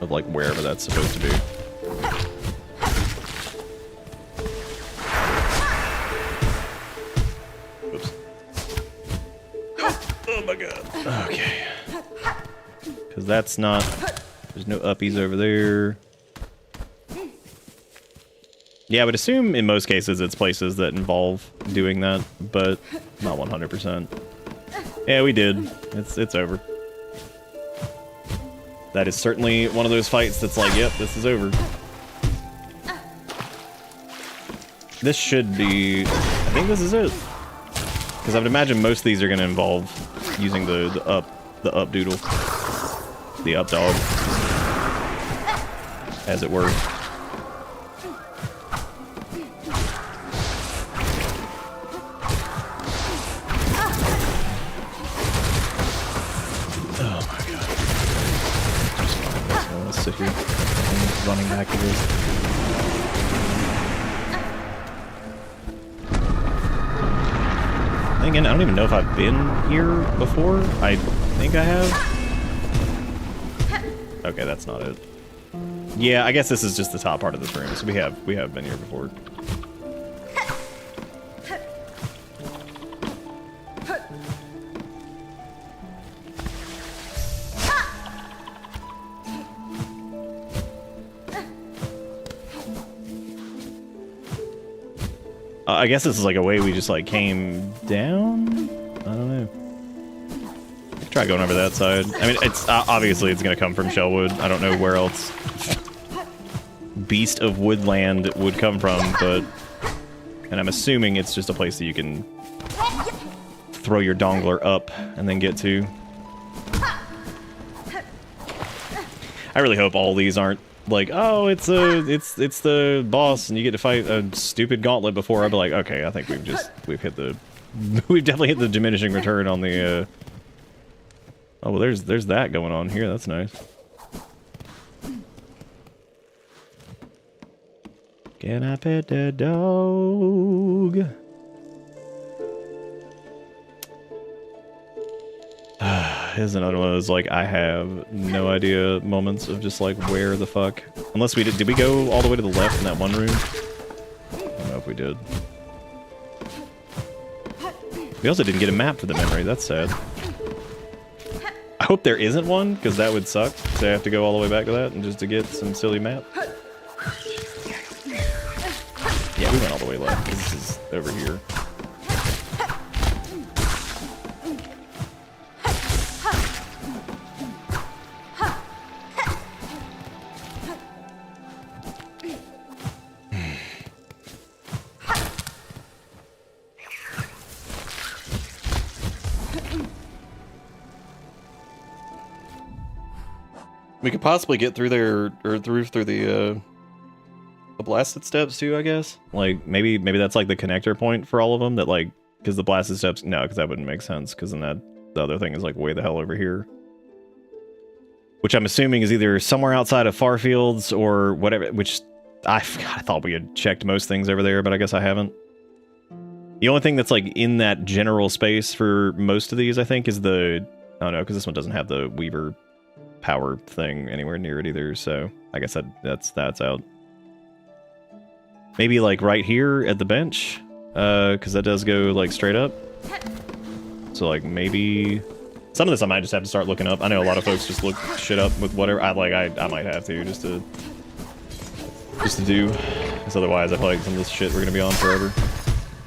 of like wherever that's supposed to be. Oops. Oh my god. Okay. Because that's not, there's no uppies over there. Yeah, I would assume in most cases it's places that involve doing that, but not 100%. Yeah, we did. It's over. That is certainly one of those fights that's like, yep, this is over. This should be... I think this is it. Because I would imagine most of these are going to involve using the up doodle. The up dog. As it were. Sit here. I'm just running back to this. Then again, I don't even know if I've been here before. I think I have. Okay, that's not it. Yeah, I guess this is just the top part of this room, so we have been here before. I guess this is like a way we just like came down? I don't know. Try going over that side. I mean, it's obviously it's gonna come from Shellwood. I don't know where else Beast of Woodland would come from, but... And I'm assuming it's just a place that you can throw your dongler up and then get to. I really hope all these aren't like, oh, it's the boss, and you get to fight a stupid gauntlet before, I'd be like, okay, I think we've hit the, we've definitely hit the diminishing return on the. Oh, well, there's that going on here. That's nice. Can I pet the dog? Here's another one of those, like, I have no idea moments of just, like, where the fuck... Unless we did we go all the way to the left in that one room? I don't know if we did. We also didn't get a map for the memory, that's sad. I hope there isn't one, because that would suck. So I have to go all the way back to that and just to get some silly map. Yeah, we went all the way left. This is over here. We could possibly get through there, or through the blasted steps too, I guess. Like, maybe that's like the connector point for all of them, that like, because the blasted steps, no, because that wouldn't make sense, because then the other thing is like way the hell over here. Which I'm assuming is either somewhere outside of Farfields or whatever, which I thought we had checked most things over there, but I guess I haven't. The only thing that's like in that general space for most of these, I think, is the, oh no, because this one doesn't have the Weaver power thing anywhere near it either, so I guess that's out. Maybe like right here at the bench, because that does go like straight up. So like maybe some of this I might just have to start looking up. I know a lot of folks just look shit up with whatever. I might have to just to do, because otherwise I feel like some of this shit we're gonna be on forever.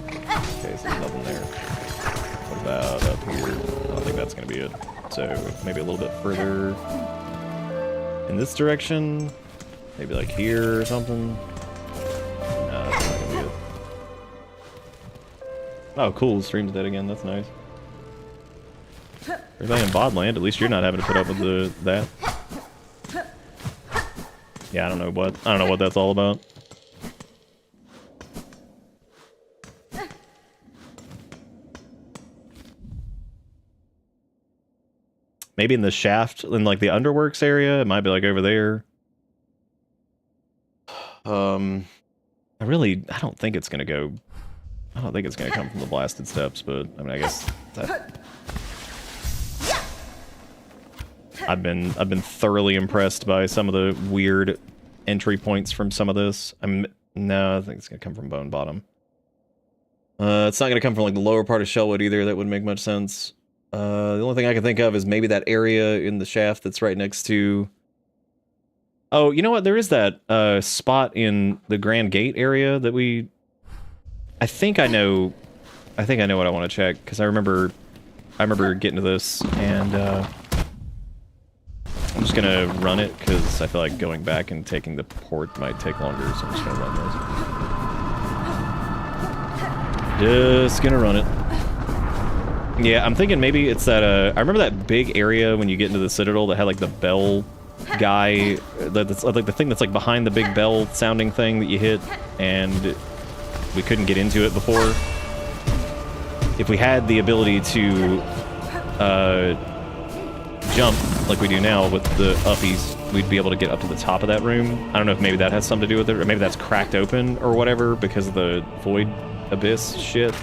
Okay, so there's nothing there. What about up here? I don't think that's gonna be it. So maybe a little bit further in this direction, maybe like here or something. No, that's not gonna be it. Oh, cool! The stream's dead again. That's nice. Everything in Bodland. At least you're not having to put up with that. Yeah, I don't know what that's all about. Maybe in the shaft, in like the underworks area, it might be like over there. I don't think it's gonna go. I don't think it's gonna come from the blasted steps, but I mean, I guess that. I've been thoroughly impressed by some of the weird entry points from some of this. No, I think it's gonna come from Bone Bottom. It's not gonna come from like the lower part of Shellwood either. That wouldn't make much sense. The only thing I can think of is maybe that area in the shaft that's right next to... Oh, you know what? There is that spot in the Grand Gate area that we... I think I know what I want to check, because I remember getting to this, and I'm just gonna run it, because I feel like going back and taking the port might take longer, so I'm just gonna run this. Just gonna run it. Yeah, I'm thinking maybe it's that, I remember that big area when you get into the Citadel that had, like, the bell guy, that's, like, the thing that's, like, behind the big bell-sounding thing that you hit, and we couldn't get into it before. If we had the ability to, jump, like we do now with the uppies, we'd be able to get up to the top of that room. I don't know if maybe that has something to do with it, or maybe that's cracked open or whatever because of the void abyss shit.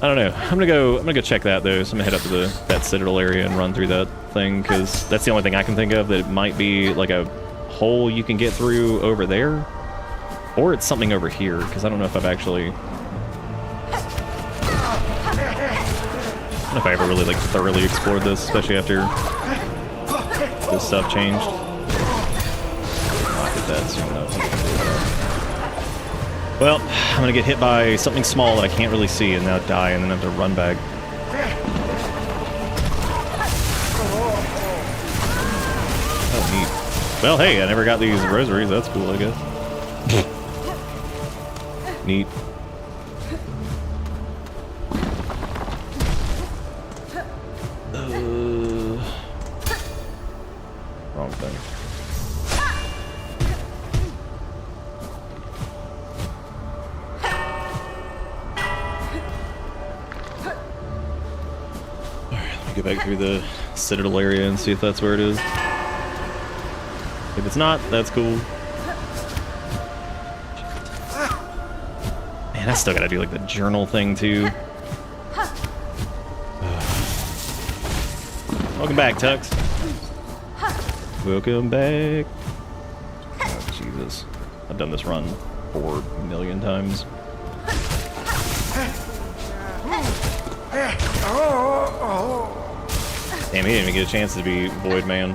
I don't know. I'm gonna go check that though. So I'm gonna head up to that Citadel area and run through that thing, because that's the only thing I can think of that it might be like a hole you can get through over there, or it's something over here, because I don't know if I've actually. I don't know if I ever really like thoroughly explored this, especially after this stuff changed. I'll get that soon though. Well, I'm gonna get hit by something small that I can't really see and now die, and then have to run back. Oh, neat. Well, hey, I never got these rosaries. That's cool, I guess. Neat. Wrong thing. Go back through the Citadel area and see if that's where it is. If it's not, that's cool. Man, I still gotta do like the journal thing too. Welcome back, Tux. Welcome back. Oh, Jesus. I've done this run 4 million times. Damn, he didn't even get a chance to be Void Man.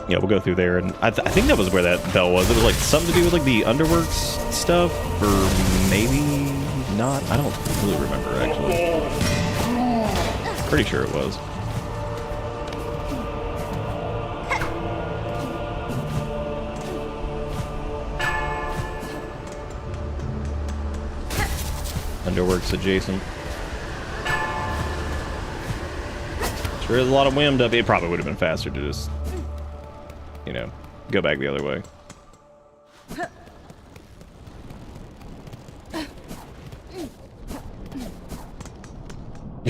Yeah, we'll go through there, and I think that was where that bell was. It was like something to do with like the Underworks stuff, or maybe not. I don't really remember actually. Pretty sure it was. Underworks adjacent. Sure is a lot of wind up. It probably would have been faster to just, you know, go back the other way.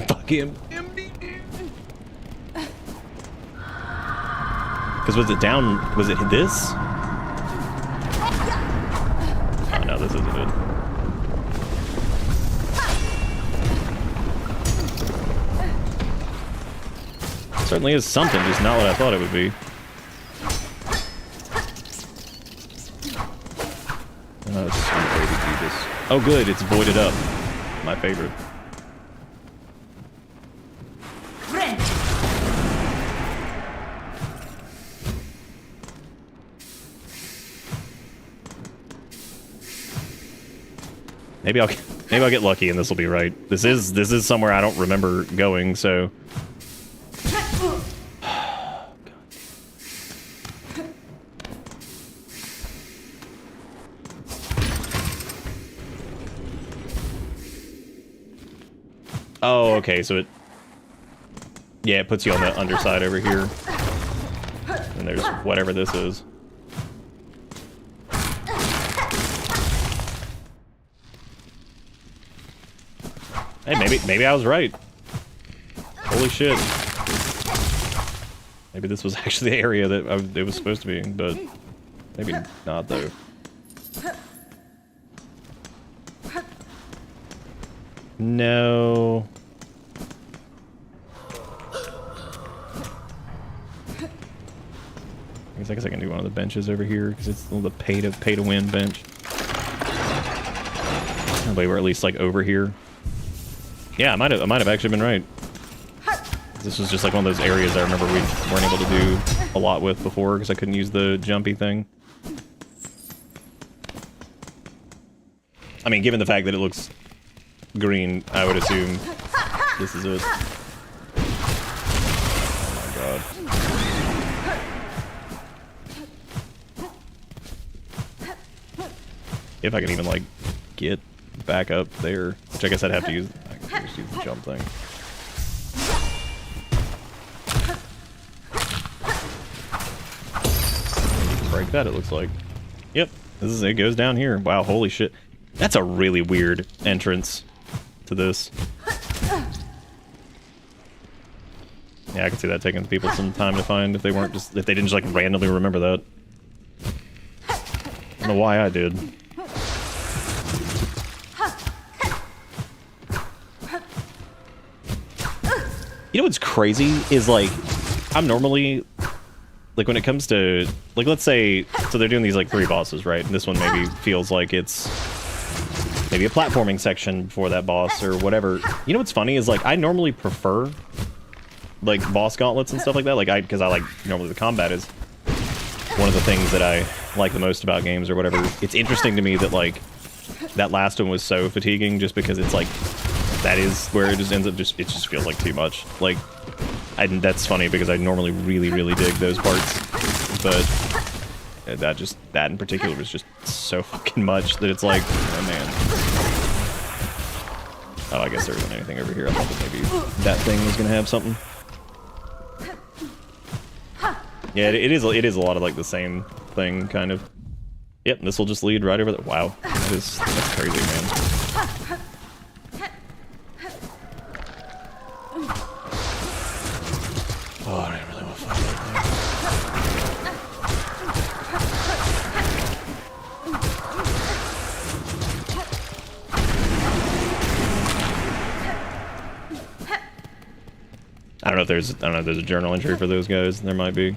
Fuck him. Because was it down? Was it this? Oh no, this isn't it. Certainly is something, just not what I thought it would be. Oh, it's some way to do this. Oh good, it's voided up. My favorite. Maybe I'll get lucky and this will be right. This is somewhere I don't remember going, so. Oh, okay, so it... Yeah, it puts you on the underside over here. And there's whatever this is. Hey, maybe I was right. Holy shit. Maybe this was actually the area that it was supposed to be, but maybe not, though. No. I guess I can do one of the benches over here because it's the pay to win bench. Wait, we're at least like over here. Yeah, I might have actually been right. This was just like one of those areas I remember we weren't able to do a lot with before because I couldn't use the jumpy thing. I mean, given the fact that it looks green, I would assume this is it. Oh my god. If I can even, like, get back up there, which I guess I'd have to use, I can just use the jump thing. Break that, it looks like. Yep, it goes down here. Wow, holy shit. That's a really weird entrance to this. Yeah, I can see that taking people some time to find if they didn't just like randomly remember that. I don't know why I did. You know what's crazy is like, I'm normally, like when it comes to, like let's say, so they're doing these like 3 bosses, right? And this one maybe feels like it's maybe a platforming section before that boss or whatever. You know what's funny is like, I normally prefer like boss gauntlets and stuff like that. Like because I like, normally the combat is one of the things that I like the most about games or whatever. It's interesting to me that like, that last one was so fatiguing just because it's like, that is where it just ends up it just feels like too much. Like, that's funny because I normally really, really dig those parts, but that in particular was just so fucking much that it's like, oh man. Oh, I guess there isn't anything over here. I thought that maybe that thing was gonna have something. Yeah, it is a lot of like the same thing, kind of. Yep, this will just lead right over the. Wow, that's crazy, man. Oh, I didn't really want to fight that thing. I don't know if there's a journal entry for those guys. There might be.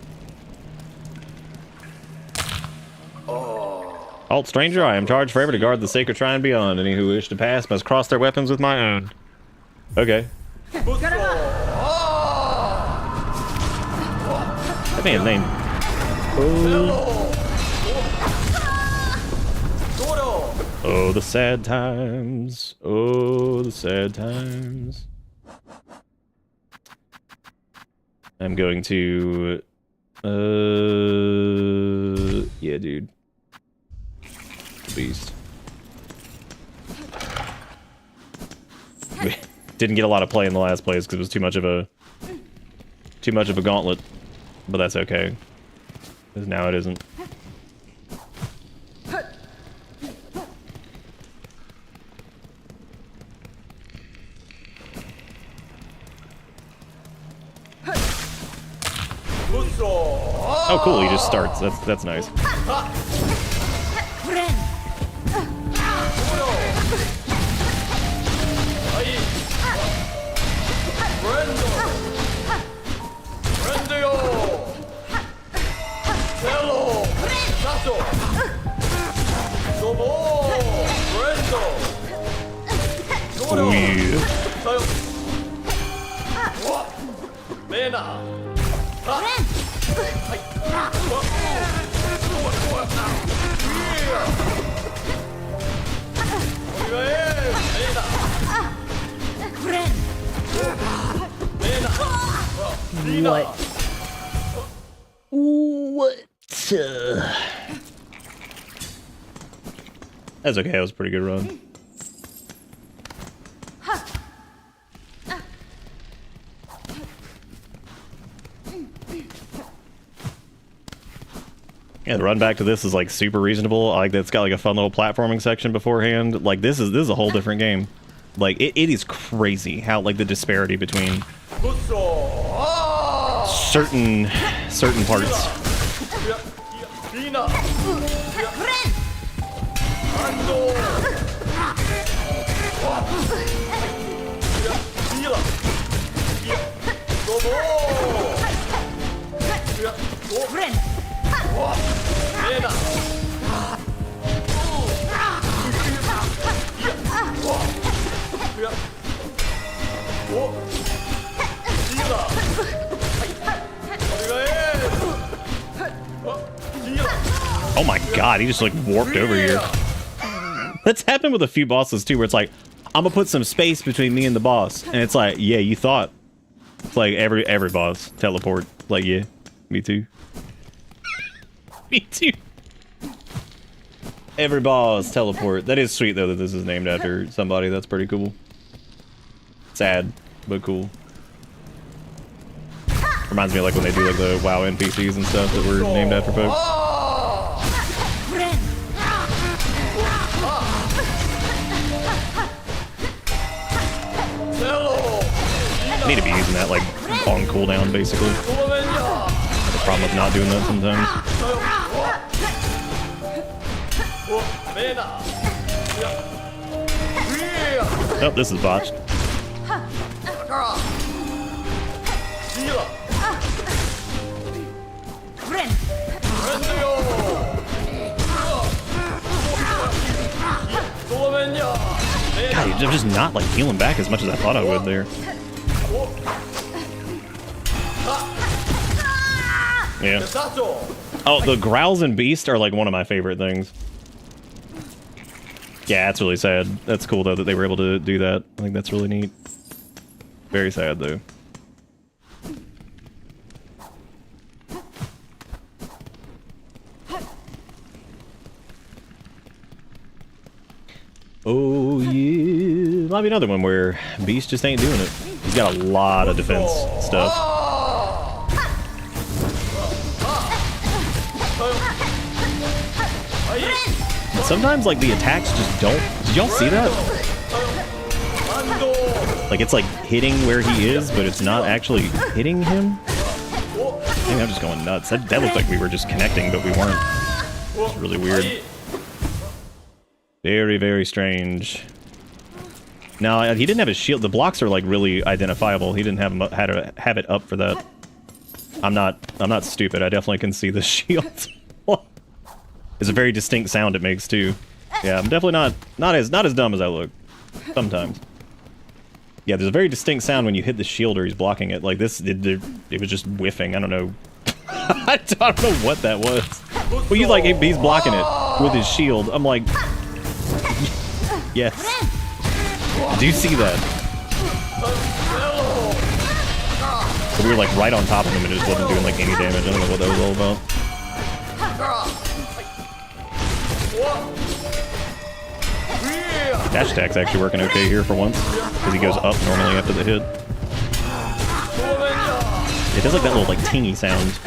Halt, stranger, I am charged forever to guard the sacred shrine beyond. Any who wish to pass must cross their weapons with my own. Okay. That man's name. Oh, the sad times. Oh, the sad times. I'm going to... yeah, dude. Beast. We didn't get a lot of play in the last place because it was too much of a gauntlet, but that's okay. Because now it isn't. Oh, cool! He just starts. That's nice. What? That's okay, that was a pretty good run. Yeah, the run back to this is like super reasonable. I like that it's got like a fun little platforming section beforehand. Like this is a whole different game. Like it is crazy how like the disparity between certain parts. Oh my god, he just like warped over here. That's happened with a few bosses too, where it's like, I'm gonna put some space between me and the boss. And it's like, yeah, you thought. It's like every boss teleport. Like, yeah, me too. Me too. Every boss teleport. That is sweet though that this is named after somebody. That's pretty cool. Sad, but cool. Reminds me of like when they do like the WoW NPCs and stuff that were named after folks. I need to be using that like on cooldown basically. I have a problem with not doing that sometimes. Oh, this is botched. God, I'm just not like healing back as much as I thought I would there. Yeah. Oh, the growls and beast are like one of my favorite things. Yeah, that's really sad. That's cool though that they were able to do that. I think that's really neat. Very sad though. Oh yeah, might be another one where Beast just ain't doing it. He's got a lot of defense stuff. And sometimes, like, the attacks just don't... Did y'all see that? Like, it's, like, hitting where he is, but it's not actually hitting him? Maybe I'm just going nuts. That looked like we were just connecting, but we weren't. It's really weird. Very, very strange. No, he didn't have a shield. The blocks are, like, really identifiable. He didn't have it up for that. I'm not stupid. I definitely can see the shield. It's a very distinct sound it makes too. Yeah, I'm definitely not as dumb as I look. Sometimes. Yeah, there's a very distinct sound when you hit the shield or he's blocking it. Like this, it was just whiffing. I don't know. I don't know what that was. Well, he's like, he's blocking it with his shield. I'm like, yes. Do you see that? So we were like right on top of him and it just wasn't doing like any damage. I don't know what that was all about. Dash attack's actually working okay here for once, because he goes up normally after the hit. It does like that little like tingy sound.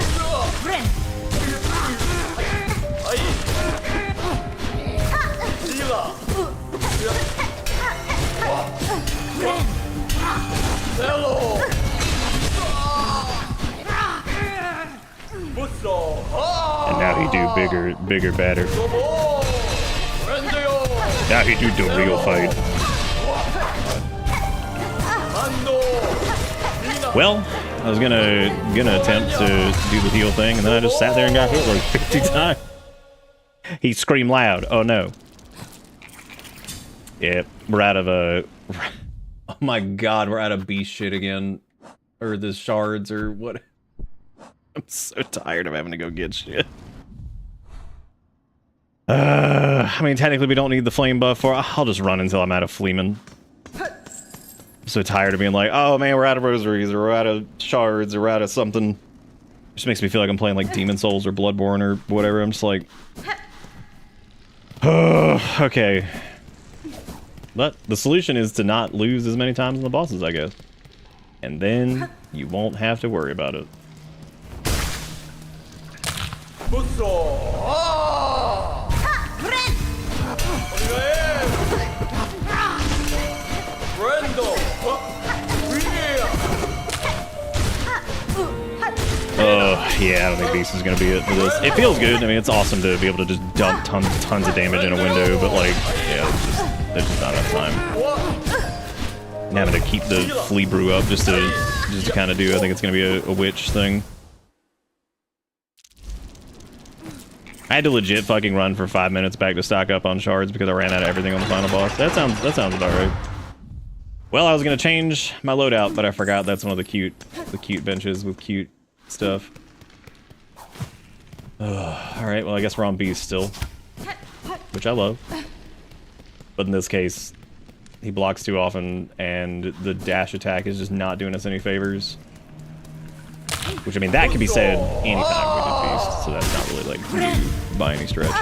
And now he do bigger, badder. Now he do the real fight. Well, I was gonna attempt to do the heal thing, and then I just sat there and got hit like 50 times. He screamed loud. Oh no. Yeah, we're out of a... Oh my god, we're out of beast shit again. Or the shards or what. I'm so tired of having to go get shit. I mean, technically we don't need the flame buff for... I'll just run until I'm out of Fleeman. I'm so tired of being like, oh man, we're out of rosaries, or we're out of shards, or we're out of something. Just makes me feel like I'm playing like Demon Souls or Bloodborne or whatever. I'm just like... Oh, okay. But the solution is to not lose as many times on the bosses, I guess. And then you won't have to worry about it. Yeah, I don't think Beast is going to be it for this. It feels good. I mean, it's awesome to be able to just dump tons of damage in a window, but like, yeah, there's just not enough time. And having to keep the flea brew up just to kind of do, I think it's going to be a witch thing. I had to legit fucking run for 5 minutes back to stock up on shards because I ran out of everything on the final boss. That sounds about right. Well, I was gonna change my loadout, but I forgot that's one of the cute benches with cute stuff. Alright, well I guess we're on Beast still. Which I love. But in this case, he blocks too often, and the dash attack is just not doing us any favors. Which, I mean, that could be said anytime we did Beast, so that's not really, like, new by any stretch. Can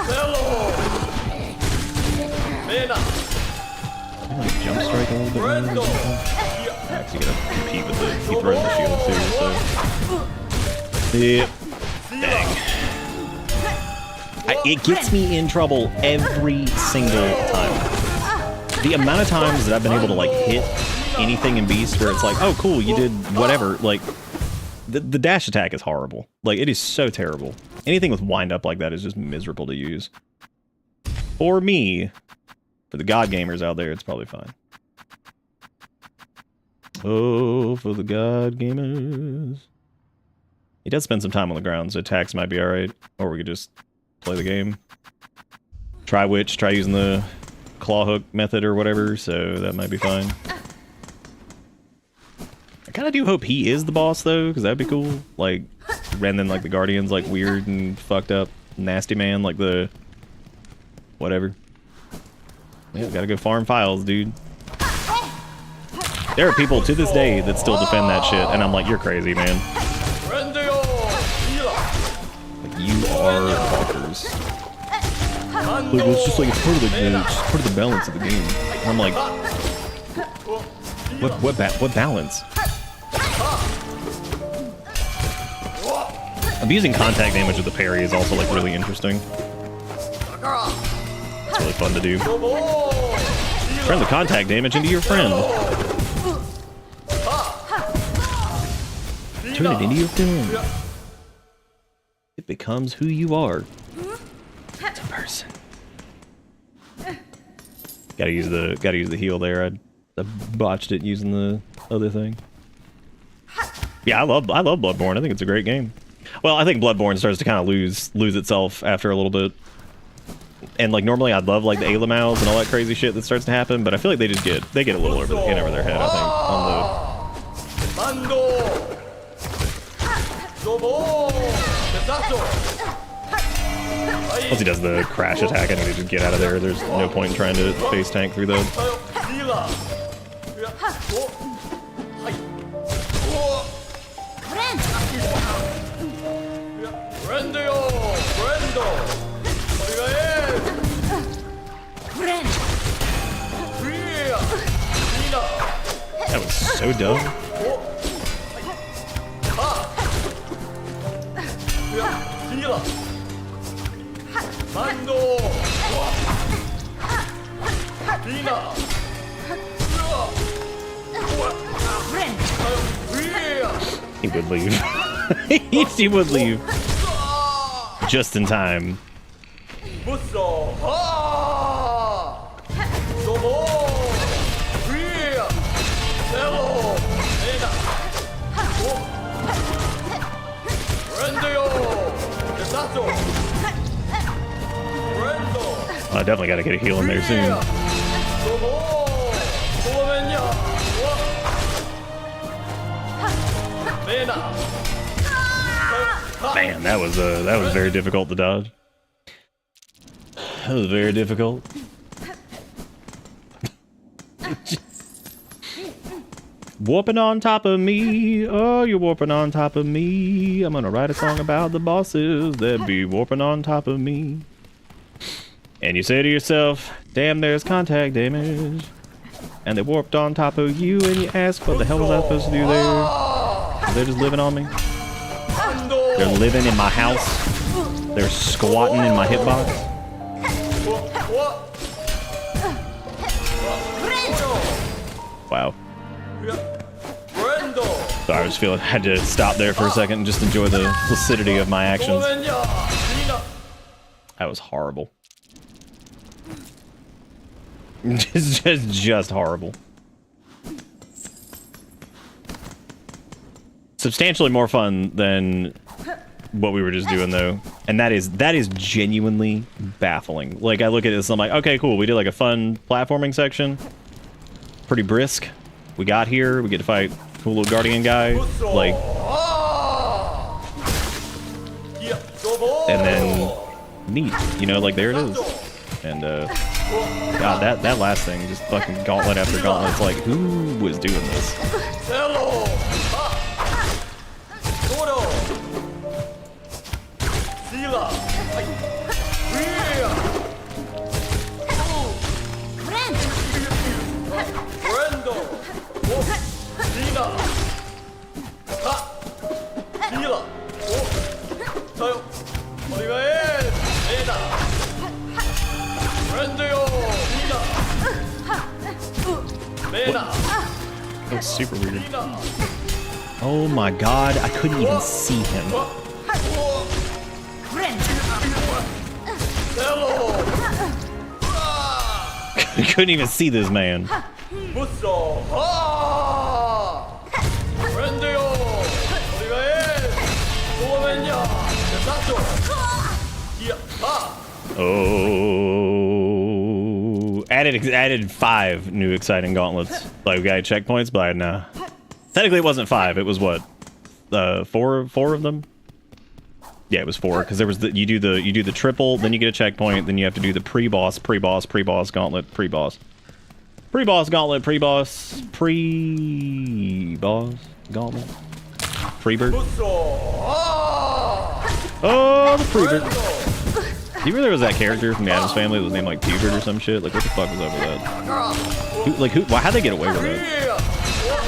I, like, jump strike a little bit more? I'm actually gonna compete with the... He throws the shield, too, so... Yep. Dang. It gets me in trouble every single time. The amount of times that I've been able to, like, hit anything in Beast where it's like, oh, cool, you did whatever, like... The dash attack is horrible. Like, it is so terrible. Anything with wind up like that is just miserable to use. For me, for the god gamers out there, it's probably fine. Oh, for the god gamers. He does spend some time on the ground, so attacks might be alright. Or we could just play the game. Try Witch, try using the claw hook method or whatever, so that might be fine. I kind of do hope he is the boss, though, because that'd be cool. Like, and then, like, the Guardian's, like, weird and fucked up, nasty man, like the... whatever. Yeah, gotta go farm files, dude. There are people to this day that still defend that shit, and I'm like, you're crazy, man. Like, you are bonkers. Like, it's just like, it's part of the game, it's just part of the balance of the game. And I'm like... What balance? Abusing contact damage with the parry is also, like, really interesting. really fun to do. Turn the contact damage into your friend. Turn it into your friend. It becomes who you are. It's a person. Gotta use the heal there. I botched it using the other thing. Yeah, I love Bloodborne. I think it's a great game. Well, I think Bloodborne starts to kind of lose itself after a little bit. And like normally I'd love like the Alamals and all that crazy shit that starts to happen, but I feel like they get a little over their head, I think, on the once he does the crash attack, I need to just get out of there. There's no point in trying to face tank through the That was so dumb. He would leave. He would leave. Just in time. I definitely got to get a heal in there soon. Man, that was very difficult to dodge. That was very difficult. Warping on top of me, oh, you're warping on top of me. I'm gonna write a song about the bosses that be warping on top of me. And you say to yourself, damn, there's contact damage. And they warped on top of you, and you ask, what the hell was I supposed to do there? They're just living on me. They're living in my house. They're squatting in my hitbox. Wow. Sorry, I just feel I had to stop there for a second and just enjoy the lucidity of my actions. That was horrible. just horrible. Substantially more fun than what we were just doing though, and that is genuinely baffling. Like I look at this, I'm like, okay, cool. We did like a fun platforming section, pretty brisk. We got here, we get to fight cool little guardian guy, like, and then neat, you know, like there it is. And God, that last thing, just fucking gauntlet after gauntlet. It's like, who was doing this? That was super weird. Oh my god, I couldn't even see him. I couldn't even see this man. Oh, added 5 new exciting gauntlets. Like we got checkpoints, but nah. Technically, it wasn't 5. It was what, 4 of them. Yeah, it was 4 because there was you do the triple, then you get a checkpoint, then you have to do the pre-boss gauntlet, pre-boss gauntlet, pre-boss gauntlet, Freebird. Oh, the Freebird. Do you remember there was that character from the Addams Family that was named like Pubert or some shit? Like what the fuck was up with that? How'd they get away with that?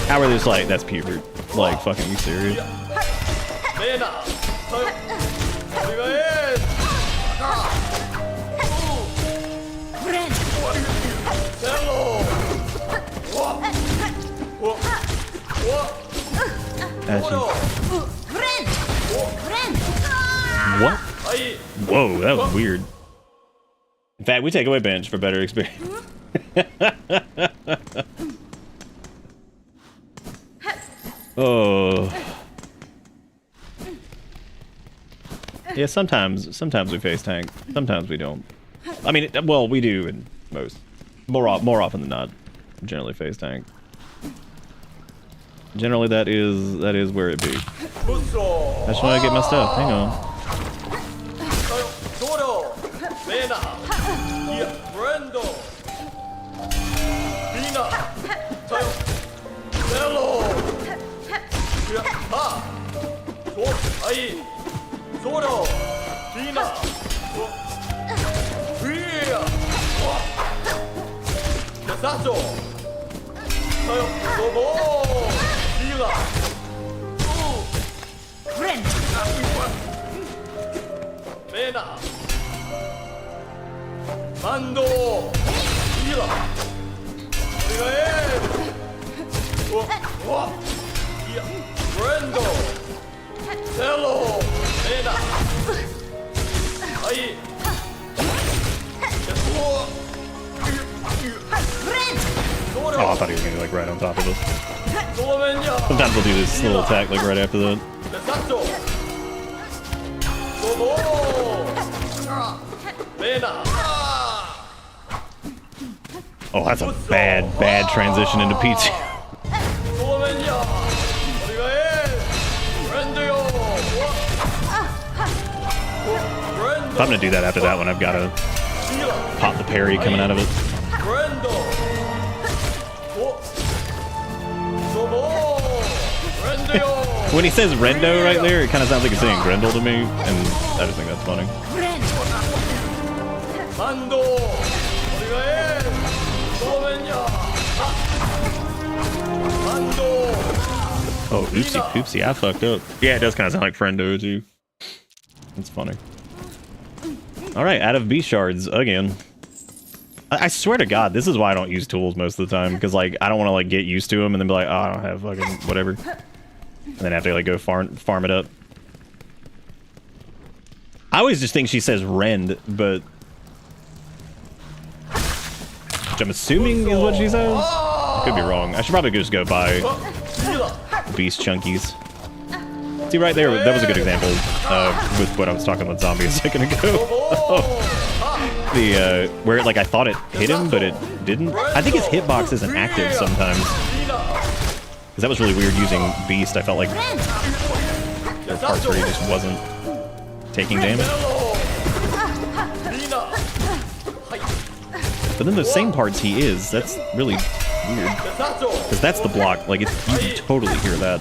How were they just like, that's Pubert? Like, fucking you serious? at you. What? Whoa, that was weird. In fact, we take away bench for better experience. Oh. Yeah, sometimes we face tank. Sometimes we don't. I mean, well, we do in most. More often than not. Generally face tank. Generally, that is where it be. I just want to get my stuff. Hang on. Oh, I thought he was gonna be like right on top of us. Sometimes we'll do this little attack like right after that. Oh, that's a bad transition into P2. If I'm gonna do that after that one, I've got to pop the parry coming out of it. When he says Rendo right there, it kind of sounds like he's saying Grendel to me, and I just think that's funny. Oh, oopsie, I fucked up. Yeah, it does kind of sound like Friendo too. That's funny. Alright, out of B shards again. I swear to God, this is why I don't use tools most of the time, because like I don't want to like get used to them and then be like, oh, I don't have fucking whatever. And then have to like go farm it up. I always just think she says rend, but which I'm assuming is what she says. I could be wrong. I should probably just go buy beast chunkies. See right there, that was a good example with what I was talking about zombie a second ago. Where like I thought it hit him, but it didn't. I think his hitbox isn't active sometimes. Because that was really weird using Beast. I felt like there were parts where he just wasn't taking damage. But then the same parts he is. That's really weird. Because that's the block. Like, you can totally hear that.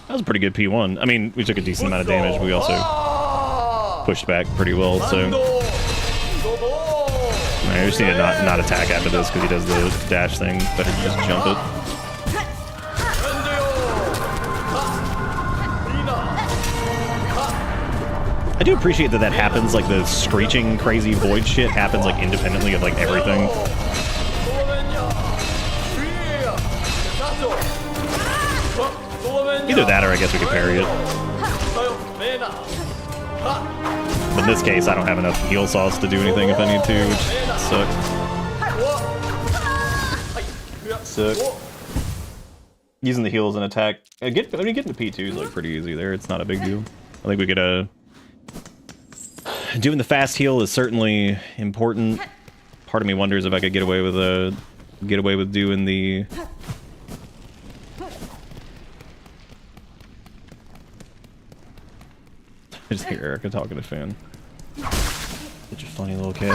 That was a pretty good P1. I mean, we took a decent amount of damage, but we also pushed back pretty well, so... I just need to not attack after this, because he does the dash thing. Better just jump it. I do appreciate that happens, like the screeching, crazy void shit happens like independently of like everything. Either that or I guess we could parry it. But in this case, I don't have enough heal sauce to do anything if I need to, which sucks. Using the heals and attack. Getting to P2 is like pretty easy there. It's not a big deal. I think we could doing the fast heal is certainly important. Part of me wonders if I could get away with doing the I just hear Erica talking to Finn. Such a funny little kid.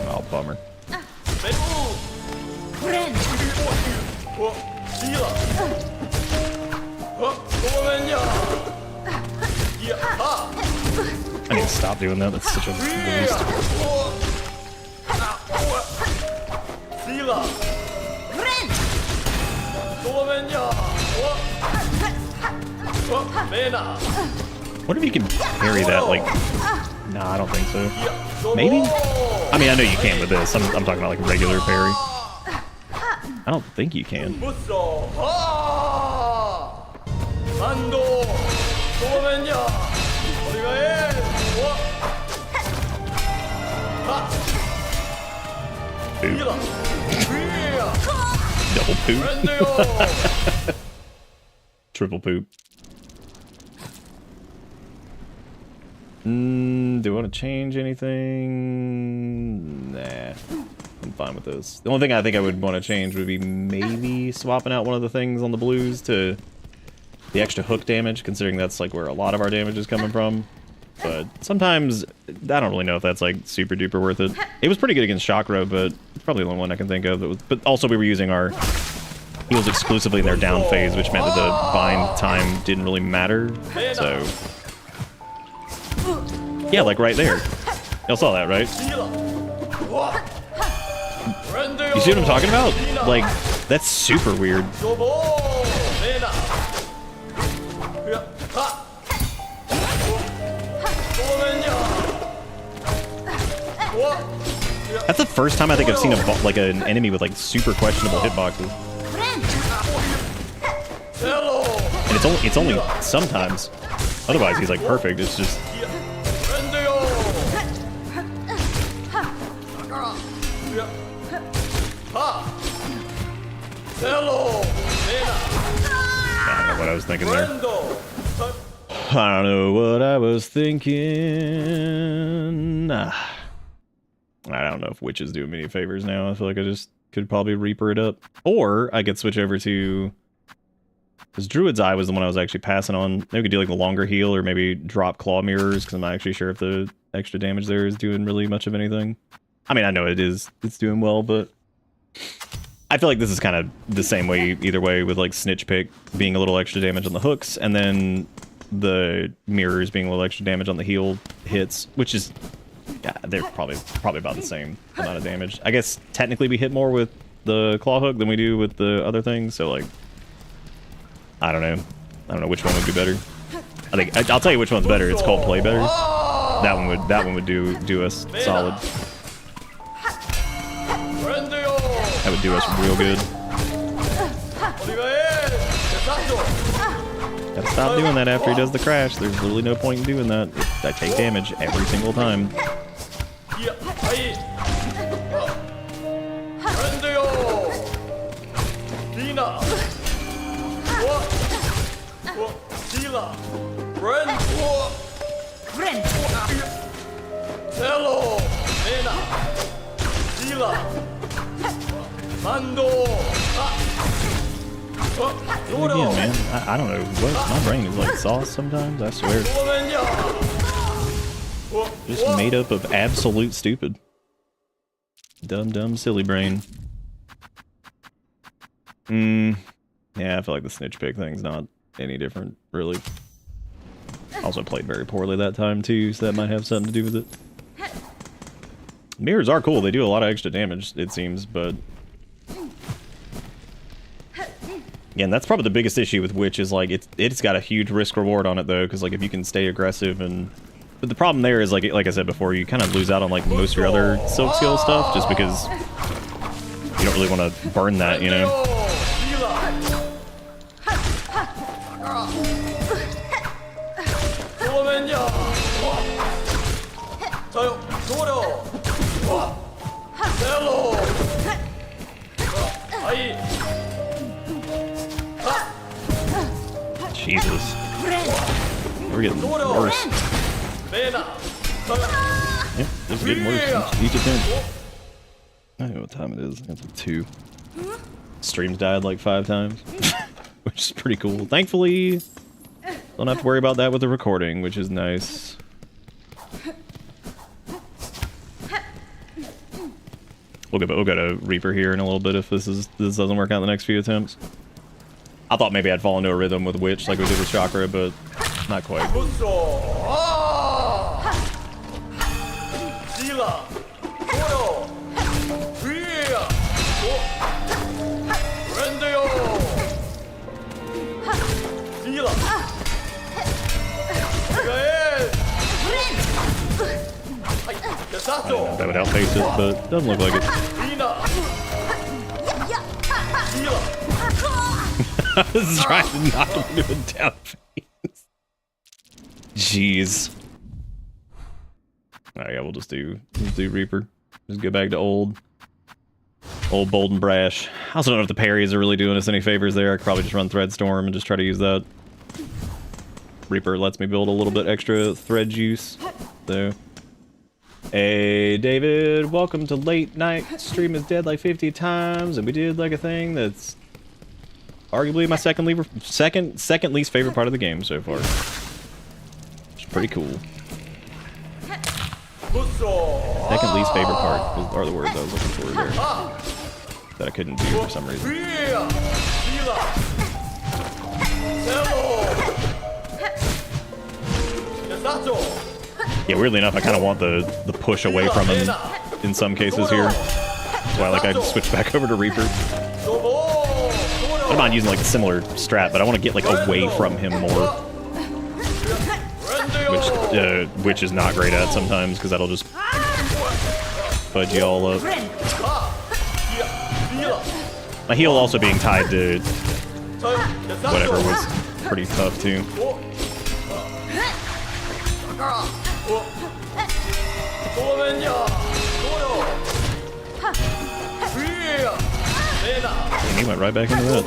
Oh, bummer. I need to stop doing that. That's such a waste. What if you can parry that, like... Nah, I don't think so. Maybe? I mean, I know you can with this. I'm talking about, like, regular parry. I don't think you can. Poop. Double poop. Triple poop. Do I want to change anything? Nah. I'm fine with this. The only thing I think I would want to change would be maybe swapping out one of the things on the blues to the extra hook damage, considering that's like where a lot of our damage is coming from. But sometimes, I don't really know if that's like super duper worth it. It was pretty good against Chakra, but it's probably the only one I can think of that was, but also we were using our heals exclusively in their down phase, which meant that the bind time didn't really matter, so... Yeah, like right there. Y'all saw that, right? You see what I'm talking about? Like, that's super weird. That's the first time I think I've seen an enemy with like super questionable hitboxes. And it's only sometimes. Otherwise he's like perfect. It's just I don't know what I was thinking there. I don't know what I was thinking. I don't know if witches do me any favors now. I feel like I just could probably Reaper it up. Or I could switch over to... Because Druid's Eye was the one I was actually passing on. Maybe we could do like the longer heal or maybe drop Claw Mirrors, because I'm not actually sure if the extra damage there is doing really much of anything. I mean, I know it is. It's doing well, but... I feel like this is kind of the same way either way, with like Snitch Pick being a little extra damage on the hooks, and then the mirrors being a little extra damage on the heal hits, which is, yeah, they're probably about the same amount of damage. I guess technically we hit more with the claw hook than we do with the other things, so like, I don't know which one would be better. I think I'll tell you which one's better. It's called Play Better. That one would do us solid. That would do us real good. Gotta stop doing that after he does the crash. There's literally no point in doing that. I take damage every single time. Again, man, I don't know what my brain is like sauce sometimes, I swear. Just made up of absolute stupid. Dumb silly brain. Yeah, I feel like the Snitch Pick thing's not any different, really. Also played very poorly that time too, so that might have something to do with it. Mirrors are cool, they do a lot of extra damage, it seems, but... Yeah, and that's probably the biggest issue with Witch is, like, it's got a huge risk-reward on it, though, because, like, if you can stay aggressive and... But the problem there is, like I said before, you kind of lose out on, like, most of your other Silk skill stuff, just because you don't really want to burn that, you know? Jesus. We're getting worse. Yep, it's getting worse each attempt. I don't know what time it is. It's like 2. Streams died like 5 times. Which is pretty cool. Thankfully, don't have to worry about that with the recording, which is nice. We'll go to Reaper here in a little bit if this doesn't work out the next few attempts. I thought maybe I'd fall into a rhythm with Witch like we did with Chakra, but not quite. would outpace it, but it doesn't look like it. I was trying to knock him into a down phase. Jeez. Alright, yeah, we'll just do Reaper. Just go back to old bold and brash. I also don't know if the parries are really doing us any favors there. I could probably just run Thread Storm and just try to use that. Reaper lets me build a little bit extra thread juice. So, hey David, welcome to late night. Stream is dead like 50 times, and we did like a thing that's arguably my second least favorite part of the game so far. It's pretty cool. Second least favorite part are the words I was looking for there. That I couldn't do for some reason. Yeah, weirdly enough, I kind of want the push away from him in some cases here. That's why I switch back over to Reaper. I don't mind using like a similar strat, but I want to get like away from him more, which is not great at sometimes because that'll just fudge you all up. My heal also being tied to whatever was pretty tough too. And he went right back into that.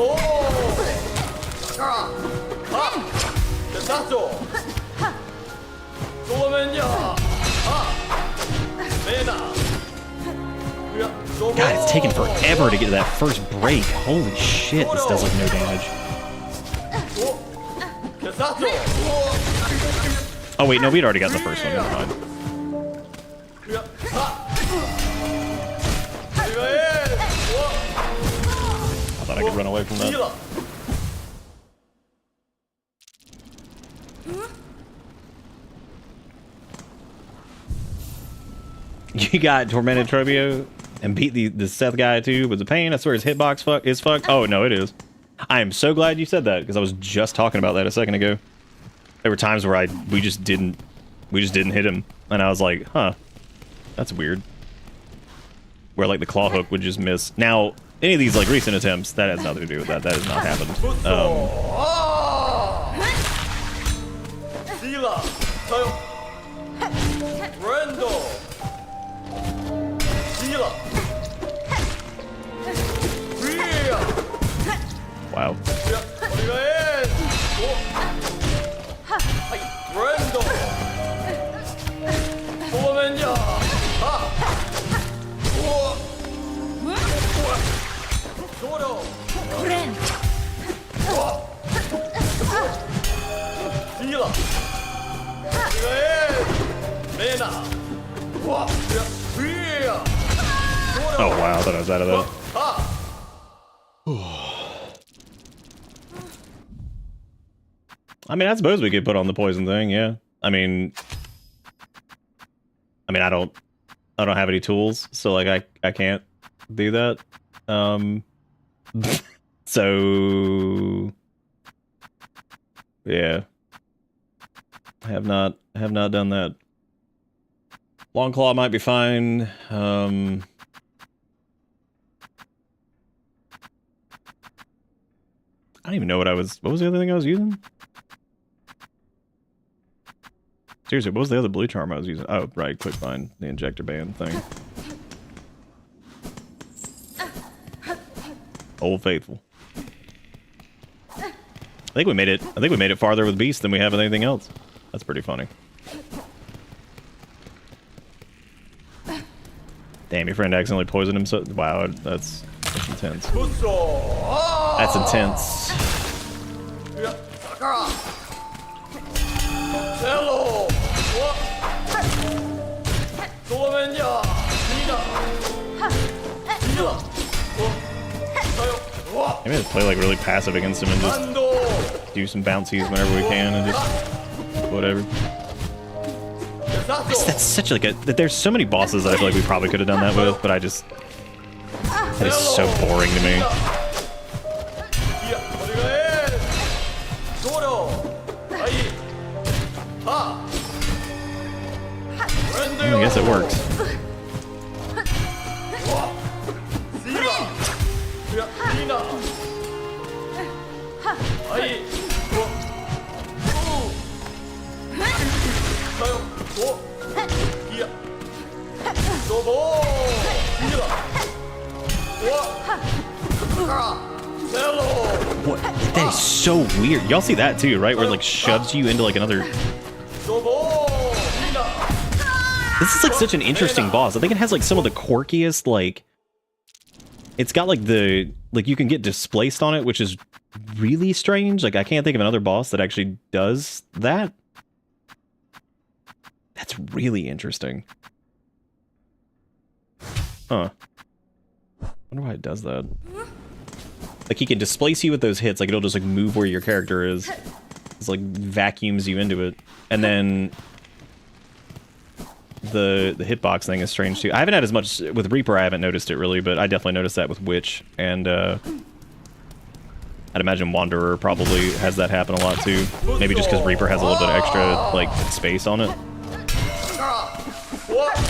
God, it's taking forever to get to that first break. Holy shit, this does like no damage. Oh wait, no, we'd already got the first one, never mind. I thought I could run away from that. You got Tormented Trobio and beat the Seth guy too with the pain. I swear his hitbox is fucked. Oh no, it is. I am so glad you said that because I was just talking about that a second ago. There were times where we just didn't hit him, and I was like, huh, that's weird. Where like the claw hook would just miss. Now any of these like recent attempts, that has nothing to do with that. That has not happened. Wow. Oh wow, I thought I was out of that. I mean, I suppose we could put on the poison thing, yeah. I mean, I don't have any tools, so like I can't do that. So yeah. I have not done that. Long Claw might be fine. I don't even know what was the other thing I was using? Seriously, what was the other blue charm I was using? Oh, right, quick find, the injector band thing. Old Faithful. I think we made it farther with Beast than we have with anything else. That's pretty funny. Damn, your friend accidentally poisoned himself. Wow, that's intense. That's intense. Maybe just play like really passive against him and just do some bouncies whenever we can and just whatever. That's such like there's so many bosses that I feel like we probably could have done that with, but that is so boring to me. I guess it works. What? That is so weird. Y'all see that too, right? Where it like shoves you into like another... This is like such an interesting boss. I think it has like some of the quirkiest, like... It's got like the... Like you can get displaced on it, which is really strange. Like I can't think of another boss that actually does that. That's really interesting. Huh. I wonder why it does that. Like he can displace you with those hits, like it'll just like move where your character is. It's like vacuums you into it. And then the hitbox thing is strange too. I haven't had as much with Reaper, I haven't noticed it really, but I definitely noticed that with Witch. And I'd imagine Wanderer probably has that happen a lot too. Maybe just because Reaper has a little bit of extra like space on it. Wow.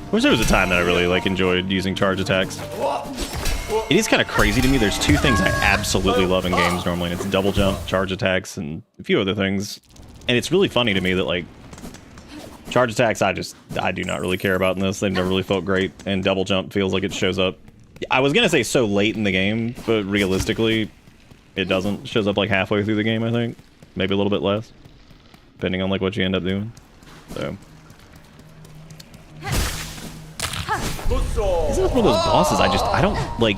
I wish there was a time that I really like enjoyed using charge attacks. It is kind of crazy to me. There's two things I absolutely love in games normally, and it's double jump, charge attacks, and a few other things. And it's really funny to me that like charge attacks I do not really care about in this. They've never really felt great, and double jump feels like it shows up. I was gonna say so late in the game, but realistically it doesn't. It shows up like halfway through the game, I think. Maybe a little bit less, depending on like what you end up doing. So this is one of those bosses I don't like.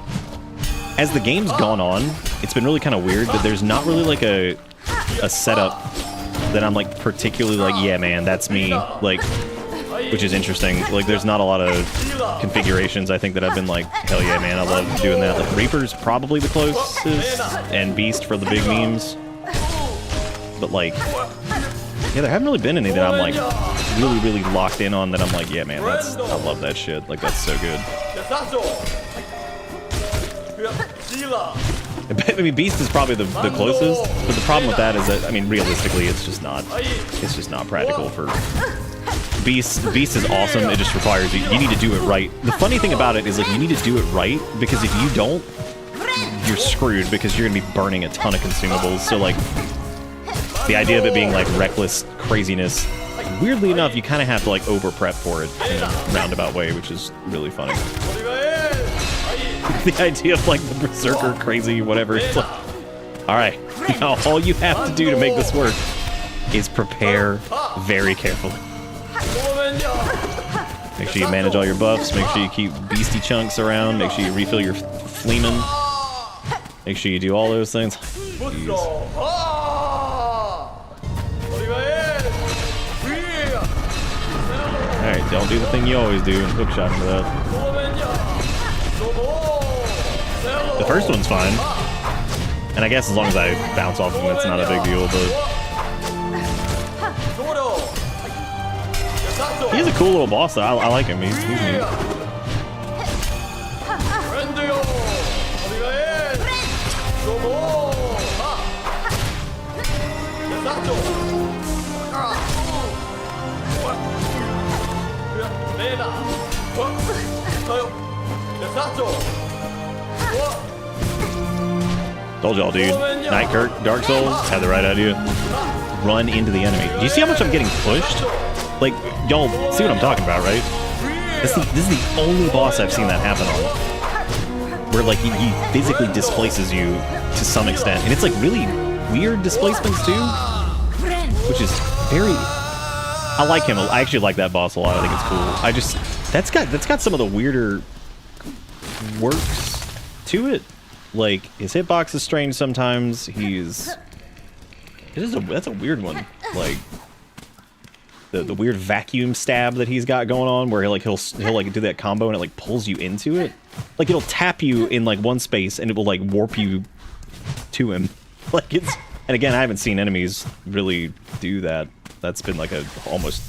As the game's gone on, it's been really kind of weird that there's not really like a setup that I'm like particularly like, yeah man, that's me, like, which is interesting. Like there's not a lot of configurations I think that I've been like, hell yeah man, I love doing that. Like Reaper's probably the closest, and Beast for the big memes, but like yeah, there haven't really been any that I'm like really locked in on that I'm like, yeah man, I love that shit. Like that's so good. I mean, Beast is probably the closest, but the problem with that is that, I mean, realistically, it's just not practical for... Beast is awesome, it just requires you need to do it right. The funny thing about it is, like, you need to do it right, because if you don't, you're screwed, because you're gonna be burning a ton of consumables, so, like, the idea of it being, like, reckless craziness, weirdly enough, you kind of have to, like, over-prep for it in a roundabout way, which is really funny. The idea of like the berserker crazy whatever, it's like, alright, now all you have to do to make this work is prepare very carefully. Make sure you manage all your buffs, make sure you keep beastie chunks around, make sure you refill your fleeman, make sure you do all those things. Jeez. Alright, don't do the thing you always do and hookshot into that. The first one's fine, and I guess as long as I bounce off of him, it's not a big deal, but... He's a cool little boss, though. I like him. He's neat. Told y'all, dude. Nightcurk, Dark Souls, had the right idea. Run into the enemy. Do you see how much I'm getting pushed? Like, y'all see what I'm talking about, right? This is the only boss I've seen that happen on. where like he physically displaces you to some extent, and it's like really weird displacements too, which is very. I like him. I actually like that boss a lot. I think it's cool. I just that's got some of the weirder works to it. Like his hitbox is strange sometimes. That's a weird one. Like the weird vacuum stab that he's got going on, where he'll like do that combo and it like pulls you into it. Like it'll tap you in like one space and it will like warp you to him. Like it's. And again, I haven't seen enemies really do that. That's been like almost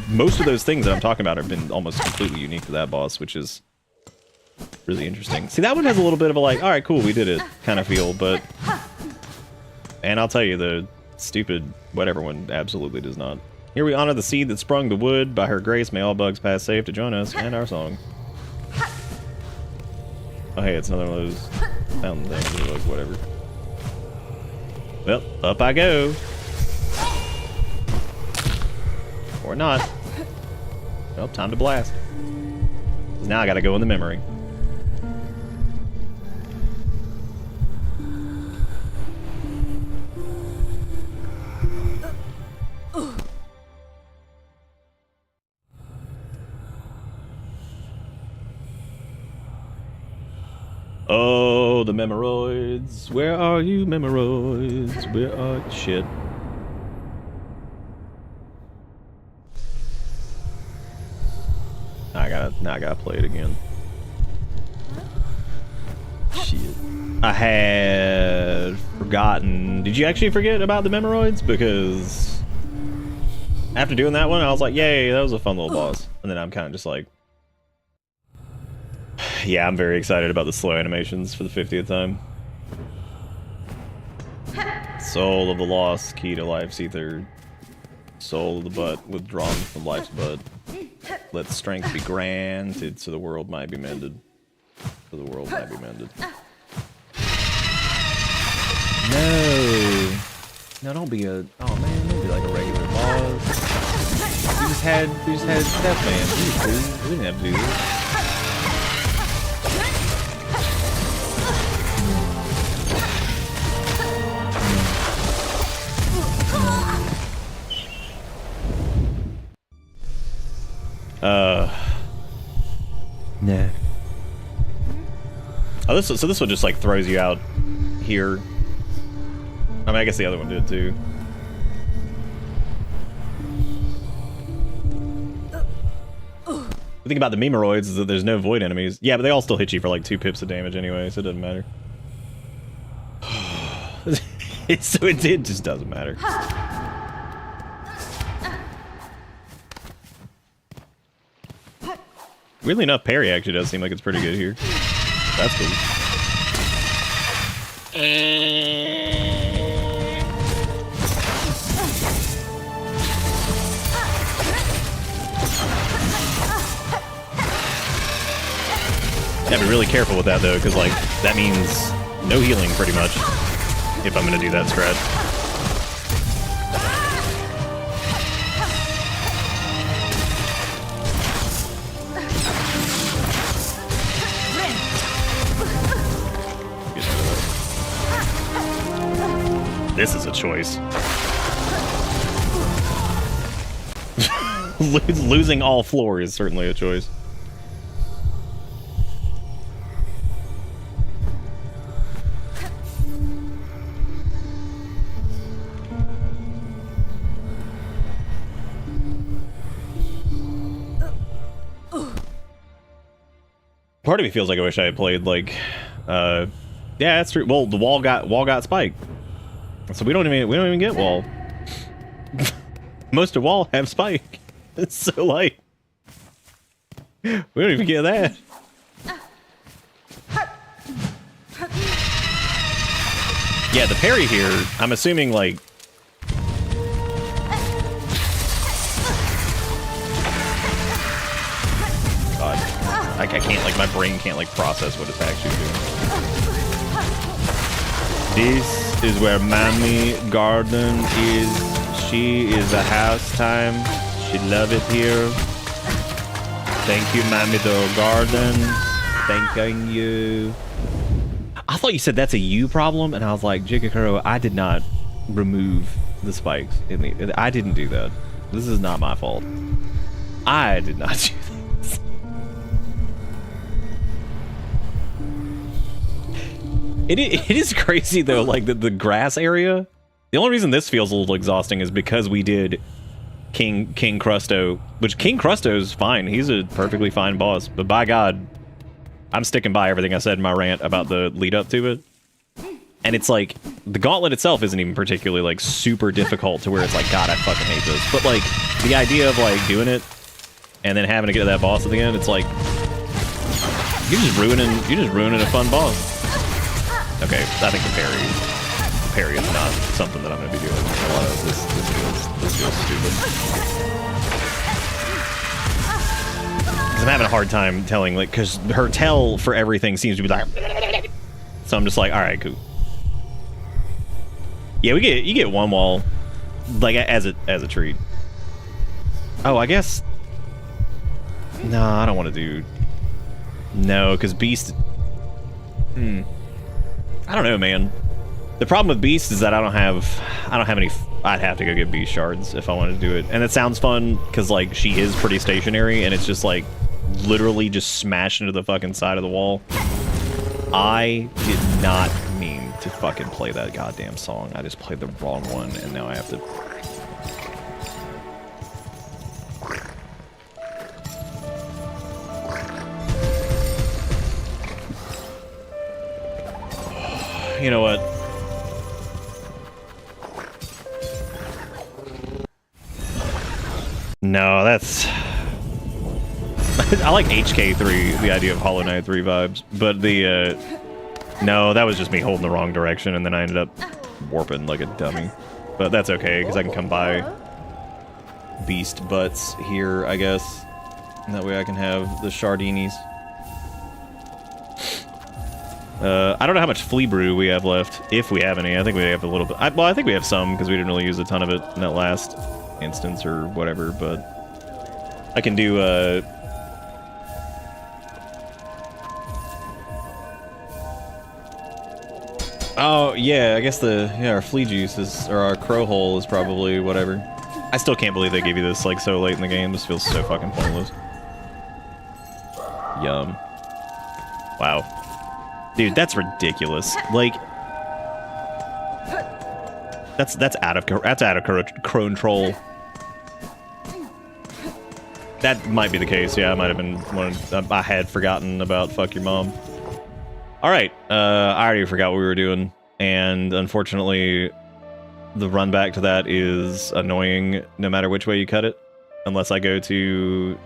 most of those things that I'm talking about have been almost completely unique to that boss, which is really interesting. See, that one has a little bit of a like, all right, cool, we did it kind of feel, but and I'll tell you, the stupid whatever one absolutely does not. Here we honor the seed that sprung the wood. By her grace, may all bugs pass safe to join us and our song. Oh, hey, it's another one of those fountain things, or whatever. Well, up I go. Or not. Well, time to blast. Now I gotta go in the memory. Oh, the Memoroids. Where are you, Memoroids? Where are... Shit. Now I gotta play it again. Shit. I had forgotten. Did you actually forget about the Memoroids? Because after doing that one, I was like, yay, that was a fun little boss. And then I'm kind of just like, yeah, I'm very excited about the slow animations for the 50th time. Soul of the lost, key to life's ether. Soul of the butt, withdrawn from life's bud. Let strength be granted, so the world might be mended. So the world might be mended. No! No, don't be a... Oh man, don't be like a regular boss. We just had Steph Man. He was cool. We didn't have to do this. No. Oh, so this one just like throws you out here. I mean, I guess the other one did too. The thing about the Memoroids is that there's no void enemies. Yeah, but they all still hit you for like 2 pips of damage anyway, so it doesn't matter. So it just doesn't matter. Weirdly enough, parry actually does seem like it's pretty good here. That's cool. Gotta be really careful with that though, because like that means no healing pretty much if I'm gonna do that strat. This is a choice. Losing all floor is certainly a choice. Part of me feels like I wish I had played like, yeah, that's true. Well, the wall got spiked. So we don't even get wall. Most of wall have spike. So like we don't even get that. Yeah, the parry here, I'm assuming like God, I can't like my brain can't like process what it's actually doing. This is where Mammy Garden is. She is a house time. She love it here. Thank you, Mammy the Garden. Thanking you. I thought you said that's a you problem, and I was like, Jigakuro, I did not remove the spikes. I didn't do that. This is not my fault. I did not do this. It is crazy though, like the grass area. The only reason this feels a little exhausting is because we did King Crusto, which King Crusto's fine. He's a perfectly fine boss, but by God, I'm sticking by everything I said in my rant about the lead up to it. And it's like, the gauntlet itself isn't even particularly like super difficult to where it's like, God, I fucking hate this. But like, the idea of like doing it and then having to get to that boss at the end, it's like, you're just ruining a fun boss. Okay, I think the parry is not something that I'm going to be doing a lot of. This feels stupid. Because I'm having a hard time telling, like, because her tell for everything seems to be like, so I'm just like, all right, cool. Yeah, you get one wall, like as a treat. Oh, I guess. No, I don't want to do. No, because Beast. I don't know, man. The problem with Beast is that I don't have any. I'd have to go get Beast shards if I wanted to do it, and it sounds fun because like she is pretty stationary, and it's just like literally just smash into the fucking side of the wall. I did not mean to fucking play that goddamn song. I just played the wrong one, and now I have to. You know what? No, that's... I like HK3, the idea of Hollow Knight 3 vibes, but the, no, that was just me holding the wrong direction, and then I ended up warping like a dummy. But that's okay, because I can come by Beast Butts here, I guess. And that way I can have the Shardinis. I don't know how much Flea Brew we have left, if we have any. I think we have a little bit. Well, I think we have some, because we didn't really use a ton of it in that last instance or whatever, but I can do, oh, yeah, I guess our Flea Juice is, or our Crow Hole is probably whatever. I still can't believe they gave you this, like, so late in the game. This feels so fucking pointless. Yum. Wow. Dude, that's ridiculous. Like, that's out of control. That might be the case. Yeah, I might have been one. I had forgotten about fuck your mom. All right, I already forgot what we were doing, and unfortunately, the run back to that is annoying no matter which way you cut it, unless I go to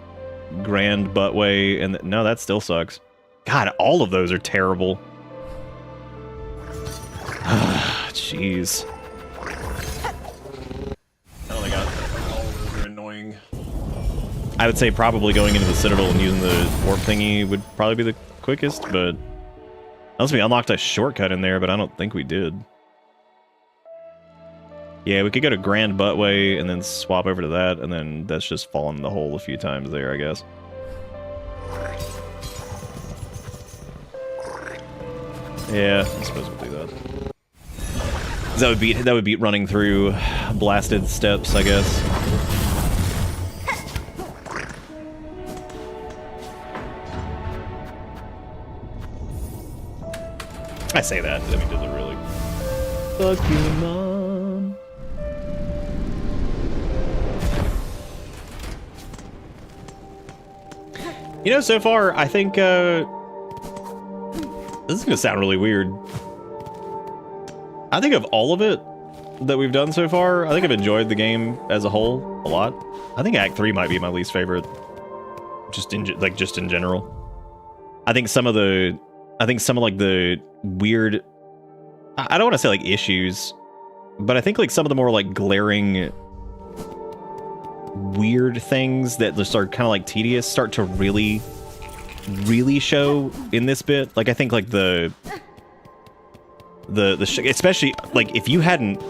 Grand Buttway, and no, that still sucks. God, all of those are terrible. Jeez. I only got all of those are annoying. I would say probably going into the Citadel and using the warp thingy would probably be the quickest, but unless we unlocked a shortcut in there, but I don't think we did. Yeah, we could go to Grand Buttway and then swap over to that, and then that's just fallen in the hole a few times there, I guess. Yeah, I suppose we'll do that. That would beat running through blasted steps, I guess. I say that, I mean, does it really? Fuck you, Mom. You know, so far, I think, this is gonna sound really weird. I think of all of it that we've done so far, I think I've enjoyed the game as a whole a lot. I think Act 3 might be my least favorite, just in general. I think some of like the weird, I don't want to say like issues, but I think like some of the more like glaring weird things that just are kind of like tedious start to really show in this bit. Like I think like the especially like if you hadn't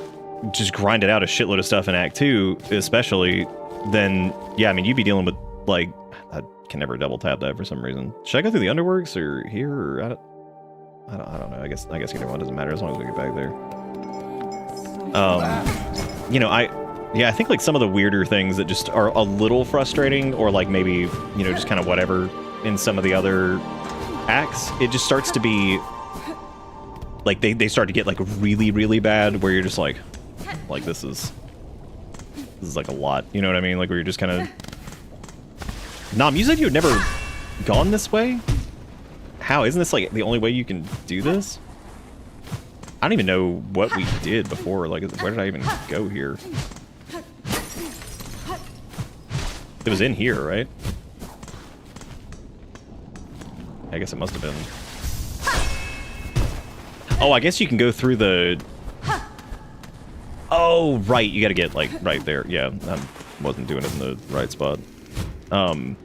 just grinded out a shitload of stuff in Act 2 especially, then yeah, I mean you'd be dealing with like I can never double tap that for some reason. Should I go through the underworks or here or I don't know. I guess either one doesn't matter as long as we get back there. You know, I think like some of the weirder things that just are a little frustrating, or like maybe, you know, just kind of whatever in some of the other acts, it just starts to be like they start to get like really, really bad, where you're just like this is like a lot, you know what I mean? Like where you're just kind of, Nom, you said you had never gone this way? How? Isn't this like the only way you can do this? I don't even know what we did before. Like, where did I even go here? It was in here, right? I guess it must have been. Oh, I guess you can go through the... Oh, right. You gotta get, like, right there. Yeah, I wasn't doing it in the right spot. That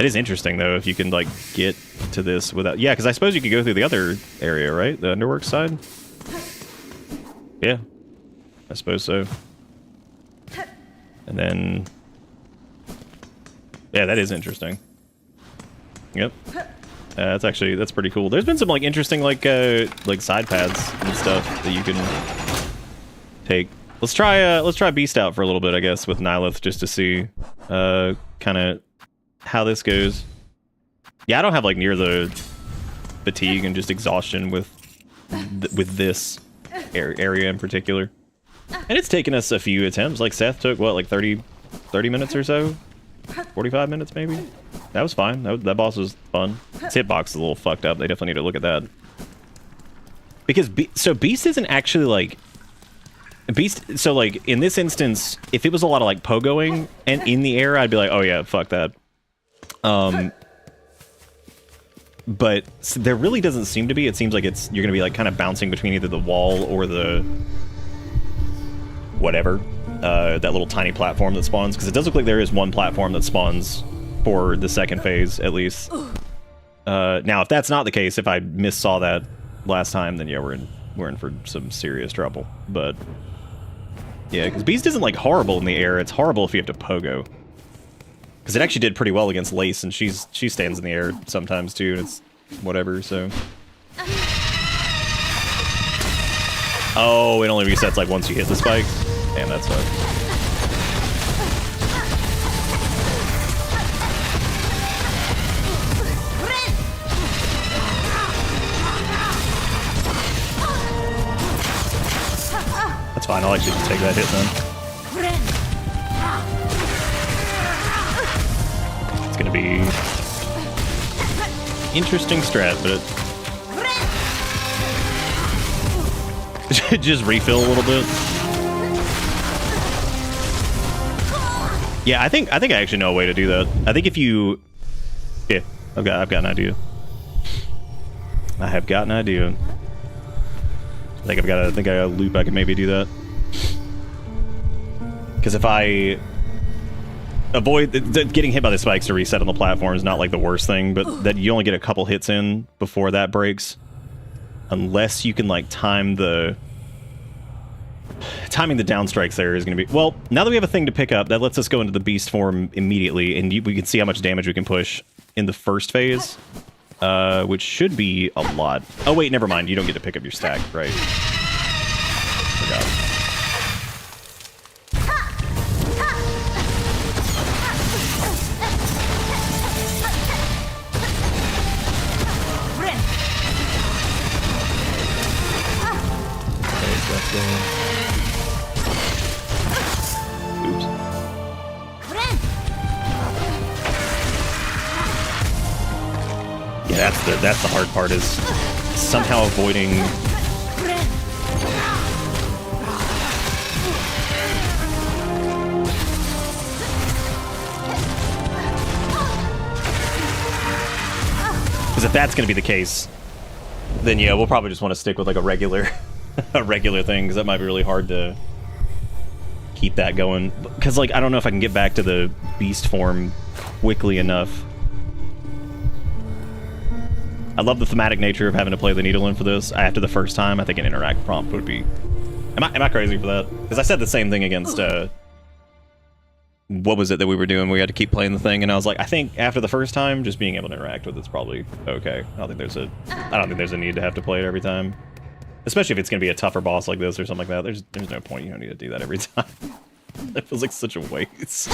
is interesting, though, if you can, like, get to this without... Yeah, because I suppose you could go through the other area, right? The underworks side? Yeah. I suppose so. And then... Yeah, that is interesting. Yep. That's pretty cool. There's been some, like, interesting, like side paths and stuff that you can take. Let's try Beast out for a little bit, I guess, with Nihilith, just to see, kind of how this goes. Yeah, I don't have, like, near the fatigue and just exhaustion with this area in particular. And it's taken us a few attempts. Like, Seth took, what, like 30 minutes or so? 45 minutes, maybe? That was fine. That boss was fun. His hitbox is a little fucked up. They definitely need to look at that. Because, Beast isn't actually, like... Beast... So, like, in this instance, if it was a lot of, like, pogoing and in the air, I'd be like, oh, yeah, fuck that. But there really doesn't seem to be. It seems like you're gonna be, like, kind of bouncing between either the wall or the... whatever. That little tiny platform that spawns, because it does look like there is one platform that spawns for the second phase, at least. Now, if that's not the case, if I missaw that last time, then yeah, we're in for some serious trouble. But yeah, because Beast isn't, like, horrible in the air. It's horrible if you have to pogo. Because it actually did pretty well against Lace, and she stands in the air sometimes too, and it's whatever. So. Oh, it only resets like once you hit the spike. Damn, that sucks. That's fine, I'll actually just take that hit then. It's gonna be... interesting strat, but it... just refill a little bit. Yeah, I think I actually know a way to do that. I think if you... Yeah, I've got an idea. I have got an idea. I think I got a loop I can maybe do that. Because if I avoid getting hit by the spikes to reset on the platform is not like the worst thing, but that you only get a couple hits in before that breaks, unless you can like timing the down strikes there is going to be... Well, now that we have a thing to pick up, that lets us go into the beast form immediately, and we can see how much damage we can push in the first phase, which should be a lot. Oh wait, never mind. You don't get to pick up your stack, right? Forgot. Oops. Yeah, that's the hard part, is somehow avoiding... Because if that's going to be the case, then yeah, we'll probably just want to stick with like a regular thing, because that might be really hard to keep that going. Because like, I don't know if I can get back to the beast form quickly enough. I love the thematic nature of having to play the needle in for this. After the first time, I think an interact prompt would be... Am I crazy for that? Because I said the same thing against what was it that we were doing? We had to keep playing the thing, and I was like, I think after the first time, just being able to interact with it's probably okay. I don't think there's a need to have to play it every time. Especially if it's gonna be a tougher boss like this or something like that. There's no point. You don't need to do that every time. That feels like such a waste.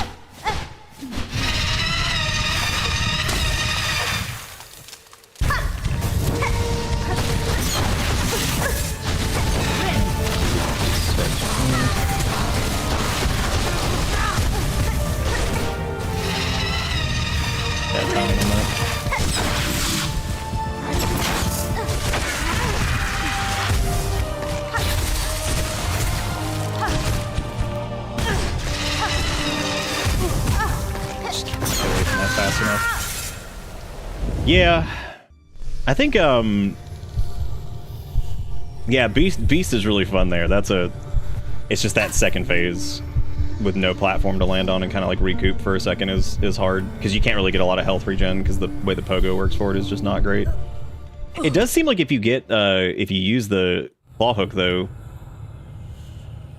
Bad timing on that. Fast enough. Yeah, I think yeah, Beast is really fun there. It's just that second phase with no platform to land on and kind of like recoup for a second is hard because you can't really get a lot of health regen because the way the pogo works for it is just not great. It does seem like if you use the claw hook though,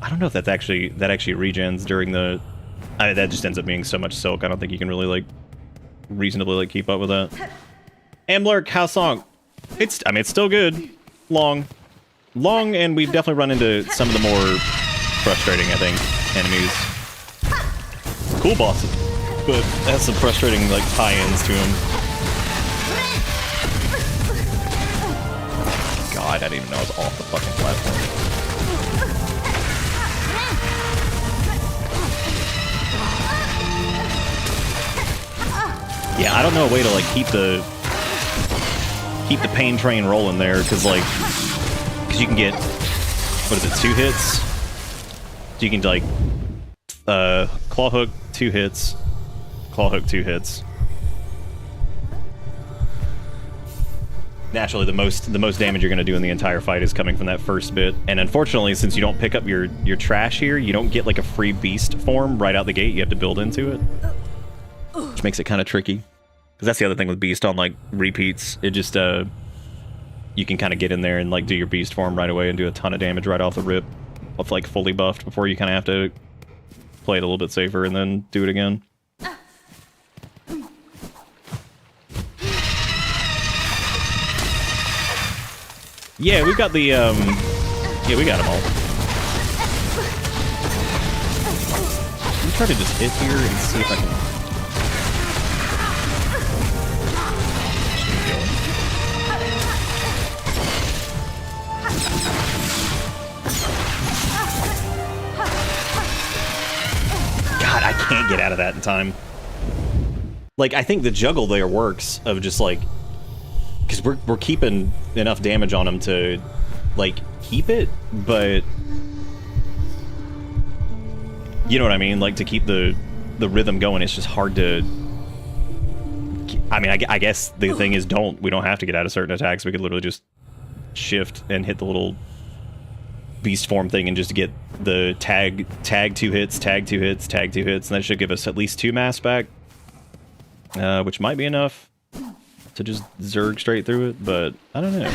I don't know if that actually regens during the. That just ends up being so much silk. I don't think you can really like reasonably like keep up with that. Amlurk, how's song? It's still good. Long, and we've definitely run into some of the more frustrating, I think, enemies. Cool bosses, but has some frustrating like tie-ins to him. God, I didn't even know I was off the fucking platform. Yeah, I don't know a way to like keep the pain train rolling there, because you can get, what is it, 2 hits? So you can like claw hook 2 hits, claw hook 2 hits. Naturally, the most damage you're going to do in the entire fight is coming from that first bit, and unfortunately, since you don't pick up your trash here, you don't get like a free beast form right out the gate. You have to build into it, which makes it kind of tricky. Because that's the other thing with Beast on, like, repeats. It just, you can kind of get in there and, like, do your Beast form right away and do a ton of damage right off the rip. With, like, fully buffed before you kind of have to play it a little bit safer and then do it again. Yeah, we've got the, yeah, we got them all. Let me try to just hit here and see if I can... God, I can't get out of that in time. Like, I think the juggle there works of just like, because we're keeping enough damage on him to like keep it, but you know what I mean? Like to keep the rhythm going, it's just hard to. I mean, I guess the thing is, we don't have to get out of certain attacks. We could literally just shift and hit the little beast form thing and just get the tag 2 hits, tag 2 hits, tag 2 hits, and that should give us at least 2 mass back, which might be enough to just zerg straight through it, but I don't know.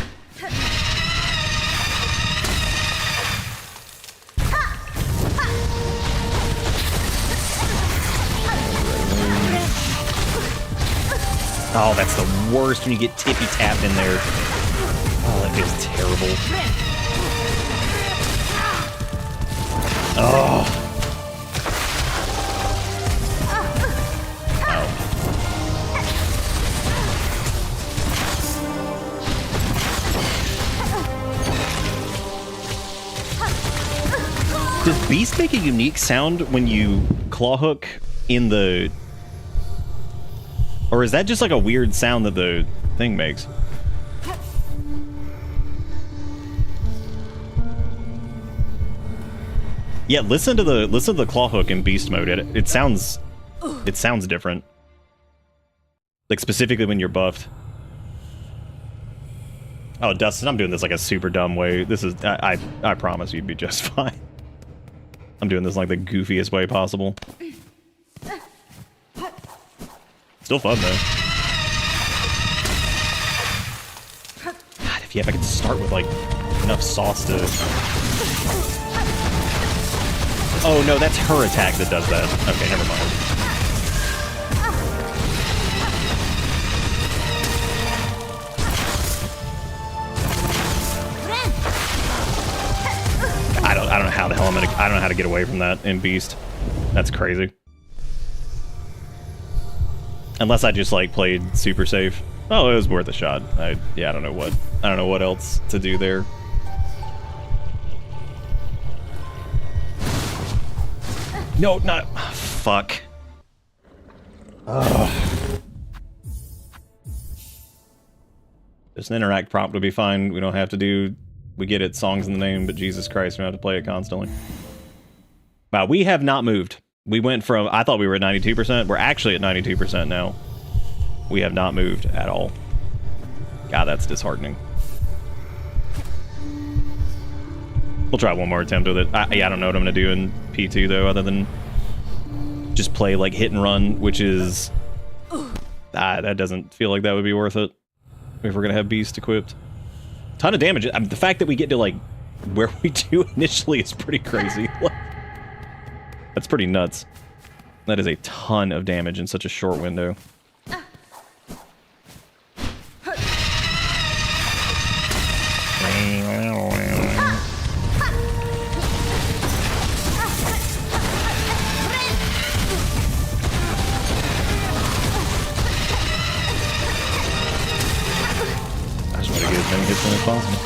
Oh, that's the worst when you get tippy tapped in there. Oh, that feels terrible. Oh. Does Beast make a unique sound when you claw hook in the... Or is that just like a weird sound that the thing makes? Yeah, listen to the claw hook in Beast mode. It sounds different. Like specifically when you're buffed. Oh, Dustin, I'm doing this like a super dumb way. This is I promise you'd be just fine. I'm doing this like the goofiest way possible. Still fun though. God, if I could start with like enough sauce to. Oh no, that's her attack that does that. Okay, never mind. I don't know how the hell I don't know how to get away from that in Beast. That's crazy. Unless I just like played super safe. Oh, it was worth a shot. Yeah, I don't know what else to do there. No, not fuck. Ugh. Just an interact prompt would be fine. We don't have to do. We get it, songs in the name, but Jesus Christ, we don't have to play it constantly. Wow, we have not moved. We went from, I thought we were at 92%. We're actually at 92% now. We have not moved at all. God, that's disheartening. We'll try one more attempt with it. Yeah, I don't know what I'm going to do in P2, though, other than just play, like, hit and run, which is... that doesn't feel like that would be worth it if we're going to have Beast equipped. Ton of damage. The fact that we get to, like, where we do initially is pretty crazy. That's pretty nuts. That is a ton of damage in such a short window. I just want to get as many hits in as possible.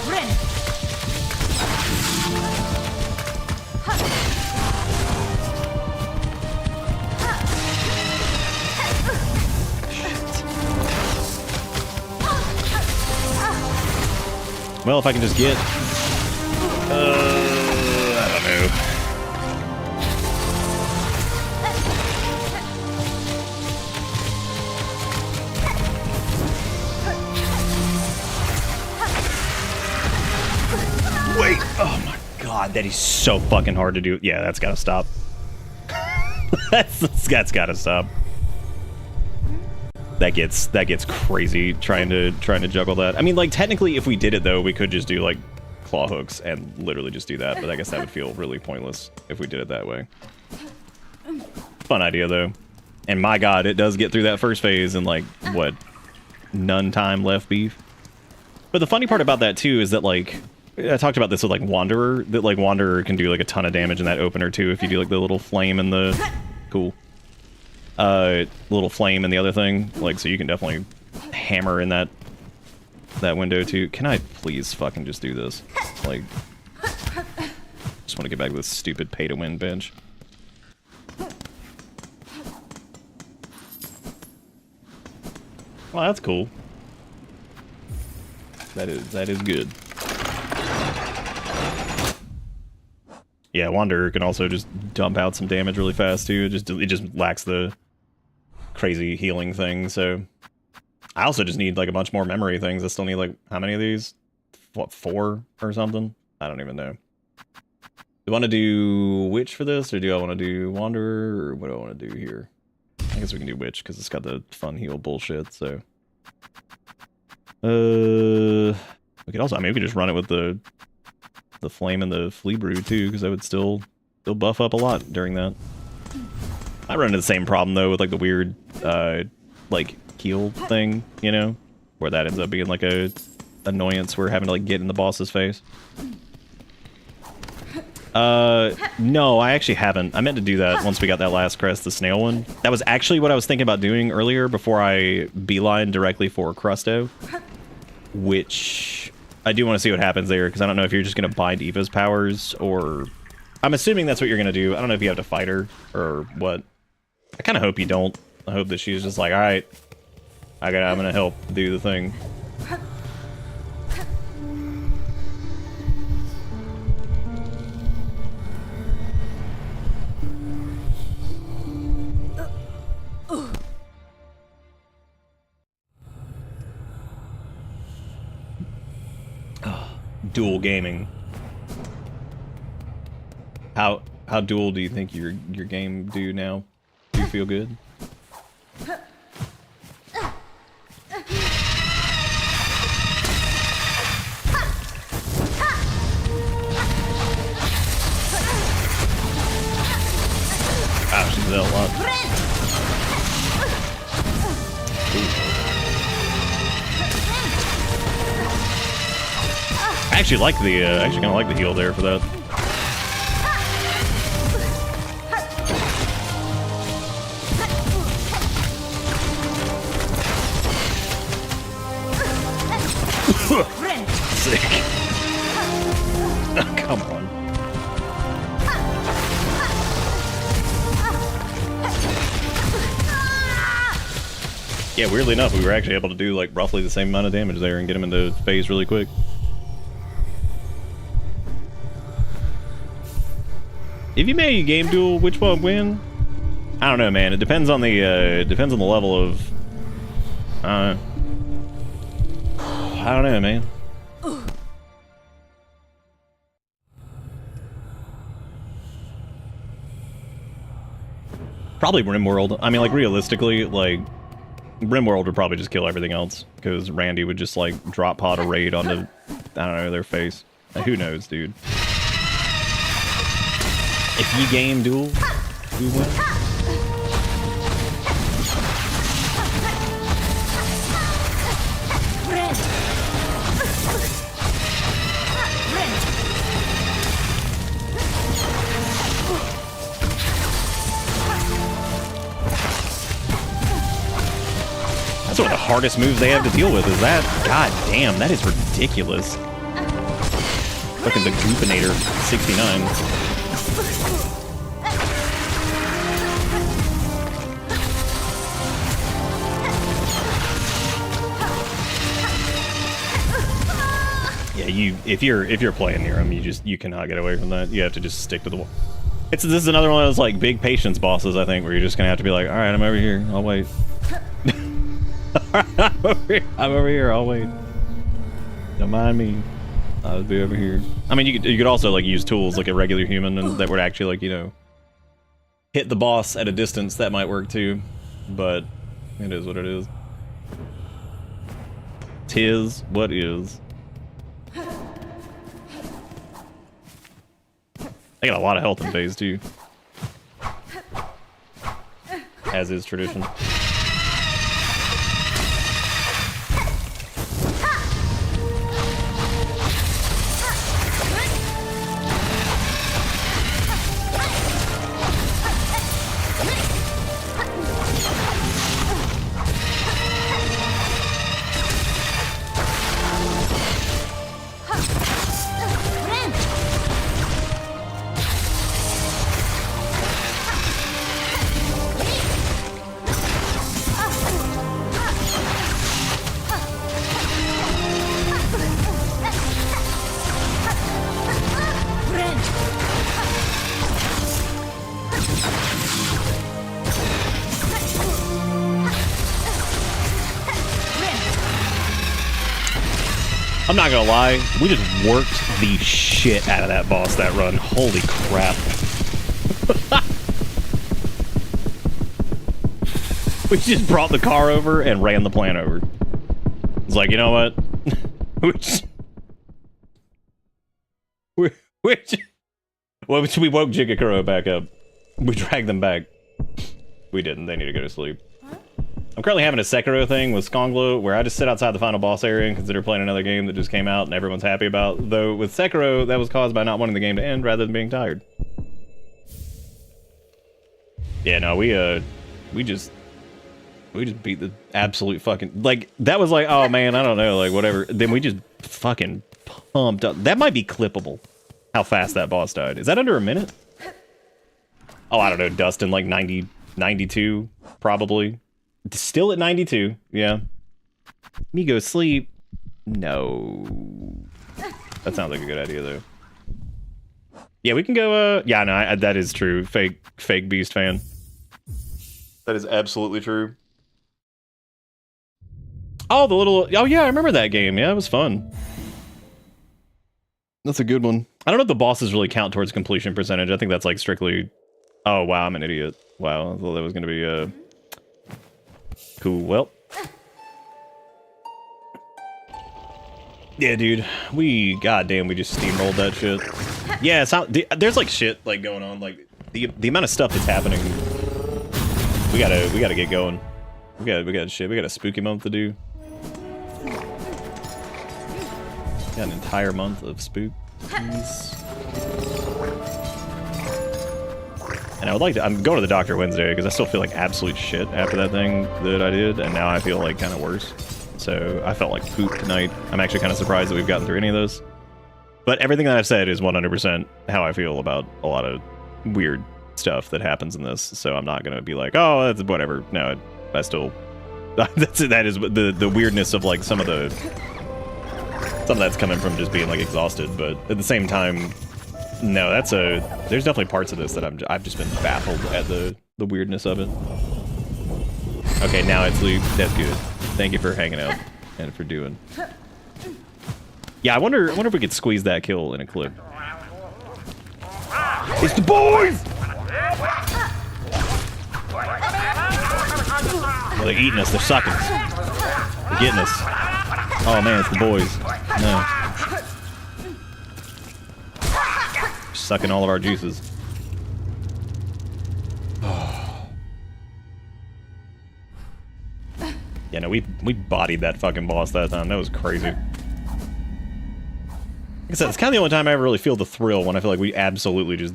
Well, if I can just get... I don't know. Wait! Oh my god, that is so fucking hard to do. Yeah, that's gotta stop. that's gotta stop. That gets crazy trying to juggle that. I mean, like, technically, if we did it though, we could just do like claw hooks and literally just do that. But I guess that would feel really pointless if we did it that way. Fun idea though. And my god, it does get through that first phase in like what, none time left beef. But the funny part about that too is that like I talked about this with like Wanderer, that like Wanderer can do like a ton of damage in that opener too if you do like the little flame and the cool. Little flame and the other thing, like, so you can definitely hammer in that window too. Can I please fucking just do this? Like, just want to get back to this stupid pay-to-win bench. Well, that's cool. That is good. Yeah, Wanderer can also just dump out some damage really fast too. It just lacks the crazy healing thing. So I also just need like a bunch more memory things. I still need like how many of these? What, 4 or something? I don't even know. Do I want to do Witch for this, or do I want to do Wanderer, or what do I want to do here? I guess we can do Witch because it's got the fun heal bullshit. So we could also, I mean, we could just run it with the flame and the flea brew too, because I would still buff up a lot during that. I run into the same problem though with like the weird like heal thing, you know, where that ends up being like a annoyance we're having to like get in the boss's face. No, I actually haven't. I meant to do that once we got that last crest, the snail one. That was actually what I was thinking about doing earlier before I beeline directly for Crusto, which I do want to see what happens there, because I don't know if you're just going to bind Eva's powers, or... I'm assuming that's what you're going to do. I don't know if you have to fight her, or what. I kind of hope you don't. I hope that she's just like, alright, I'm going to help do the thing. Dual gaming. How dual do you think your game do now? Do you feel good? I actually like the, actually kind of like the heal there for that. Sick. Oh, come on. Yeah, weirdly enough, we were actually able to do like roughly the same amount of damage there and get him into phase really quick. If you made a game duel, which one win? I don't know, man. It depends on the level of. I don't know, man. Probably RimWorld. I mean, like, realistically, like, RimWorld would probably just kill everything else, because Randy would just, like, drop pod a raid onto, I don't know, their face. Who knows, dude? If you game duel, who wins? That's one of the hardest moves they have to deal with, is that. God damn, that is ridiculous. Fucking the Goopinator 69. Yeah, if you're playing near him, you cannot get away from that. You have to just stick to the wall. This is another one of those like big patience bosses, I think, where you're just gonna have to be like, all right, I'm over here, I'll wait. I'm over here, I'll wait. Don't mind me. I'll be over here. I mean, you could also like use tools like a regular human and that would actually like, you know, hit the boss at a distance. That might work too, but it is what it is. Tis what is. I got a lot of health in phase 2. As is tradition. I'm not gonna lie, we just worked the shit out of that boss that run. Holy crap. We just brought the car over and ran the plant over. It's like, you know what? we woke Jigakuro back up. We dragged them back. We didn't, they need to go to sleep. I'm currently having a Sekiro thing with Skonglo, where I just sit outside the final boss area and consider playing another game that just came out and everyone's happy about. Though with Sekiro, that was caused by not wanting the game to end rather than being tired. Yeah, no, we just beat the absolute fucking, like, that was like, oh man, I don't know, like, whatever. Then we just fucking pumped up. That might be clippable, how fast that boss died. Is that under a minute? Oh, I don't know, Dustin, like 90, 92, probably. Still at 92, yeah. Me go sleep? No. That sounds like a good idea, though. Yeah, we can go, yeah, no, that is true. Fake Beast fan. That is absolutely true. Oh, oh yeah, I remember that game. Yeah, it was fun. That's a good one. I don't know if the bosses really count towards completion percentage. I think that's like strictly... Oh, wow, I'm an idiot. Wow, I thought that was going to be, cool, well. Yeah, dude, goddamn, we just steamrolled that shit. Yeah, it's not, there's like shit like going on, like the amount of stuff that's happening. We gotta get going. We got shit. We got a spooky month to do. Got an entire month of spookies. And I would like to. I'm going to the doctor Wednesday because I still feel like absolute shit after that thing that I did, and now I feel like kind of worse. So I felt like poop tonight. I'm actually kind of surprised that we've gotten through any of those. But everything that I've said is 100% how I feel about a lot of weird stuff that happens in this. So I'm not gonna be like, oh, that's whatever. No, I still. That is the weirdness of like some of that's coming from just being like exhausted. But at the same time, no, there's definitely parts of this that I've just been baffled at the weirdness of it. Okay, now it's Luke. That's good. Thank you for hanging out and for doing. Yeah, I wonder if we could squeeze that kill in a clip. It's the boys! Well, they're eating us. They're sucking us. They're getting us. Oh man, it's the boys. No. Sucking all of our juices. Yeah, no, we bodied that fucking boss that time. That was crazy. Like I said, it's kind of the only time I ever really feel the thrill when I feel like we absolutely just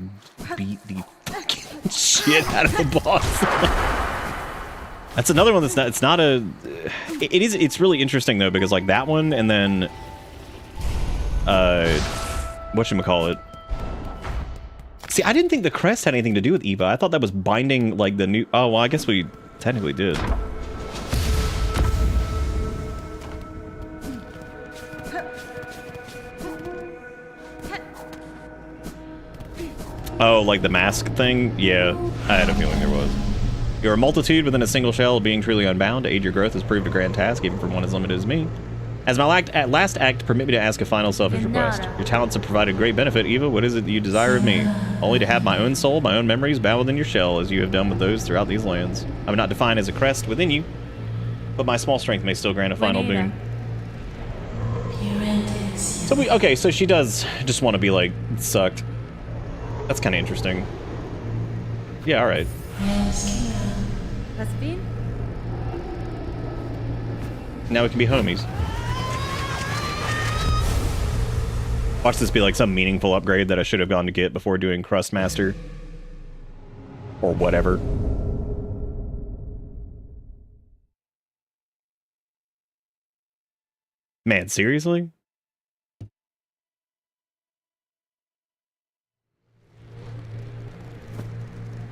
beat the fucking shit out of the boss. That's another one that's not. It's not a. It is. It's really interesting though because like that one and then, whatchamacallit. See, I didn't think the crest had anything to do with Eva. I thought that was binding like the new. Oh well, I guess we technically did. Oh, like the mask thing? Yeah, I had a feeling there was. You're a multitude within a single shell, being truly unbound. To aid your growth has proved a grand task, even for one as limited as me. As my last act, permit me to ask a final selfish request. Your talents have provided great benefit, Eva. What is it that you desire of me? Only to have my own soul, my own memories, bound within your shell, as you have done with those throughout these lands. I would not define as a crest within you, but my small strength may still grant a final boon. So okay, so she does just want to be like, sucked. That's kind of interesting. Yeah, alright. Now we can be homies. Watch this be like some meaningful upgrade that I should have gone to get before doing Crust Master. Or whatever. Man, seriously?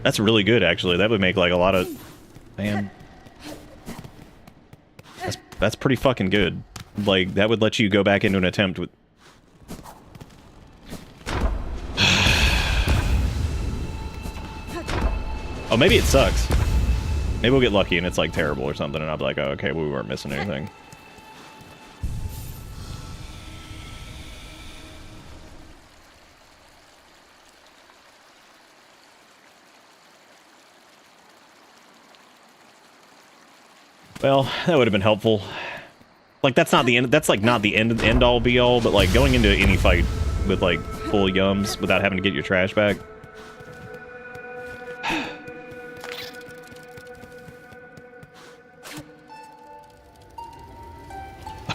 That's really good, actually. That would make like a lot of... Man. That's pretty fucking good. Like, that would let you go back into an attempt with... Oh, maybe it sucks. Maybe we'll get lucky and it's like terrible or something and I'll be like, oh, okay, well, we weren't missing anything. Well, that would have been helpful. Like, that's not the end. That's like not the end all be all, but like going into any fight with like full yums without having to get your trash back.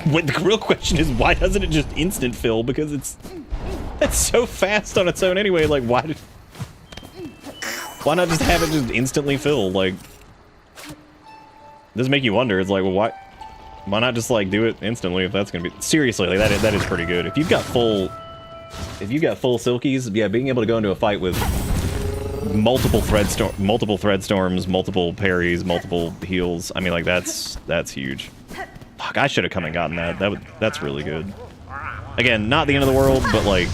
What the real question is, why doesn't it just instant fill? Because that's so fast on its own anyway. Like, why not just have it just instantly fill? Like. Does make you wonder. It's like, well, why not just like do it instantly if that's gonna be seriously like that is pretty good. If you've got full silkies, yeah, being able to go into a fight with multiple thread storms, multiple parries, multiple heals. I mean, like that's huge. Fuck, I should have come and gotten that. That's really good. Again, not the end of the world, but like.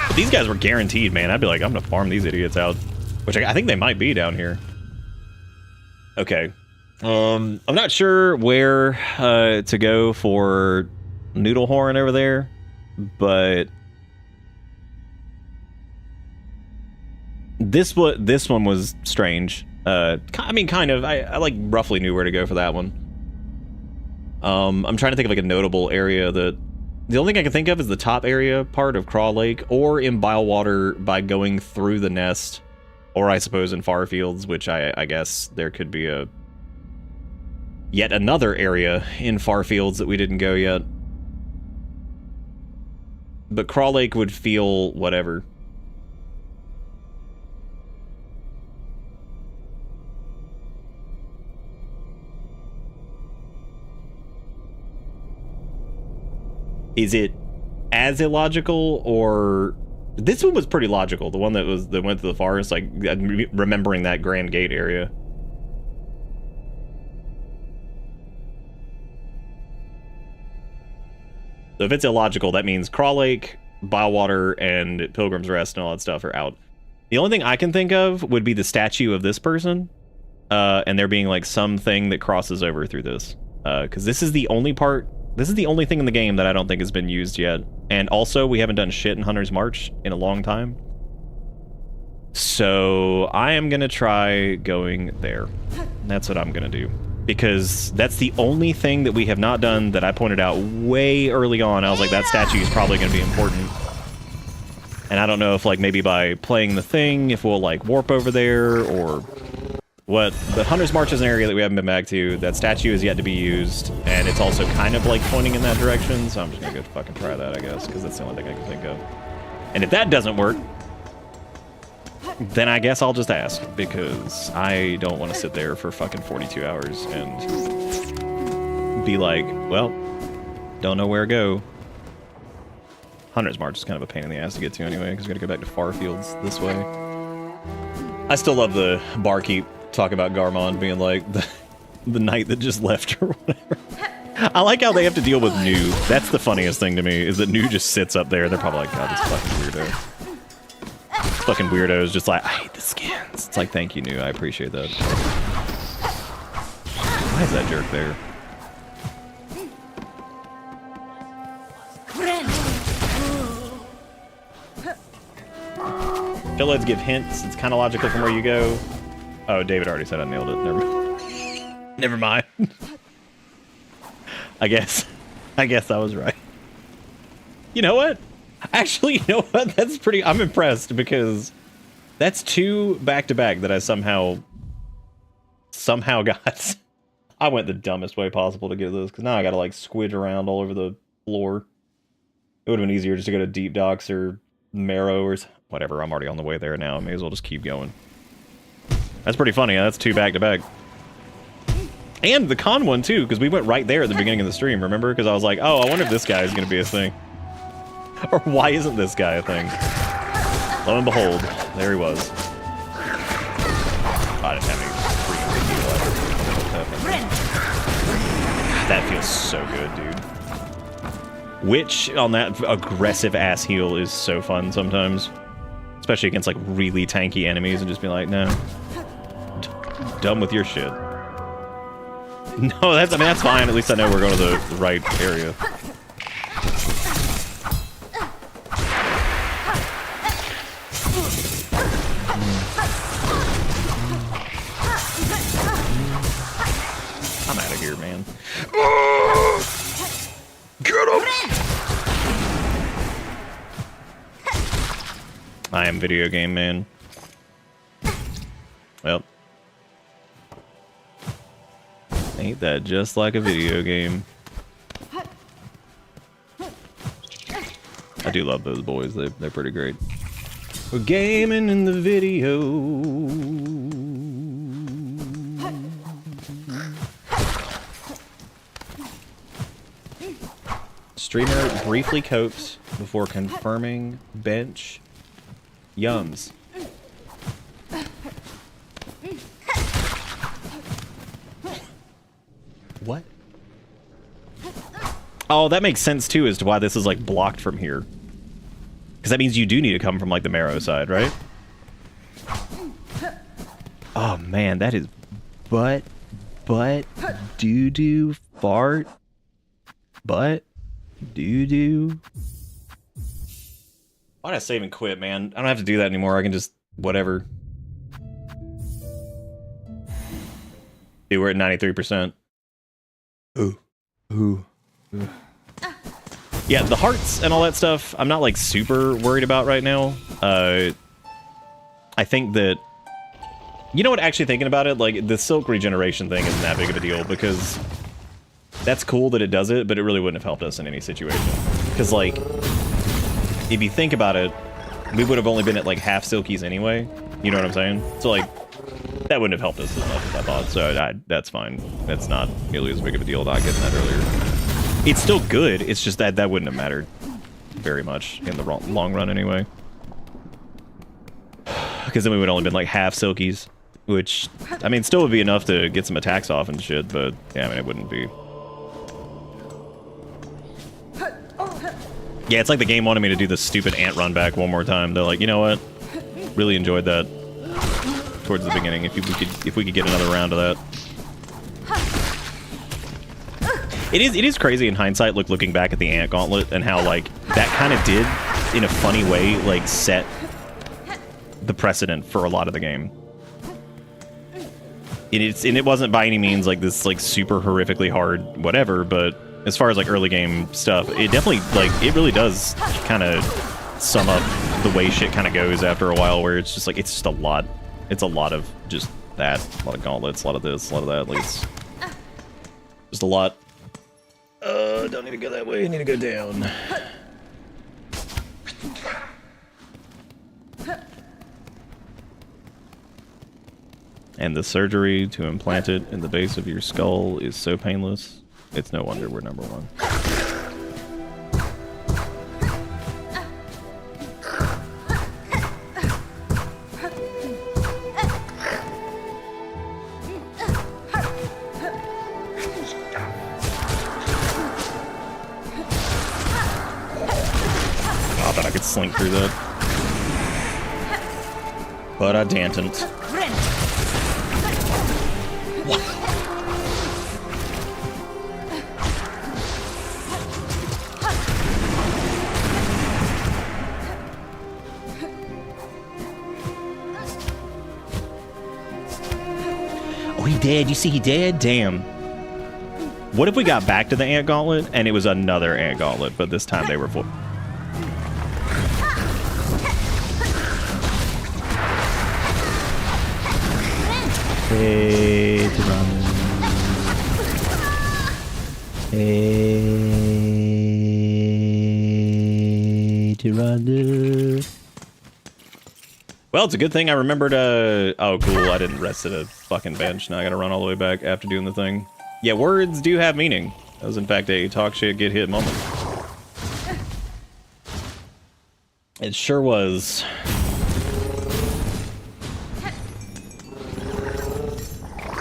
But these guys were guaranteed, man. I'd be like, I'm gonna farm these idiots out. Which I think they might be down here. Okay. I'm not sure where to go for Noodlehorn over there, but this one was strange. I mean, kind of. I like roughly knew where to go for that one. I'm trying to think of like a notable area that. The only thing I can think of is the top area part of Craw Lake, or in Bilewater by going through the nest. Or I suppose in far fields, which I guess there could be a yet another area in far fields that we didn't go yet. But Crawl Lake would feel whatever. Is it as illogical, or this one was pretty logical? The one that went to the forest, like remembering that Grand Gate area. So if it's illogical, that means Crawl Lake, Biowater, and Pilgrim's Rest and all that stuff are out. The only thing I can think of would be the statue of this person, and there being like something that crosses over through this, because this is the only part. This is the only thing in the game that I don't think has been used yet. And also, we haven't done shit in Hunter's March in a long time. So, I am going to try going there. That's what I'm going to do. Because that's the only thing that we have not done that I pointed out way early on. I was like, that statue is probably going to be important. And I don't know if, like, maybe by playing the thing, if we'll, like, warp over there or what. But Hunter's March is an area that we haven't been back to. That statue is yet to be used, and it's also kind of like pointing in that direction, so I'm just gonna go fucking try that, I guess, because that's the only thing I can think of. And if that doesn't work, then I guess I'll just ask, because I don't want to sit there for fucking 42 hours and be like, well, don't know where to go. Hunter's March is kind of a pain in the ass to get to anyway, because we gotta go back to far fields this way. I still love the barkeep talking about Garmond being like the knight that just left or whatever. I like how they have to deal with New. That's the funniest thing to me, is that New just sits up there. They're probably like, God, this fucking weirdo. This fucking weirdo is just like, I hate the skins. It's like, thank you, New. I appreciate that. Why is that jerk there? Shellheads give hints. It's kind of logical from where you go. Oh, David already said I nailed it. Never mind. I guess I was right. You know what? Actually, you know what? That's pretty... I'm impressed, because that's 2 back-to-back that I somehow got. I went the dumbest way possible to get this, because now I gotta, like, squidge around all over the floor. It would have been easier just to go to Deep Docks or Marrow or whatever. I'm already on the way there now. I may as well just keep going. That's pretty funny. That's 2 back-to-back. And the con one, too, because we went right there at the beginning of the stream, remember? Because I was like, oh, I wonder if this guy is going to be a thing. Or why isn't this guy a thing? Lo and behold, there he was. I didn't have any freaking heal. That feels so good, dude. Which, on that aggressive-ass heal, is so fun sometimes. Especially against, like, really tanky enemies, and just be like, no. Done with your shit. No, that's fine. At least I know we're going to the right area. I'm out of here, man. Get him! I am video game man. Well. Ain't that just like a video game? I do love those boys. They're pretty great. We're gaming in the video. Streamer briefly copes before confirming bench yums. What? Oh, that makes sense too as to why this is like blocked from here. Because that means you do need to come from like the Marrow side, right? Oh man, that is butt, doo-doo, fart, butt, doo-doo. Why did I save and quit, man? I don't have to do that anymore. I can just, whatever. Dude, we're at 93%. Ooh. Yeah, the hearts and all that stuff, I'm not like super worried about right now. I think that You know what, actually thinking about it, like, the silk regeneration thing isn't that big of a deal, because that's cool that it does it, but it really wouldn't have helped us in any situation. Because, like, if you think about it, we would have only been at, like, half silkies anyway. You know what I'm saying? So, like, that wouldn't have helped us as much as I thought, so that's fine. That's not nearly as big of a deal not getting that earlier. It's still good, it's just that that wouldn't have mattered very much in the long run anyway. Because then we would have only been, like, half silkies. Which, I mean, still would be enough to get some attacks off and shit, but, yeah, I mean, it wouldn't be. Yeah, it's like the game wanted me to do the stupid ant run back one more time. They're like, you know what? Really enjoyed that towards the beginning. If we could get another round of that. It is crazy in hindsight, looking back at the ant gauntlet and how, like, that kind of did, in a funny way, like, set the precedent for a lot of the game. And it wasn't by any means like this like super horrifically hard whatever, but as far as like early game stuff, it definitely like it really does kind of sum up the way shit kind of goes after a while, where it's just like it's just a lot. It's a lot of just that, a lot of gauntlets, a lot of this, a lot of that. Like it's just a lot. Don't need to go that way. I need to go down. And the surgery to implant it in the base of your skull is so painless, it's no wonder we're number one. I thought I could slink through that. But I didn't. Oh, he dead. You see he dead? Damn. What if we got back to the ant gauntlet and it was another ant gauntlet, but this time they were full? Hey, Tyranno. Hey, Tyranno. Well, it's a good thing I remembered, oh, cool, I didn't rest at a fucking bench. Now I gotta run all the way back after doing the thing. Yeah, words do have meaning. That was, in fact, a talk shit, get hit moment. It sure was.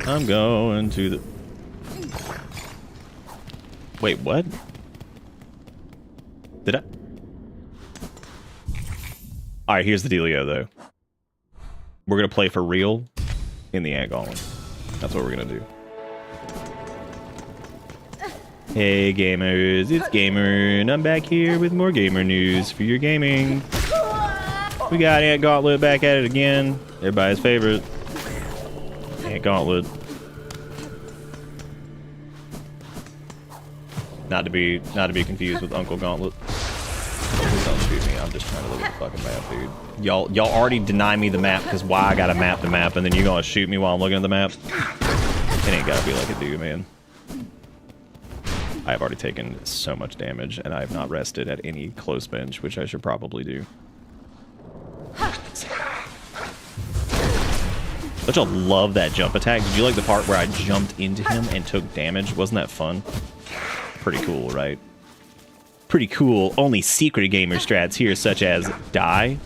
I'm going to the... Wait, what? Did I? Alright, here's the dealio, though. We're gonna play for real in the ant gauntlet. That's what we're gonna do. Hey, gamers, it's Gamer, and I'm back here with more gamer news for your gaming. We got ant gauntlet back at it again. Everybody's favorite. Ant gauntlet. Not to be confused with Uncle Gauntlet. Please don't shoot me. I'm just trying to look at the fucking map, dude. Y'all already deny me the map because why I gotta map the map, and then you're gonna shoot me while I'm looking at the map. It ain't gotta be like it do, man. I have already taken so much damage, and I have not rested at any close bench, which I should probably do. Don't y'all love that jump attack? Did you like the part where I jumped into him and took damage? Wasn't that fun? Pretty cool, right? Pretty cool. Only secret gamer strats here, such as die,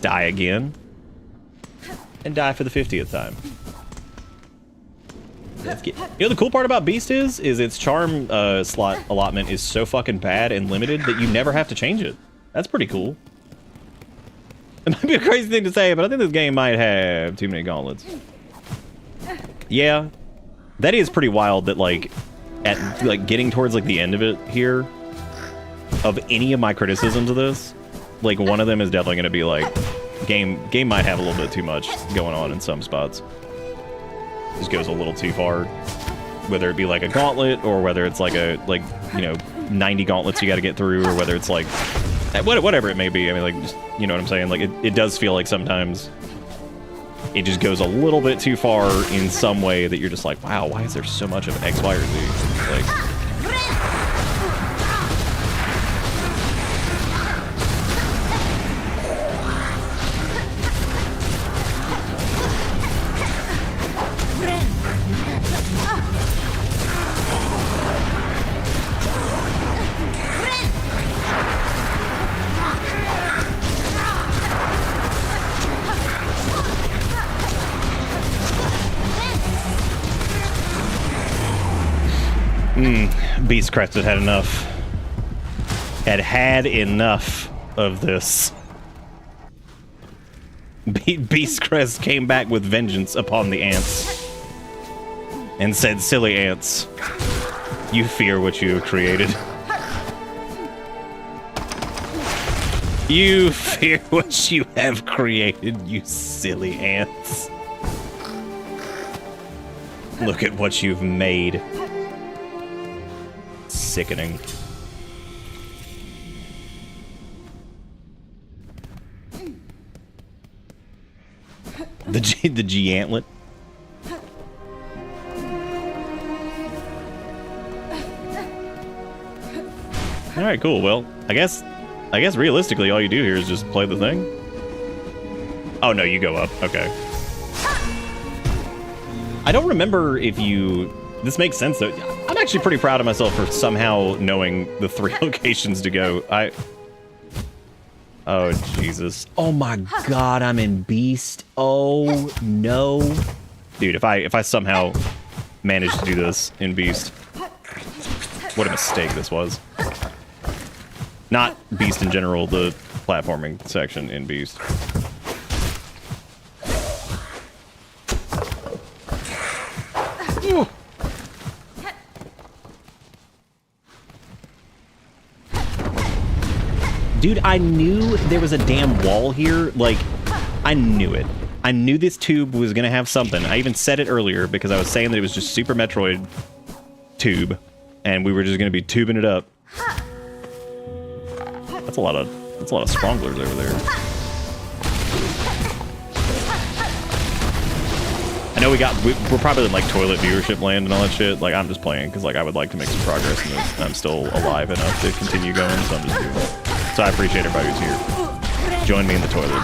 die again, and die for the 50th time. You know, the cool part about Beast is its charm slot allotment is so fucking bad and limited that you never have to change it. That's pretty cool. It might be a crazy thing to say, but I think this game might have too many gauntlets. Yeah, that is pretty wild that, like, at, like, getting towards, like, the end of it here, of any of my criticisms of this, like, one of them is definitely going to be, like, game might have a little bit too much going on in some spots. Just goes a little too far. Whether it be, like, a gauntlet, or whether it's, like, a, like, you know, 90 gauntlets you got to get through, or whether it's, like, whatever it may be. I mean, like, just, you know what I'm saying? Like, it does feel like sometimes it just goes a little bit too far in some way that you're just like, wow, why is there so much of X, Y, or Z? Like, Beast Crest had enough. Had enough of this. Beast Crest came back with vengeance upon the ants. And said, silly ants, you fear what you have created. You fear what you have created, you silly ants. Look at what you've made. Sickening. The G antlet. All right, cool. Well, I guess realistically, all you do here is just play the thing. Oh no, you go up. Okay. I don't remember if you. This makes sense though. I'm actually pretty proud of myself for somehow knowing the 3 locations to go. Oh Jesus! Oh my God! I'm in Beast. Oh no, dude! If I somehow managed to do this in Beast, what a mistake this was. Not Beast in general, the platforming section in Beast. Ooh. Dude, I knew there was a damn wall here. Like, I knew it. I knew this tube was gonna have something. I even said it earlier because I was saying that it was just Super Metroid tube, and we were just gonna be tubing it up. That's a lot of spronglers over there. I know we're probably in like toilet viewership land and all that shit. Like, I'm just playing because like I would like to make some progress in this. I'm still alive enough to continue going, so I'm just doing it. So I appreciate everybody who's here. Join me in the toilet.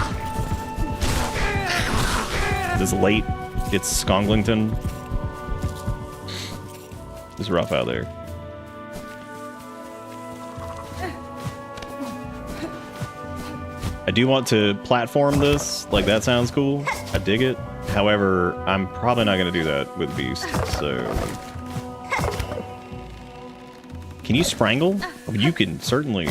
This late. It's Skonglington. It's rough out there. I do want to platform this. Like, that sounds cool. I dig it. However, I'm probably not going to do that with Beast, so... Can you sprangle? You can certainly...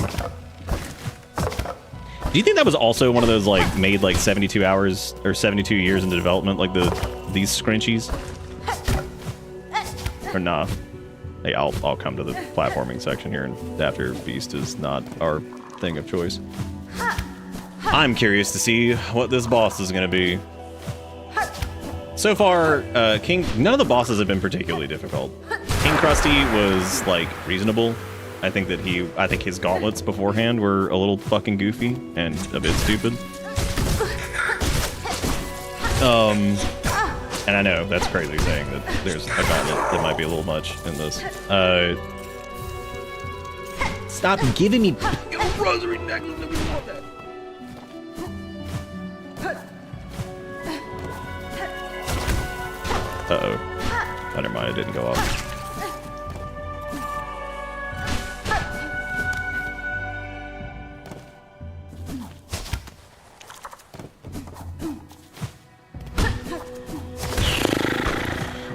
Do you think that was also one of those, like, made, like, 72 hours or 72 years into development, like these scrunchies? Or nah? Hey, I'll come to the platforming section here and after Beast is not our thing of choice. I'm curious to see what this boss is going to be. So far, none of the bosses have been particularly difficult. King Krusty was, like, reasonable. I think his gauntlets beforehand were a little fucking goofy and a bit stupid. And I know, that's crazy saying that there's a gauntlet that might be a little much in this. Stop giving me rosary necklace. Nobody want that. Uh-oh. Oh, never mind, it didn't go off.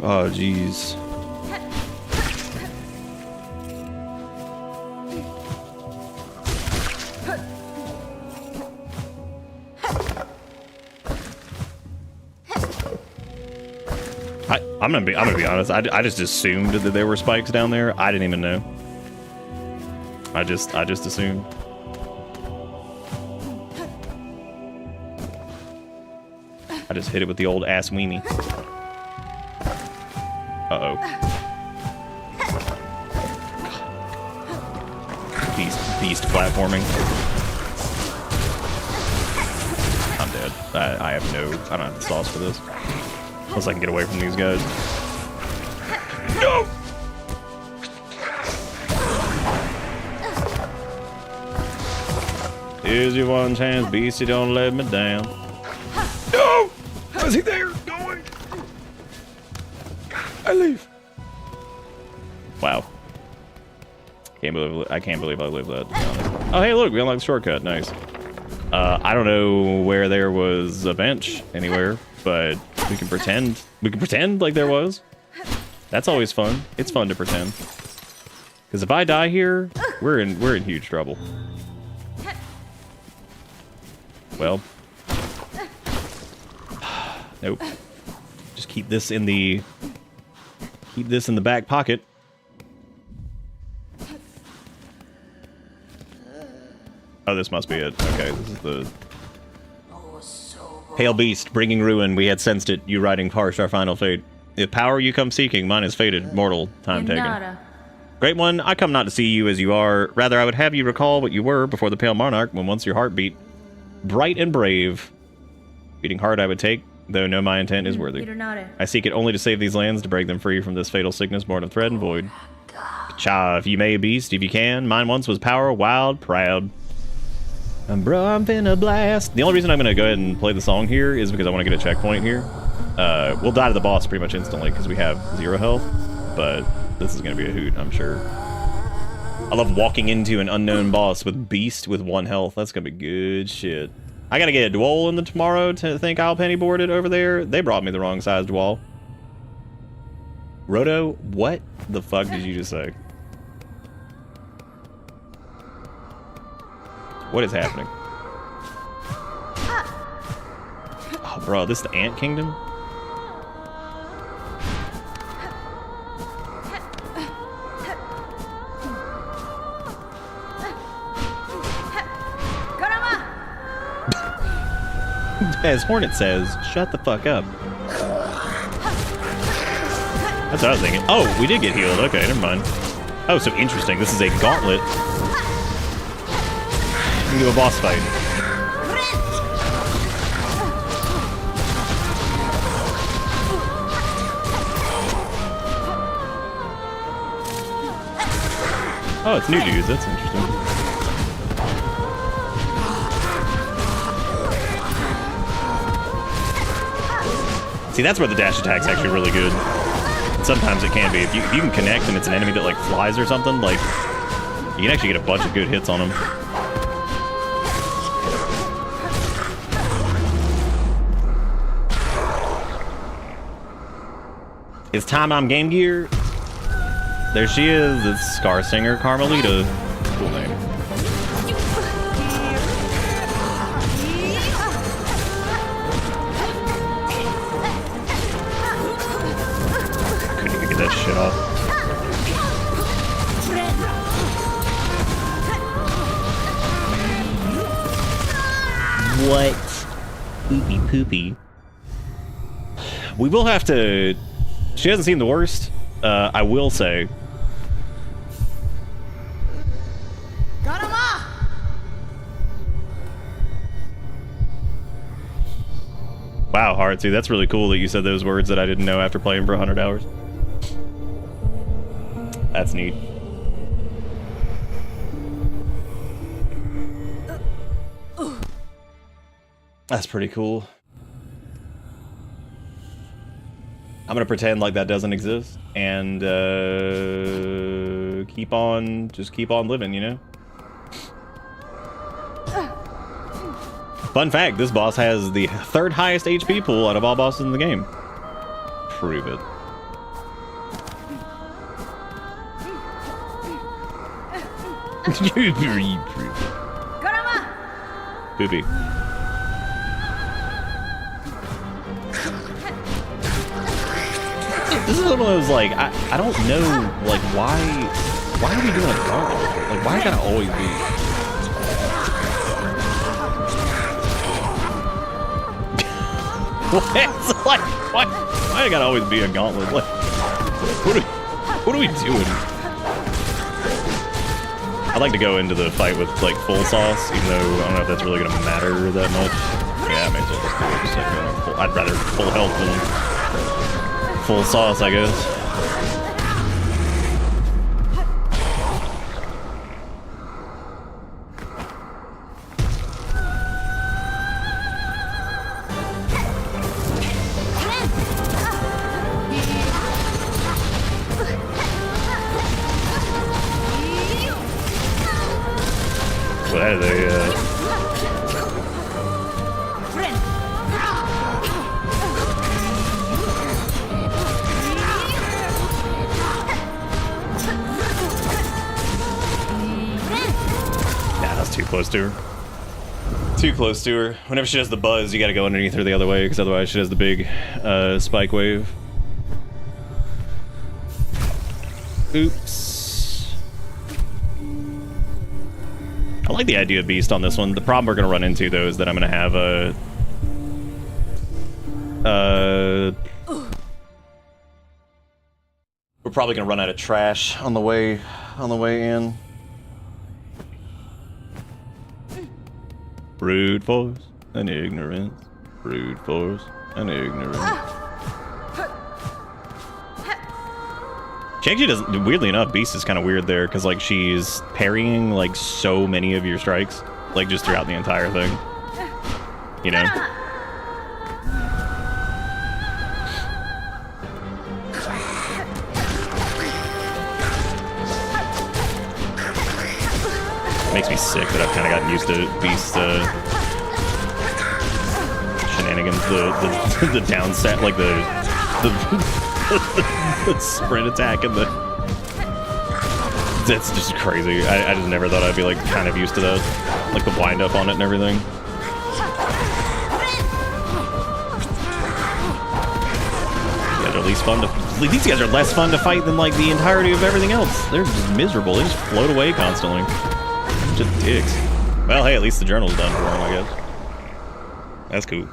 Oh, jeez. I'm gonna be honest. I just assumed that there were spikes down there. I didn't even know. I just assumed. I just hit it with the old ass weenie. Uh-oh. Beast platforming. I'm dead. I have no... I don't have the sauce for this. Unless I can get away from these guys. No! Here's your one chance, beastie, don't let me down. No! How's he there? Going! I leave. Wow. I can't believe I lived that, to be honest. Oh, hey, look, we unlocked the shortcut. Nice. I don't know where there was a bench anywhere, but we can pretend. We can pretend like there was. That's always fun. It's fun to pretend. Because if I die here, we're in huge trouble. Well. Nope. Just keep this in the back pocket. Oh, this must be it. Okay, this is the... Pale Beast, bringing ruin. We had sensed it. You riding harsh, our final fate. If power you come seeking, mine is fated. Mortal, time taken. Great one, I come not to see you as you are. Rather, I would have you recall what you were before the Pale Monarch, when once your heart beat. Bright and brave. Beating hard I would take, though no my intent is worthy. I seek it only to save these lands, to break them free from this fatal sickness, born of thread and void. Cha, if you may, beast, if you can. Mine once was power, wild, proud. And bro, I'm finna blast. The only reason I'm gonna go ahead and play the song here is because I want to get a checkpoint here. We'll die to the boss pretty much instantly because we have 0 health, but this is gonna be a hoot, I'm sure. I love walking into an unknown boss with Beast with 1 health. That's gonna be good shit. I gotta get a Dwell in the tomorrow to think I'll penny board it over there. They brought me the wrong size Dwell. Roto, what the fuck did you just say? What is happening? Oh, bro, this is the Ant Kingdom? As Hornet says, shut the fuck up. That's what I was thinking. Oh, we did get healed. Okay, never mind. Oh, so interesting. This is a gauntlet. We do a boss fight. Oh, it's new dudes. That's interesting. See, that's where the dash attack's actually really good. Sometimes it can be. If you can connect and it's an enemy that like flies or something, like you can actually get a bunch of good hits on them. It's time I'm Game Gear. There she is. It's Scar Singer Carmelita. Cool name. Couldn't even get that shit off. What? Poopy poopy. We will have to... She hasn't seen the worst. I will say. Wow, Heartsy, that's really cool that you said those words that I didn't know after playing for 100 hours. That's neat. That's pretty cool. I'm gonna pretend like that doesn't exist and keep on living, you know? Fun fact, this boss has the 3rd highest HP pool out of all bosses in the game. Prove it. You prove it. Poopy. This is one of those, like, I don't know, like, why are we doing a gauntlet? Like, why gotta always be... It's like, why I gotta always be a gauntlet? Like, what are we doing? I'd like to go into the fight with, like, full sauce, even though I don't know if that's really gonna matter that much. Yeah, it makes sense. I'd rather full health than full sauce, I guess. So that is too close to her. Too close to her. Whenever she does the buzz, you gotta go underneath her the other way, because otherwise she does the big spike wave. Oops. I like the idea of Beast on this one. The problem we're gonna run into, though, is that I'm gonna have a... we're probably gonna run out of trash on the way in. Brute force and ignorance. Brute force and ignorance. She actually doesn't. Weirdly enough, Beast is kind of weird there because like she's parrying like so many of your strikes, like just throughout the entire thing. You know. Makes me sick that I've kind of gotten used to Beast's shenanigans, the down set, like the sprint attack and the... That's just crazy. I just never thought I'd be like kind of used to that, like the wind up on it and everything. These guys are least fun to... These guys are less fun to fight than like the entirety of everything else. They're just miserable. They just float away constantly. Just dicks. Well, hey, at least the journal's done for him, I guess. That's cool.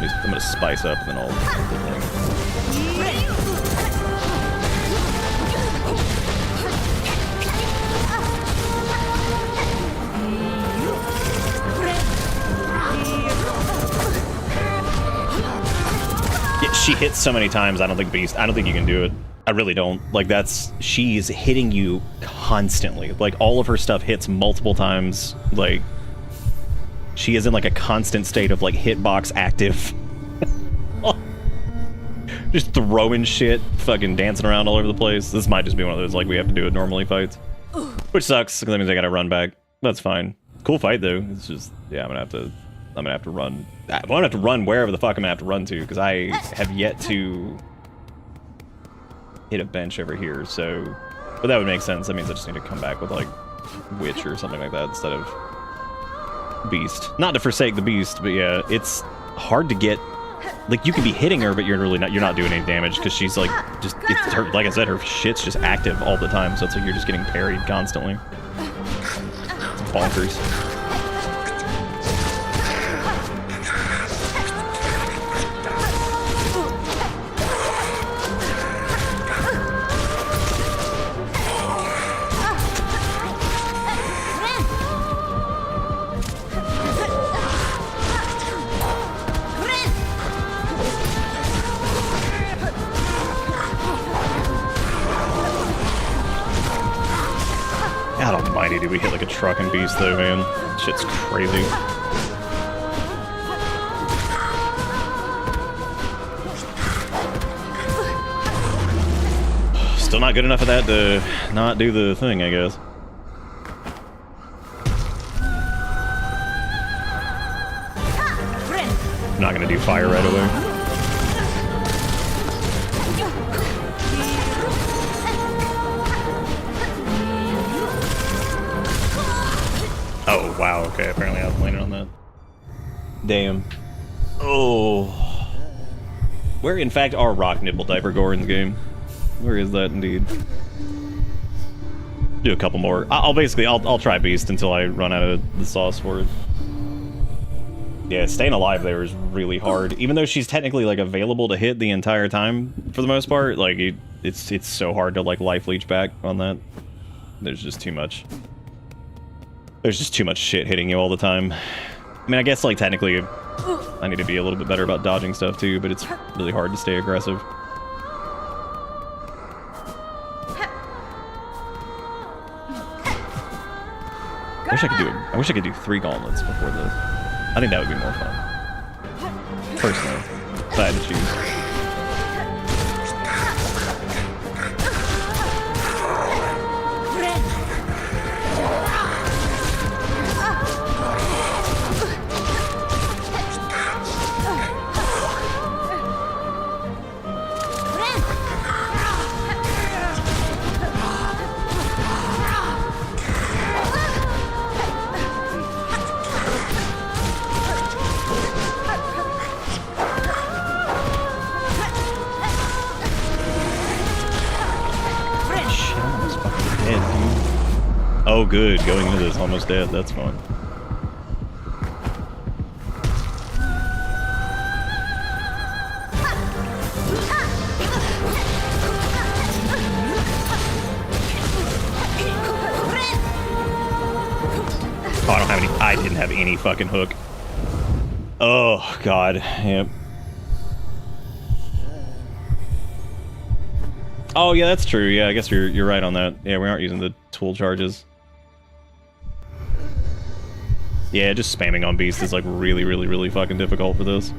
I'm gonna spice up and then I'll... Yeah, she hits so many times, I don't think you can do it. I really don't. Like, she's hitting you constantly. Like, all of her stuff hits multiple times. Like, she is in, like, a constant state of, like, hitbox active. Just throwing shit, fucking dancing around all over the place. This might just be one of those, like, we have to do it normally fights. Which sucks, because that means I gotta run back. That's fine. Cool fight, though. It's just, yeah, I'm gonna have to run. I'm gonna have to run wherever the fuck I'm gonna have to run to, because I have yet to... hit a bench over here, so... But that would make sense. That means I just need to come back with, like, Witch or something like that instead of Beast. Not to forsake the Beast, but yeah, it's hard to get... Like, you can be hitting her, but you're not doing any damage, because she's, like, just... It's her, like I said, her shit's just active all the time, so it's like you're just getting parried constantly. It's bonkers. God almighty, dude, we hit like a trucking beast though, man. Shit's crazy. Still not good enough of that to not do the thing, I guess. I'm not gonna do fire right away. Oh, wow, okay, apparently I was landing on that. Damn. Oh. Where, in fact, are Rock Nipple Diaper Gorin's game? Where is that, indeed? Do a couple more. I'll try Beast until I run out of the sauce for it. Yeah, staying alive there is really hard. Even though she's technically, like, available to hit the entire time, for the most part, like, it's so hard to, like, life leech back on that. There's just too much. There's just too much shit hitting you all the time. I mean, I guess, like, technically, I need to be a little bit better about dodging stuff, too, but it's really hard to stay aggressive. I wish I could do 3 gauntlets before this. I think that would be more fun. Personally, if I had to choose. Oh, good. Going into this, almost dead. That's fun. Oh, I don't have any. I didn't have any fucking hook. Oh, God. Yep. Oh, yeah, that's true. Yeah, I guess you're right on that. Yeah, we aren't using the tool charges. Yeah, just spamming on Beast is like really fucking difficult for this.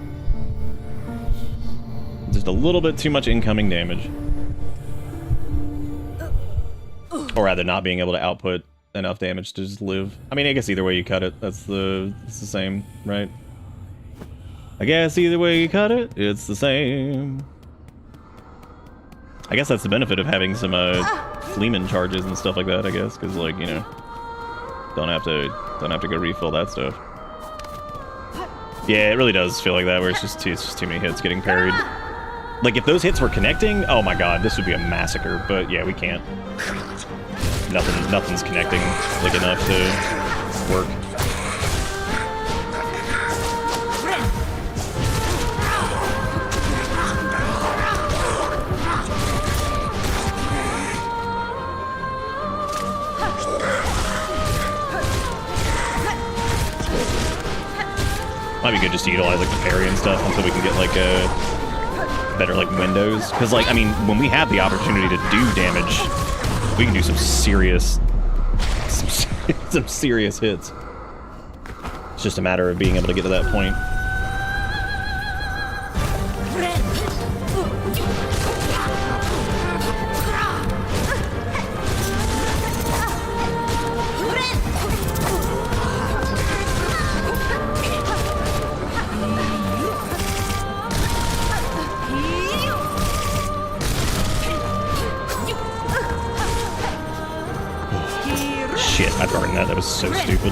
Just a little bit too much incoming damage. Or rather, not being able to output enough damage to just live. I mean, I guess either way you cut it, it's the same, right? I guess either way you cut it, it's the same. I guess that's the benefit of having some Fleeman charges and stuff like that, I guess, because, like, you know, don't have to go refill that stuff. Yeah, it really does feel like that, where it's just too many hits getting parried. Like, if those hits were connecting, oh my god, this would be a massacre. But yeah, we can't. Nothing's connecting like enough to work. Might be good just to utilize like the parry and stuff until we can get like better like windows. Because like, I mean, when we have the opportunity to do damage, we can do some serious hits. It's just a matter of being able to get to that point. Shit, I burned that. That was so stupid.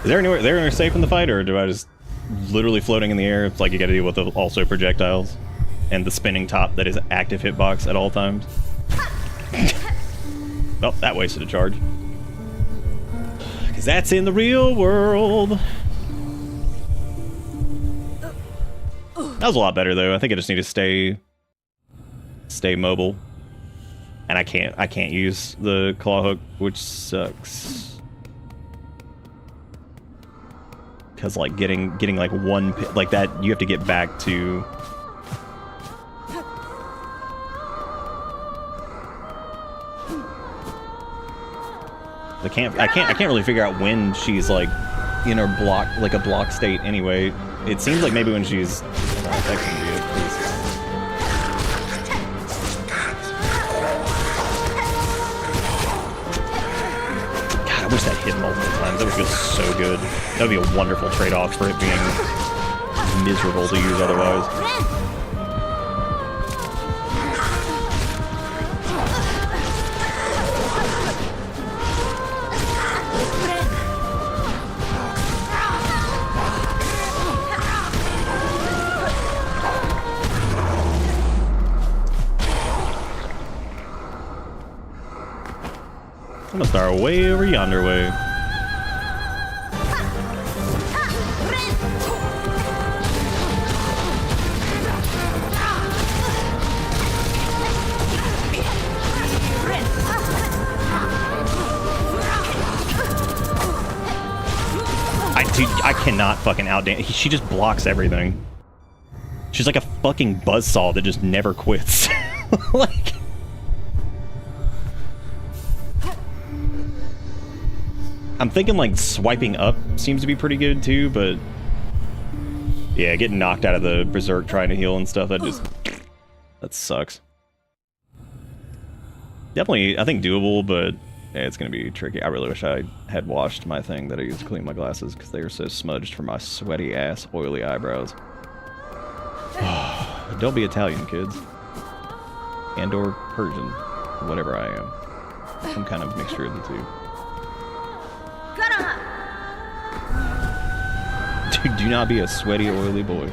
Is there anywhere safe in the fight, or do I just literally floating in the air? It's like you gotta deal with the also projectiles and the spinning top that is active hitbox at all times. Oh, that wasted a charge. Because that's in the real world. That was a lot better though. I think I just need to stay mobile. And I can't use the claw hook, which sucks. Cause like getting like one like that, you have to get back to. I can't really figure out when she's like in her block, like a block state anyway. It seems like maybe when she's. That can be it. I wish that hit multiple times. That would feel so good. That would be a wonderful trade-off for it being miserable to use otherwise. I'm gonna start way over yonder way. cannot fucking outdance. She just blocks everything. She's like a fucking buzzsaw that just never quits. Like... I'm thinking like swiping up seems to be pretty good too, but... yeah, getting knocked out of the berserk trying to heal and stuff, that just... that sucks. Definitely, I think doable, but yeah, it's gonna be tricky. I really wish I had washed my thing that I used to clean my glasses because they are so smudged from my sweaty ass, oily eyebrows. Don't be Italian, kids. And or Persian. Whatever I am. Some kind of mixture of the two. Dude, do not be a sweaty, oily boy.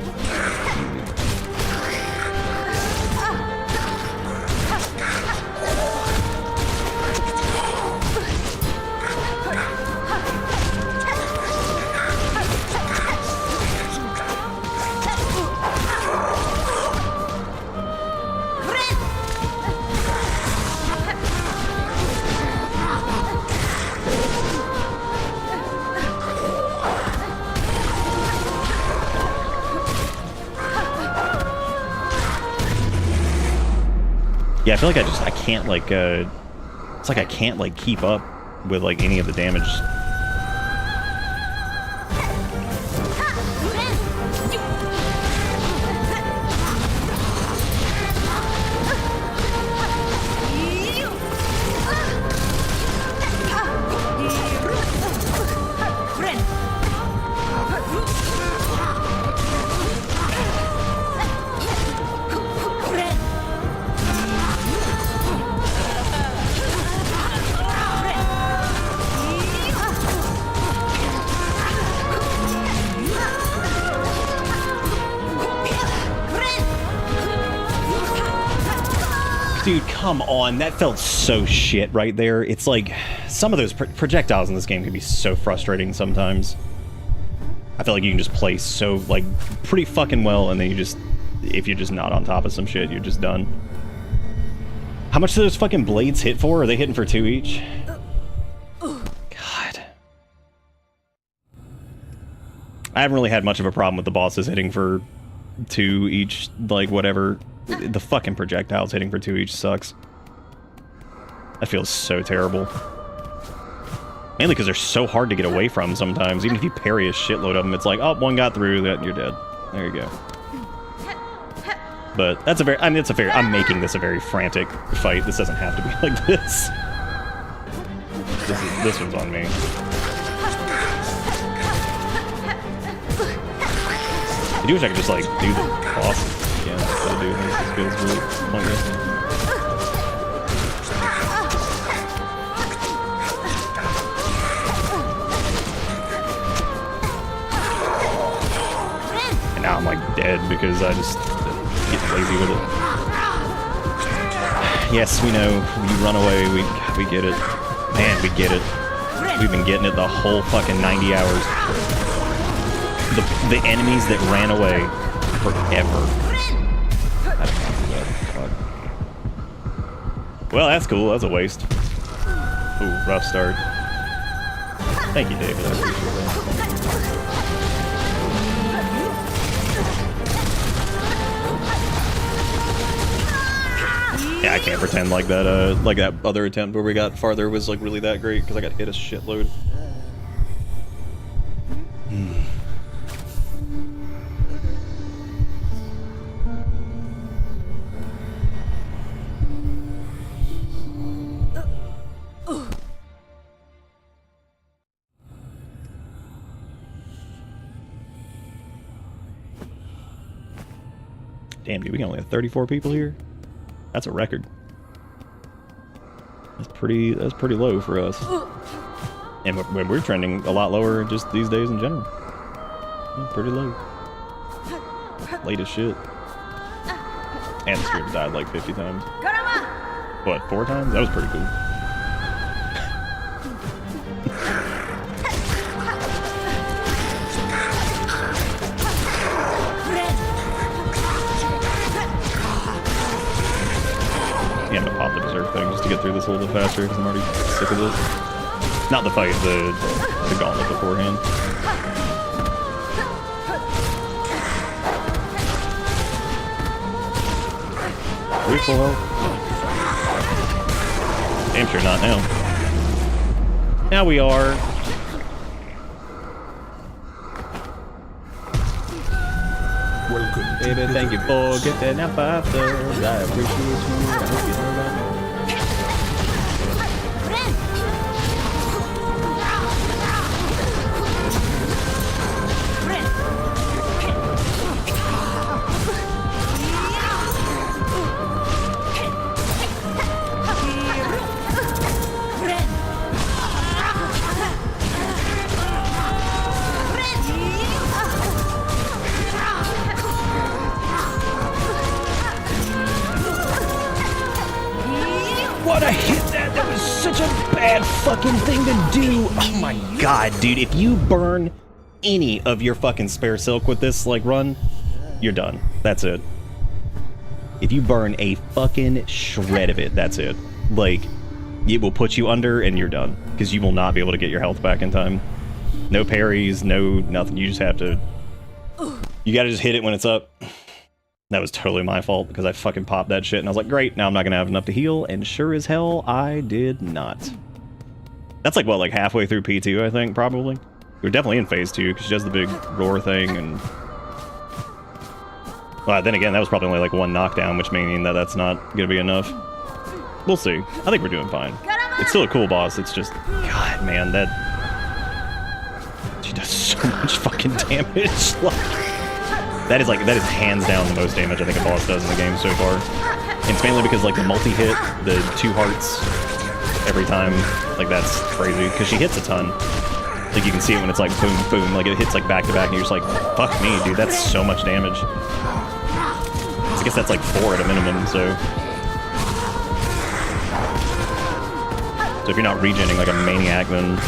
Yeah, I feel like I can't, like, it's like I can't, like, keep up with, like, any of the damage. Dude, come on. That felt so shit right there. It's like, some of those projectiles in this game can be so frustrating sometimes. I feel like you can just play so, like, pretty fucking well, and then you just, if you're just not on top of some shit, you're just done. How much do those fucking blades hit for? Are they hitting for 2 each? God. I haven't really had much of a problem with the bosses hitting for 2 each, like, whatever. The fucking projectiles hitting for 2 each sucks. That feels so terrible. Mainly because they're so hard to get away from sometimes. Even if you parry a shitload of them, it's like, oh, one got through, that you're dead. There you go. But that's a very, I mean, it's a very, I'm making this a very frantic fight. This doesn't have to be like this. This one's on me. I do wish I could just, like, do the boss. Yeah, that's what I do. This feels really pointless. And now I'm like dead because I just get lazy with it. Yes, we know. You run away. We get it. Man, we get it. We've been getting it the whole fucking 90 hours. The enemies that ran away forever. Well, that's cool. That's a waste. Ooh, rough start. Thank you, David. I appreciate that. Yeah, I can't pretend like that other attempt where we got farther was like really that great because I got hit a shitload. Damn, dude, we can only have 34 people here. That's a record. That's pretty low for us. And we're trending a lot lower just these days in general. Yeah, pretty low. Late as shit. And the stream died like 50 times. What, 4 times? That was pretty cool. I'm gonna pop the berserk thing just to get through this a little bit faster because I'm already sick of this. Not the fight, the gauntlet beforehand. full health? Damn sure not now. Now we are. Welcome. Baby, thank you for getting that 5 stars. I appreciate you. I hope you know that. What a hit that! That was such a bad fucking thing to do! Oh my god, dude, if you burn any of your fucking spare silk with this, like, run, you're done. That's it. If you burn a fucking shred of it, that's it. Like, it will put you under and you're done. Because you will not be able to get your health back in time. No parries, no nothing. You just have to... You gotta just hit it when it's up. That was totally my fault because I fucking popped that shit and I was like, great, now I'm not gonna have enough to heal, and sure as hell, I did not. That's like, what, like halfway through P2, I think, probably? We're definitely in Phase 2 because she does the big roar thing and... Well, then again, that was probably only like 1 knockdown, which meaning that that's not gonna be enough. We'll see. I think we're doing fine. It's still a cool boss, it's just... God, man, that... She does so much fucking damage, like... That is hands down the most damage I think a boss does in the game so far. And it's mainly because like the multi-hit, the 2 hearts every time, like that's crazy. Because she hits a ton. Like you can see it when it's like boom, boom, like it hits like back to back and you're just like, fuck me, dude, that's so much damage. I guess that's like 4 at a minimum, so... So if you're not regenerating like a maniac, then...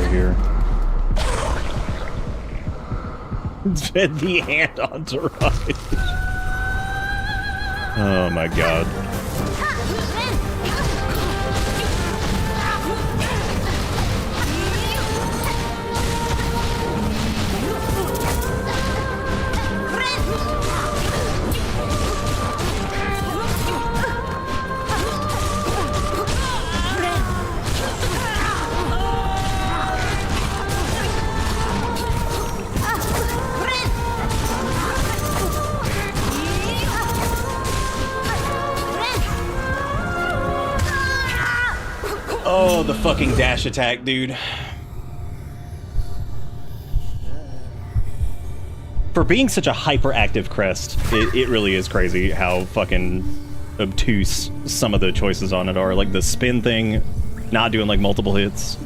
Here. The hand entourage. Oh my god. Oh, the fucking dash attack, dude. For being such a hyperactive crest, it really is crazy how fucking obtuse some of the choices on it are. Like the spin thing, not doing like multiple hits.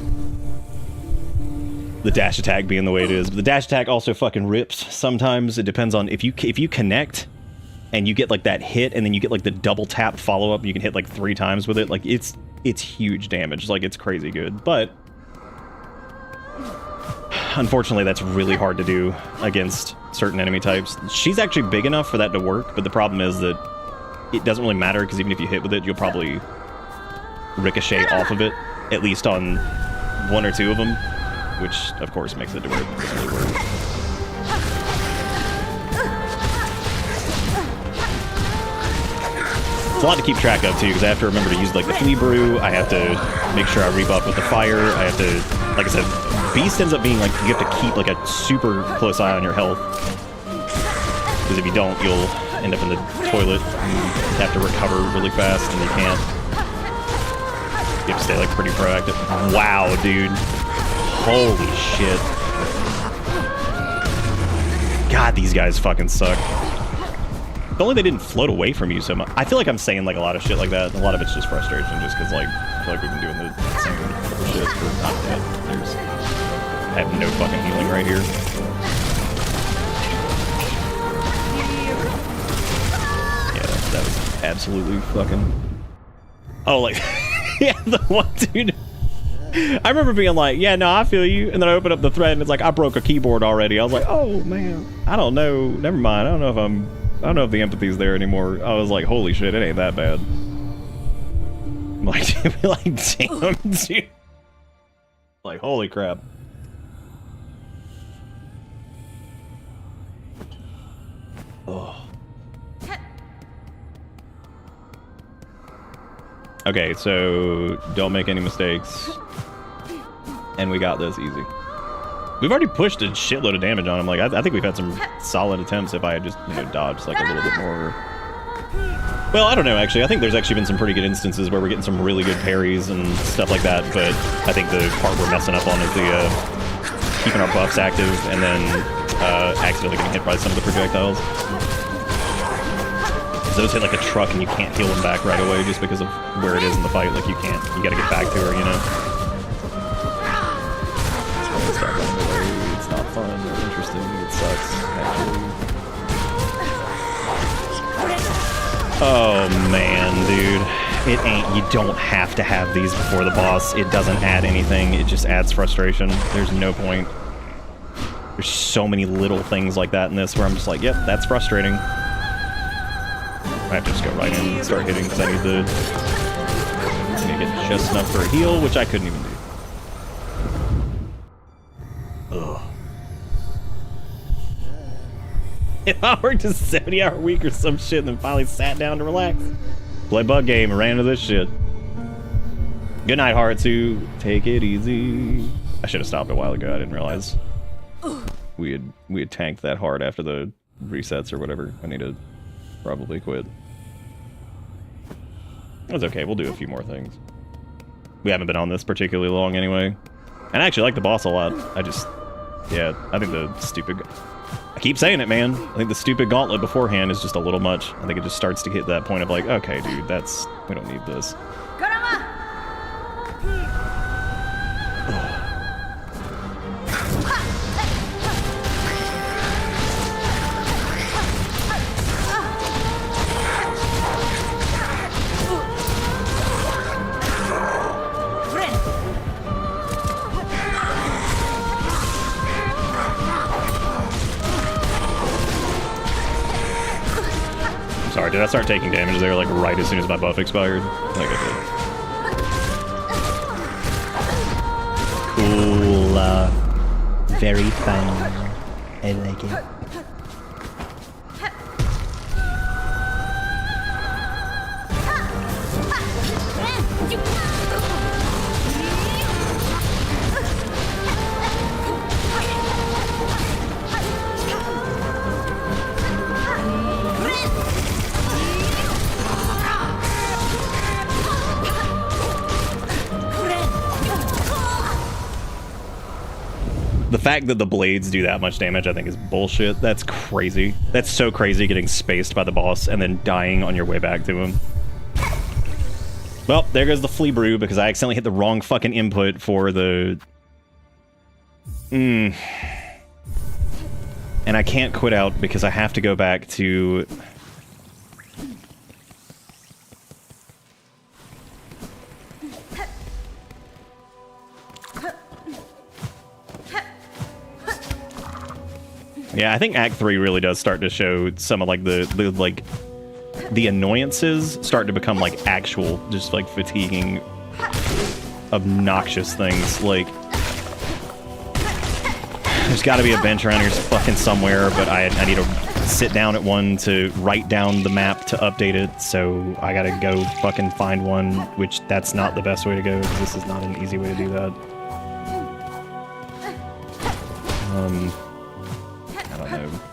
The dash attack being the way it is. But the dash attack also fucking rips sometimes. It depends on if you connect and you get like that hit and then you get like the double tap follow up, you can hit like 3 times with it. Like it's huge damage. Like it's crazy good. But unfortunately that's really hard to do against certain enemy types. She's actually big enough for that to work, but the problem is that it doesn't really matter because even if you hit with it, you'll probably ricochet off of it, at least on 1 or 2 of them, which of course makes it to where it doesn't really work. It's a lot to keep track of too, because I have to remember to use like the flea brew. I have to make sure I rebuff with the fire. I have to, like I said, beast ends up being like you have to keep like a super close eye on your health, because if you don't, you'll end up in the toilet and have to recover really fast, and you can't. You have to stay like pretty proactive. Wow, dude! Holy shit! God, these guys fucking suck. If only they didn't float away from you so much. I feel like I'm saying like a lot of shit like that. A lot of it's just frustration, just because like I feel like we've been doing the same shit for not dead. I have no fucking healing right here. Yeah, that was absolutely fucking. Oh, like yeah, the one dude. I remember being like, yeah, no, I feel you. And then I opened up the thread and it's like, I broke a keyboard already. I was like, oh man, I don't know. Never mind. I don't know if the empathy's there anymore. I was like, holy shit, it ain't that bad. I'm like, damn, dude. Like, holy crap. Oh. Okay, so don't make any mistakes. And we got this easy. We've already pushed a shitload of damage on him. Like, I think we've had some solid attempts if I had just, you know, dodged like a little bit more. Well, I don't know, actually. I think there's actually been some pretty good instances where we're getting some really good parries and stuff like that, but I think the part we're messing up on is the keeping our buffs active and then accidentally getting hit by some of the projectiles. Those hit like a truck and you can't heal them back right away just because of where it is in the fight. Like, you gotta get back to her, you know? Start running away. It's not fun or interesting. It sucks, actually. Oh man, dude. It ain't. You don't have to have these before the boss. It doesn't add anything. It just adds frustration. There's no point. There's so many little things like that in this where I'm just like, yep, that's frustrating. I have to just go right in and start hitting because I need to get just enough for a heal, which I couldn't even do. Ugh. If I worked a 70-hour week or some shit and then finally sat down to relax, play bug game and ran into this shit. Good night, Heartsu. Take it easy. I should have stopped a while ago. I didn't realize we had tanked that hard after the resets or whatever. I need to probably quit. That's okay. We'll do a few more things. We haven't been on this particularly long anyway. And I actually like the boss a lot. Yeah, I think the stupid... I keep saying it, man. I think the stupid gauntlet beforehand is just a little much. I think it just starts to hit that point of like, okay, dude, we don't need this. Sorry, did I start taking damage there like right as soon as my buff expired? I think I did. Cool. Very fun. I like it. The fact that the blades do that much damage, I think, is bullshit. That's crazy. That's so crazy, getting spaced by the boss and then dying on your way back to him. Well, there goes the flea brew because I accidentally hit the wrong fucking input for the... And I can't quit out because I have to go back to... Yeah, I think Act 3 really does start to show some of like the annoyances start to become like actual, just like fatiguing, obnoxious things. Like, there's got to be a bench around here fucking somewhere, but I need to sit down at one to write down the map to update it, so I gotta go fucking find one, which that's not the best way to go. This is not an easy way to do that.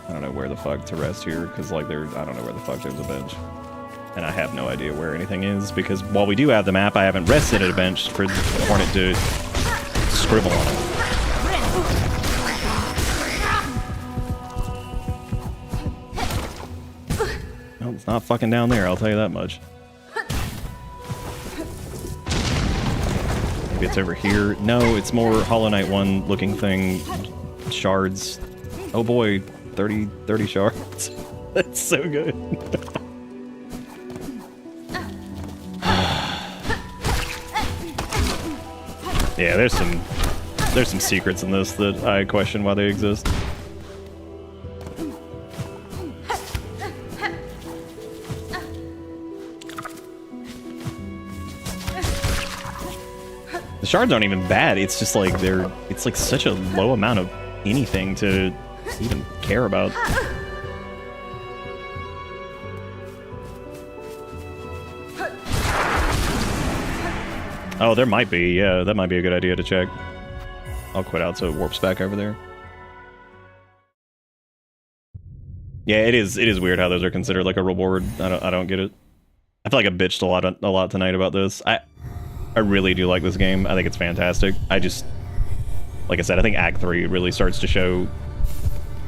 I don't know where the fuck to rest here, because like I don't know where the fuck there's a bench. And I have no idea where anything is, because while we do have the map, I haven't rested at a bench for Hornet to scribble on it. No, it's not fucking down there, I'll tell you that much. Maybe it's over here. No, it's more Hollow Knight 1 looking thing. Shards. Oh boy, 30 shards. That's so good. Yeah, there's some secrets in this that I question why they exist. The shards aren't even bad. It's just like it's like such a low amount of anything to even care about. Oh, there might be. Yeah, that might be a good idea to check. I'll quit out so it warps back over there. Yeah, it is weird how those are considered like a reward. I don't get it. I feel like I bitched a lot tonight about this. I really do like this game. I think it's fantastic. I just, like I said, I think Act 3 really starts to show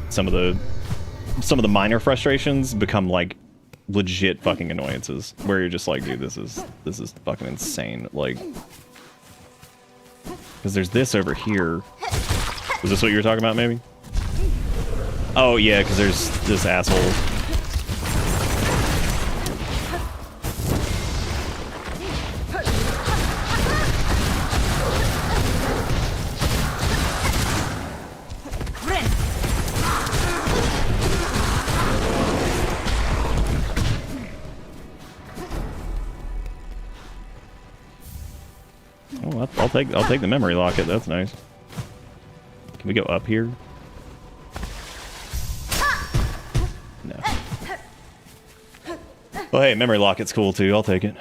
some of the minor frustrations become like legit fucking annoyances where you're just like, dude, this is fucking insane. Like, because there's this over here. Was this what you were talking about, maybe? Oh yeah, because there's this asshole. Oh, I'll take the memory locket. That's nice. Can we go up here? No. Well, hey, memory locket's cool too. I'll take it.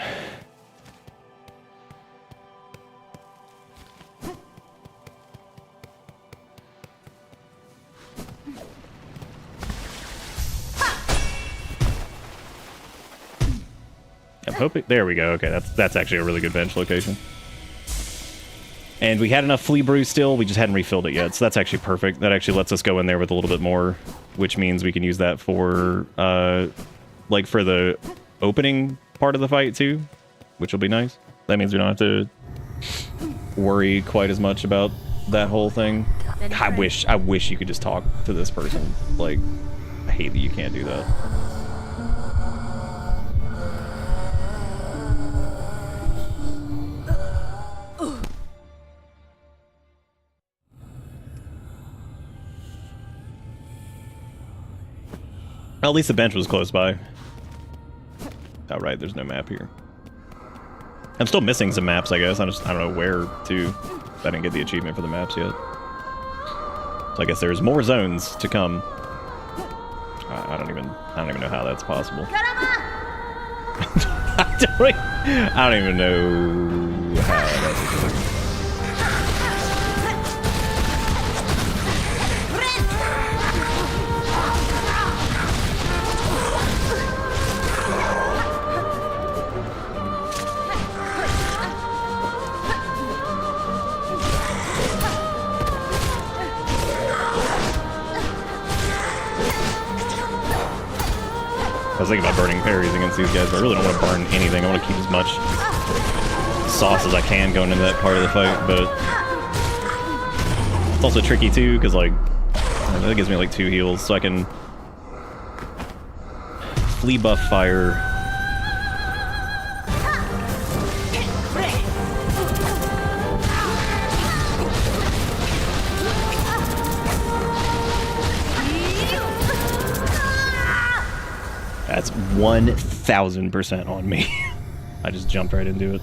I'm hoping. There we go. Okay, that's actually a really good bench location. And we had enough flea brew still, we just hadn't refilled it yet, so that's actually perfect. That actually lets us go in there with a little bit more, which means we can use that for, like for the opening part of the fight too, which will be nice. That means we don't have to worry quite as much about that whole thing. I wish you could just talk to this person. Like, I hate that you can't do that. Well, at least the bench was close by. Oh, right, there's no map here. I'm still missing some maps, I guess. I don't know where to. I didn't get the achievement for the maps yet. So I guess there's more zones to come. I don't even know how that's possible. I don't even know how that's possible. I was thinking about burning parries against these guys, but I really don't want to burn anything. I want to keep as much sauce as I can going into that part of the fight, but it's also tricky too, because like, that gives me like 2 heals, so I can flea buff fire. That's 1000% on me. I just jumped right into it.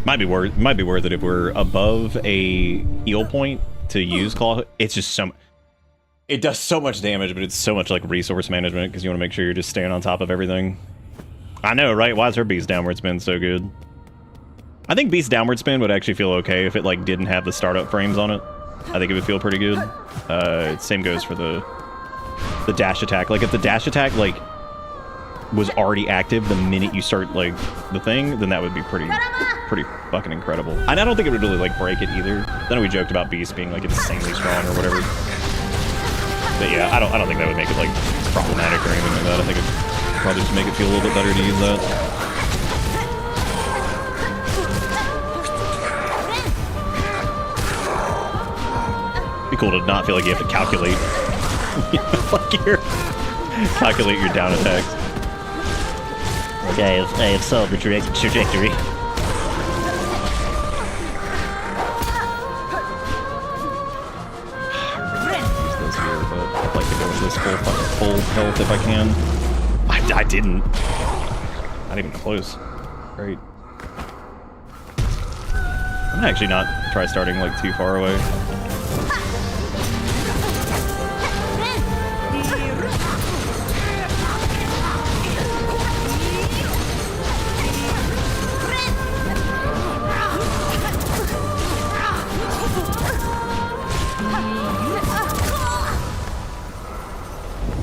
Might be worth it if we're above a heal point to use claw. It's just it does so much damage, but it's so much like resource management because you want to make sure you're just staying on top of everything. I know, right? Why is her beast downward spin so good? I think Beast Downward Spin would actually feel okay if it like didn't have the startup frames on it. I think it would feel pretty good. Same goes for the dash attack. Like if the dash attack like was already active the minute you start like the thing, then that would be pretty fucking incredible. And I don't think it would really like break it either. I know we joked about Beast being like insanely strong or whatever. But yeah, I don't think that would make it like problematic or anything like that. I think it would probably just make it feel a little bit better to use that. Be cool to not feel like you have to calculate, calculate your down attacks. Okay, I have solved the trajectory. Use those here, but I'd like to go with this full health if I can. I didn't. Not even close. Great. I'm gonna actually not try starting like too far away.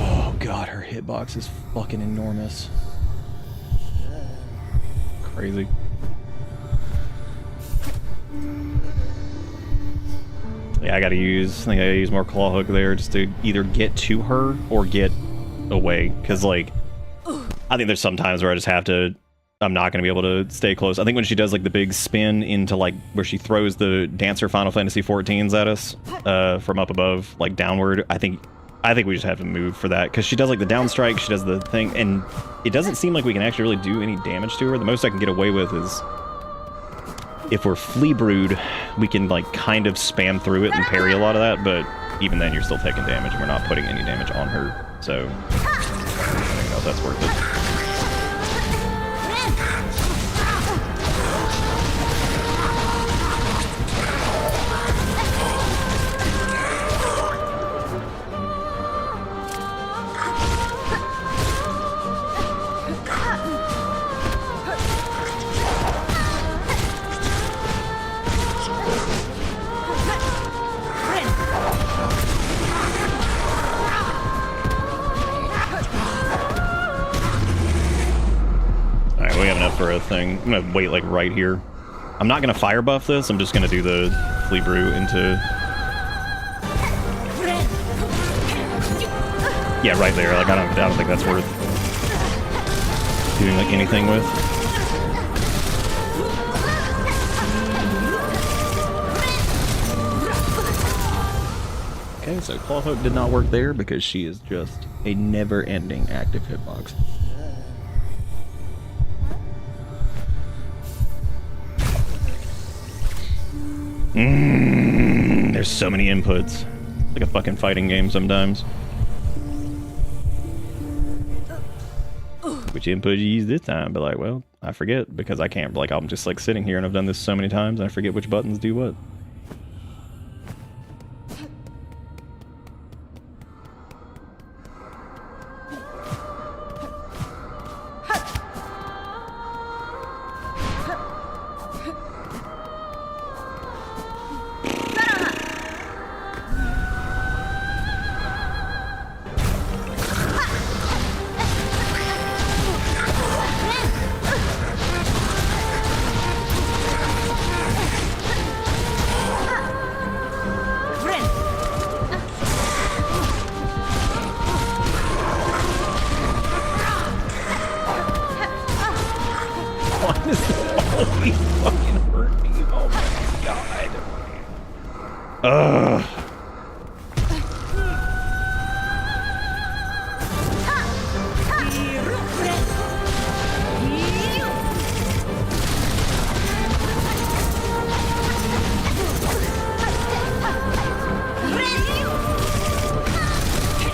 Oh god, her hitbox is fucking enormous. Crazy. Yeah, I think I gotta use more claw hook there just to either get to her or get away. Cause like, I think there's some times where I just have to, I'm not gonna be able to stay close. I think when she does like the big spin into like, where she throws the Dancer Final Fantasy 14s at us, from up above, like downward, I think we just have to move for that. Cause she does like the down strike, she does the thing, and it doesn't seem like we can actually really do any damage to her. The most I can get away with is, if we're Flea Brood, we can like kind of spam through it and parry a lot of that, but even then you're still taking damage and we're not putting any damage on her, so I don't know if that's worth it. For a thing. I'm gonna wait like right here. I'm not gonna fire buff this, I'm just gonna do the Flea Brew into... Yeah, right there. Like I don't think that's worth doing like anything with. Okay, so Claw Hook did not work there because she is just a never-ending active hitbox. There's so many inputs. Like a fucking fighting game sometimes. Which input you use this time? But like, well, I forget because I can't, like, I'm just like sitting here and I've done this so many times and I forget which buttons do what.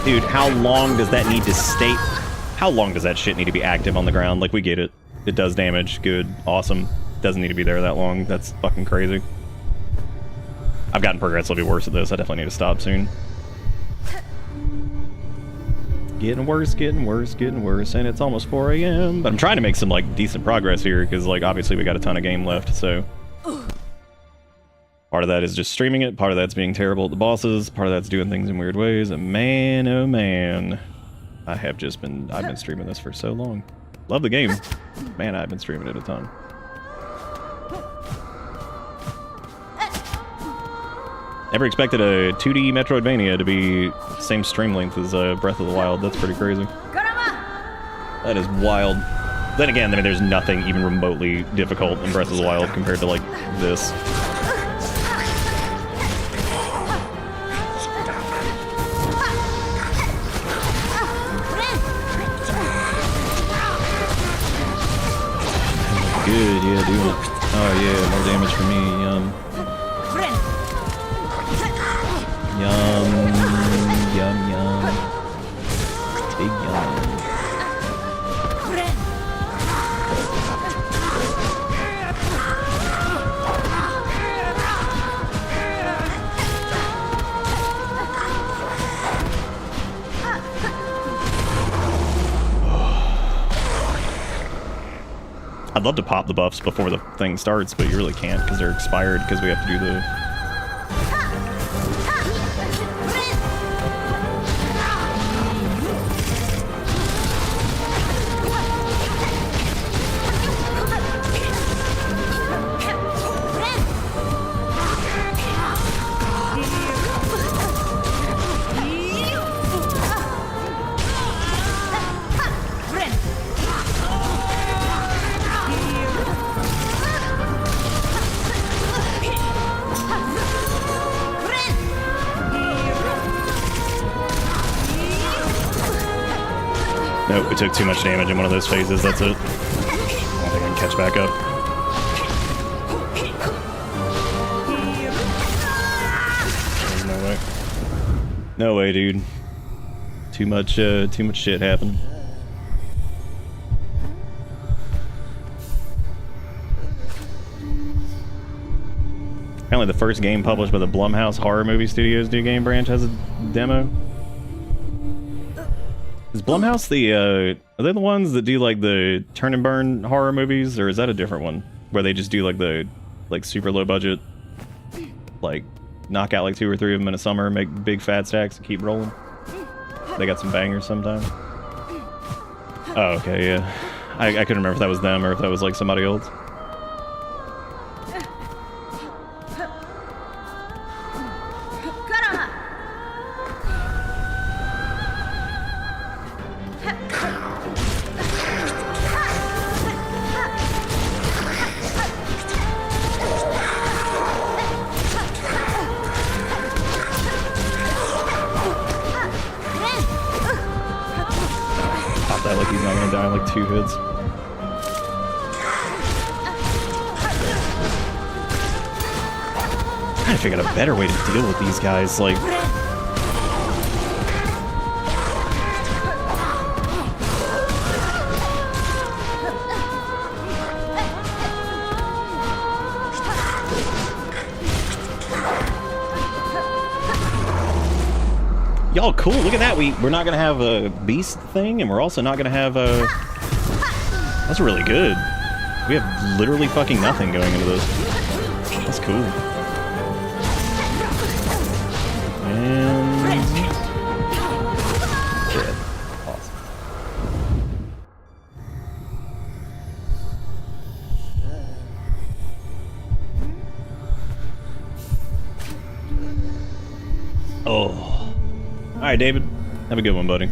Dude, how long does that need to stay? How long does that shit need to be active on the ground? Like, we get it. It does damage. Good. Awesome. Doesn't need to be there that long. That's fucking crazy. I've gotten progressively worse at this. I definitely need to stop soon. Getting worse, getting worse, getting worse, and it's almost 4 a.m. But I'm trying to make some, like, decent progress here, because, like, obviously we got a ton of game left, so... Part of that is just streaming it, part of that's being terrible at the bosses, part of that's doing things in weird ways, and man, oh man. I've been streaming this for so long. Love the game. Man, I've been streaming it a ton. Never expected a 2D Metroidvania to be same stream length as Breath of the Wild. That's pretty crazy. That is wild. Then again, I mean, there's nothing even remotely difficult in Breath of the Wild compared to, like, this. Good, yeah, doing it. Oh yeah, more damage for me, yum. Yum, yum, yum. I'd love to pop the buffs before the thing starts, but you really can't because they're expired because we have to do the... Nope, we took too much damage in one of those phases, that's it. I don't think I can catch back up. No way. No way, dude. Too much shit happened. Apparently the first game published by the Blumhouse Horror Movie Studios new game branch has a demo. Is Blumhouse the, are they the ones that do, like, the turn and burn horror movies, or is that a different one? Where they just do, like, the, like, super low budget, like, knock out, like, 2 or 3 of them in a summer, make big fat stacks, and keep rolling? They got some bangers sometimes. Oh, okay, yeah. I couldn't remember if that was them or if that was, like, somebody else. That like he's not gonna die in like 2 hits. I'm trying to figure out a better way to deal with these guys, like... Y'all cool, look at that, we're not gonna have a beast thing, and we're also not gonna have a... That's really good. We have literally fucking nothing going into this. That's cool. And... Dead. Awesome. Oh. Alright, David. Have a good one, buddy.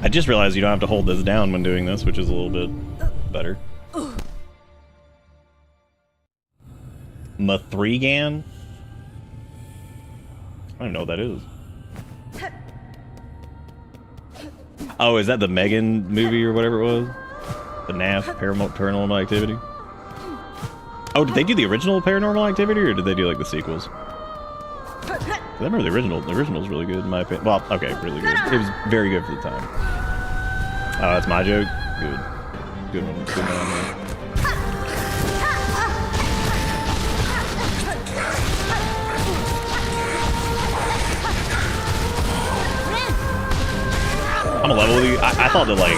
I just realized you don't have to hold this down when doing this, which is a little bit better. Mathregan? I don't even know what that is. Oh, is that the Megan movie or whatever it was? The NAF, Paranormal Activity? Oh, did they do the original Paranormal Activity, or did they do, like, the sequels? I remember the original. The original was really good in my opinion. Well, okay, really good. It was very good for the time. Oh, that's my joke? Good. Good one. Good one. I'm a level with you. I thought that, like,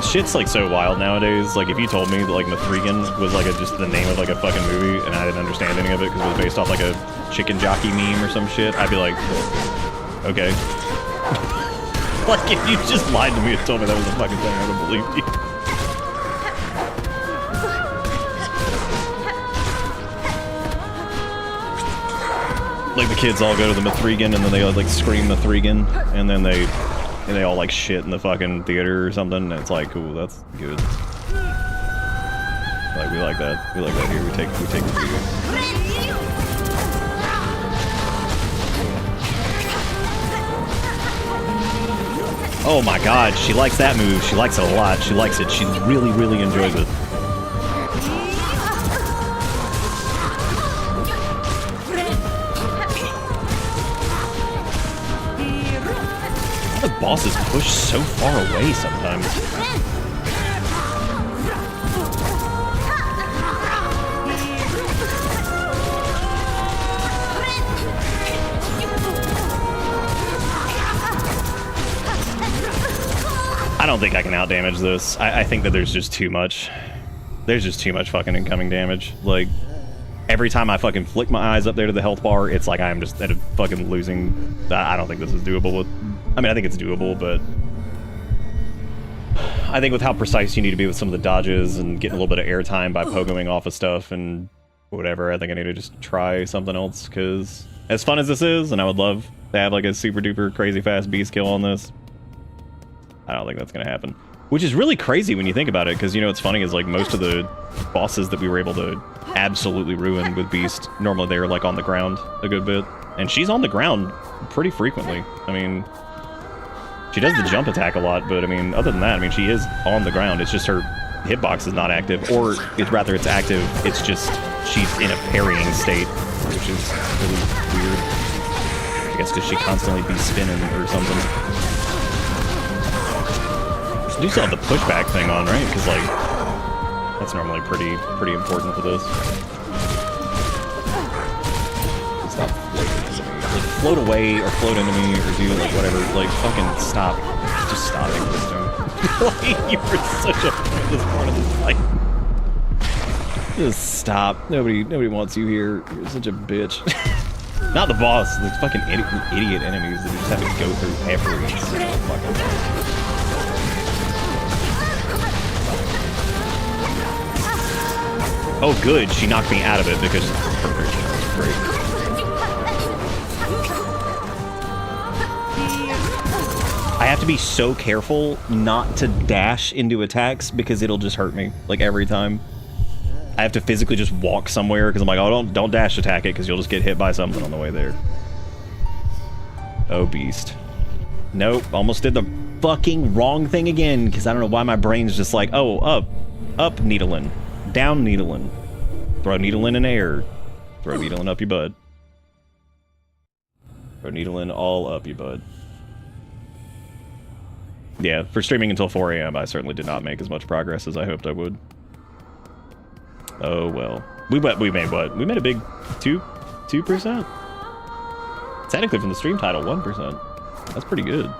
shit's, like, so wild nowadays. Like, if you told me that, like, Mathregan was, like, just the name of, like, a fucking movie, and I didn't understand any of it because it was based off, like, a chicken jockey meme or some shit, I'd be like, okay. Like, if you just lied to me and told me that was a fucking thing, I would have believed you. Like, the kids all go to the Mathregan, and then they, like, scream Mathregan, and then they all, like, shit in the fucking theater or something, and it's like, cool, that's good. Like, we like that. We like that here. We take the theater. Oh my god, she likes that move. She likes it a lot. She likes it. She really, really enjoys it. The bosses push so far away sometimes. I don't think I can outdamage this. I think that there's just too much. There's just too much fucking incoming damage. Like, every time I fucking flick my eyes up there to the health bar, it's like I'm just at a fucking losing. I don't think this is doable with... I mean, I think it's doable, but... I think with how precise you need to be with some of the dodges and getting a little bit of airtime by pogoing off of stuff and whatever, I think I need to just try something else, because as fun as this is, and I would love to have like a super duper crazy fast beast kill on this, I don't think that's gonna happen. Which is really crazy when you think about it, because you know what's funny is like most of the bosses that we were able to absolutely ruin with Beast, normally they're like on the ground a good bit. And she's on the ground pretty frequently. I mean, she does the jump attack a lot, but I mean, other than that, I mean, she is on the ground. It's just her hitbox is not active, or it's rather it's active, it's just she's in a parrying state, which is really weird. I guess because she constantly be spinning or something. You still have the pushback thing on, right? Because like that's normally pretty important for this. Stop floating. Like, float away or float into me or do like whatever. Like fucking stop. Just stop existing. Like you were such a pointless part of this fight. Just stop. Nobody wants you here. You're such a bitch. Not the boss. The fucking idiot enemies that just have to go through every single fucking thing. Oh, good. She knocked me out of it because perfect. Great. I have to be so careful not to dash into attacks because it'll just hurt me like every time. I have to physically just walk somewhere because I'm like, oh, don't dash attack it because you'll just get hit by something on the way there. Oh, beast. Nope. Almost did the fucking wrong thing again because I don't know why my brain's just like, oh, up needling. Down needling. Throw needling in air. Throw needling up your butt. Throw needling all up your butt. Yeah, for streaming until 4 a.m. I certainly did not make as much progress as I hoped I would. Oh well. We made what? We made a big 2%? Technically from the stream title, 1%. That's pretty good.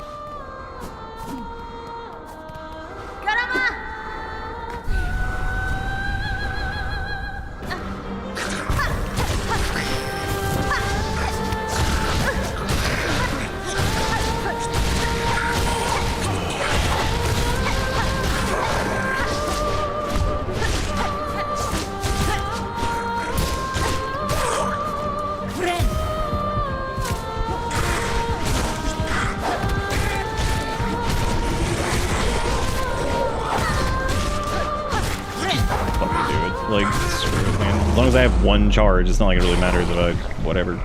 Like, screw it, man. As long as I have one charge, it's not like it really matters if I... whatever.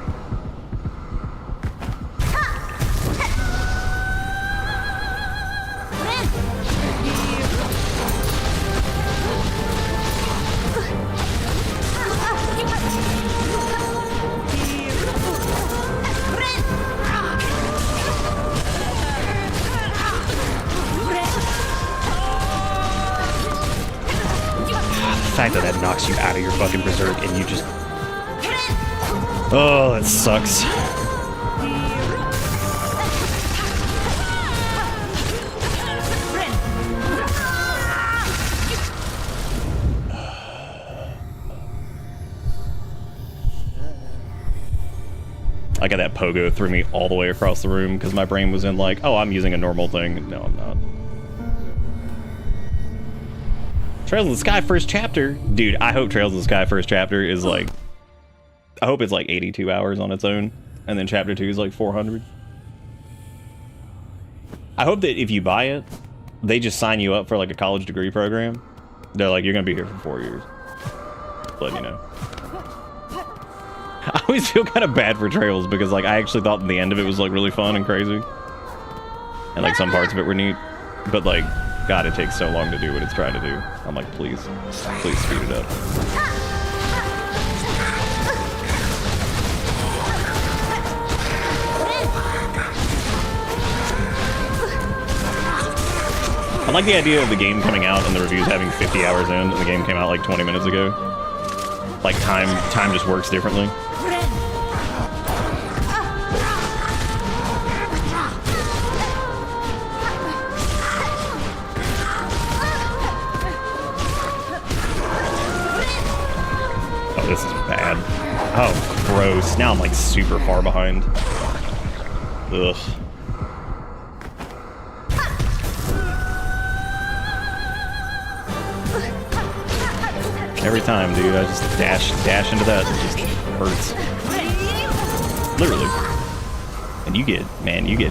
The fact that that knocks you out of your fucking berserk and you just... Oh, that sucks. I got that pogo threw me all the way across the room because my brain was in like, oh, I'm using a normal thing. No, I'm not. Trails in the Sky first chapter? Dude, I hope Trails in the Sky first chapter is like... I hope it's like 82 hours on its own. And then chapter 2 is like 400. I hope that if you buy it, they just sign you up for like a college degree program. They're like, you're gonna be here for 4 years. Let you know. I always feel kind of bad for Trails because like I actually thought the end of it was like really fun and crazy. And like some parts of it were neat. But like... God, it takes so long to do what it's trying to do. I'm like, please speed it up. I like the idea of the game coming out and the reviews having 50 hours in, and the game came out like 20 minutes ago. Like time just works differently. now I'm like super far behind. Ugh. Every time, dude, I just dash into that. It just hurts. Literally. And you get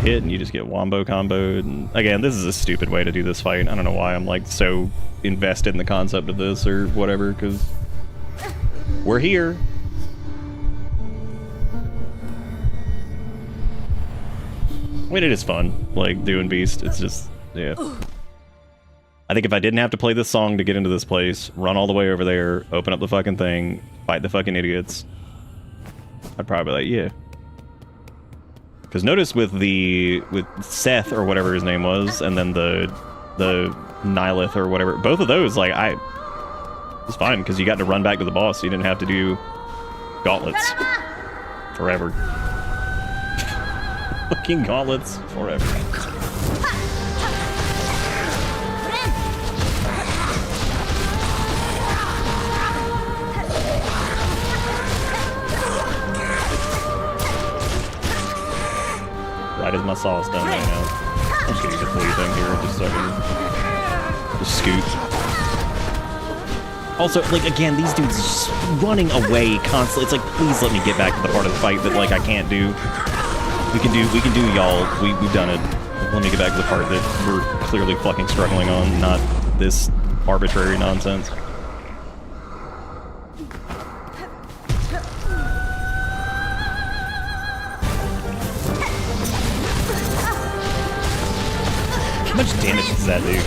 hit and you just get wombo comboed. And again, this is a stupid way to do this fight. I don't know why I'm like so invested in the concept of this or whatever, because we're here. I mean, it is fun, like, doing Beast. It's just, yeah. I think if I didn't have to play this song to get into this place, run all the way over there, open up the fucking thing, fight the fucking idiots, I'd probably be like, yeah. Because notice with Seth, or whatever his name was, and then the Nihilith, or whatever, both of those, like, it's fine, because you got to run back to the boss, so you didn't have to do gauntlets forever. Fucking gauntlets forever. Right as my saw's done right now. I'm just gonna use the flea thing here just so I can just scoot. Also, like, again, these dudes just running away constantly. It's like, please let me get back to the part of the fight that, like, I can't do. We can do, y'all. We've done it. Let me get back to the part that we're clearly fucking struggling on, not this arbitrary nonsense. How much damage does that do?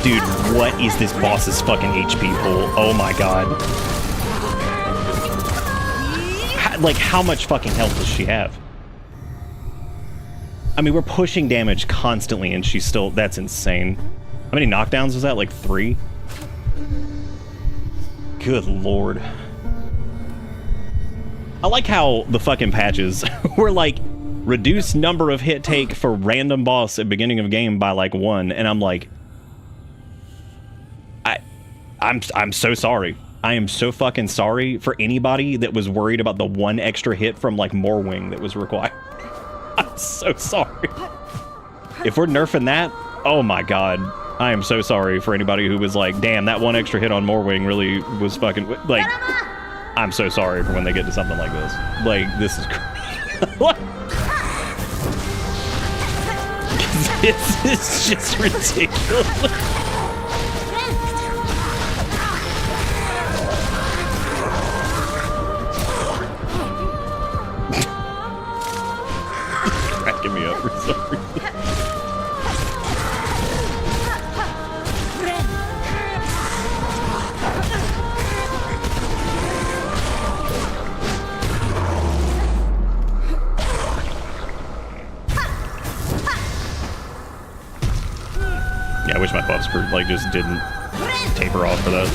Dude, what is this boss's fucking HP pool? Oh my god. Like, how much fucking health does she have? I mean, we're pushing damage constantly and she's still... That's insane. How many knockdowns was that? Like 3? Good lord. I like how the fucking patches were like, reduce number of hit take for random boss at beginning of game by like 1, and I'm like... I'm so sorry. I am so fucking sorry for anybody that was worried about the 1 extra hit from like Morwing that was required. I'm so sorry. If we're nerfing that, oh my god. I am so sorry for anybody who was like, damn, that 1 extra hit on Morwing really was fucking... Like, I'm so sorry for when they get to something like this. Like, this is crazy. What? This is just ridiculous. Cracking me up for some reason. Yeah, I wish my buffs were, like, just didn't taper off for that.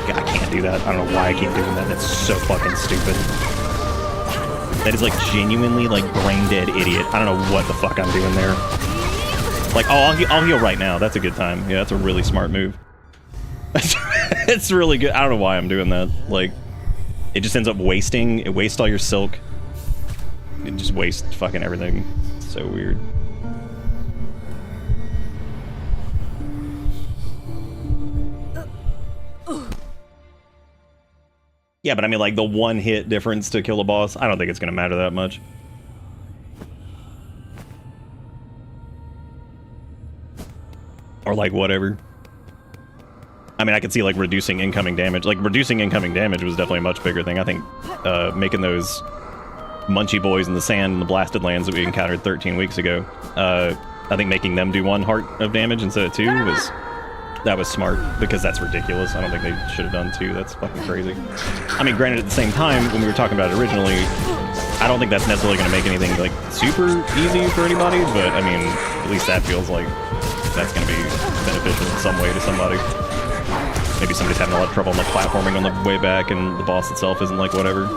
God, I can't do that. I don't know why I keep doing that. That's so fucking stupid. That is, like, genuinely, like, brain-dead idiot. I don't know what the fuck I'm doing there. Like, oh, I'll heal right now. That's a good time. Yeah, that's a really smart move. It's really good. I don't know why I'm doing that. Like, it just ends up wasting. It wastes all your silk. It just wastes fucking everything. It's so weird. Yeah, but I mean, like, the 1 hit difference to kill a boss, I don't think it's gonna matter that much. Or, like, whatever. I mean, I could see, like, reducing incoming damage. Like, reducing incoming damage was definitely a much bigger thing. I think making those munchy boys in the sand in the blasted lands that we encountered 13 weeks ago. I think making them do 1 heart of damage instead of 2 was smart, because that's ridiculous. I don't think they should have done 2. That's fucking crazy. I mean, granted, at the same time, when we were talking about it originally, I don't think that's necessarily going to make anything like super easy for anybody, but I mean, at least that feels like that's going to be beneficial in some way to somebody. Maybe somebody's having a lot of trouble like platforming on the way back, and the boss itself isn't like whatever.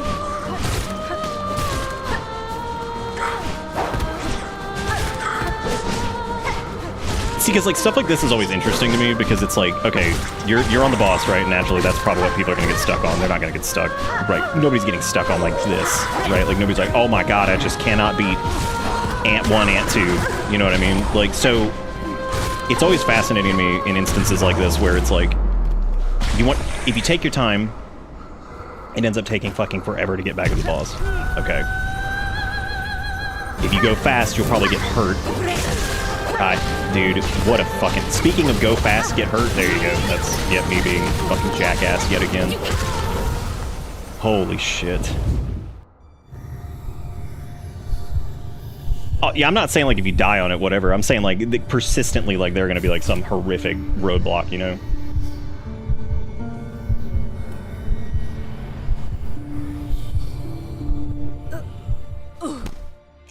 See, because like stuff like this is always interesting to me, because it's like, okay, you're on the boss, right? Naturally, that's probably what people are gonna get stuck on. They're not gonna get stuck, right? Nobody's getting stuck on like this, right? Like nobody's like, oh my god, I just cannot beat Ant 1, Ant 2. You know what I mean? Like, so it's always fascinating to me in instances like this where it's like, if you take your time, it ends up taking fucking forever to get back to the boss. Okay. If you go fast, you'll probably get hurt. Dude, what a fucking... Speaking of go fast, get hurt, there you go. That's, yet me being fucking jackass yet again. Holy shit. Oh, yeah, I'm not saying, like, if you die on it, whatever. I'm saying, like, persistently, like, they're gonna be, like, some horrific roadblock, you know?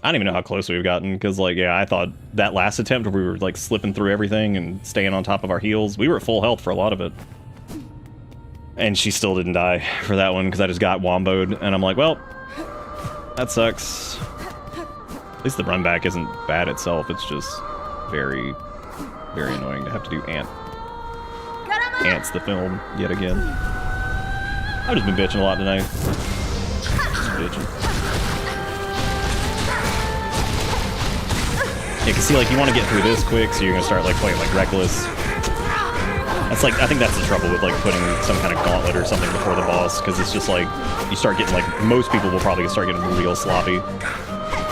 I don't even know how close we've gotten, because, like, yeah, I thought that last attempt where we were, like, slipping through everything and staying on top of our heels, we were at full health for a lot of it. And she still didn't die for that one, because I just got womboed, and I'm like, well, that sucks. At least the run back isn't bad itself, it's just very, very annoying to have to do Ants the film yet again. I've just been bitching a lot tonight. Just bitching. Yeah, cause see, like, you want to get through this quick, so you're gonna start, like, playing, like, reckless. That's, like, I think that's the trouble with, like, putting some kind of gauntlet or something before the boss, because it's just, like, you start getting, like, most people will probably start getting real sloppy.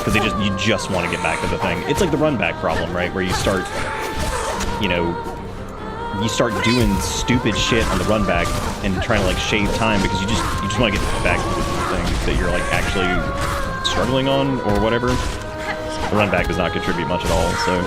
Because you just want to get back to the thing. It's like the run back problem, right? Where you start, you know, you start doing stupid shit on the run back and trying to, like, shave time because you just want to get back to the thing that you're, like, actually struggling on or whatever. The run back does not contribute much at all, so...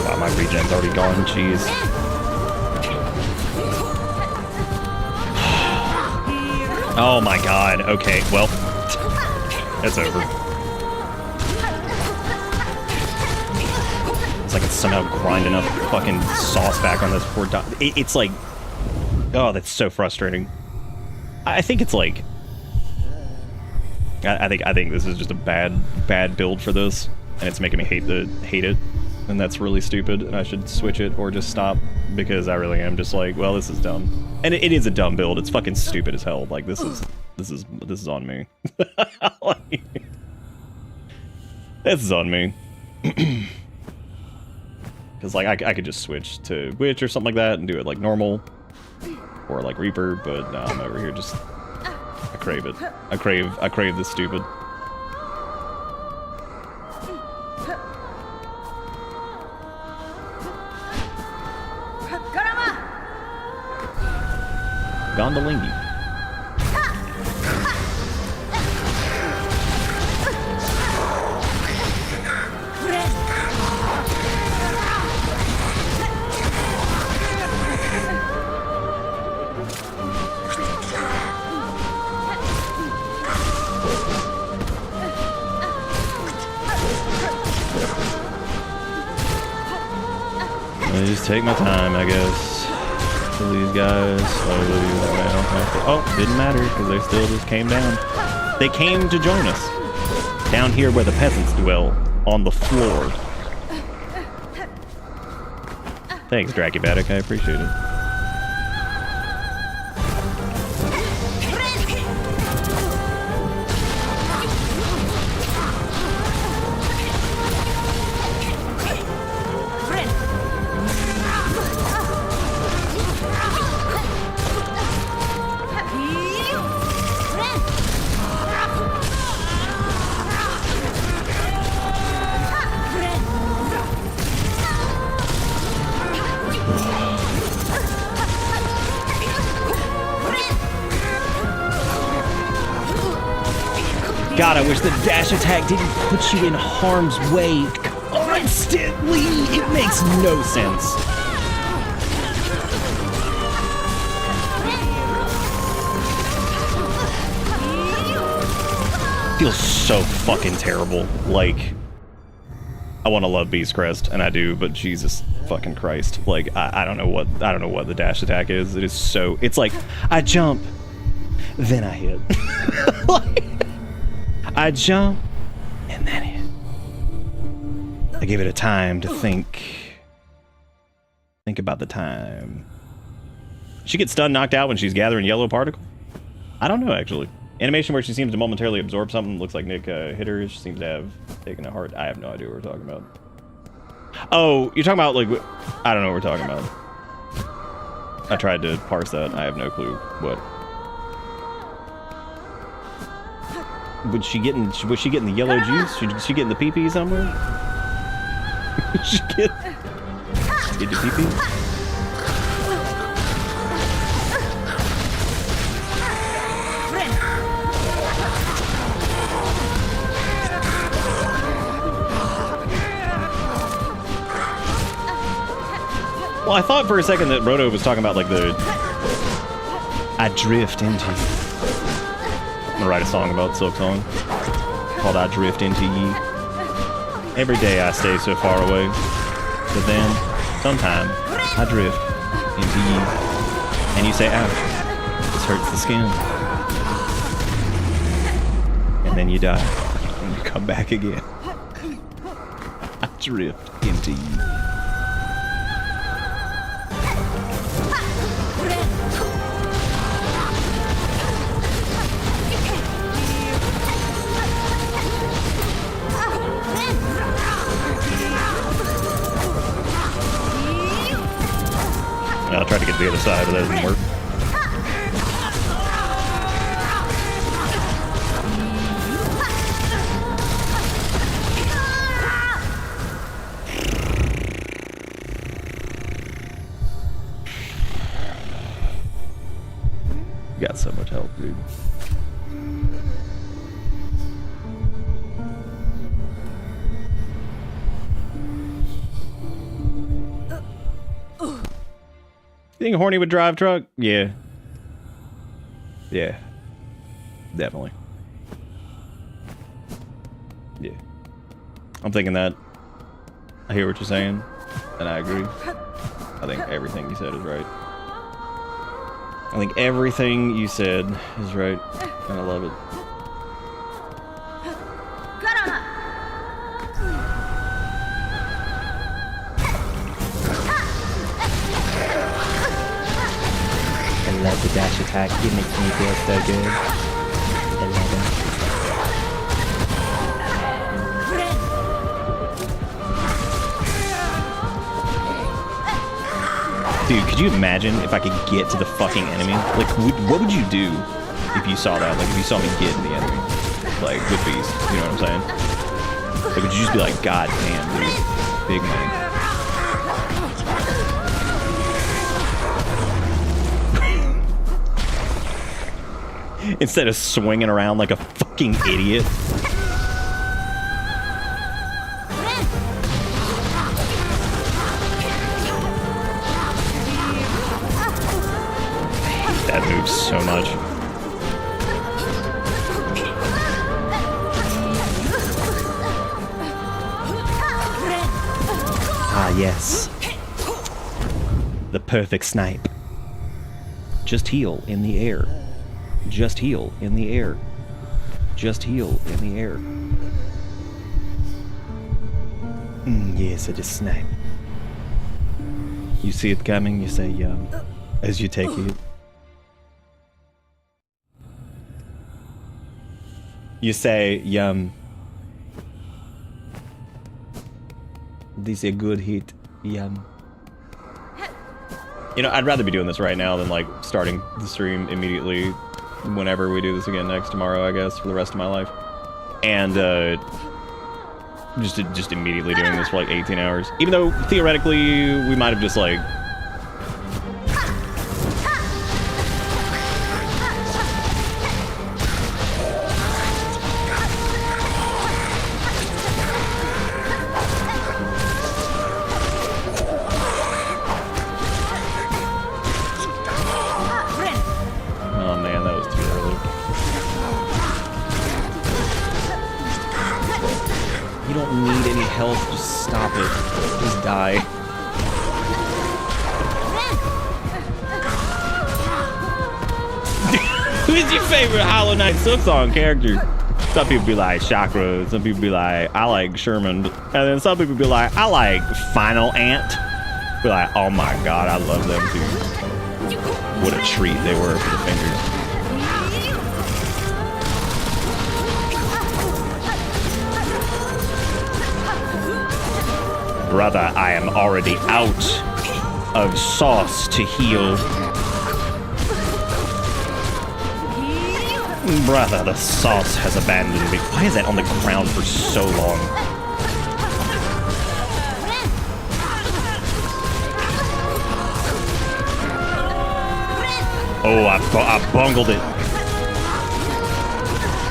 Wow, my regen's already gone, jeez. Oh my god, okay, well, it's over. It's like it's somehow grind enough fucking sauce back on this poor dog. It's like, oh, that's so frustrating. I think it's like, I think this is just a bad build for this, and it's making me hate it, and that's really stupid, and I should switch it or just stop, because I really am just like, well, this is dumb. And it is a dumb build. It's fucking stupid as hell. Like, this is on me. Like, this is on me. Because, like, I could just switch to Witch or something like that and do it, like, normal. Or, like, Reaper, but no, I'm over here just... I crave it. I crave this stupid. Gondolingi. I just take my time, I guess. These guys slowly oh, didn't matter because they still just came down. They came to join us down here where the peasants dwell, on the floor. Thanks, Dracubatic, I appreciate it. God, I wish the dash attack didn't put you in harm's way constantly. It makes no sense. Feels so fucking terrible. Like, I want to love Beast Crest, and I do, but Jesus fucking Christ. Like, I don't know what the dash attack is. It is so, it's like, I jump, then I hit. Like, I jump, and then hit. I give it a time to think about the time. She gets stunned, knocked out when she's gathering yellow particle? I don't know, actually. Animation where she seems to momentarily absorb something. Looks like Nick hit her. She seems to have taken a heart. I have no idea what we're talking about. Oh, you're talking about, like, I don't know what we're talking about. I tried to parse that. I have no clue what. Was she getting the yellow juice? Was she getting the pee-pee somewhere? She get the pee-pee? Well, I thought for a second that Roto was talking about, like, I drift into you. I'm gonna write a song about Silksong called I Drift Into Ye. Every day I stay so far away, but then, sometime, I drift into ye. And you say, ouch, this hurts the skin. And then you die, and you come back again. I drift into ye. I'll try to get to the other side, but that doesn't work. You got so much health, dude. You think Horny would drive truck? Yeah. Yeah. Definitely. Yeah. I'm thinking that. I hear what you're saying, and I agree. I think everything you said is right. I think everything you said is right, and I love it. I love the dash attack. It makes me feel so good. I love it. Dude, could you imagine if I could get to the fucking enemy? Like, what would you do if you saw that? Like, if you saw me get to the enemy? Like, with Beast, you know what I'm saying? Like, would you just be like, God damn, dude, big money. Instead of swinging around like a fucking idiot. I hate that move so much. Ah, yes. The perfect snipe. Just heal in the air. Just heal in the air. Just heal in the air. Yes, it is snipe. You see it coming, you say yum as you take it. You say yum. This is a good hit. Yum. You know, I'd rather be doing this right now than like starting the stream immediately whenever we do this again tomorrow, I guess, for the rest of my life. And just immediately doing this for like 18 hours. Even though theoretically we might have just like You don't need any health. Just stop it. Just die. Who's your favorite Hollow Knight Silksong character? Some people be like Chakra. Some people be like, I like Sherman. And then some people be like, I like Final Ant. Be like, oh my god, I love them too. What a treat they were for the fingers. Brother, I am already out of sauce to heal. Brother, the sauce has abandoned me. Why is that on the ground for so long? Oh, I bungled it.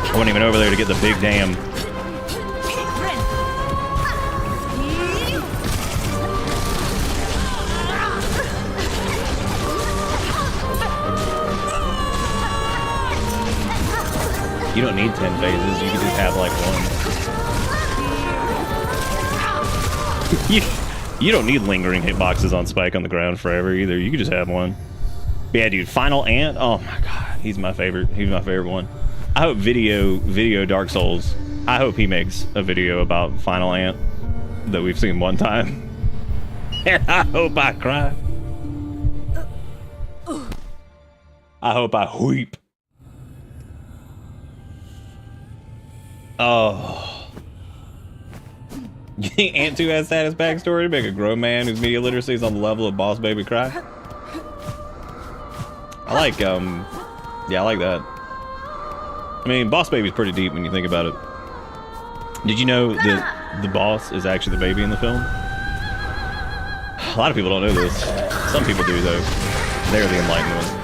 I wasn't even over there to get the big dam. You don't need 10 phases, you can just have like one. You don't need lingering hitboxes on Spike on the ground forever either, you can just have one. But yeah, dude, Final Ant, oh my god, he's my favorite one. I hope Video Dark Souls, I hope he makes a video about Final Ant that we've seen one time. And I hope I cry. I hope I weep. Oh. You think Ant 2 has saddest backstory to make a grown man whose media literacy is on the level of Boss Baby cry? I like, yeah, I like that. I mean, Boss Baby's pretty deep when you think about it. Did you know that the boss is actually the baby in the film? A lot of people don't know this. Some people do, though. They're the enlightened ones.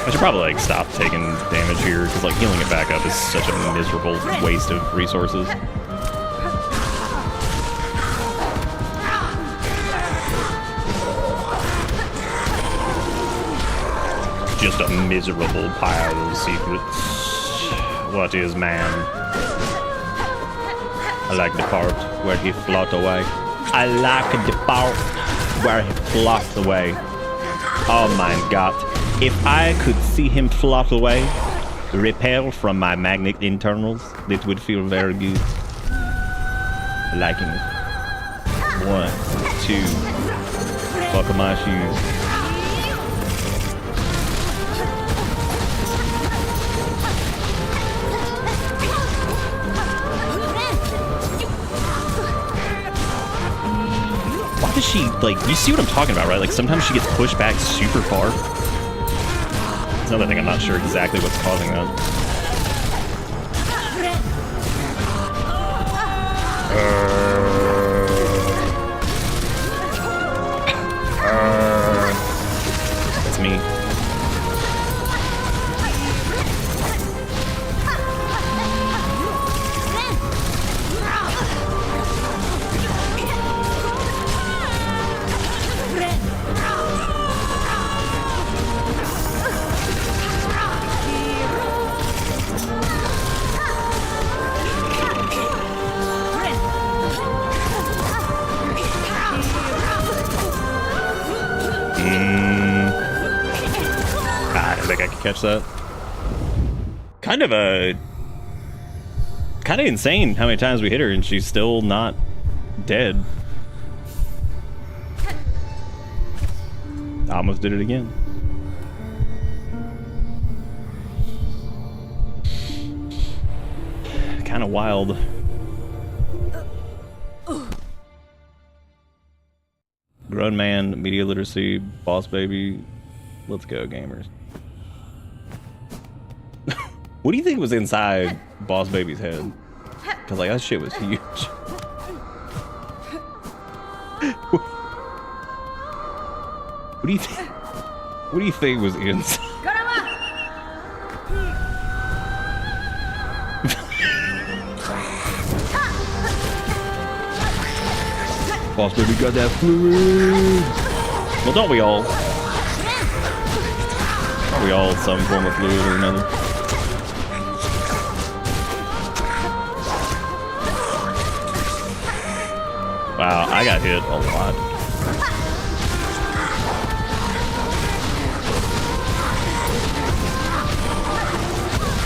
I should probably like stop taking damage here because like healing it back up is such a miserable waste of resources. Just a miserable pile of secrets. What is man? I like the part where he float away. I like the part where he floats away. Oh my god. If I could see him float away, repel from my magnet internals, it would feel very good. Liking it. 1, 2. Buckle my shoes. Why does she, like, you see what I'm talking about, right? Like, sometimes she gets pushed back super far. That's another thing, I'm not sure exactly what's causing that. That's me. I don't think I can catch that. Kind of insane how many times we hit her and she's still not dead. I almost did it again. Kind of wild. Grown man, media literacy, boss baby. Let's go, gamers. What do you think was inside Boss Baby's head? Because, like, that shit was huge. What do you think? What do you think was inside? Boss Baby got that fluid. Well, don't we all? Are we all some form of fluid or another? Wow, I got hit a lot.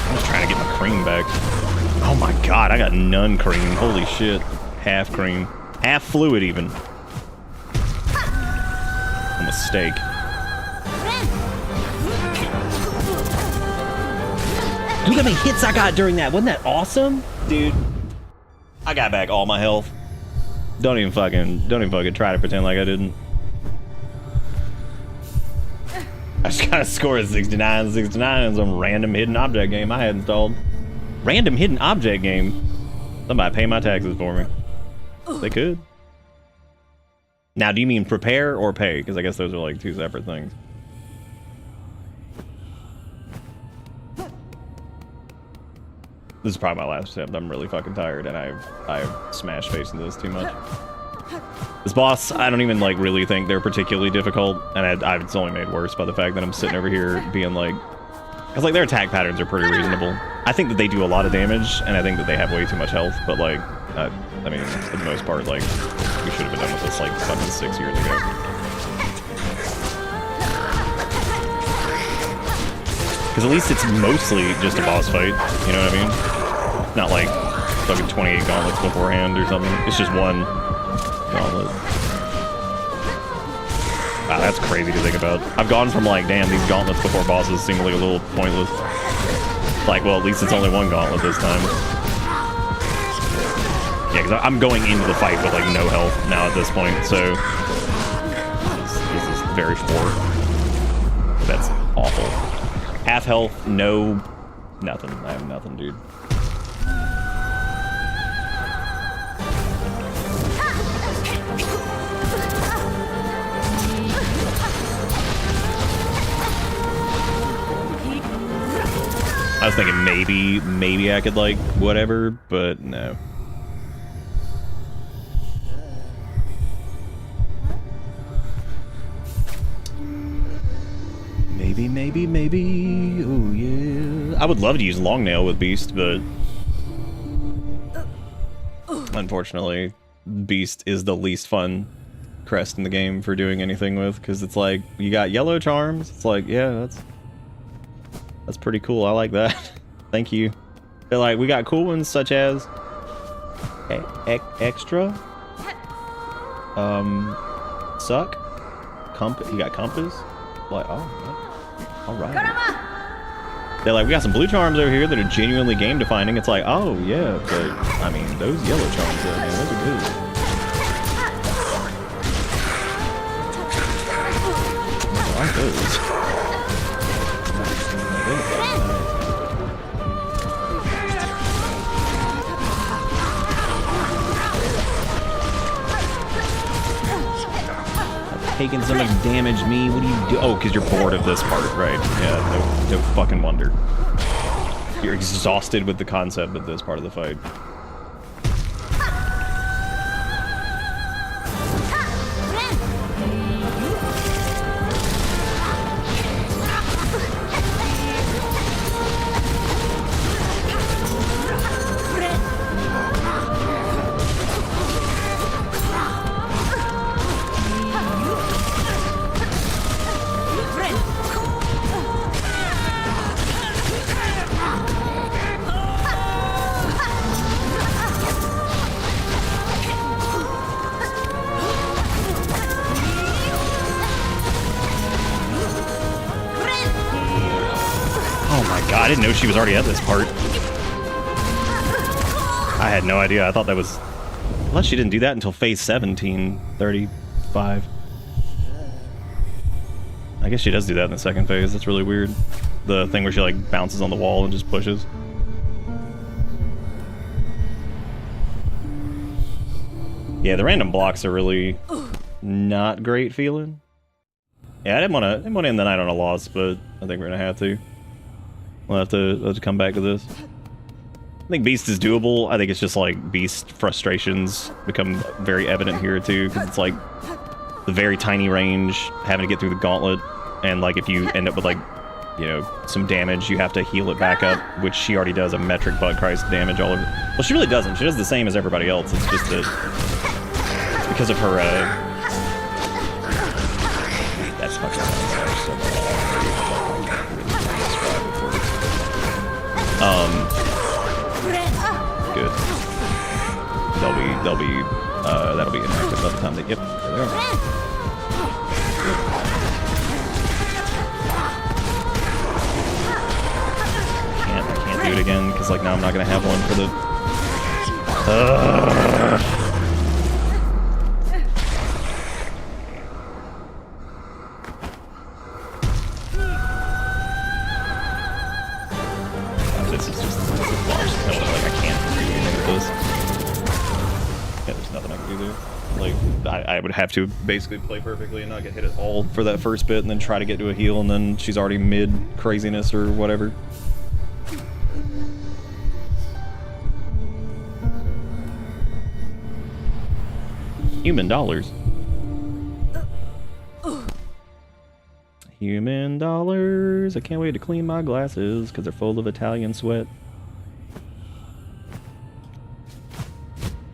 I'm just trying to get my cream back. Oh my god, I got none cream. Holy shit. Half cream. Half fluid even. A mistake. Look how many hits I got during that. Wasn't that awesome? Dude, I got back all my health. Don't even fucking try to pretend like I didn't. I just got a score of 69 on some random hidden object game I had installed. Random hidden object game? Somebody pay my taxes for me. They could. Now, do you mean prepare or pay? Because I guess those are like two separate things. This is probably my last attempt. I'm really fucking tired, and I've smashed face into this too much. This boss, I don't even like really think they're particularly difficult, and it's only made worse by the fact that I'm sitting over here being like, because like their attack patterns are pretty reasonable. I think that they do a lot of damage, and I think that they have way too much health. But like, I mean, for the most part, like we should have been done with this like fucking 6 years ago. Because at least it's mostly just a boss fight, you know what I mean? Not like fucking 28 gauntlets beforehand or something. It's just one gauntlet. Wow, that's crazy to think about. I've gone from like, damn, these gauntlets before bosses seem like a little pointless. Like, well, at least it's only one gauntlet this time. Yeah, because I'm going into the fight with like no health now at this point, so this is very poor. That's awful. Half health, no, nothing. I have nothing, dude. I was thinking maybe I could like whatever, but no. Maybe. Oh, yeah. I would love to use Long Nail with Beast, but unfortunately, Beast is the least fun crest in the game for doing anything with, because it's like, you got yellow charms. It's like, yeah, that's pretty cool. I like that. Thank you. But like, we got cool ones such as Extra, Suck, you got Compass. Like, oh, all right. They're like, we got some blue charms over here that are genuinely game defining. It's like, oh yeah, but I mean, those yellow charms, though, man, those are good. I like those. Taking so much damage, me. What do you do? Oh, because you're bored of this part, right? Yeah, no fucking wonder. You're exhausted with the concept of this part of the fight. I didn't know she was already at this part. I had no idea. I thought that was... Unless she didn't do that until phase 1735. I guess she does do that in the second phase. That's really weird. The thing where she like bounces on the wall and just pushes. Yeah, the random blocks are really not great feeling. Yeah, I didn't want to end the night on a loss, but I think we're gonna have to. We'll have to come back to this. I think Beast is doable. I think it's just like Beast frustrations become very evident here too, because it's like the very tiny range, having to get through the gauntlet, and like if you end up with like you know, some damage, you have to heal it back up, which she already does a metric butt Christ damage all over. Well, she really doesn't. She does the same as everybody else. It's just that it's because of her, that's fucking so good. That'll be inactive by the time they, yep, there they are. I can't do it again, because, like, now I'm not gonna have one for the... This is just large. Like, I can't do anything with this. Yeah, there's nothing I can do there. Like, I would have to basically play perfectly and not get hit at all for that first bit, and then try to get to a heal, and then she's already mid craziness or whatever. Human dollars. Human dollars. I can't wait to clean my glasses because they're full of Italian sweat.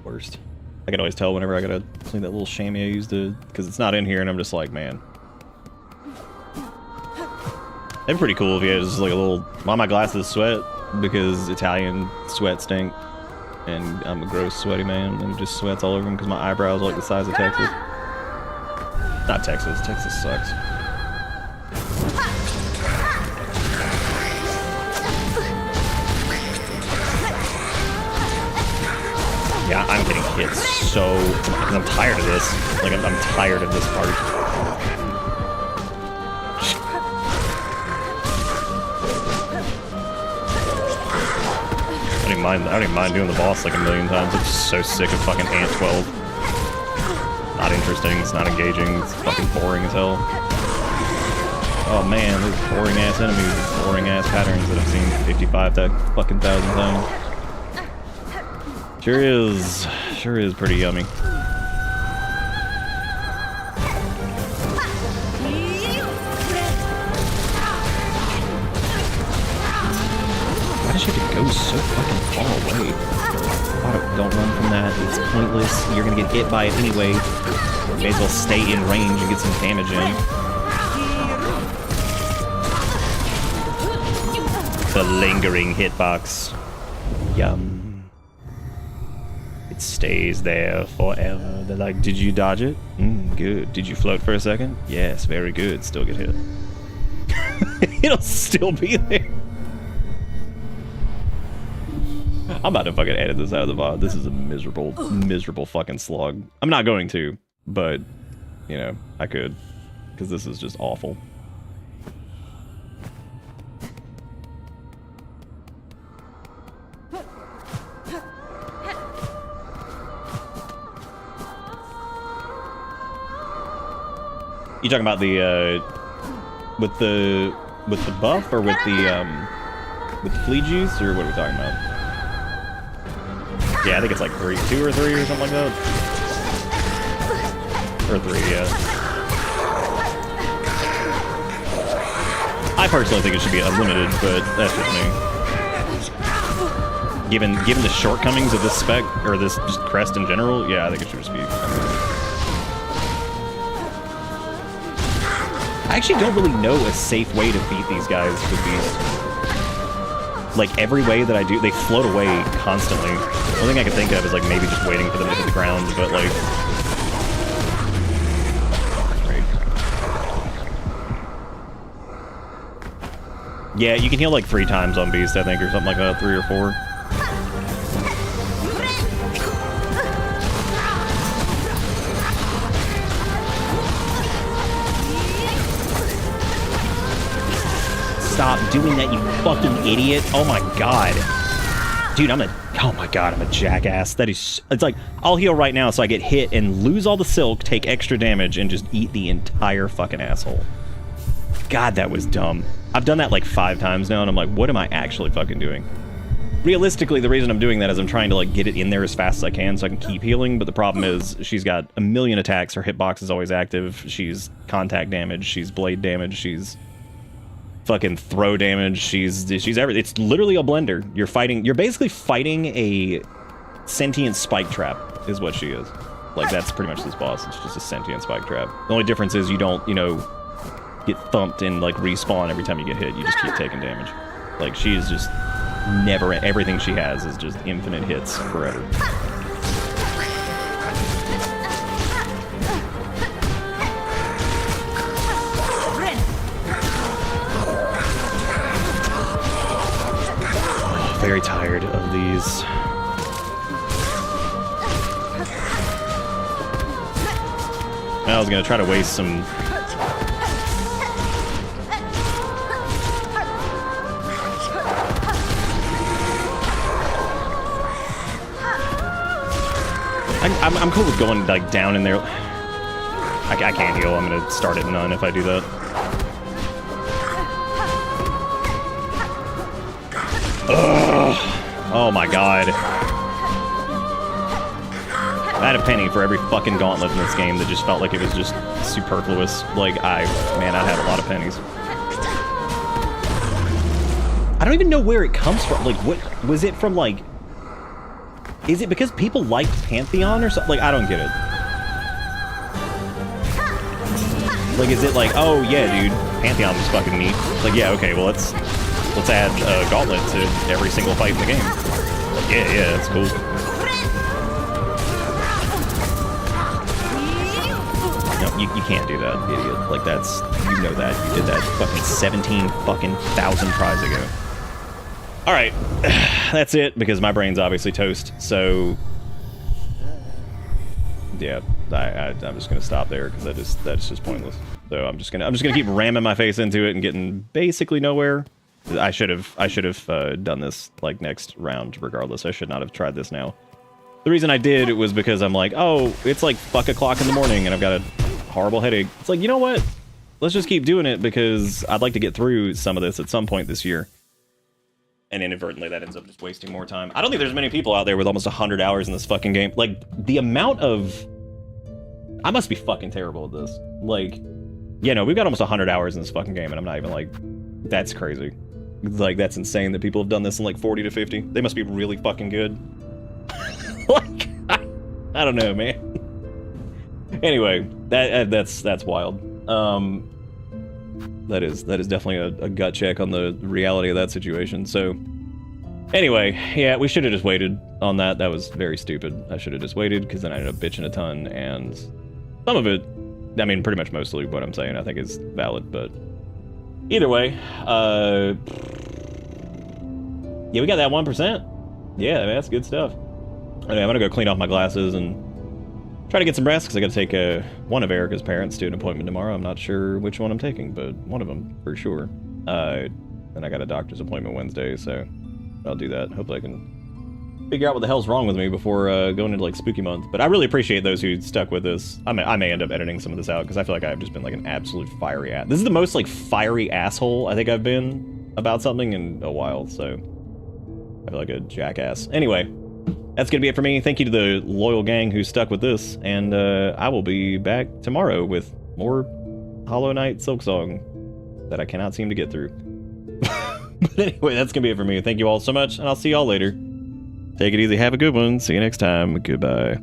Worst. I can always tell whenever I gotta clean that little chamois I used to, because it's not in here, and I'm just like, man. That'd be pretty cool if you had just like a little, why my glasses sweat? Because Italian sweat stink. And I'm a gross, sweaty man, and it just sweats all over him because my eyebrows are like the size of Texas. Not Texas. Texas sucks. Yeah, I'm getting hit so... because I'm tired of this. Like, I'm tired of this part. I don't even mind doing the boss like a million times. I'm just so sick of fucking Ant 12. Not interesting, it's not engaging, it's fucking boring as hell. Oh man, there's boring ass enemies, boring ass patterns that I've seen 55,000 fucking times. Sure is pretty yummy. Why does she have to go so fucking far away? Don't run from that. It's pointless. You're gonna get hit by it anyway. May as well stay in range and get some damage in. The lingering hitbox. Yum. It stays there forever. They're like, did you dodge it? Good. Did you float for a second? Yes, very good. Still get hit. It'll still be there. I'm about to fucking edit this out of the VOD. This is a miserable, miserable fucking slog. I'm not going to, but, you know, I could. Because this is just awful. You talking about the, with the buff, or with the flea juice, or what are we talking about? Yeah, I think it's like 2 or 3 or something like that. Or 3, yeah. I personally think it should be unlimited, but that's just me. Given the shortcomings of this spec, or this just crest in general, yeah, I think it should just be unlimited. I actually don't really know a safe way to beat these guys with these. Like, every way that I do, they float away constantly. The only thing I can think of is, like, maybe just waiting for them to hit the ground, but, like... Right. Yeah, you can heal, like, 3 times on Beast, I think, or something like that, 3 or 4. Stop doing that, you fucking idiot. Oh my god. Dude, oh my god, I'm a jackass. That is, it's like, I'll heal right now so I get hit and lose all the silk, take extra damage, and just eat the entire fucking asshole. God, that was dumb. I've done that like 5 times now, and I'm like, what am I actually fucking doing? Realistically, the reason I'm doing that is I'm trying to like get it in there as fast as I can so I can keep healing, but the problem is she's got a million attacks, her hitbox is always active, she's contact damage, she's blade damage, she's... fucking throw damage. She's everything. It's literally a blender. You're basically fighting a sentient spike trap is what she is. Like, that's pretty much this boss. It's just a sentient spike trap. The only difference is you don't, you know, get thumped and like respawn every time you get hit. You just keep taking damage. Like, she is just never, everything she has is just infinite hits forever. Very tired of these. I was gonna try to waste some. I'm cool with going like down in there. I can't heal. I'm gonna start at none if I do that. Ugh. Oh my god. I had a penny for every fucking gauntlet in this game that just felt like it was just superfluous. Like, man, I had a lot of pennies. I don't even know where it comes from. Like, what was it from? Like, is it because people like Pantheon or something? Like, I don't get it. Like, is it like, oh yeah, dude, Pantheon was fucking neat. Like, yeah, okay, well let's add a gauntlet to every single fight in the game. Like, yeah, that's cool. No, you can't do that, idiot. Like, that's, you know that. You did that fucking 17,000 tries ago. Alright, that's it, because my brain's obviously toast, so... Yeah, I'm just gonna stop there, because that's just pointless. So I'm just gonna keep ramming my face into it and getting basically nowhere. I should have done this, like, next round, regardless. I should not have tried this now. The reason I did was because I'm like, oh, it's like fuck o'clock in the morning, and I've got a horrible headache. It's like, you know what? Let's just keep doing it, because I'd like to get through some of this at some point this year. And inadvertently, that ends up just wasting more time. I don't think there's many people out there with almost 100 hours in this fucking game. Like, the amount of... I must be fucking terrible at this. Like, yeah, no, we've got almost 100 hours in this fucking game, and I'm not even like... That's crazy. Like, that's insane that people have done this in like 40 to 50. They must be really fucking good. Like, I don't know, man. Anyway, that's wild. That is definitely a gut check on the reality of that situation. So, anyway, yeah, we should have just waited on that. That was very stupid. I should have just waited, because then I ended up bitching a ton, and some of it, I mean, pretty much mostly what I'm saying I think is valid, but either way, yeah, we got that 1%. Yeah, man, that's good stuff. Anyway, I'm gonna go clean off my glasses and try to get some rest, because I gotta take one of Erica's parents to an appointment tomorrow. I'm not sure which one I'm taking, but one of them for sure. And I got a doctor's appointment Wednesday, so I'll do that. Hopefully I can figure out what the hell's wrong with me before going into like spooky month. But I really appreciate those who stuck with this. I may end up editing some of this out, because I feel like I've just been like an absolute fiery ass. This is the most like fiery asshole I think I've been about something in a while, so I feel like a jackass. Anyway, that's gonna be it for me. Thank you to the loyal gang who stuck with this, and I will be back tomorrow with more Hollow Knight Silksong that I cannot seem to get through. But anyway, that's gonna be it for me. Thank you all so much, and I'll see y'all later. Take it easy, have a good one. See you next time. Goodbye.